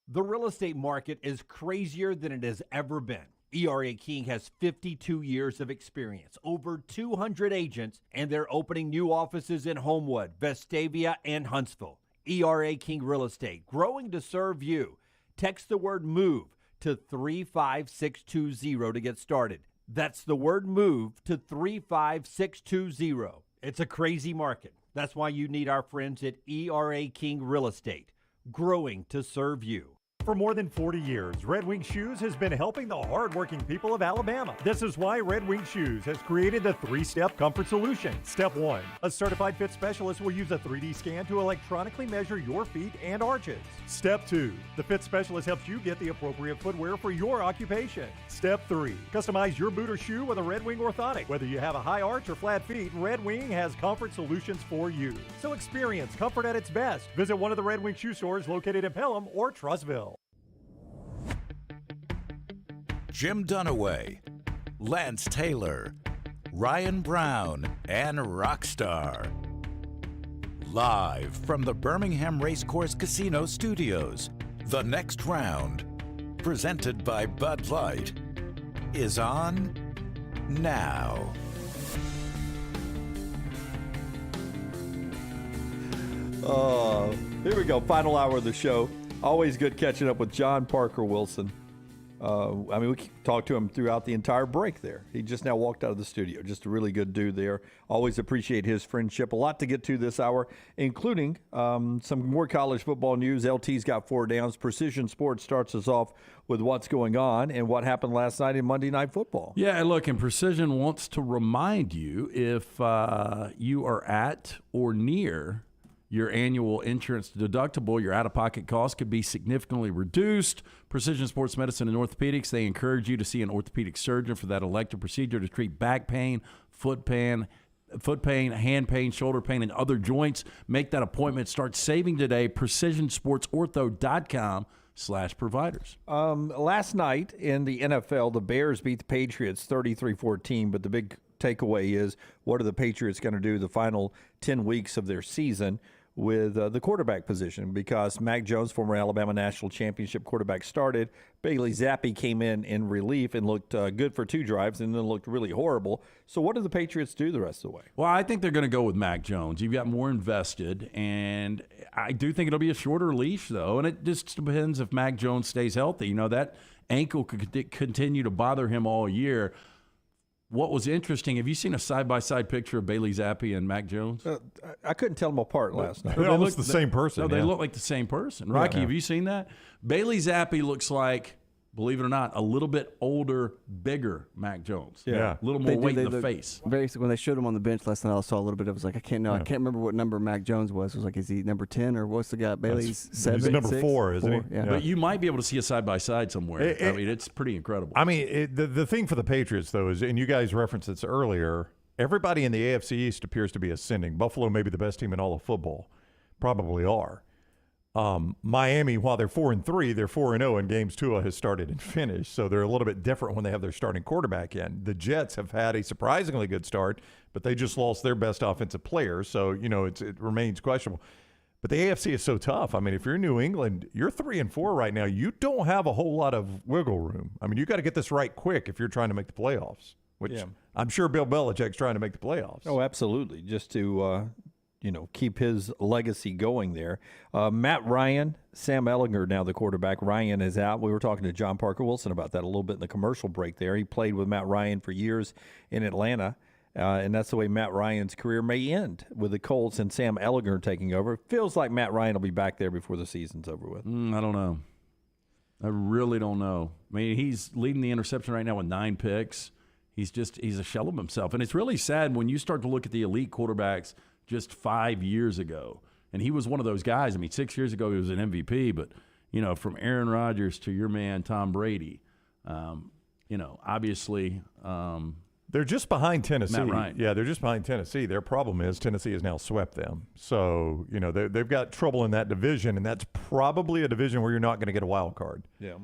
Speaker 11: The real estate market is crazier than it has ever been. ERA King has 52 years of experience, over 200 agents, and they're opening new offices in Homewood, Vestavia, and Huntsville. ERA King Real Estate, growing to serve you. Text the word MOVE to 35620 to get started. That's the word MOVE to 35620. It's a crazy market. That's why you need our friends at ERA King Real Estate, growing to serve you.
Speaker 2: For more than 40 years, Red Wing Shoes has been helping the hardworking people of Alabama. This is why Red Wing Shoes has created the 3-step comfort solution. Step 1, a certified fit specialist will use a 3D scan to electronically measure your feet and arches. Step 2, the fit specialist helps you get the appropriate footwear for your occupation. Step 3, customize your boot or shoe with a Red Wing orthotic. Whether you have a high arch or flat feet, Red Wing has comfort solutions for you. So experience comfort at its best. Visit one of the Red Wing shoe stores located in Pelham or Trussville.
Speaker 5: Jim Dunaway, Lance Taylor, Ryan Brown, and Rockstar. Live from the Birmingham Racecourse Casino Studios, the next round, presented by Bud Light, is on now.
Speaker 16: Here we go. Final hour of the show. Always good catching up with John Parker Wilson. We talked to him throughout the entire break there. He just now walked out of the studio. Just a really good dude there. Always appreciate his friendship. A lot to get to this hour, including some more college football news. LT's got 4 downs. Precision Sports starts us off with what's going on and what happened last night in Monday Night Football.
Speaker 4: Yeah, look, and Precision wants to remind you if you are at or near your annual insurance deductible, your out-of-pocket costs could be significantly reduced. Precision Sports Medicine and Orthopedics, they encourage you to see an orthopedic surgeon for that elective procedure to treat back pain, foot pain, hand pain, shoulder pain, and other joints. Make that appointment. Start saving today. PrecisionSportsOrtho.com/providers.
Speaker 16: Last night in the NFL, the Bears beat the Patriots 33-14, but the big takeaway is, what are the Patriots going to do the final 10 weeks of their season with the quarterback position? Because Mac Jones, former Alabama national championship quarterback, started. Bailey Zappi came in relief and looked good for 2 drives and then looked really horrible. So what do the Patriots do the rest of the way?
Speaker 4: Well, I think they're going to go with Mac Jones. You've got more invested, and I do think it'll be a shorter leash, though, and it just depends if Mac Jones stays healthy. You know, that ankle could continue to bother him all year. What was interesting, have you seen a side-by-side picture of Bailey Zappi and Mac Jones?
Speaker 16: I couldn't tell them apart last night.
Speaker 22: They almost the same person.
Speaker 4: No, they look like the same person. Rocky, have you seen that? Bailey Zappi looks like, believe it or not, a little bit older, bigger Mac Jones.
Speaker 22: Yeah.
Speaker 4: A little more weight in the face.
Speaker 8: Basically, when they showed him on the bench last night, I saw a little bit of it. I can't remember what number Mac Jones was. It was like, is he number 10 or what's the guy? Bailey's 7?
Speaker 22: He's number 4, isn't he?
Speaker 8: Yeah.
Speaker 4: But you might be able to see a side-by-side somewhere. It's pretty incredible.
Speaker 22: The thing for the Patriots, though, is, and you guys referenced this earlier, everybody in the AFC East appears to be ascending. Buffalo may be the best team in all of football. Probably are. Miami, while they're 4-3, they're 4-0 in games Tua has started and finished. So they're a little bit different when they have their starting quarterback in. The Jets have had a surprisingly good start, but they just lost their best offensive player. So, it remains questionable. But the AFC is so tough. I mean, if you're New England, you're 3-4 right now. You don't have a whole lot of wiggle room. I mean, you got to get this right quick if you're trying to make the playoffs, which I'm sure Bill Belichick's trying to make the playoffs.
Speaker 16: Oh, absolutely. Just to keep his legacy going there. Matt Ryan, Sam Ehlinger now the quarterback. Ryan is out. We were talking to John Parker Wilson about that a little bit in the commercial break there. He played with Matt Ryan for years in Atlanta, and that's the way Matt Ryan's career may end, with the Colts and Sam Ehlinger taking over. It feels like Matt Ryan will be back there before the season's over with.
Speaker 4: I don't know. I really don't know. I mean, he's leading the interception right now with 9 picks. He's a shell of himself. And it's really sad when you start to look at the elite quarterbacks just 5 years ago. And he was one of those guys. I mean, 6 years ago he was an MVP, but, from Aaron Rodgers to your man Tom Brady, obviously
Speaker 22: They're just behind Tennessee.
Speaker 4: Matt Ryan.
Speaker 22: Yeah, they're just behind Tennessee. Their problem is Tennessee has now swept them. So, they've got trouble in that division, and that's probably a division where you're not going to get a wild card.
Speaker 16: Yeah.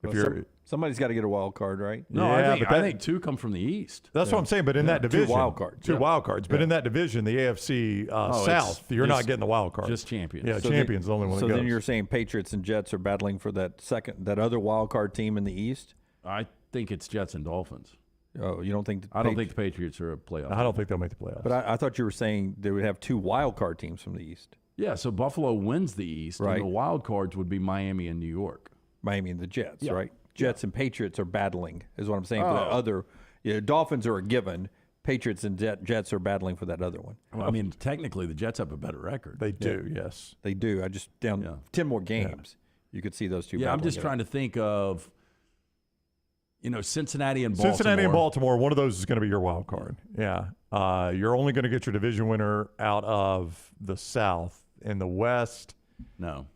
Speaker 22: If
Speaker 16: somebody's got to get a wild card, right?
Speaker 4: No,
Speaker 22: yeah,
Speaker 4: I think two come from the East.
Speaker 22: That's what I'm saying. But in that division,
Speaker 16: two wild cards.
Speaker 22: Two wild cards. But in that division, the AFC South, you're not getting the wild card.
Speaker 4: Just champions.
Speaker 22: Yeah, champions the only one that goes.
Speaker 16: So then you're saying Patriots and Jets are battling for that other wild card team in the East?
Speaker 4: I think it's Jets and Dolphins.
Speaker 16: Oh, you don't think?
Speaker 4: I don't think the Patriots are a playoff.
Speaker 22: I don't think they'll make the playoffs.
Speaker 16: But I thought you were saying they would have two wild card teams from the East.
Speaker 4: Yeah, so Buffalo wins the East,
Speaker 16: right.
Speaker 4: And the wild cards would be Miami and New York.
Speaker 16: Miami and the Jets, right? Jets and Patriots are battling, is what I'm saying. For that other, Dolphins are a given. Patriots and Jets are battling for that other one.
Speaker 4: Well, I mean, technically, the Jets have a better record.
Speaker 22: They do, yes.
Speaker 16: They do. I just down 10 more games. You could see those two.
Speaker 4: Yeah, I'm just trying to think of. Cincinnati and Baltimore.
Speaker 22: Cincinnati and Baltimore, one of those is going to be your wild card. Yeah. You're only going to get your division winner out of the South. In the West.
Speaker 4: No.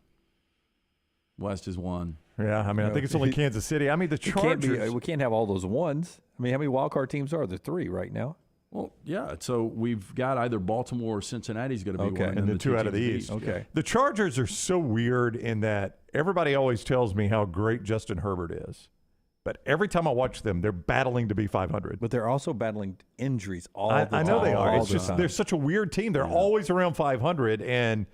Speaker 4: West is one.
Speaker 22: Yeah, I mean, I think it's only Kansas City. I mean, the Chargers.
Speaker 16: We can't have all those ones. I mean, how many wild card teams are there? 3 right now.
Speaker 4: Well, yeah. So we've got either Baltimore or Cincinnati's going to be one.
Speaker 22: And then 2 out of the East.
Speaker 16: Okay.
Speaker 22: The Chargers are so weird in that everybody always tells me how great Justin Herbert is. But every time I watch them, they're battling to be 500.
Speaker 16: But they're also battling injuries all the time.
Speaker 22: I know they are. It's just
Speaker 16: time.
Speaker 22: They're such a weird team. They're always around 500. And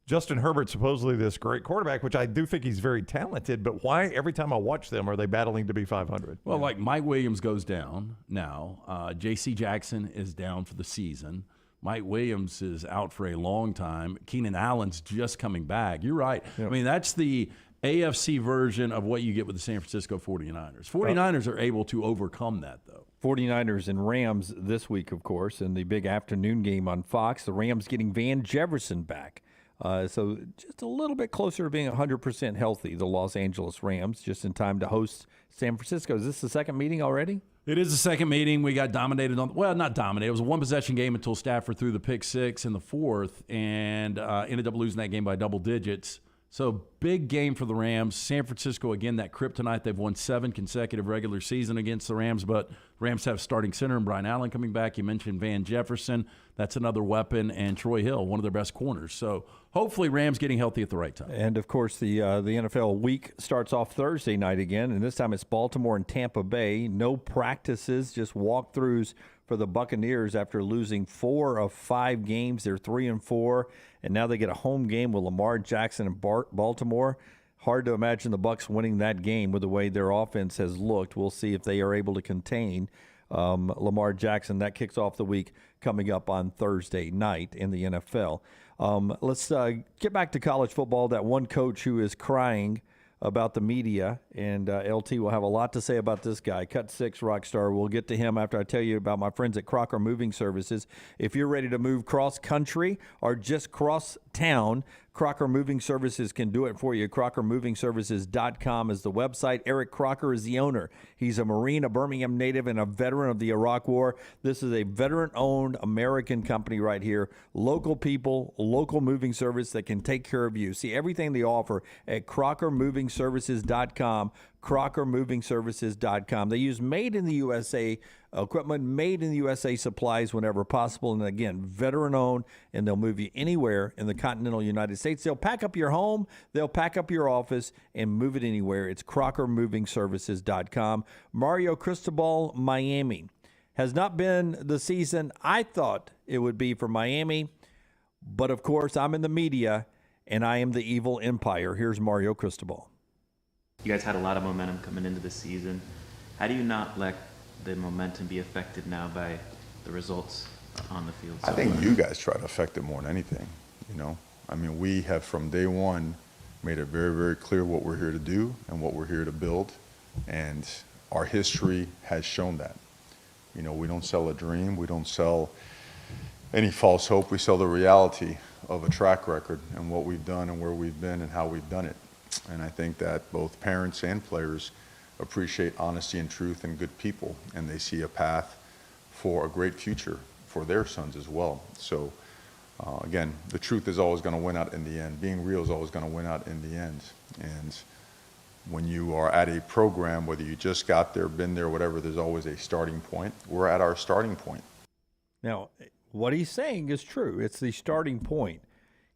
Speaker 22: Justin Herbert, supposedly this great quarterback, which I do think he's very talented. But why every time I watch them are they battling to be 500?
Speaker 4: Well, like Mike Williams goes down now. J.C. Jackson is down for the season. Mike Williams is out for a long time. Keenan Allen's just coming back. You're right. Yep. I mean, that's the AFC version of what you get with the San Francisco 49ers. 49ers are able to overcome that, though.
Speaker 16: 49ers and Rams this week, of course, in the big afternoon game on Fox. The Rams getting Van Jefferson back. So just a little bit closer to being 100% healthy, the Los Angeles Rams, just in time to host San Francisco. Is this the second meeting already?
Speaker 4: It is the second meeting. We got dominated on – well, not dominated. It was a one-possession game until Stafford threw the pick six in the fourth and ended up losing that game by double digits. So big game for the Rams. San Francisco, again, that kryptonite. They've won 7 consecutive regular season against the Rams, but Rams have starting center and Brian Allen coming back. You mentioned Van Jefferson. That's another weapon. And Troy Hill, one of their best corners. So hopefully Rams getting healthy at the right time.
Speaker 16: And, of course, the NFL week starts off Thursday night again, and this time it's Baltimore and Tampa Bay. No practices, just walkthroughs for the Buccaneers after losing 4 of 5 games. They're 3-4, and now they get a home game with Lamar Jackson and Baltimore. Hard to imagine the Bucs winning that game with the way their offense has looked. We'll see if they are able to contain Lamar Jackson. That kicks off the week coming up on Thursday night in the NFL. Let's get back to college football. That one coach who is crying about the media, and LT will have a lot to say about this guy. Cut 6 rock star. We'll get to him after I tell you about my friends at Crocker Moving Services. If you're ready to move cross country or just cross town, Crocker Moving Services can do it for you. CrockerMovingServices.com is the website. Eric Crocker is the owner. He's a Marine, a Birmingham native, and a veteran of the Iraq War. This is a veteran-owned American company right here. Local people, local moving service that can take care of you. See everything they offer at CrockerMovingServices.com. CrockerMovingServices.com. They use made in the USA equipment, made in the USA supplies whenever possible. And again, veteran owned, and they'll move you anywhere in the continental United States. They'll pack up your home, they'll pack up your office, and move it anywhere. It's CrockerMovingServices.com. Mario Cristobal, Miami. Has not been the season I thought it would be for Miami, but of course, I'm in the media, and I am the evil empire. Here's Mario Cristobal.
Speaker 9: You guys had a lot of momentum coming into the season. How do you not let the momentum be affected now by the results on the field?
Speaker 10: I think you guys try to affect it more than anything, you know. I mean, we have from day one made it very, very clear what we're here to do and what we're here to build, and our history has shown that. You know, we don't sell a dream, we don't sell any false hope, we sell the reality of a track record and what we've done and where we've been and how we've done it. And I think that both parents and players appreciate honesty and truth and good people, and they see a path for a great future for their sons as well. So again, the truth is always going to win out in the end. Being real is always going to win out in the end. And when you are at a program, whether you just got there, been there, whatever, there's always a starting point. We're at our starting point.
Speaker 16: Now, what he's saying is true. It's the starting point.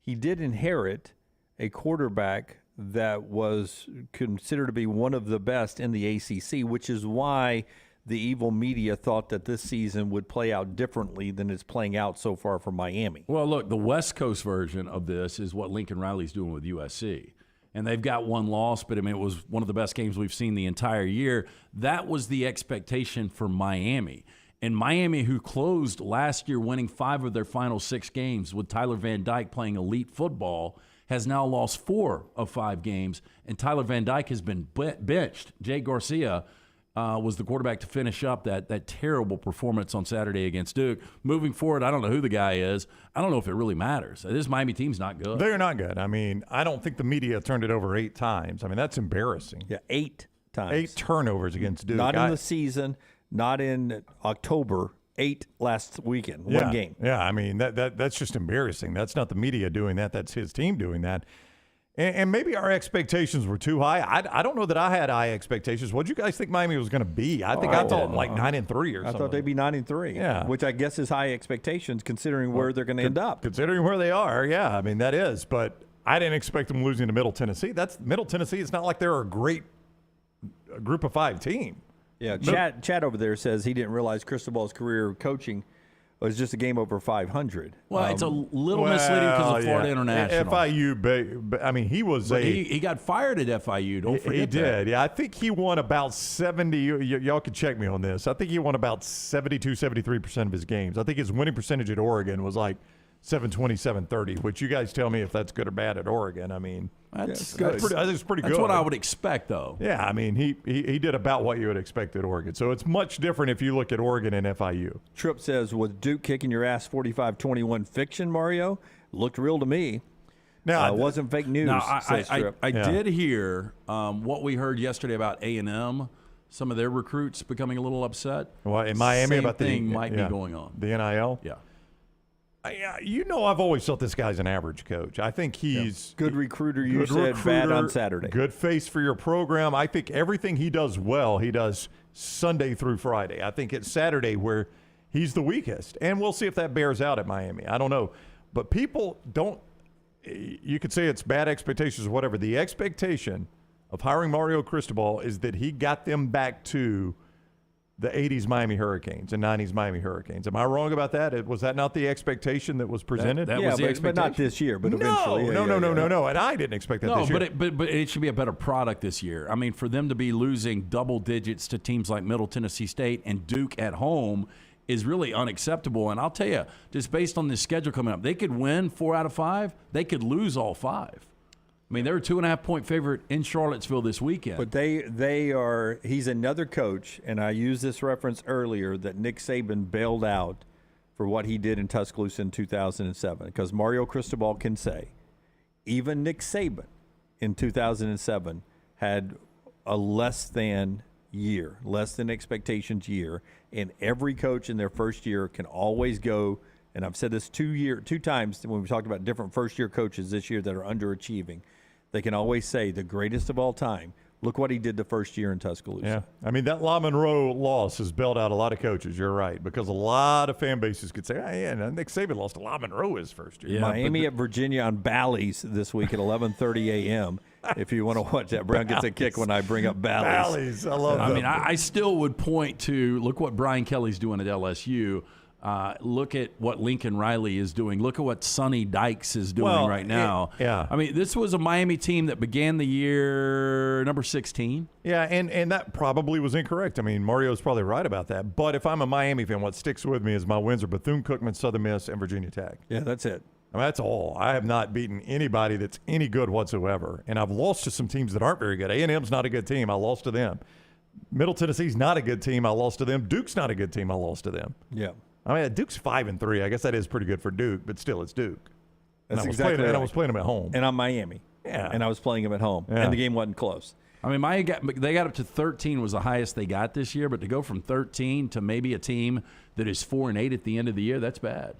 Speaker 16: He did inherit a quarterback that was considered to be one of the best in the ACC, which is why the evil media thought that this season would play out differently than it's playing out so far for Miami.
Speaker 4: Well, look, the West Coast version of this is what Lincoln Riley's doing with USC. And they've got one loss, but I mean, it was one of the best games we've seen the entire year. That was the expectation for Miami. And Miami, who closed last year winning 5 of their final 6 games with Tyler Van Dyke playing elite football, has now lost 4 of 5 games, and Tyler Van Dyke has been benched. Jay Garcia was the quarterback to finish up that terrible performance on Saturday against Duke. Moving forward, I don't know who the guy is. I don't know if it really matters. This Miami team's not good.
Speaker 22: They're not good. I mean, I don't think the media turned it over 8 times. I mean, that's embarrassing.
Speaker 16: Yeah, 8 times.
Speaker 22: 8 turnovers against Duke.
Speaker 16: Not in the season, not in October. 8 last weekend, one game.
Speaker 22: Yeah, I mean, that's just embarrassing. That's not the media doing that. That's his team doing that. And maybe our expectations were too high. I don't know that I had high expectations. What did you guys think Miami was going to be? I thought like 9-3 or something.
Speaker 16: I thought they'd be 9-3.
Speaker 22: Yeah,
Speaker 16: which I guess is high expectations considering where they're going to end up.
Speaker 22: Considering where they are, yeah. I mean, that is. But I didn't expect them losing to Middle Tennessee. Middle Tennessee. It's not like they're a great group of 5 team.
Speaker 16: Yeah, Chad over there says he didn't realize Cristobal's career coaching was just a game over 500.
Speaker 4: Well, it's a little misleading because of Florida International.
Speaker 22: FIU, I mean, he was
Speaker 4: he got fired at FIU. Don't forget
Speaker 22: he
Speaker 4: that.
Speaker 22: did. Yeah, I think he won about 70. Y'all can check me on this. I think he won about 72, 73% of his games. I think his winning percentage at Oregon was like 720, 730, which you guys tell me if that's good or bad at Oregon. I mean,
Speaker 4: that's good.
Speaker 22: That's pretty good.
Speaker 4: That's what I would expect, though.
Speaker 22: Yeah, I mean, he did about what you would expect at Oregon. So it's much different if you look at Oregon and FIU.
Speaker 16: Tripp says, was Duke kicking your ass 45-21 fiction, Mario? Looked real to me.
Speaker 22: Now,
Speaker 16: it wasn't fake news, says Tripp.
Speaker 4: I did hear what we heard yesterday about A&M. Some of their recruits becoming a little upset.
Speaker 22: Well, in Miami,
Speaker 4: Same
Speaker 22: about
Speaker 4: thing might be going on.
Speaker 22: The NIL?
Speaker 4: Yeah.
Speaker 22: I've always thought this guy's an average coach. I think he's
Speaker 16: good recruiter. You said bad on Saturday.
Speaker 22: Good face for your program. I think everything he does well, he does Sunday through Friday. I think it's Saturday where he's the weakest, and we'll see if that bears out at Miami. I don't know, but people don't. You could say it's bad expectations or whatever. The expectation of hiring Mario Cristobal is that he got them back to the 80s Miami Hurricanes and 90s Miami Hurricanes. Am I wrong about that? Was that not the expectation that was presented?
Speaker 4: That was the expectation.
Speaker 16: But not this year, but eventually.
Speaker 22: No. And I didn't expect that this year.
Speaker 4: But it should be a better product this year. I mean, for them to be losing double digits to teams like Middle Tennessee State and Duke at home is really unacceptable. And I'll tell you, just based on this schedule coming up, they could win 4 out of 5. They could lose all 5. I mean, they're a 2.5-point favorite in Charlottesville this weekend.
Speaker 16: But they are. He's another coach, and I used this reference earlier that Nick Saban bailed out for what he did in Tuscaloosa in 2007. Because Mario Cristobal can say, even Nick Saban in 2007 had a less than expectations year, and every coach in their first year can always go. And I've said this 2 times when we talked about different first-year coaches this year that are underachieving. They can always say the greatest of all time. Look what he did the first year in Tuscaloosa.
Speaker 22: Yeah, I mean, that La Monroe loss has bailed out a lot of coaches. You're right, because a lot of fan bases could say, Nick Saban lost to La Monroe his first year.
Speaker 16: Yeah, Miami at Virginia on Bally's this week at 11:30 a.m. If you want to watch that. Brown gets a kick when I bring up Bally's.
Speaker 22: Bally's, I love that.
Speaker 4: I mean, I still would point to, look what Brian Kelly's doing at LSU. Look at what Lincoln Riley is doing. Look at what Sonny Dykes is doing right now.
Speaker 22: Yeah.
Speaker 4: I mean, this was a Miami team that began the year number 16.
Speaker 22: Yeah, and that probably was incorrect. I mean, Mario's probably right about that. But if I'm a Miami fan, what sticks with me is my wins are Bethune-Cookman, Southern Miss, and Virginia Tech.
Speaker 16: Yeah, that's it.
Speaker 22: I mean, that's all. I have not beaten anybody that's any good whatsoever. And I've lost to some teams that aren't very good. A&M's not a good team. I lost to them. Middle Tennessee's not a good team. I lost to them. Duke's not a good team. I lost to them.
Speaker 16: Yeah.
Speaker 22: I mean, Duke's 5-3. I guess that is pretty good for Duke, but still, it's Duke.
Speaker 16: That's exactly right.
Speaker 22: And I was playing them at home.
Speaker 16: And I'm Miami.
Speaker 22: Yeah.
Speaker 16: And I was playing them at home.
Speaker 22: Yeah.
Speaker 16: And the game wasn't close.
Speaker 4: I mean, they got up to 13 was the highest they got this year, but to go from 13 to maybe a team that is 4-8 at the end of the year, that's bad.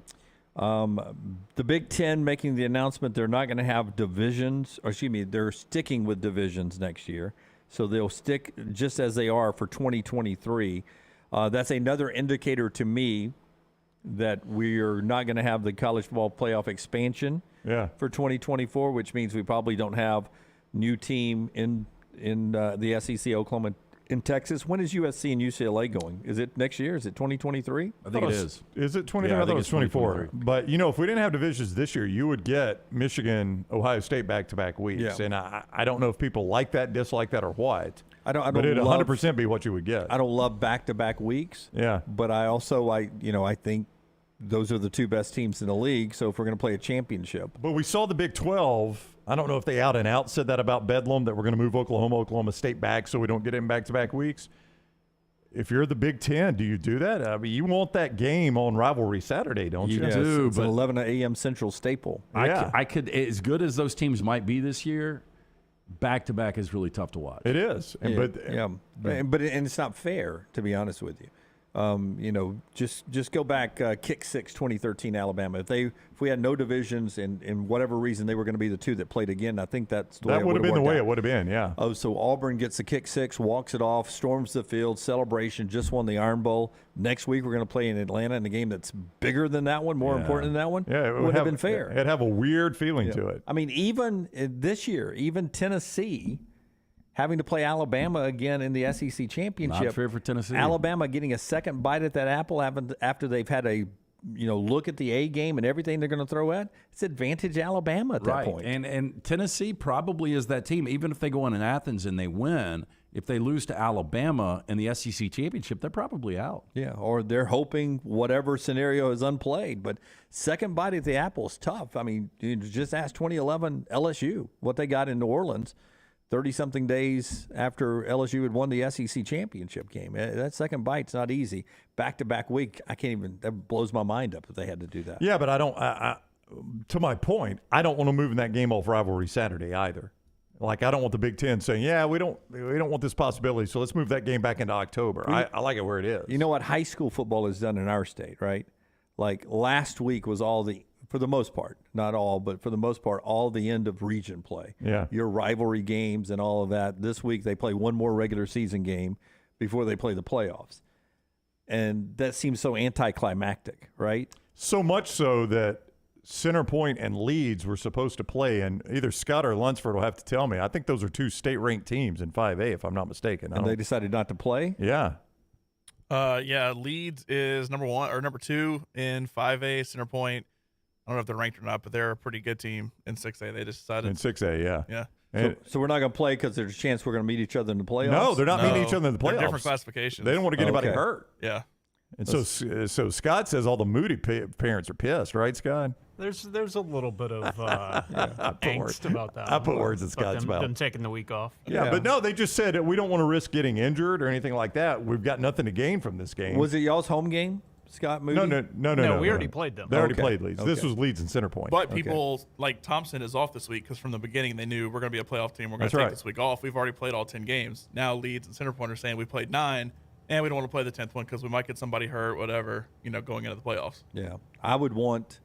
Speaker 16: The Big Ten making the announcement they're not going to have divisions, or excuse me, they're sticking with divisions next year.
Speaker 3: So they'll stick just as they are for 2023. That's another indicator to me that we are not going to have the college football playoff expansion for 2024, which means we probably don't have new team in the SEC, Oklahoma, in Texas. When is USC and UCLA going? Is it next year? Is it 2023?
Speaker 4: I think it is.
Speaker 22: Is it 23? I thought it was 24. But, if we didn't have divisions this year, you would get Michigan, Ohio State back-to-back weeks.
Speaker 3: Yeah.
Speaker 22: And I don't know if people like that, dislike that, or what.
Speaker 3: I don't
Speaker 22: but it'd
Speaker 3: love,
Speaker 22: 100% be what you would get.
Speaker 3: I don't love back-to-back weeks.
Speaker 22: Yeah.
Speaker 3: But I also, I think those are the two best teams in the league. So if we're going to play a championship.
Speaker 22: But we saw the Big 12. I don't know if they out and out said that about Bedlam, that we're going to move Oklahoma State back so we don't get in back-to-back weeks. If you're the Big 10, do you do that? I mean, you want that game on Rivalry Saturday, don't you?
Speaker 3: Yes,
Speaker 4: do,
Speaker 3: it's an 11 a.m. Central staple.
Speaker 4: I could, as good as those teams might be this year, back-to-back is really tough to watch.
Speaker 22: It is.
Speaker 3: But it's not fair, to be honest with you. Just go back, kick 6, 2013 Alabama. If we had no divisions and whatever reason they were going to be the two that played again, I think that's the way
Speaker 22: that would have been the way
Speaker 3: out.
Speaker 22: it would have been. Yeah.
Speaker 3: Oh, so Auburn gets the kick 6, walks it off, storms the field, celebration, just won the Iron Bowl. Next week we're going to play in Atlanta in a game that's bigger than that one, more important than that one.
Speaker 22: Yeah,
Speaker 3: it would have been fair.
Speaker 22: It'd have a weird feeling to it.
Speaker 3: I mean, even this year, even Tennessee having to play Alabama again in the SEC championship.
Speaker 4: Not fair for Tennessee.
Speaker 3: Alabama getting a second bite at that apple after they've had a look at the A game and everything they're going to throw at. It's advantage Alabama at that point.
Speaker 4: And Tennessee probably is that team. Even if they go in Athens and they win, if they lose to Alabama in the SEC championship, they're probably out.
Speaker 3: Yeah, or they're hoping whatever scenario is unplayed. But second bite at the apple is tough. I mean, you just ask 2011 LSU what they got in New Orleans. 30-something days after LSU had won the SEC championship game. That second bite's not easy. Back-to-back week, that blows my mind up if they had to do that.
Speaker 22: Yeah, but to my point, I don't want to move in that game off Rivalry Saturday either. Like, I don't want the Big Ten saying, we don't want this possibility, so let's move that game back into October. I like it where it is.
Speaker 3: You know what high school football has done in our state, right? Like, last week was for the most part, not all, but for the most part, all the end of region play.
Speaker 22: Yeah.
Speaker 3: Your rivalry games and all of that. This week they play one more regular season game before they play the playoffs. And that seems so anticlimactic, right?
Speaker 22: So much so that Center Point and Leeds were supposed to play, and either Scott or Lunsford will have to tell me. I think those are two state-ranked teams in 5A, if I'm not mistaken.
Speaker 3: And they decided not to play?
Speaker 22: Yeah.
Speaker 7: Leeds is number 2 in 5A. Center Point, I don't know if they're ranked or not, but they're a pretty good team in 6A. They just decided.
Speaker 22: In 6A, yeah.
Speaker 7: Yeah.
Speaker 3: So we're not going to play because there's a chance we're going to meet each other in the playoffs?
Speaker 22: No, they're not meeting each other in the playoffs.
Speaker 7: They're different classifications.
Speaker 22: They don't want to get anybody hurt.
Speaker 7: Yeah.
Speaker 22: And so Scott says all the Moody parents are pissed, right, Scott?
Speaker 12: There's a little bit of angst about that.
Speaker 22: I put words in Scott's mouth.
Speaker 12: Them taking the week off.
Speaker 22: Yeah, but no, they just said we don't want to risk getting injured or anything like that. We've got nothing to gain from this game.
Speaker 3: Was it y'all's home game, Scott Moody?
Speaker 22: No.
Speaker 12: We already played them.
Speaker 22: They already played Leeds. This was Leeds and Center Point.
Speaker 7: But people like Thompson is off this week because from the beginning they knew we're going to be a playoff team. We're going to take this week off. We've already played all 10 games. Now Leeds and Center Point are saying we played 9. And we don't want to play the 10th one because we might get somebody hurt, whatever, going into the playoffs.
Speaker 3: Yeah. I would want,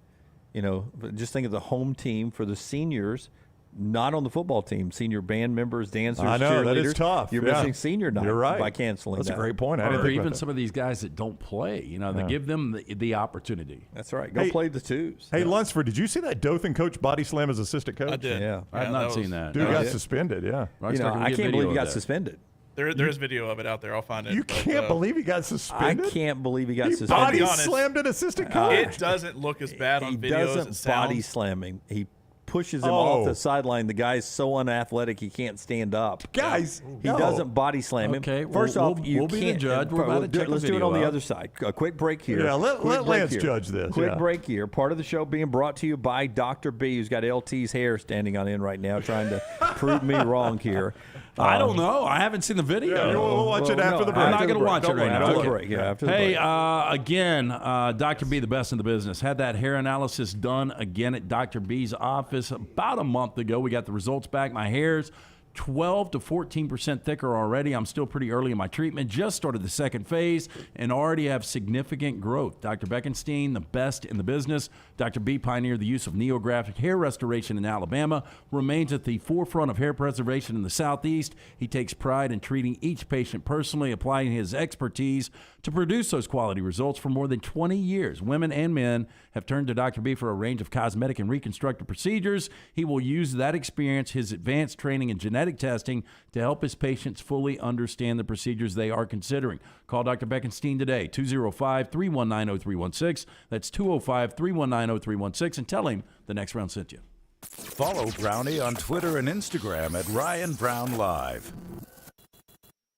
Speaker 3: just think of the home team for the seniors, not on the football team. Senior band members, dancers,
Speaker 22: I know,
Speaker 3: cheerleaders.
Speaker 22: that is tough.
Speaker 3: You're missing senior night.
Speaker 22: You're right.
Speaker 3: By canceling
Speaker 22: That's
Speaker 3: that.
Speaker 22: a great point. I didn't
Speaker 4: Or
Speaker 22: think
Speaker 4: even
Speaker 22: about
Speaker 4: some of these guys that don't play, they give them the opportunity.
Speaker 3: That's right. Go play the twos.
Speaker 22: Hey, Lunsford, did you see that Dothan coach body slam his assistant coach?
Speaker 7: I did.
Speaker 3: Yeah.
Speaker 4: I have not seen that.
Speaker 22: Dude got suspended, yeah.
Speaker 3: I can't believe he got suspended.
Speaker 7: There is video of it out there. I'll find it.
Speaker 22: You can't believe he got suspended?
Speaker 3: I can't believe he got
Speaker 22: He
Speaker 3: suspended.
Speaker 22: body slammed an assistant coach.
Speaker 7: It doesn't look as bad on videos.
Speaker 3: He doesn't body slam him. He pushes him off the sideline. The guy's so unathletic he can't stand up.
Speaker 22: Guys,
Speaker 3: he doesn't body slam him.
Speaker 4: Okay,
Speaker 3: First
Speaker 4: we'll
Speaker 3: off, you
Speaker 4: be
Speaker 3: can't.
Speaker 4: the judge. We're about to check
Speaker 3: let's
Speaker 4: the
Speaker 3: do it on
Speaker 4: video
Speaker 3: the
Speaker 4: out.
Speaker 3: other side. A quick break here.
Speaker 22: Yeah, let
Speaker 3: Quick break
Speaker 22: Lance
Speaker 3: here.
Speaker 22: judge this.
Speaker 3: Quick
Speaker 22: yeah.
Speaker 3: break here. Part of the show being brought to you by Dr. B, who's got LT's hair standing on end right now, trying to prove me wrong here.
Speaker 4: I don't know. I haven't seen the video.
Speaker 22: Yeah, we'll watch it after the break.
Speaker 4: I'm not going to watch it right now.
Speaker 3: After the
Speaker 4: Okay.
Speaker 3: break. Yeah, after the
Speaker 4: Hey,
Speaker 3: break.
Speaker 4: again, Dr. B, the best in the business, had that hair analysis done again at Dr. B's office about a month ago. We got the results back. My hair's 12 to 14% thicker already. I'm still pretty early in my treatment. Just started the second phase and already have significant growth. Dr. Beckenstein, the best in the business. Dr. B pioneered the use of neographic hair restoration in Alabama, remains at the forefront of hair preservation in the Southeast. He takes pride in treating each patient personally, applying his expertise to produce those quality results for more than 20 years. Women and men have turned to Dr. B for a range of cosmetic and reconstructive procedures. He will use that experience, his advanced training in genetic testing, to help his patients fully understand the procedures they are considering. Call Dr. Beckenstein today, 205-319-0316. That's 205-319-0316, and tell him the Next Round sent you.
Speaker 5: Follow Brownie on Twitter and Instagram at Ryan Brown Live.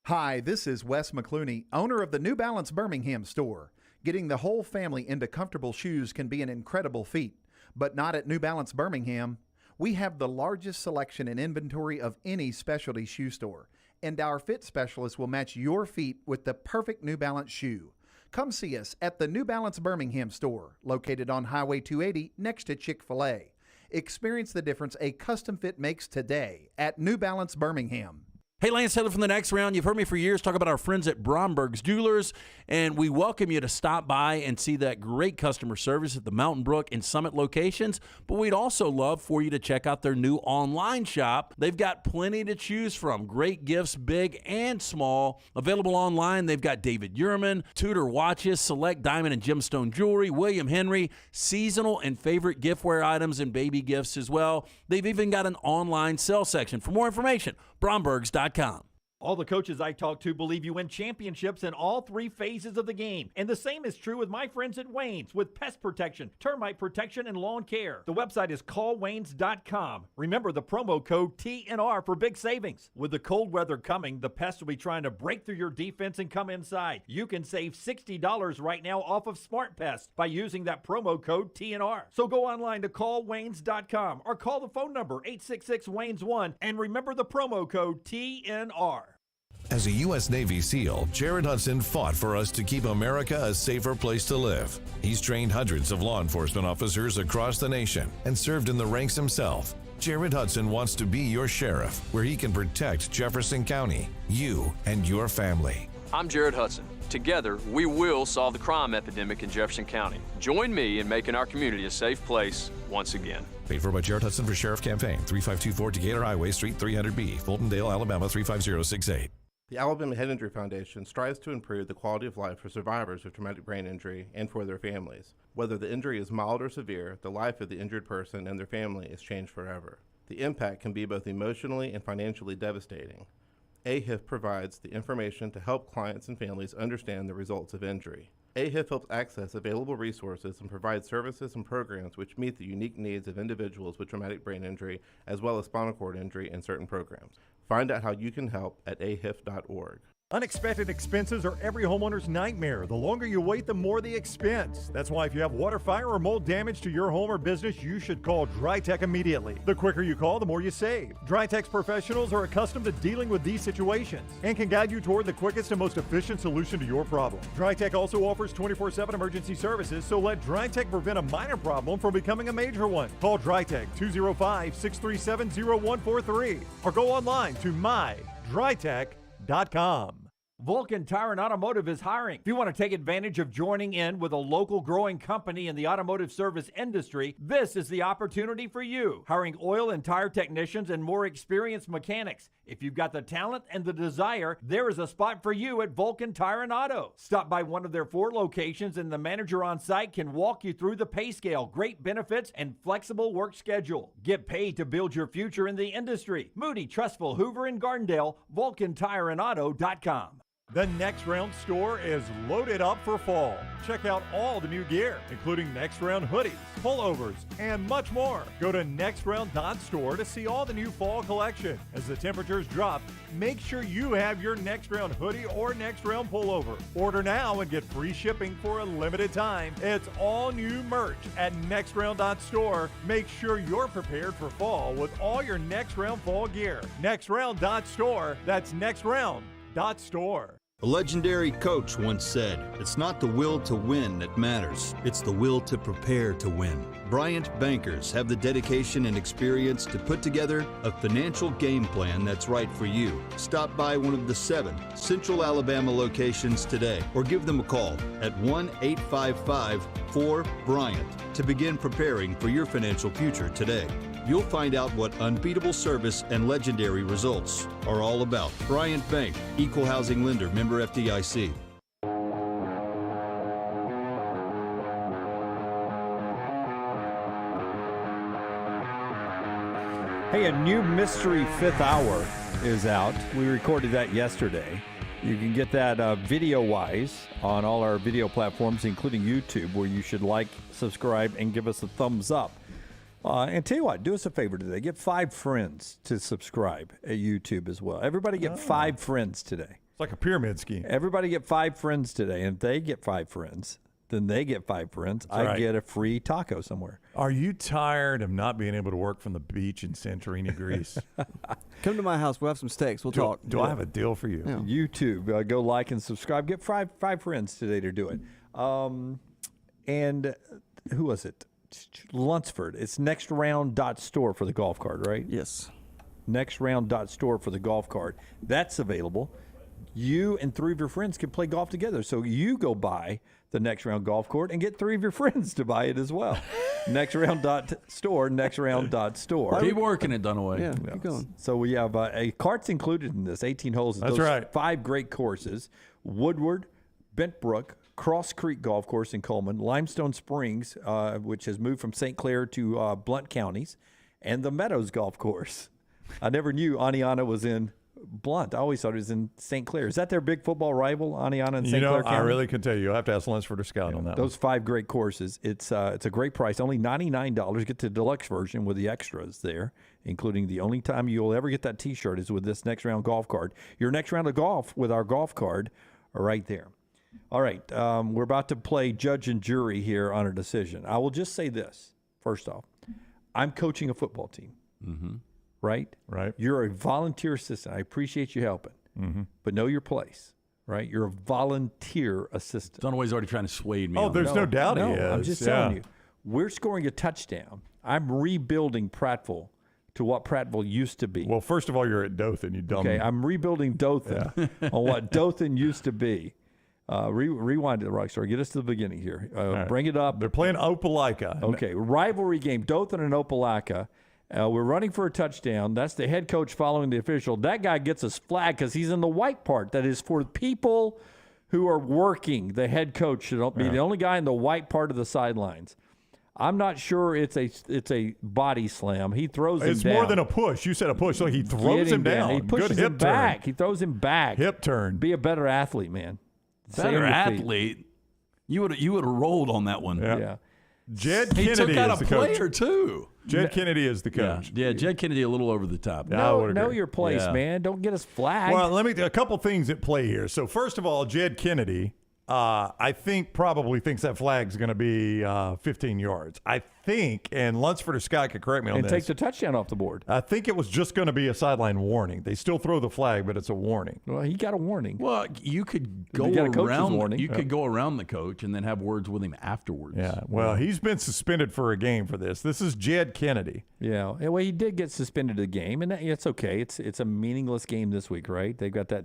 Speaker 13: Hi, this is Wes McClooney, owner of the New Balance Birmingham store. Getting the whole family into comfortable shoes can be an incredible feat, but not at New Balance Birmingham. We have the largest selection and inventory of any specialty shoe store, and our fit specialists will match your feet with the perfect New Balance shoe. Come see us at the New Balance Birmingham store, located on Highway 280 next to Chick-fil-A. Experience the difference a custom fit makes today at New Balance Birmingham.
Speaker 4: Hey, Lance Taylor from the Next Round. You've heard me for years talk about our friends at Bromberg's Jewelers, and we welcome you to stop by and see that great customer service at the Mountain Brook and Summit locations. But we'd also love for you to check out their new online shop. They've got plenty to choose from. Great gifts, big and small. Available online, they've got David Yurman, Tudor watches, select diamond and gemstone jewelry, William Henry, seasonal and favorite giftware items, and baby gifts as well. They've even got an online sale section. For more information, Brombergs.com.
Speaker 11: All the coaches I talk to believe you win championships in all three phases of the game. And the same is true with my friends at Wayne's with pest protection, termite protection, and lawn care. The website is callwaynes.com. Remember the promo code TNR for big savings. With the cold weather coming, the pests will be trying to break through your defense and come inside. You can save $60 right now off of Smart Pest by using that promo code TNR. So go online to callwaynes.com or call the phone number 866-WAYNES1 and remember the promo code TNR.
Speaker 15: As a U.S. Navy SEAL, Jared Hudson fought for us to keep America a safer place to live. He's trained hundreds of law enforcement officers across the nation and served in the ranks himself. Jared Hudson wants to be your sheriff, where he can protect Jefferson County, you, and your family.
Speaker 21: I'm Jared Hudson. Together, we will solve the crime epidemic in Jefferson County. Join me in making our community a safe place once again.
Speaker 15: Paid for by Jared Hudson for Sheriff Campaign, 3524 Decatur Highway, Suite 300B, Fultondale, Alabama, 35068.
Speaker 17: The Alabama Head Injury Foundation strives to improve the quality of life for survivors of traumatic brain injury and for their families. Whether the injury is mild or severe, the life of the injured person and their family is changed forever. The impact can be both emotionally and financially devastating. AHIF provides the information to help clients and families understand the results of injury. AHIF helps access available resources and provides services and programs which meet the unique needs of individuals with traumatic brain injury as well as spinal cord injury in certain programs. Find out how you can help at ahif.org.
Speaker 22: Unexpected expenses are every homeowner's nightmare. The longer you wait, the more the expense. That's why if you have water, fire, or mold damage to your home or business, you should call DryTech immediately. The quicker you call, the more you save. DryTech's professionals are accustomed to dealing with these situations and can guide you toward the quickest and most efficient solution to your problem. DryTech also offers 24/7 emergency services, so let DryTech prevent a minor problem from becoming a major one. Call DryTech 205-637-0143 or go online to mydrytech.com.
Speaker 11: Vulcan Tire and Automotive is hiring. If you want to take advantage of joining in with a local growing company in the automotive service industry, this is the opportunity for you. Hiring oil and tire technicians and more experienced mechanics. If you've got the talent and the desire, there is a spot for you at Vulcan Tire and Auto. Stop by one of their 4 locations and the manager on site can walk you through the pay scale, great benefits, and flexible work schedule. Get paid to build your future in the industry. Moody, Trustful, Hoover, and Gardendale, VulcanTireandAuto.com.
Speaker 22: The Next Round store is loaded up for fall. Check out all the new gear, including Next Round hoodies, pullovers, and much more. Go to nextround.store to see all the new fall collection. As the temperatures drop, make sure you have your Next Round hoodie or Next Round pullover. Order now and get free shipping for a limited time. It's all new merch at nextround.store. Make sure you're prepared for fall with all your Next Round fall gear. Nextround.store. That's nextround.store.
Speaker 19: A legendary coach once said, "It's not the will to win that matters, it's the will to prepare to win." Bryant bankers have the dedication and experience to put together a financial game plan that's right for you. Stop by one of the 7 Central Alabama locations today or give them a call at 1-855-4-BRYANT to begin preparing for your financial future today. You'll find out what unbeatable service and legendary results are all about. Bryant Bank, Equal Housing Lender, member FDIC.
Speaker 3: Hey, a new mystery 5th hour is out. We recorded that yesterday. You can get that video-wise on all our video platforms, including YouTube, where you should like, subscribe, and give us a thumbs up. And tell you what, do us a favor today. Get 5 friends to subscribe at YouTube as well. Everybody get 5 friends today.
Speaker 22: It's like a pyramid scheme.
Speaker 3: Everybody get 5 friends today. And if they get 5 friends, then they get 5 friends. I get a free taco somewhere.
Speaker 22: Are you tired of not being able to work from the beach in Santorini, Greece?
Speaker 8: Come to my house. We'll have some steaks. We'll talk.
Speaker 22: Do I have a deal for you?
Speaker 8: Yeah.
Speaker 3: YouTube, go like and subscribe. Get 5 friends today to do it. And who was it? Lunsford. It's nextround.store for the golf cart, right?
Speaker 8: Yes.
Speaker 3: Nextround.store for the golf cart. That's available. You and 3 of your friends can play golf together. So you go buy the Next Round golf court and get 3 of your friends to buy it as well. Nextround.store, nextround.store.
Speaker 4: Keep working it, Dunaway.
Speaker 8: Yeah, keep going.
Speaker 3: So we have a carts included in this, 18 holes.
Speaker 22: That's right.
Speaker 3: 5 great courses: Woodward, Bent Brook, Cross Creek Golf Course in Coleman, Limestone Springs, which has moved from St. Clair to Blount counties, and the Meadows Golf Course. I never knew Aniana was in Blount. I always thought it was in St. Clair. Is that their big football rival, Aniana and St. Clair County?
Speaker 22: I really can tell you. You'll have to ask Lunsford or Scott on that.
Speaker 3: Those 5 great courses. It's a great price. Only $99. Get the deluxe version with the extras there, including the only time you'll ever get that T-shirt is with this Next Round golf card. Your next round of golf with our golf card are right there. All right. We're about to play judge and jury here on a decision. I will just say this. First off, I'm coaching a football team.
Speaker 4: Mm-hmm.
Speaker 22: Right.
Speaker 3: You're a volunteer assistant. I appreciate you helping, but know your place, right? You're a volunteer assistant.
Speaker 4: Dunaway's already trying to sway me.
Speaker 22: Oh, there's no doubt he is.
Speaker 3: I'm just telling you. We're scoring a touchdown. I'm rebuilding Prattville to what Prattville used to be.
Speaker 22: Well, first of all, you're at Dothan, you dumb.
Speaker 3: Okay, I'm rebuilding Dothan on what Dothan used to be. Rewind it, Rockstar. Get us to the beginning here.
Speaker 22: Right.
Speaker 3: Bring it up.
Speaker 22: They're playing Opelika.
Speaker 3: Okay, rivalry game, Dothan and Opelika. We're running for a touchdown. That's the head coach following the official. That guy gets us flagged because he's in the white part. That is for people who are working. The head coach should be the only guy in the white part of the sidelines. I'm not sure it's a body slam. He throws him down.
Speaker 22: It's more than a push. You said a push. So he throws him down.
Speaker 3: He pushes
Speaker 22: Good hip
Speaker 3: him back.
Speaker 22: turn.
Speaker 3: He throws him back.
Speaker 22: Hip turn.
Speaker 3: Be a better athlete, man.
Speaker 4: Better athlete. You would have rolled on that one.
Speaker 3: Yeah.
Speaker 22: Jed
Speaker 4: He
Speaker 22: Kennedy
Speaker 4: took out
Speaker 22: is
Speaker 4: a
Speaker 22: the coach.
Speaker 4: player too.
Speaker 22: Jed Kennedy is the coach.
Speaker 4: Yeah, Jed Kennedy a little over the top.
Speaker 3: Know your place, man. Don't get us flagged.
Speaker 22: Well, a couple things at play here. So first of all, Jed Kennedy, I think probably thinks that flag's going to be 15 yards. I think, and Lunsford or Scott could correct me on
Speaker 3: and
Speaker 22: this.
Speaker 3: take the touchdown off the board.
Speaker 22: I think it was just going to be a sideline warning. They still throw the flag, but it's a warning.
Speaker 3: Well, he got a warning.
Speaker 4: Well, you could go around. You could go around the coach and then have words with him afterwards.
Speaker 22: Yeah. Well, he's been suspended for a game for this. This is Jed Kennedy.
Speaker 3: Yeah. Well, he did get suspended a game, and it's okay. It's a meaningless game this week, right? They've got that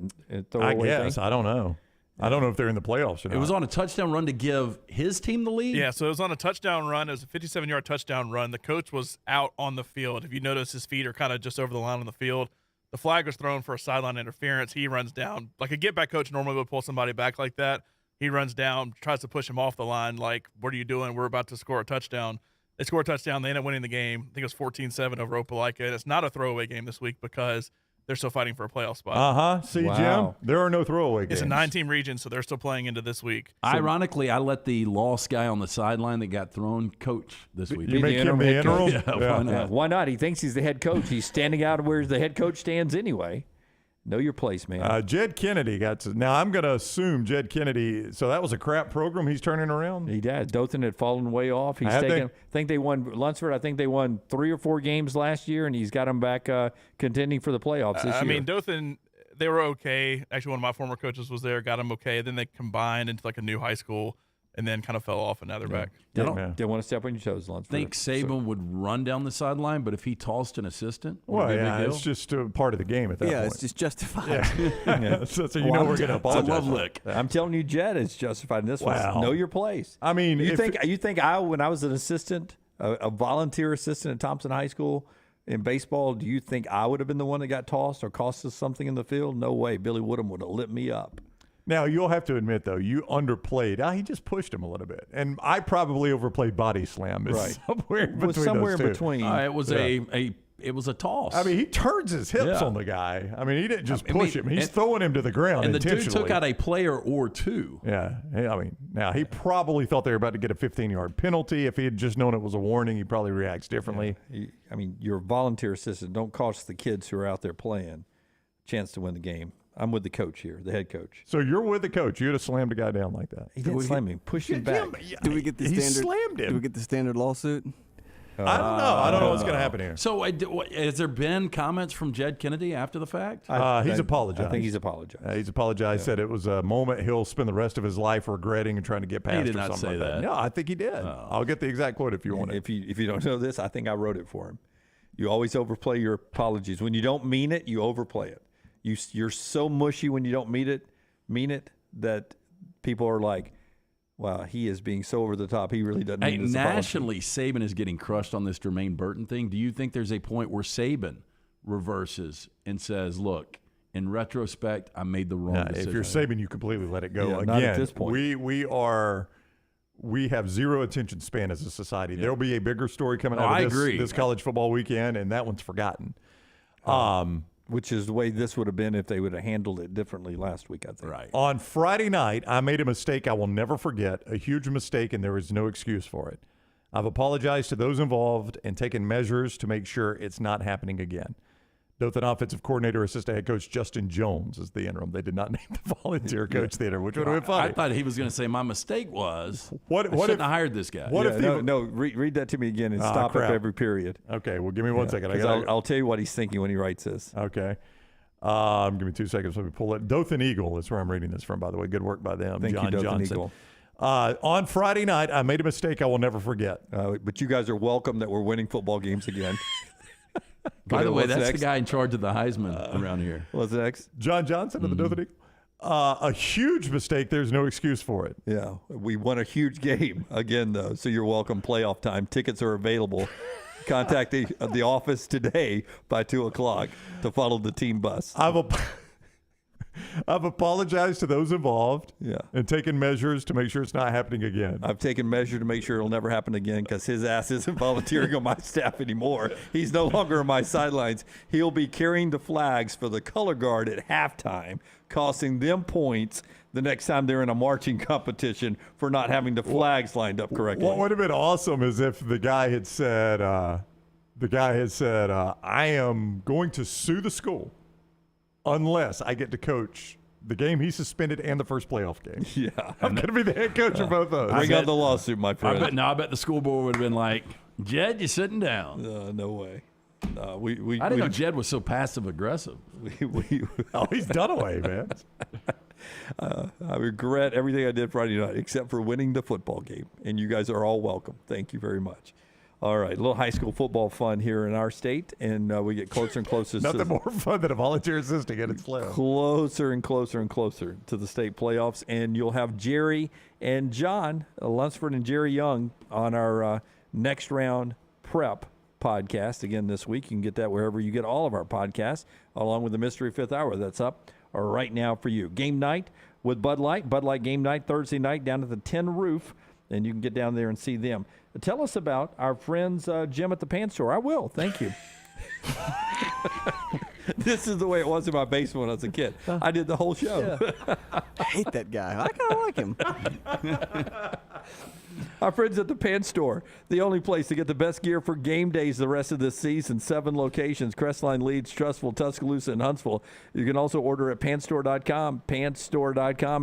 Speaker 3: throwaway
Speaker 22: I guess.
Speaker 3: thing.
Speaker 22: I don't know. I don't know if they're in the playoffs or not.
Speaker 4: It was on a touchdown run to give his team the lead?
Speaker 7: Yeah, so it was on a touchdown run. It was a 57-yard touchdown run. The coach was out on the field. If you notice, his feet are kind of just over the line on the field. The flag was thrown for a sideline interference. He runs down. Like a get-back coach normally would pull somebody back like that. He runs down, tries to push him off the line, like, what are you doing? We're about to score a touchdown. They score a touchdown. They end up winning the game. I think it was 14-7 over Opelika. And it's not a throwaway game this week because they're still fighting for a playoff spot.
Speaker 22: See, Jim, there are no throwaway games.
Speaker 7: It's a 9-team region, so they're still playing into this week.
Speaker 4: Ironically, I let the lost guy on the sideline that got thrown coach this week.
Speaker 22: You make him the interim?
Speaker 4: Yeah, why not?
Speaker 3: Why not? He thinks he's the head coach. He's standing out where the head coach stands anyway. Know your place, man.
Speaker 22: Jed Kennedy got to. Now, I'm going to assume Jed Kennedy. So that was a crap program he's turning around?
Speaker 3: He did. Dothan had fallen way off. He's taken. I think they won Lunsford. I think they won 3 or 4 games last year, and he's got them back contending for the playoffs this year.
Speaker 7: I mean, Dothan, they were okay. Actually, one of my former coaches was there, got them okay. Then they combined into like a new high school. and then kind of fell off, and now they're back.
Speaker 3: Didn't want to step on your toes, Lunsford.
Speaker 4: Think Saban would run down the sideline, but if he tossed an assistant,
Speaker 22: well, it's just part of the game at that point.
Speaker 8: Yeah, it's just justified.
Speaker 22: Yeah. so you know we're going to apologize.
Speaker 4: It's a love lick.
Speaker 3: I'm telling you, Jed is justified in this
Speaker 22: Wow.
Speaker 3: one. Know your place.
Speaker 22: I mean,
Speaker 3: you think I, when I was an assistant, a volunteer assistant at Thompson High School in baseball, do you think I would have been the one that got tossed or cost us something in the field? No way. Billy Woodham would have lit me up.
Speaker 22: Now, you'll have to admit, though, you underplayed. He just pushed him a little bit. And I probably overplayed body slam. It's
Speaker 3: right.
Speaker 22: Somewhere in between those two.
Speaker 3: in between.
Speaker 4: It was a toss.
Speaker 22: I mean, he turns his hips on the guy. I mean, he didn't just push him. He's throwing him to the ground
Speaker 4: and
Speaker 22: intentionally.
Speaker 4: the dude took out a player or two.
Speaker 22: Yeah. I mean, now he probably thought they were about to get a 15-yard penalty. If he had just known it was a warning, he probably reacts differently.
Speaker 3: Yeah. I mean, you're a volunteer assistant. Don't cost the kids who are out there playing a chance to win the game. I'm with the coach here, the head coach.
Speaker 22: So you're with the coach. You'd have slammed a guy down like that.
Speaker 3: He didn't slam him. Pushed him back.
Speaker 8: Do we get the
Speaker 22: he
Speaker 8: standard?
Speaker 22: Slammed him.
Speaker 8: Do we get the standard lawsuit?
Speaker 22: I don't know. I don't know what's going to happen here.
Speaker 4: So has there been comments from Jed Kennedy after the fact?
Speaker 22: He's apologized.
Speaker 3: I think he's apologized.
Speaker 22: He's apologized. Said it was a moment he'll spend the rest of his life regretting and trying to get past.
Speaker 4: He did
Speaker 22: or
Speaker 4: not
Speaker 22: something
Speaker 4: say
Speaker 22: like that.
Speaker 4: that.
Speaker 22: No, I think he did. I'll get the exact quote if you want it.
Speaker 3: If you don't know this, I think I wrote it for him. You always overplay your apologies. When you don't mean it, you overplay it. You're so mushy when you don't mean it that people are like, wow, he is being so over the top. He really doesn't mean this
Speaker 4: nationally, Saban is getting crushed on this Jermaine Burton thing. Do you think there's a point where Saban reverses and says, look, in retrospect, I made the wrong decision?
Speaker 22: If you're Saban, you completely let it go.
Speaker 3: Yeah,
Speaker 22: Again,
Speaker 3: not at this point.
Speaker 22: We have zero attention span as a society. There'll be a bigger story coming out
Speaker 4: I
Speaker 22: of
Speaker 4: agree.
Speaker 22: this college football weekend, and that one's forgotten.
Speaker 3: Which is the way this would have been if they would have handled it differently last week, I think.
Speaker 4: Right.
Speaker 22: On Friday night, I made a mistake I will never forget, a huge mistake, and there is no excuse for it. I've apologized to those involved and taken measures to make sure it's not happening again. Dothan offensive coordinator, assistant head coach Justin Jones is the interim. They did not name the volunteer coach there, which would have been funny.
Speaker 4: I thought he was going to say my mistake was
Speaker 22: I
Speaker 4: shouldn't have hired this guy.
Speaker 3: Read that to me again and stop at every period.
Speaker 22: Okay, well, give me 1 second.
Speaker 3: I'll tell you what he's thinking when he writes this.
Speaker 22: Okay. Give me 2 seconds. Let me pull it. Dothan Eagle is where I'm reading this from, by the way. Good work by them.
Speaker 3: Thank
Speaker 22: John
Speaker 3: you, Dothan
Speaker 22: Johnson.
Speaker 3: Eagle.
Speaker 22: On Friday night, I made a mistake I will never forget.
Speaker 3: But you guys are welcome that we're winning football games again.
Speaker 4: By the way, that's the guy in charge of the Heisman around here.
Speaker 3: What's next?
Speaker 22: John Johnson of the Dothan Eagle. A huge mistake. There's no excuse for it.
Speaker 3: Yeah, we won a huge game again, though. So you're welcome. Playoff time. Tickets are available. Contact the office today by 2:00 to follow the team bus.
Speaker 22: I've apologized to those involved.
Speaker 3: Yeah.
Speaker 22: And taken measures to make sure it's not happening again.
Speaker 3: I've taken measure to make sure it'll never happen again because his ass isn't volunteering on my staff anymore. He's no longer on my sidelines. He'll be carrying the flags for the color guard at halftime, costing them points the next time they're in a marching competition for not having the flags lined up correctly.
Speaker 22: What would have been awesome is if the guy had said, I am going to sue the school unless I get to coach the game he suspended and the first playoff game.
Speaker 3: Yeah.
Speaker 22: I'm going to be the head coach of both those.
Speaker 3: Bring on the lawsuit, my friend.
Speaker 4: I bet the school board would have been like, Jed, you're sitting down.
Speaker 3: No way.
Speaker 4: I didn't know Jed was so passive aggressive.
Speaker 22: He's done away, man.
Speaker 3: I regret everything I did Friday night except for winning the football game. And you guys are all welcome. Thank you very much. All right, a little high school football fun here in our state, and we get closer and closer.
Speaker 22: Nothing more fun than a volunteer assistant getting slammed.
Speaker 3: Closer and closer and closer to the state playoffs, and you'll have Jerry and John Lunsford and Jerry Young on our next round prep podcast again this week. You can get that wherever you get all of our podcasts, along with the Mystery Fifth Hour that's up right now for you. Game night with Bud Light game night Thursday night down at the Tin Roof, and you can get down there and see them. Tell us about our friends Jim at the Pan Store. I will. Thank you. This is the way it was in my basement when I was a kid. I did the whole show.
Speaker 8: Yeah. I hate that guy. I kind of like him.
Speaker 3: Our friends at the Pan Store, the only place to get the best gear for game days the rest of this season. 7 locations, Crestline, Leeds, Trussville, Tuscaloosa, and Huntsville. You can also order at panstore.com,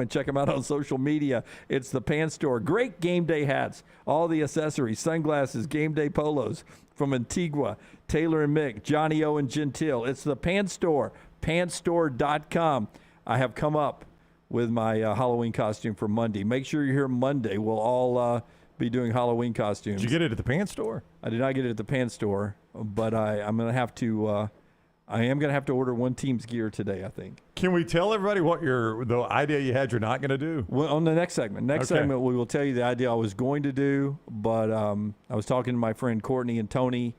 Speaker 3: and check them out on social media. It's the Pan Store. Great game day hats, all the accessories, sunglasses, game day polos from Antigua, Taylor and Mick, Johnny O and Gentile. It's the Pan Store, panstore.com. I have come up
Speaker 16: with my Halloween costume for Monday. Make sure you're here Monday. We'll all be doing Halloween costumes.
Speaker 22: Did you get it at the pants store?
Speaker 16: I did not get it at the pants store, but I'm going to have to. I am going to have to order one team's gear today, I think.
Speaker 22: Can we tell everybody what the idea you had you're not going to do?
Speaker 16: Well, on the next segment. Segment, we will tell you the idea I was going to do, but I was talking to my friend Courtney and Tony.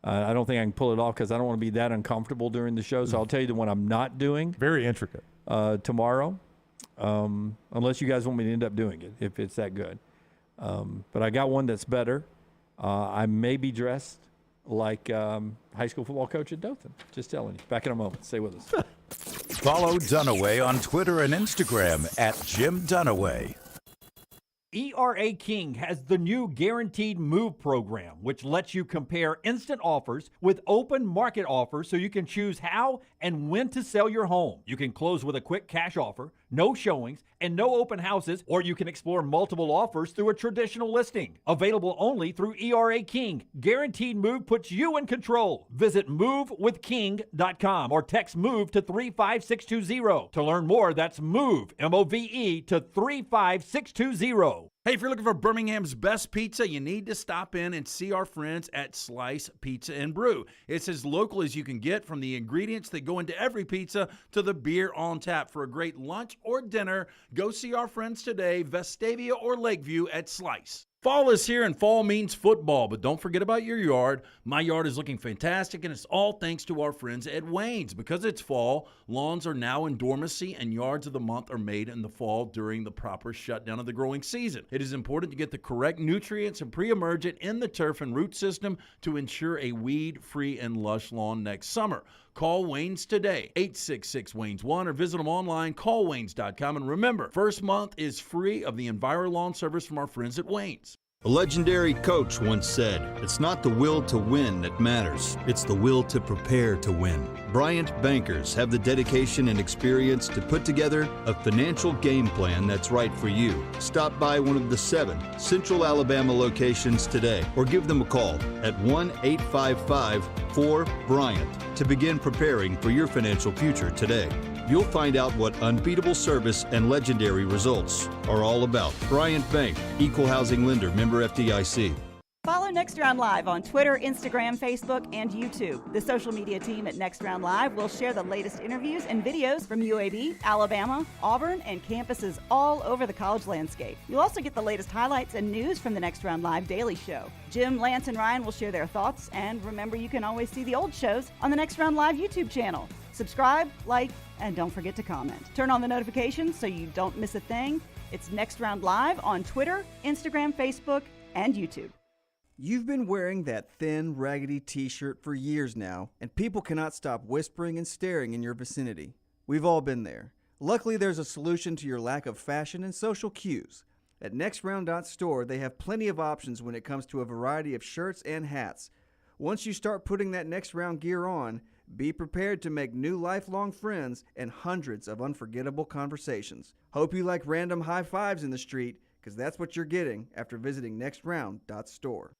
Speaker 16: I don't think I can pull it off because I don't want to be that uncomfortable during the show, so I'll tell you the one I'm not doing.
Speaker 22: Very intricate.
Speaker 16: Tomorrow, unless you guys want me to end up doing it, if it's that good. But I got one that's better. I may be dressed like high school football coach at Dothan. Just telling you. Back in a moment. Stay with us.
Speaker 5: Follow Dunaway on Twitter and Instagram at Jim Dunaway.
Speaker 11: ERA King has the new Guaranteed Move program, which lets you compare instant offers with open market offers so you can choose how and when to sell your home. You can close with a quick cash offer, no showings, and no open houses, or you can explore multiple offers through a traditional listing. Available only through ERA King. Guaranteed Move puts you in control. Visit movewithking.com or text MOVE to 35620. To learn more, that's MOVE, M-O-V-E, to 35620.
Speaker 4: Hey, if you're looking for Birmingham's best pizza, you need to stop in and see our friends at Slice Pizza and Brew. It's as local as you can get, from the ingredients that go into every pizza to the beer on tap. For a great lunch or dinner, go see our friends today, Vestavia or Lakeview at Slice. Fall is here, and fall means football, but don't forget about your yard. My yard is looking fantastic, and it's all thanks to our friends at Wayne's. Because it's fall, lawns are now in dormancy, and yards of the month are made in the fall during the proper shutdown of the growing season. It is important to get the correct nutrients and pre-emergent in the turf and root system to ensure a weed-free and lush lawn next summer. Call Wayne's today, 866-WAYNES-1, or visit them online, callwaynes.com. And remember, first month is free of the EnviroLawn service from our friends at Wayne's.
Speaker 19: A legendary coach once said, "It's not the will to win that matters, it's the will to prepare to win." Bryant bankers have the dedication and experience to put together a financial game plan that's right for you. Stop by one of the 7 Central Alabama locations today or give them a call at 1-855-4-BRYANT to begin preparing for your financial future today. You'll find out what unbeatable service and legendary results are all about. Bryant Bank, Equal Housing Lender, member FDIC.
Speaker 1: Follow Next Round Live on Twitter, Instagram, Facebook, and YouTube. The social media team at Next Round Live will share the latest interviews and videos from UAB, Alabama, Auburn, and campuses all over the college landscape. You'll also get the latest highlights and news from the Next Round Live Daily Show. Jim, Lance, and Ryan will share their thoughts, and remember, you can always see the old shows on the Next Round Live YouTube channel. Subscribe, like, and don't forget to comment. Turn on the notifications so you don't miss a thing. It's Next Round Live on Twitter, Instagram, Facebook, and YouTube.
Speaker 8: You've been wearing that thin, raggedy t-shirt for years now, and people cannot stop whispering and staring in your vicinity. We've all been there. Luckily, there's a solution to your lack of fashion and social cues. At NextRound.store, they have plenty of options when it comes to a variety of shirts and hats. Once you start putting that Next Round gear on, be prepared to make new lifelong friends and hundreds of unforgettable conversations. Hope you like random high fives in the street, because that's what you're getting after visiting NextRound.store.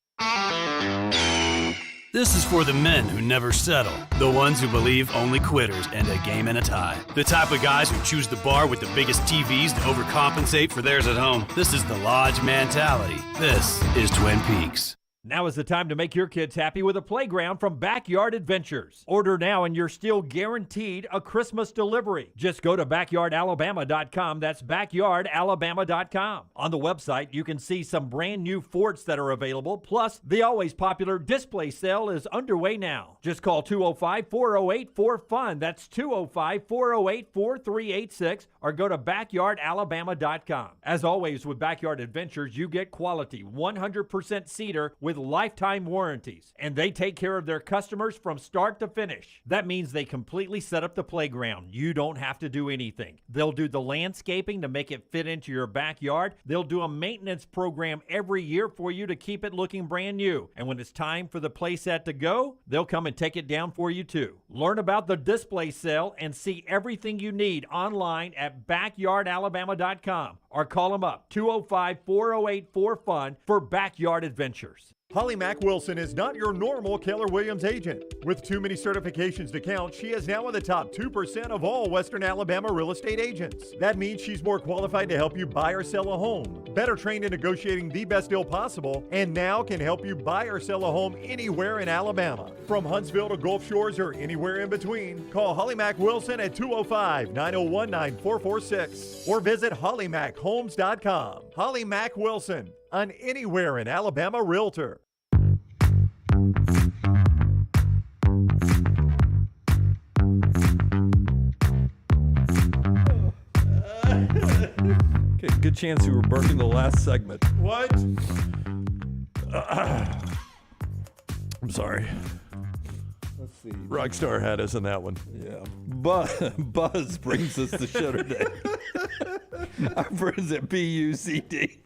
Speaker 6: This is for the men who never settle, the ones who believe only quitters end a game in a tie, the type of guys who choose the bar with the biggest TVs to overcompensate for theirs at home. This is the Lodge mentality. This is Twin Peaks.
Speaker 11: Now is the time to make your kids happy with a playground from Backyard Adventures. Order now and you're still guaranteed a Christmas delivery. Just go to backyardalabama.com. That's backyardalabama.com. On the website, you can see some brand new forts that are available. Plus, the always popular display sale is underway now. Just call 205-408-4FUN. That's 205-408-4386 or go to backyardalabama.com. As always with Backyard Adventures, you get quality 100% cedar with lifetime warranties, and they take care of their customers from start to finish. That means they completely set up the playground. You don't have to do anything. They'll do the landscaping to make it fit into your backyard. They'll do a maintenance program every year for you to keep it looking brand new. And when it's time for the playset to go, they'll come and take it down for you too. Learn about the display sale and see everything you need online at backyardalabama.com or call them up 205-408-4FUN for Backyard Adventures.
Speaker 2: Holly Mack Wilson is not your normal Keller Williams agent. With too many certifications to count, she is now in the top 2% of all Western Alabama real estate agents. That means she's more qualified to help you buy or sell a home, better trained in negotiating the best deal possible, and now can help you buy or sell a home anywhere in Alabama. From Huntsville to Gulf Shores or anywhere in between, call Holly Mack Wilson at 205-901-9446 or visit hollymachomes.com. Holly Mack Wilson, an anywhere in Alabama realtor.
Speaker 3: Okay, good chance you were burping the last segment.
Speaker 22: What? I'm sorry.
Speaker 3: Let's see.
Speaker 22: Rockstar had us in that one.
Speaker 3: Yeah. Buzz brings us the show today. Our friends at BUZD.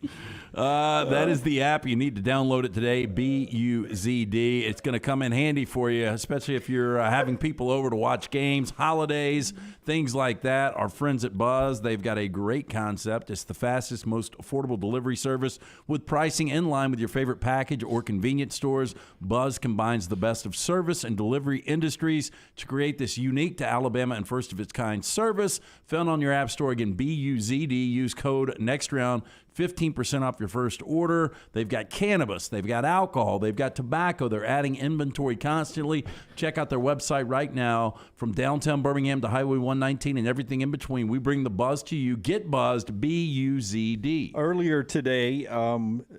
Speaker 4: That is the app. You need to download it today, BUZD. It's going to come in handy for you, especially if you're having people over to watch games, holidays, things like that. Our friends at Buzz, they've got a great concept. It's the fastest, most affordable delivery service with pricing in line with your favorite package or convenience stores. Buzz combines the best of service and delivery industries to create this unique to Alabama and first of its kind service. Found on your app store. Again, BUZD. Use code NEXTROUND. 15% off your first order. They've got cannabis. They've got alcohol. They've got tobacco. They're adding inventory constantly. Check out their website right now. From downtown Birmingham to Highway 119 and everything in between, we bring the buzz to you. Get buzzed, BUZD.
Speaker 3: Earlier today,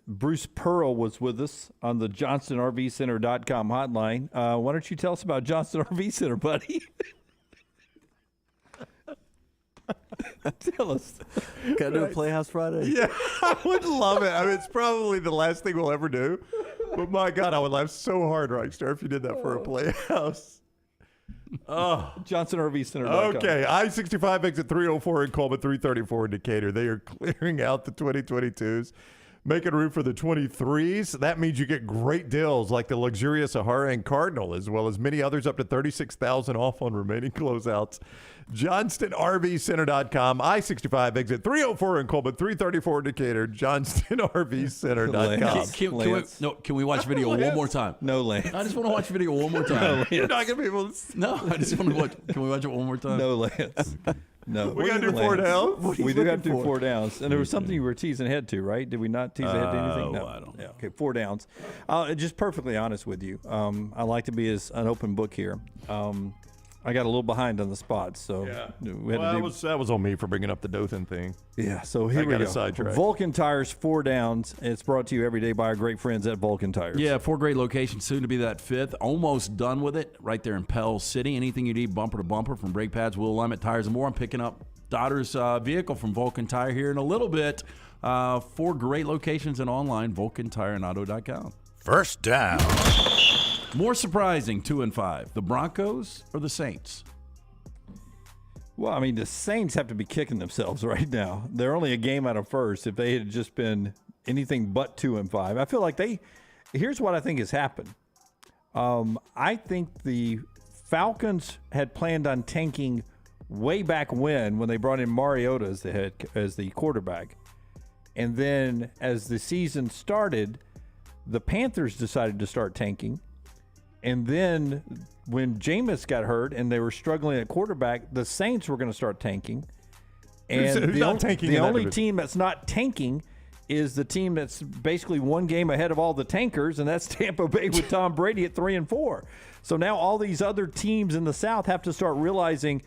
Speaker 3: Bruce Pearl was with us on the JohnstonRVCenter.com hotline. Why don't you tell us about Johnston RV Center, buddy? Tell us.
Speaker 14: Got to do a Playhouse Friday?
Speaker 22: Yeah, I would love it. I mean, it's probably the last thing we'll ever do. But my God, I would laugh so hard, Rockstar, if you did that for a Playhouse. Oh,
Speaker 3: JohnstonRVCenter.com.
Speaker 22: Okay, I-65 exit 304 in Coleman, 334 in Decatur. They are clearing out the 2022s, making room for the 23s. That means you get great deals like the luxurious Sahara and Cardinal, as well as many others up to $36,000 off on remaining closeouts. JohnstonRVCenter.com. I-65 exit 304 in Coleman, 334 in Decatur. JohnstonRVCenter.com.
Speaker 4: Can we watch video one more time?
Speaker 3: No, Lance.
Speaker 4: I just want to watch video one more time.
Speaker 22: You're not going to be able to.
Speaker 4: No, I just want to watch. Can we watch it one more time?
Speaker 3: No, Lance. No.
Speaker 22: We got to do 4 downs?
Speaker 3: We do have to do 4 downs. And there was something you were teasing ahead to, right? Did we not tease ahead to anything? No.
Speaker 4: I don't know.
Speaker 3: Yeah, okay, 4 downs. Just perfectly honest with you. I like to be as an open book here. I got a little behind on the spots, so we had to do.
Speaker 22: That was on me for bringing up the Dothan thing.
Speaker 3: Yeah, so here we go. Vulcan Tires, 4 downs. It's brought to you every day by our great friends at Vulcan Tires.
Speaker 4: Yeah, 4 great locations, soon to be that 5th. Almost done with it, right there in Pell City. Anything you need, bumper to bumper, from brake pads, wheel alignment, tires, and more. I'm picking up daughter's vehicle from Vulcan Tire here in a little bit. 4 great locations and online, VulcanTireandAuto.com.
Speaker 5: First down.
Speaker 4: More surprising, 2 and 5, the Broncos or the Saints?
Speaker 3: Well, I mean, the Saints have to be kicking themselves right now. They're only a game out of first. If they had just been anything but 2 and 5, I feel like here's what I think has happened. I think the Falcons had planned on tanking way back when they brought in Mariota as the quarterback. And then as the season started, the Panthers decided to start tanking. And then when Jameis got hurt and they were struggling at quarterback, the Saints were going to start tanking. And the only team that's not tanking is the team that's basically 1 game ahead of all the tankers, and that's Tampa Bay with Tom Brady at 3 and 4. So now all these other teams in the South have to start realizing,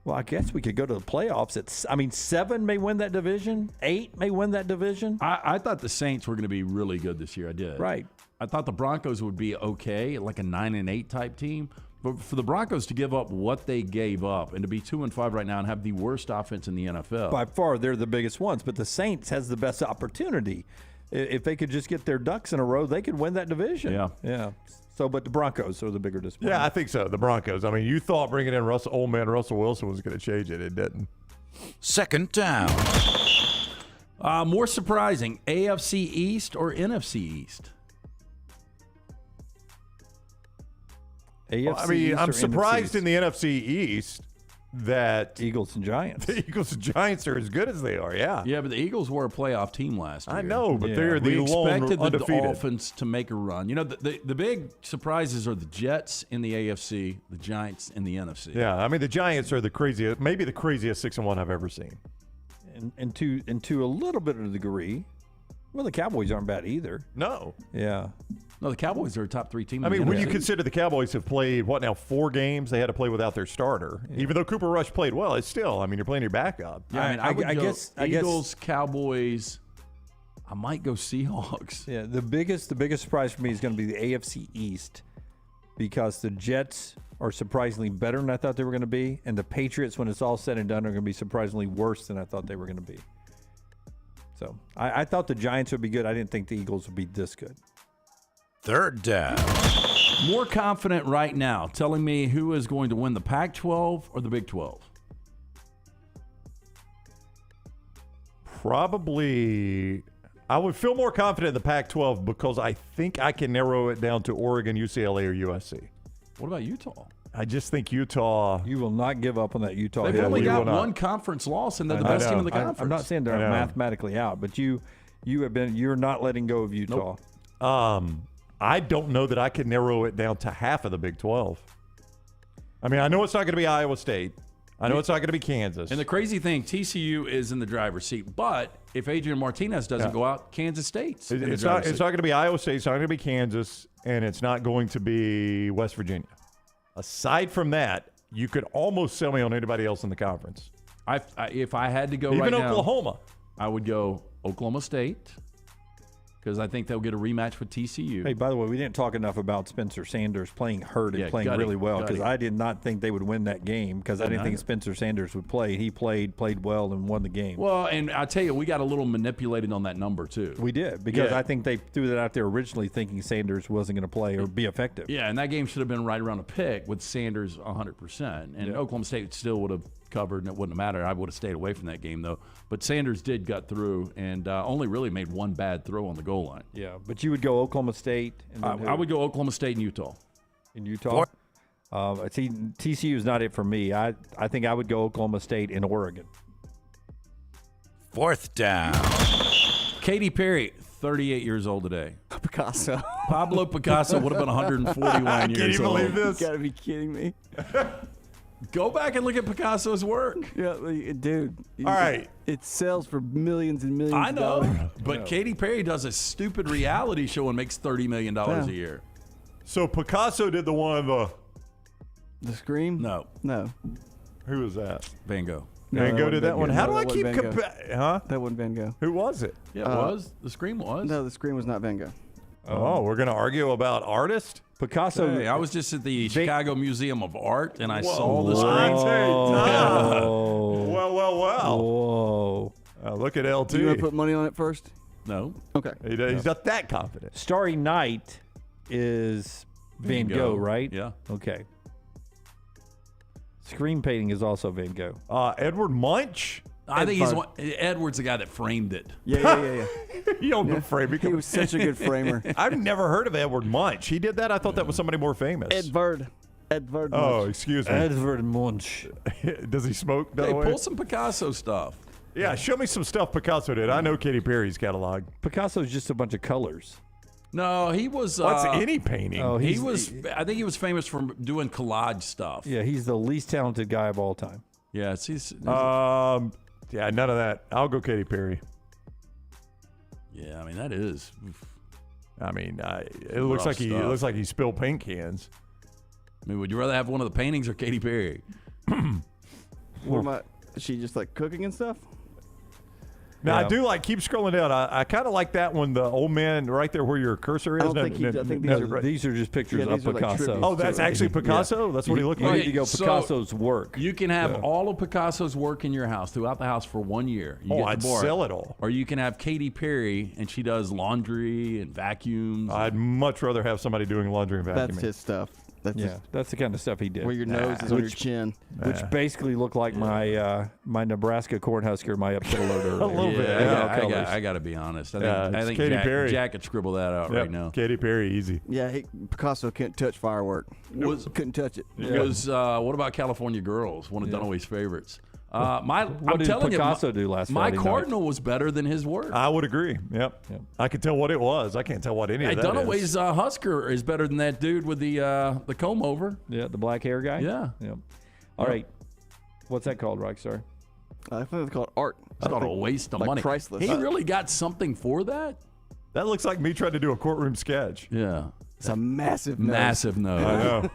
Speaker 3: well, I guess we could go to the playoffs. 7 may win that division. 8 may win that division.
Speaker 4: I thought the Saints were going to be really good this year. I did.
Speaker 3: Right.
Speaker 4: I thought the Broncos would be okay, like a 9 and 8 type team. But for the Broncos to give up what they gave up and to be 2 and 5 right now and have the worst offense in the NFL.
Speaker 3: By far, they're the biggest ones. But the Saints has the best opportunity. If they could just get their ducks in a row, they could win that division. Yeah. So, but the Broncos are the bigger disappointment.
Speaker 22: Yeah, I think so. The Broncos. I mean, you thought bringing in old man Russell Wilson was going to change it. It didn't.
Speaker 5: Second down.
Speaker 4: More surprising, AFC East or NFC East?
Speaker 22: I'm surprised in the NFC East that
Speaker 3: Eagles and Giants.
Speaker 22: The Eagles and Giants are as good as they are. Yeah.
Speaker 4: Yeah, but the Eagles were a playoff team last year.
Speaker 22: I know, but
Speaker 4: Yeah.
Speaker 22: they're the
Speaker 4: we
Speaker 22: lone
Speaker 4: expected the
Speaker 22: undefeated.
Speaker 4: Dolphins to make a run. You know, the big surprises are the Jets in the AFC, the Giants in the NFC.
Speaker 22: Yeah, I mean the Giants are the craziest, maybe the craziest 6-1 I've ever seen.
Speaker 3: And to a little bit of a degree, well, the Cowboys aren't bad either.
Speaker 22: No.
Speaker 3: Yeah.
Speaker 4: No, the Cowboys are a top 3 team.
Speaker 22: I
Speaker 4: in
Speaker 22: mean,
Speaker 4: the
Speaker 22: when you
Speaker 4: NFC.
Speaker 22: consider the Cowboys have played, 4 games, they had to play without their starter.
Speaker 3: Yeah.
Speaker 22: Even though Cooper Rush played well, it's still, I mean, you're playing your backup.
Speaker 4: Yeah, I mean, I would go
Speaker 3: guess
Speaker 4: Eagles, Cowboys. I might go Seahawks.
Speaker 3: Yeah, the biggest surprise for me is going to be the AFC East because the Jets are surprisingly better than I thought they were going to be, and the Patriots, when it's all said and done, are going to be surprisingly worse than I thought they were going to be. So I thought the Giants would be good. I didn't think the Eagles would be this good.
Speaker 5: Third down.
Speaker 4: More confident right now, telling me who is going to win the Pac-12 or the Big 12?
Speaker 22: Probably, I would feel more confident in the Pac-12 because I think I can narrow it down to Oregon, UCLA, or USC.
Speaker 4: What about Utah?
Speaker 22: I just think Utah.
Speaker 3: You will not give up on that Utah.
Speaker 4: They've only got one conference loss, and they're the best team in the conference.
Speaker 3: I'm not saying they're mathematically out, but you're not letting go of Utah.
Speaker 22: Nope. I don't know that I could narrow it down to half of the Big 12. I mean, I know it's not going to be Iowa State. I know it's not going to be Kansas.
Speaker 4: And the crazy thing, TCU is in the driver's seat. But if Adrian Martinez doesn't go out, Kansas State's in the
Speaker 22: It's
Speaker 4: driver's
Speaker 22: not
Speaker 4: seat.
Speaker 22: going to be Iowa State. It's not going to be Kansas, and it's not going to be West Virginia. Aside from that, you could almost sell me on anybody else in the conference.
Speaker 4: If I had to go
Speaker 22: Even
Speaker 4: right now,
Speaker 22: Oklahoma.
Speaker 4: I would go Oklahoma State because I think they'll get a rematch with TCU.
Speaker 3: Hey, by the way, we didn't talk enough about Spencer Sanders playing hurt and playing really well because I did not think they would win that game because I didn't think Spencer Sanders would play. He played well, and won the game.
Speaker 4: Well, and I'll tell you, we got a little manipulated on that number, too.
Speaker 3: We did because I think they threw that out there originally thinking Sanders wasn't going to play or be effective.
Speaker 4: Yeah, and that game should have been right around a pick with Sanders 100%. And Oklahoma State still would have covered, and it wouldn't have mattered. I would have stayed away from that game, though. But Sanders did gut through and only really made one bad throw on the goal line.
Speaker 3: Yeah, but you would go Oklahoma State? And
Speaker 4: I would go Oklahoma State and Utah.
Speaker 3: In Utah? See, TCU is not it for me. I think I would go Oklahoma State and Oregon.
Speaker 5: Fourth down.
Speaker 4: Katy Perry, 38 years old today.
Speaker 14: Picasso.
Speaker 4: Pablo Picasso would have been 141 years old.
Speaker 22: Can you believe this?
Speaker 14: You gotta be kidding me.
Speaker 4: Go back and look at Picasso's work.
Speaker 14: Yeah, dude.
Speaker 22: All right.
Speaker 14: It sells for millions and millions
Speaker 4: I
Speaker 14: of
Speaker 4: know,
Speaker 14: dollars.
Speaker 4: but Katy Perry does a stupid reality show and makes $30 million a year.
Speaker 22: So Picasso did the one of
Speaker 14: The Scream?
Speaker 4: No.
Speaker 22: who was that?
Speaker 4: Van Gogh.
Speaker 22: Van Gogh did that one. How do I
Speaker 14: wasn't
Speaker 22: keep
Speaker 14: Van Gogh.
Speaker 22: huh?
Speaker 14: That wasn't Van Gogh.
Speaker 22: Who was it?
Speaker 4: Yeah, it was. The Scream was.
Speaker 14: No, The Scream was not Van Gogh.
Speaker 22: Oh, we're gonna argue about artist?
Speaker 3: Picasso.
Speaker 4: Hey, I was just at the Chicago Museum of Art, and I saw the
Speaker 22: Scream. Well.
Speaker 3: Whoa.
Speaker 22: Look at LT.
Speaker 14: Do you want to put money on it first?
Speaker 4: No.
Speaker 14: Okay.
Speaker 22: He's not that confident.
Speaker 3: Starry Night is Van Gogh, right?
Speaker 4: Yeah.
Speaker 3: Okay. Screen painting is also Van Gogh.
Speaker 22: Edward Munch?
Speaker 4: I think Edward's the guy that framed it.
Speaker 14: Yeah.
Speaker 22: You don't know frame.
Speaker 14: He was such a good framer.
Speaker 22: I've never heard of Edward Munch. He did that? I thought that was somebody more famous.
Speaker 14: Edvard
Speaker 22: Oh,
Speaker 14: Munch.
Speaker 22: excuse me.
Speaker 3: Edvard Munch.
Speaker 22: Does he smoke, by
Speaker 4: Hey,
Speaker 22: the way?
Speaker 4: pull some Picasso stuff.
Speaker 22: Yeah, show me some stuff Picasso did. I know Katy Perry's catalog.
Speaker 3: Picasso's just a bunch of colors.
Speaker 4: No, he was.
Speaker 22: What's any painting?
Speaker 3: Oh,
Speaker 4: He was. I think he was famous for doing collage stuff.
Speaker 3: Yeah, he's the least talented guy of all time.
Speaker 4: Yeah, he's.
Speaker 22: Yeah, none of that. I'll go Katy Perry.
Speaker 4: Yeah, I mean that is.
Speaker 22: I mean, it looks like he spilled paint cans.
Speaker 4: I mean, would you rather have one of the paintings or Katy Perry?
Speaker 14: What am I? Is she just like cooking and stuff?
Speaker 22: Now, I do keep scrolling down. I kind of like that one, the old man right there where your cursor is.
Speaker 14: I think
Speaker 3: These are just pictures of
Speaker 14: these are like
Speaker 3: Picasso.
Speaker 14: tributes
Speaker 22: Oh, that's actually Picasso? That's what he looked
Speaker 3: You
Speaker 22: like?
Speaker 3: need to go
Speaker 4: So,
Speaker 3: Picasso's work.
Speaker 4: You can have all of Picasso's work in your house, throughout the house for 1 year. You get to
Speaker 22: I'd
Speaker 4: borrow
Speaker 22: sell it all.
Speaker 4: Or you can have Katy Perry, and she does laundry and vacuums.
Speaker 22: I'd much rather have somebody doing laundry and vacuuming.
Speaker 14: That's his stuff.
Speaker 16: That's the kind of stuff he did.
Speaker 14: Where your nose is on your chin.
Speaker 16: Which basically looked like my Nebraska Cornhusker, my upset alert earlier.
Speaker 22: A little bit.
Speaker 4: I got to be honest.
Speaker 22: Yeah,
Speaker 4: I think
Speaker 22: Katy Perry.
Speaker 4: Jack could scribble that out right now.
Speaker 22: Katy Perry, easy.
Speaker 14: Yeah, Picasso couldn't touch firework. Couldn't touch it.
Speaker 4: Because what about California Girls? One of Dunaway's favorites.
Speaker 16: What did Picasso do last Friday
Speaker 4: My Cardinal was better than his work.
Speaker 22: I would agree. Yep. I could tell what it was. I can't tell what any of that
Speaker 4: Dunaway's
Speaker 22: is.
Speaker 4: Husker is better than that dude with the comb over.
Speaker 16: Yeah, the black hair guy.
Speaker 4: Yeah.
Speaker 16: Yep. All right. What's that called, Rockstar?
Speaker 14: I think it's called art.
Speaker 4: It's called a waste of money.
Speaker 14: Priceless.
Speaker 4: He really got something for that?
Speaker 22: That looks like me trying to do a courtroom sketch.
Speaker 4: Yeah.
Speaker 14: It's a massive nose.
Speaker 4: Massive nose.
Speaker 22: I know.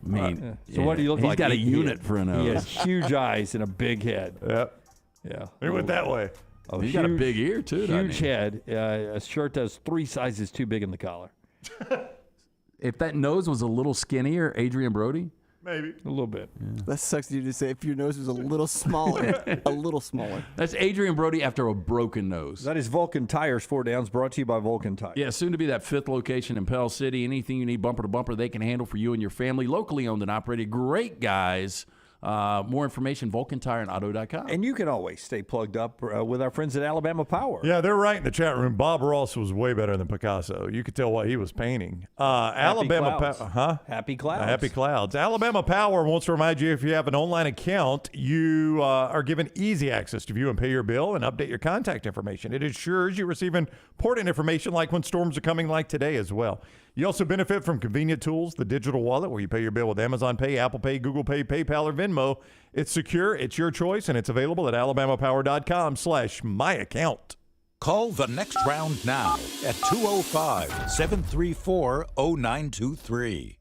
Speaker 4: I mean,
Speaker 16: So what do you look like?
Speaker 4: He's got a unit for a nose.
Speaker 16: He has huge eyes and a big head.
Speaker 22: Yep.
Speaker 16: Yeah.
Speaker 22: He went that way.
Speaker 4: He's got a big ear, too, doesn't
Speaker 16: Huge
Speaker 4: he?
Speaker 16: head. A shirt that's 3 sizes too big in the collar.
Speaker 4: If that nose was a little skinnier, Adrian Brody?
Speaker 22: Maybe.
Speaker 16: A little bit.
Speaker 14: That sucks you to say if your nose was a little smaller. A little smaller.
Speaker 4: That's Adrian Brody after a broken nose.
Speaker 16: That is Vulcan Tires, 4 Downs, brought to you by Vulcan Tires.
Speaker 4: Yeah, soon to be that 5th location in Pell City. Anything you need bumper to bumper, they can handle for you and your family. Locally owned and operated. Great guys. More information, VulcanTireandAuto.com.
Speaker 16: And you can always stay plugged up with our friends at Alabama Power.
Speaker 22: Yeah, they're right in the chat room. Bob Ross was way better than Picasso. You could tell what he was painting. Alabama
Speaker 16: Power. Happy Clouds.
Speaker 22: Happy Clouds. Alabama Power wants to remind you if you have an online account, you are given easy access to view and pay your bill and update your contact information. It ensures you receive important information like when storms are coming like today as well. You also benefit from convenient tools, the digital wallet where you pay your bill with Amazon Pay, Apple Pay, Google Pay, PayPal, or Venmo. It's secure, it's your choice, and it's available at alabamapower.com/myaccount.
Speaker 5: Call the next round now at 205-734-0923.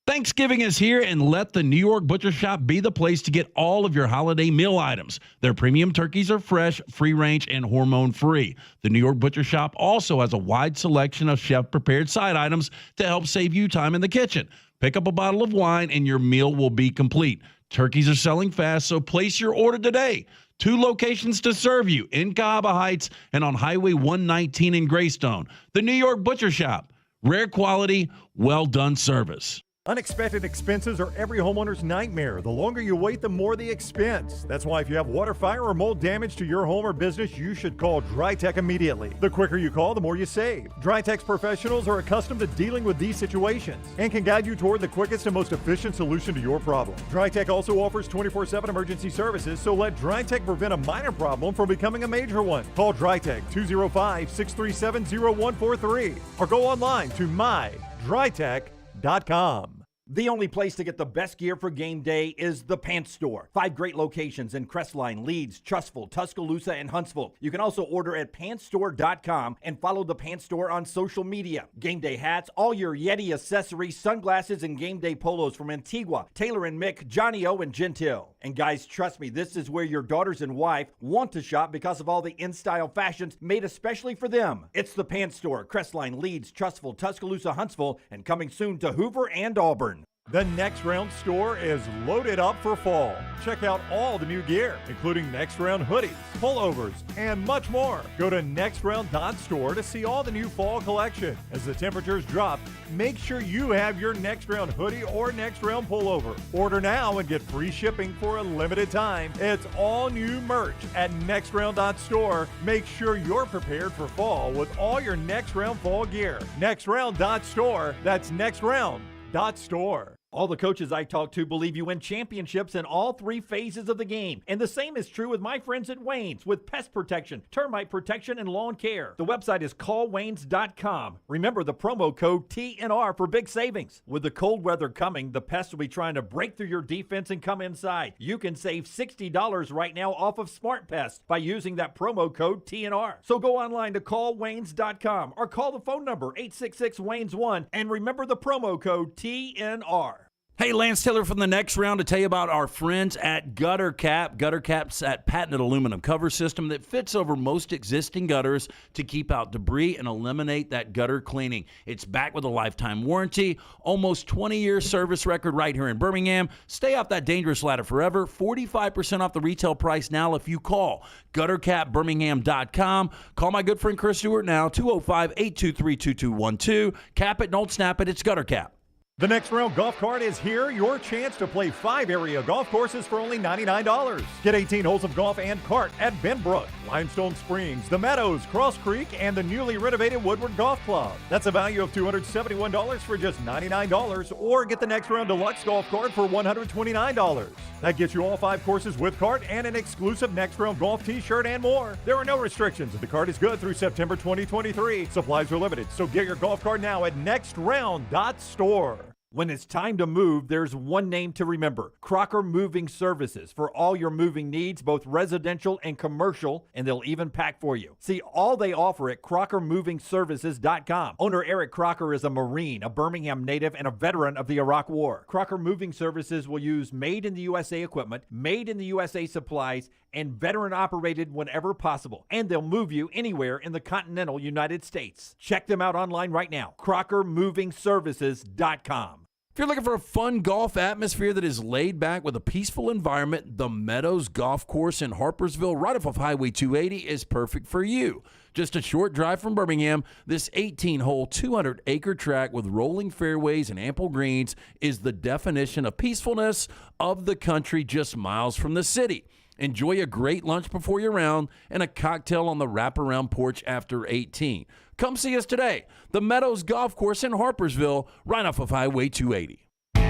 Speaker 18: Thanksgiving is here, and let the New York Butcher Shop be the place to get all of your holiday meal items. Their premium turkeys are fresh, free-range, and hormone-free. The New York Butcher Shop also has a wide selection of chef-prepared side items to help save you time in the kitchen. Pick up a bottle of wine, and your meal will be complete. Turkeys are selling fast, so place your order today. 2 locations to serve you, in Cahaba Heights and on Highway 119 in Greystone. The New York Butcher Shop. Rare quality, well-done service.
Speaker 2: Unexpected expenses are every homeowner's nightmare. The longer you wait, the more the expense. That's why if you have water, fire, or mold damage to your home or business, you should call DryTech immediately. The quicker you call, the more you save. DryTech's professionals are accustomed to dealing with these situations and can guide you toward the quickest and most efficient solution to your problem. DryTech also offers 24/7 emergency services, so let DryTech prevent a minor problem from becoming a major one. Call DryTech 205-637-0143 or go online to mydrytech.com.
Speaker 11: The only place to get the best gear for game day is the Pants Store. 5 great locations in Crestline, Leeds, Trustful, Tuscaloosa, and Huntsville. You can also order at pantsstore.com and follow the Pants Store on social media. Game day hats, all your Yeti accessories, sunglasses, and game day polos from Antigua, Taylor and Mick, Johnny O, and Gentile. And guys, trust me, this is where your daughters and wife want to shop because of all the in-style fashions made especially for them. It's the Pants Store, Crestline, Leeds, Trustful, Tuscaloosa, Huntsville, and coming soon to Hoover and Auburn.
Speaker 2: The Next Round store is loaded up for fall. Check out all the new gear, including Next Round hoodies, pullovers, and much more. Go to nextround.store to see all the new fall collection. As the temperatures drop, make sure you have your Next Round hoodie or Next Round pullover. Order now and get free shipping for a limited time. It's all new merch at nextround.store. Make sure you're prepared for fall with all your Next Round fall gear. Nextround.store. That's nextround.store.
Speaker 11: All the coaches I talk to believe you win championships in all 3 phases of the game. And the same is true with my friends at Wayne's with pest protection, termite protection, and lawn care. The website is callwaynes.com. Remember the promo code TNR for big savings. With the cold weather coming, the pests will be trying to break through your defense and come inside. You can save $60 right now off of Smart Pest by using that promo code TNR. So go online to callwaynes.com or call the phone number 866-WAYNES1 and remember the promo code TNR.
Speaker 4: Hey, Lance Taylor from the Next Round to tell you about our friends at Gutter Cap. Gutter Cap's that patented aluminum cover system that fits over most existing gutters to keep out debris and eliminate that gutter cleaning. It's backed with a lifetime warranty, almost 20-year service record right here in Birmingham. Stay off that dangerous ladder forever. 45% off the retail price now if you call guttercapbirmingham.com. Call my good friend Chris Stewart now, 205-823-2212. Cap it, don't snap it. It's Gutter Cap.
Speaker 2: The Next Round golf cart is here. Your chance to play 5 area golf courses for only $99. Get 18 holes of golf and cart at Benbrook, Limestone Springs, The Meadows, Cross Creek, and the newly renovated Woodward Golf Club. That's a value of $271 for just $99, or get the Next Round Deluxe golf cart for $129. That gets you all 5 courses with cart and an exclusive Next Round golf t-shirt and more. There are no restrictions, and the cart is good through September 2023. Supplies are limited, so get your golf cart now at nextround.store.
Speaker 11: When it's time to move, there's one name to remember: Crocker Moving Services, for all your moving needs, both residential and commercial, and they'll even pack for you. See all they offer at crockermovingservices.com. Owner Eric Crocker is a Marine, a Birmingham native, and a veteran of the Iraq War. Crocker Moving Services will use made-in-the-USA equipment, made-in-the-USA supplies, and veteran-operated whenever possible. And they'll move you anywhere in the continental United States. Check them out online right now, crockermovingservices.com.
Speaker 4: If you're looking for a fun golf atmosphere that is laid back with a peaceful environment, the Meadows Golf Course in Harpersville, right off of Highway 280, is perfect for you. Just a short drive from Birmingham, this 18-hole, 200-acre track with rolling fairways and ample greens is the definition of peacefulness of the country, just miles from the city. Enjoy a great lunch before your round and a cocktail on the wraparound porch after 18. Come see us today. The Meadows Golf Course in Harpersville, right off of Highway 280.
Speaker 16: Like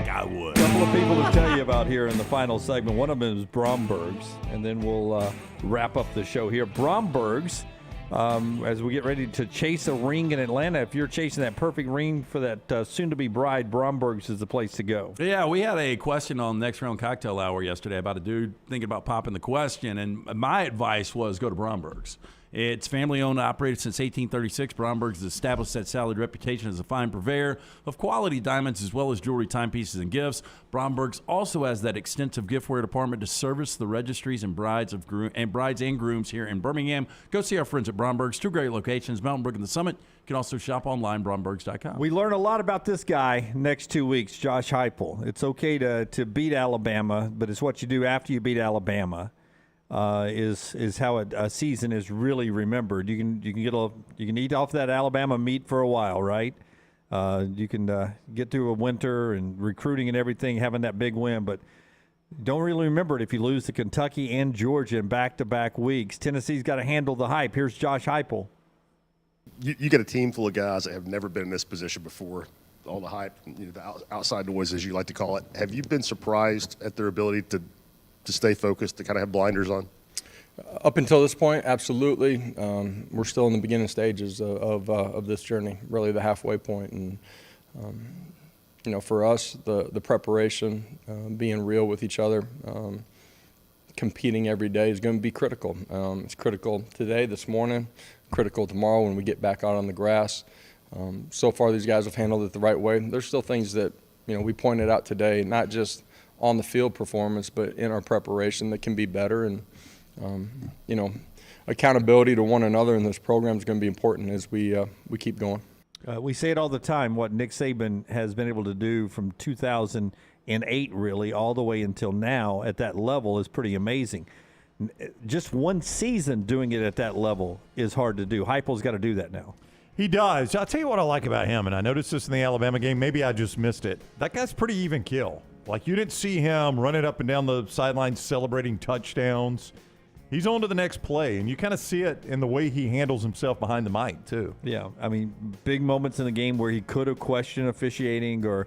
Speaker 16: I would. A couple of people to tell you about here in the final segment. One of them is Bromberg's, and then we'll wrap up the show here. Bromberg's. As we get ready to chase a ring in Atlanta, if you're chasing that perfect ring for that soon-to-be bride, Bromberg's is the place to go.
Speaker 4: Yeah, we had a question on Next Round Cocktail Hour yesterday about a dude thinking about popping the question, and my advice was go to Bromberg's. It's family-owned and operated since 1836. Bromberg's has established that solid reputation as a fine purveyor of quality diamonds as well as jewelry, timepieces, and gifts. Bromberg's also has that extensive giftware department to service the registries and brides and grooms here in Birmingham. Go see our friends at Bromberg's. 2 great locations, Mountain Brook and the Summit. You can also shop online, brombergs.com.
Speaker 16: We learn a lot about this guy next 2 weeks, Josh Heupel. It's okay to beat Alabama, but it's what you do after you beat Alabama. Is how a season is really remembered. You can eat off that Alabama meat for a while, right? You can get through a winter and recruiting and everything, having that big win, but don't really remember it if you lose to Kentucky and Georgia in back-to-back weeks. Tennessee's got to handle the hype. Here's Josh Heupel.
Speaker 9: You got a team full of guys that have never been in this position before. All the hype, the outside noise, as you like to call it. Have you been surprised at their ability to stay focused, to kind of have blinders on?
Speaker 20: Up until this point, absolutely. We're still in the beginning stages of this journey, really the halfway point. And, for us, the preparation, being real with each other, competing every day is going to be critical. It's critical today, this morning, critical tomorrow when we get back out on the grass. So far, these guys have handled it the right way. There's still things that, we pointed out today, not just on the field performance, but in our preparation that can be better. And, accountability to one another in this program is going to be important as we keep going.
Speaker 16: We say it all the time, what Nick Saban has been able to do from 2008 really all the way until now at that level is pretty amazing. Just one season doing it at that level is hard to do. Heupel's got to do that now.
Speaker 22: He does. I'll tell you what I like about him, and I noticed this in the Alabama game. Maybe I just missed it. That guy's pretty even kill. Like, you didn't see him running up and down the sidelines celebrating touchdowns. He's on to the next play, and you kind of see it in the way he handles himself behind the mic, too.
Speaker 16: Yeah, I mean, big moments in the game where he could have questioned officiating, or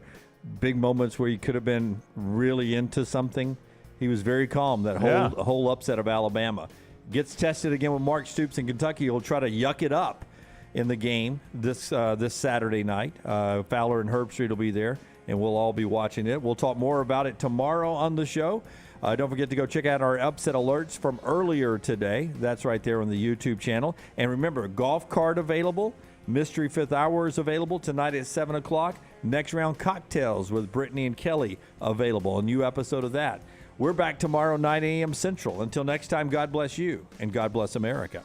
Speaker 16: big moments where he could have been really into something. He was very calm, that whole upset of Alabama. Gets tested again with Mark Stoops in Kentucky. He'll try to yuck it up in the game this Saturday night. Fowler and Herbstreit will be there, and we'll all be watching it. We'll talk more about it tomorrow on the show. Don't forget to go check out our upset alerts from earlier today. That's right there on the YouTube channel. And remember, golf cart available. Mystery Fifth Hour is available tonight at 7 o'clock. Next Round Cocktails with Brittany and Kelly available. A new episode of that. We're back tomorrow, 9 a.m. Central. Until next time, God bless you, and God bless America.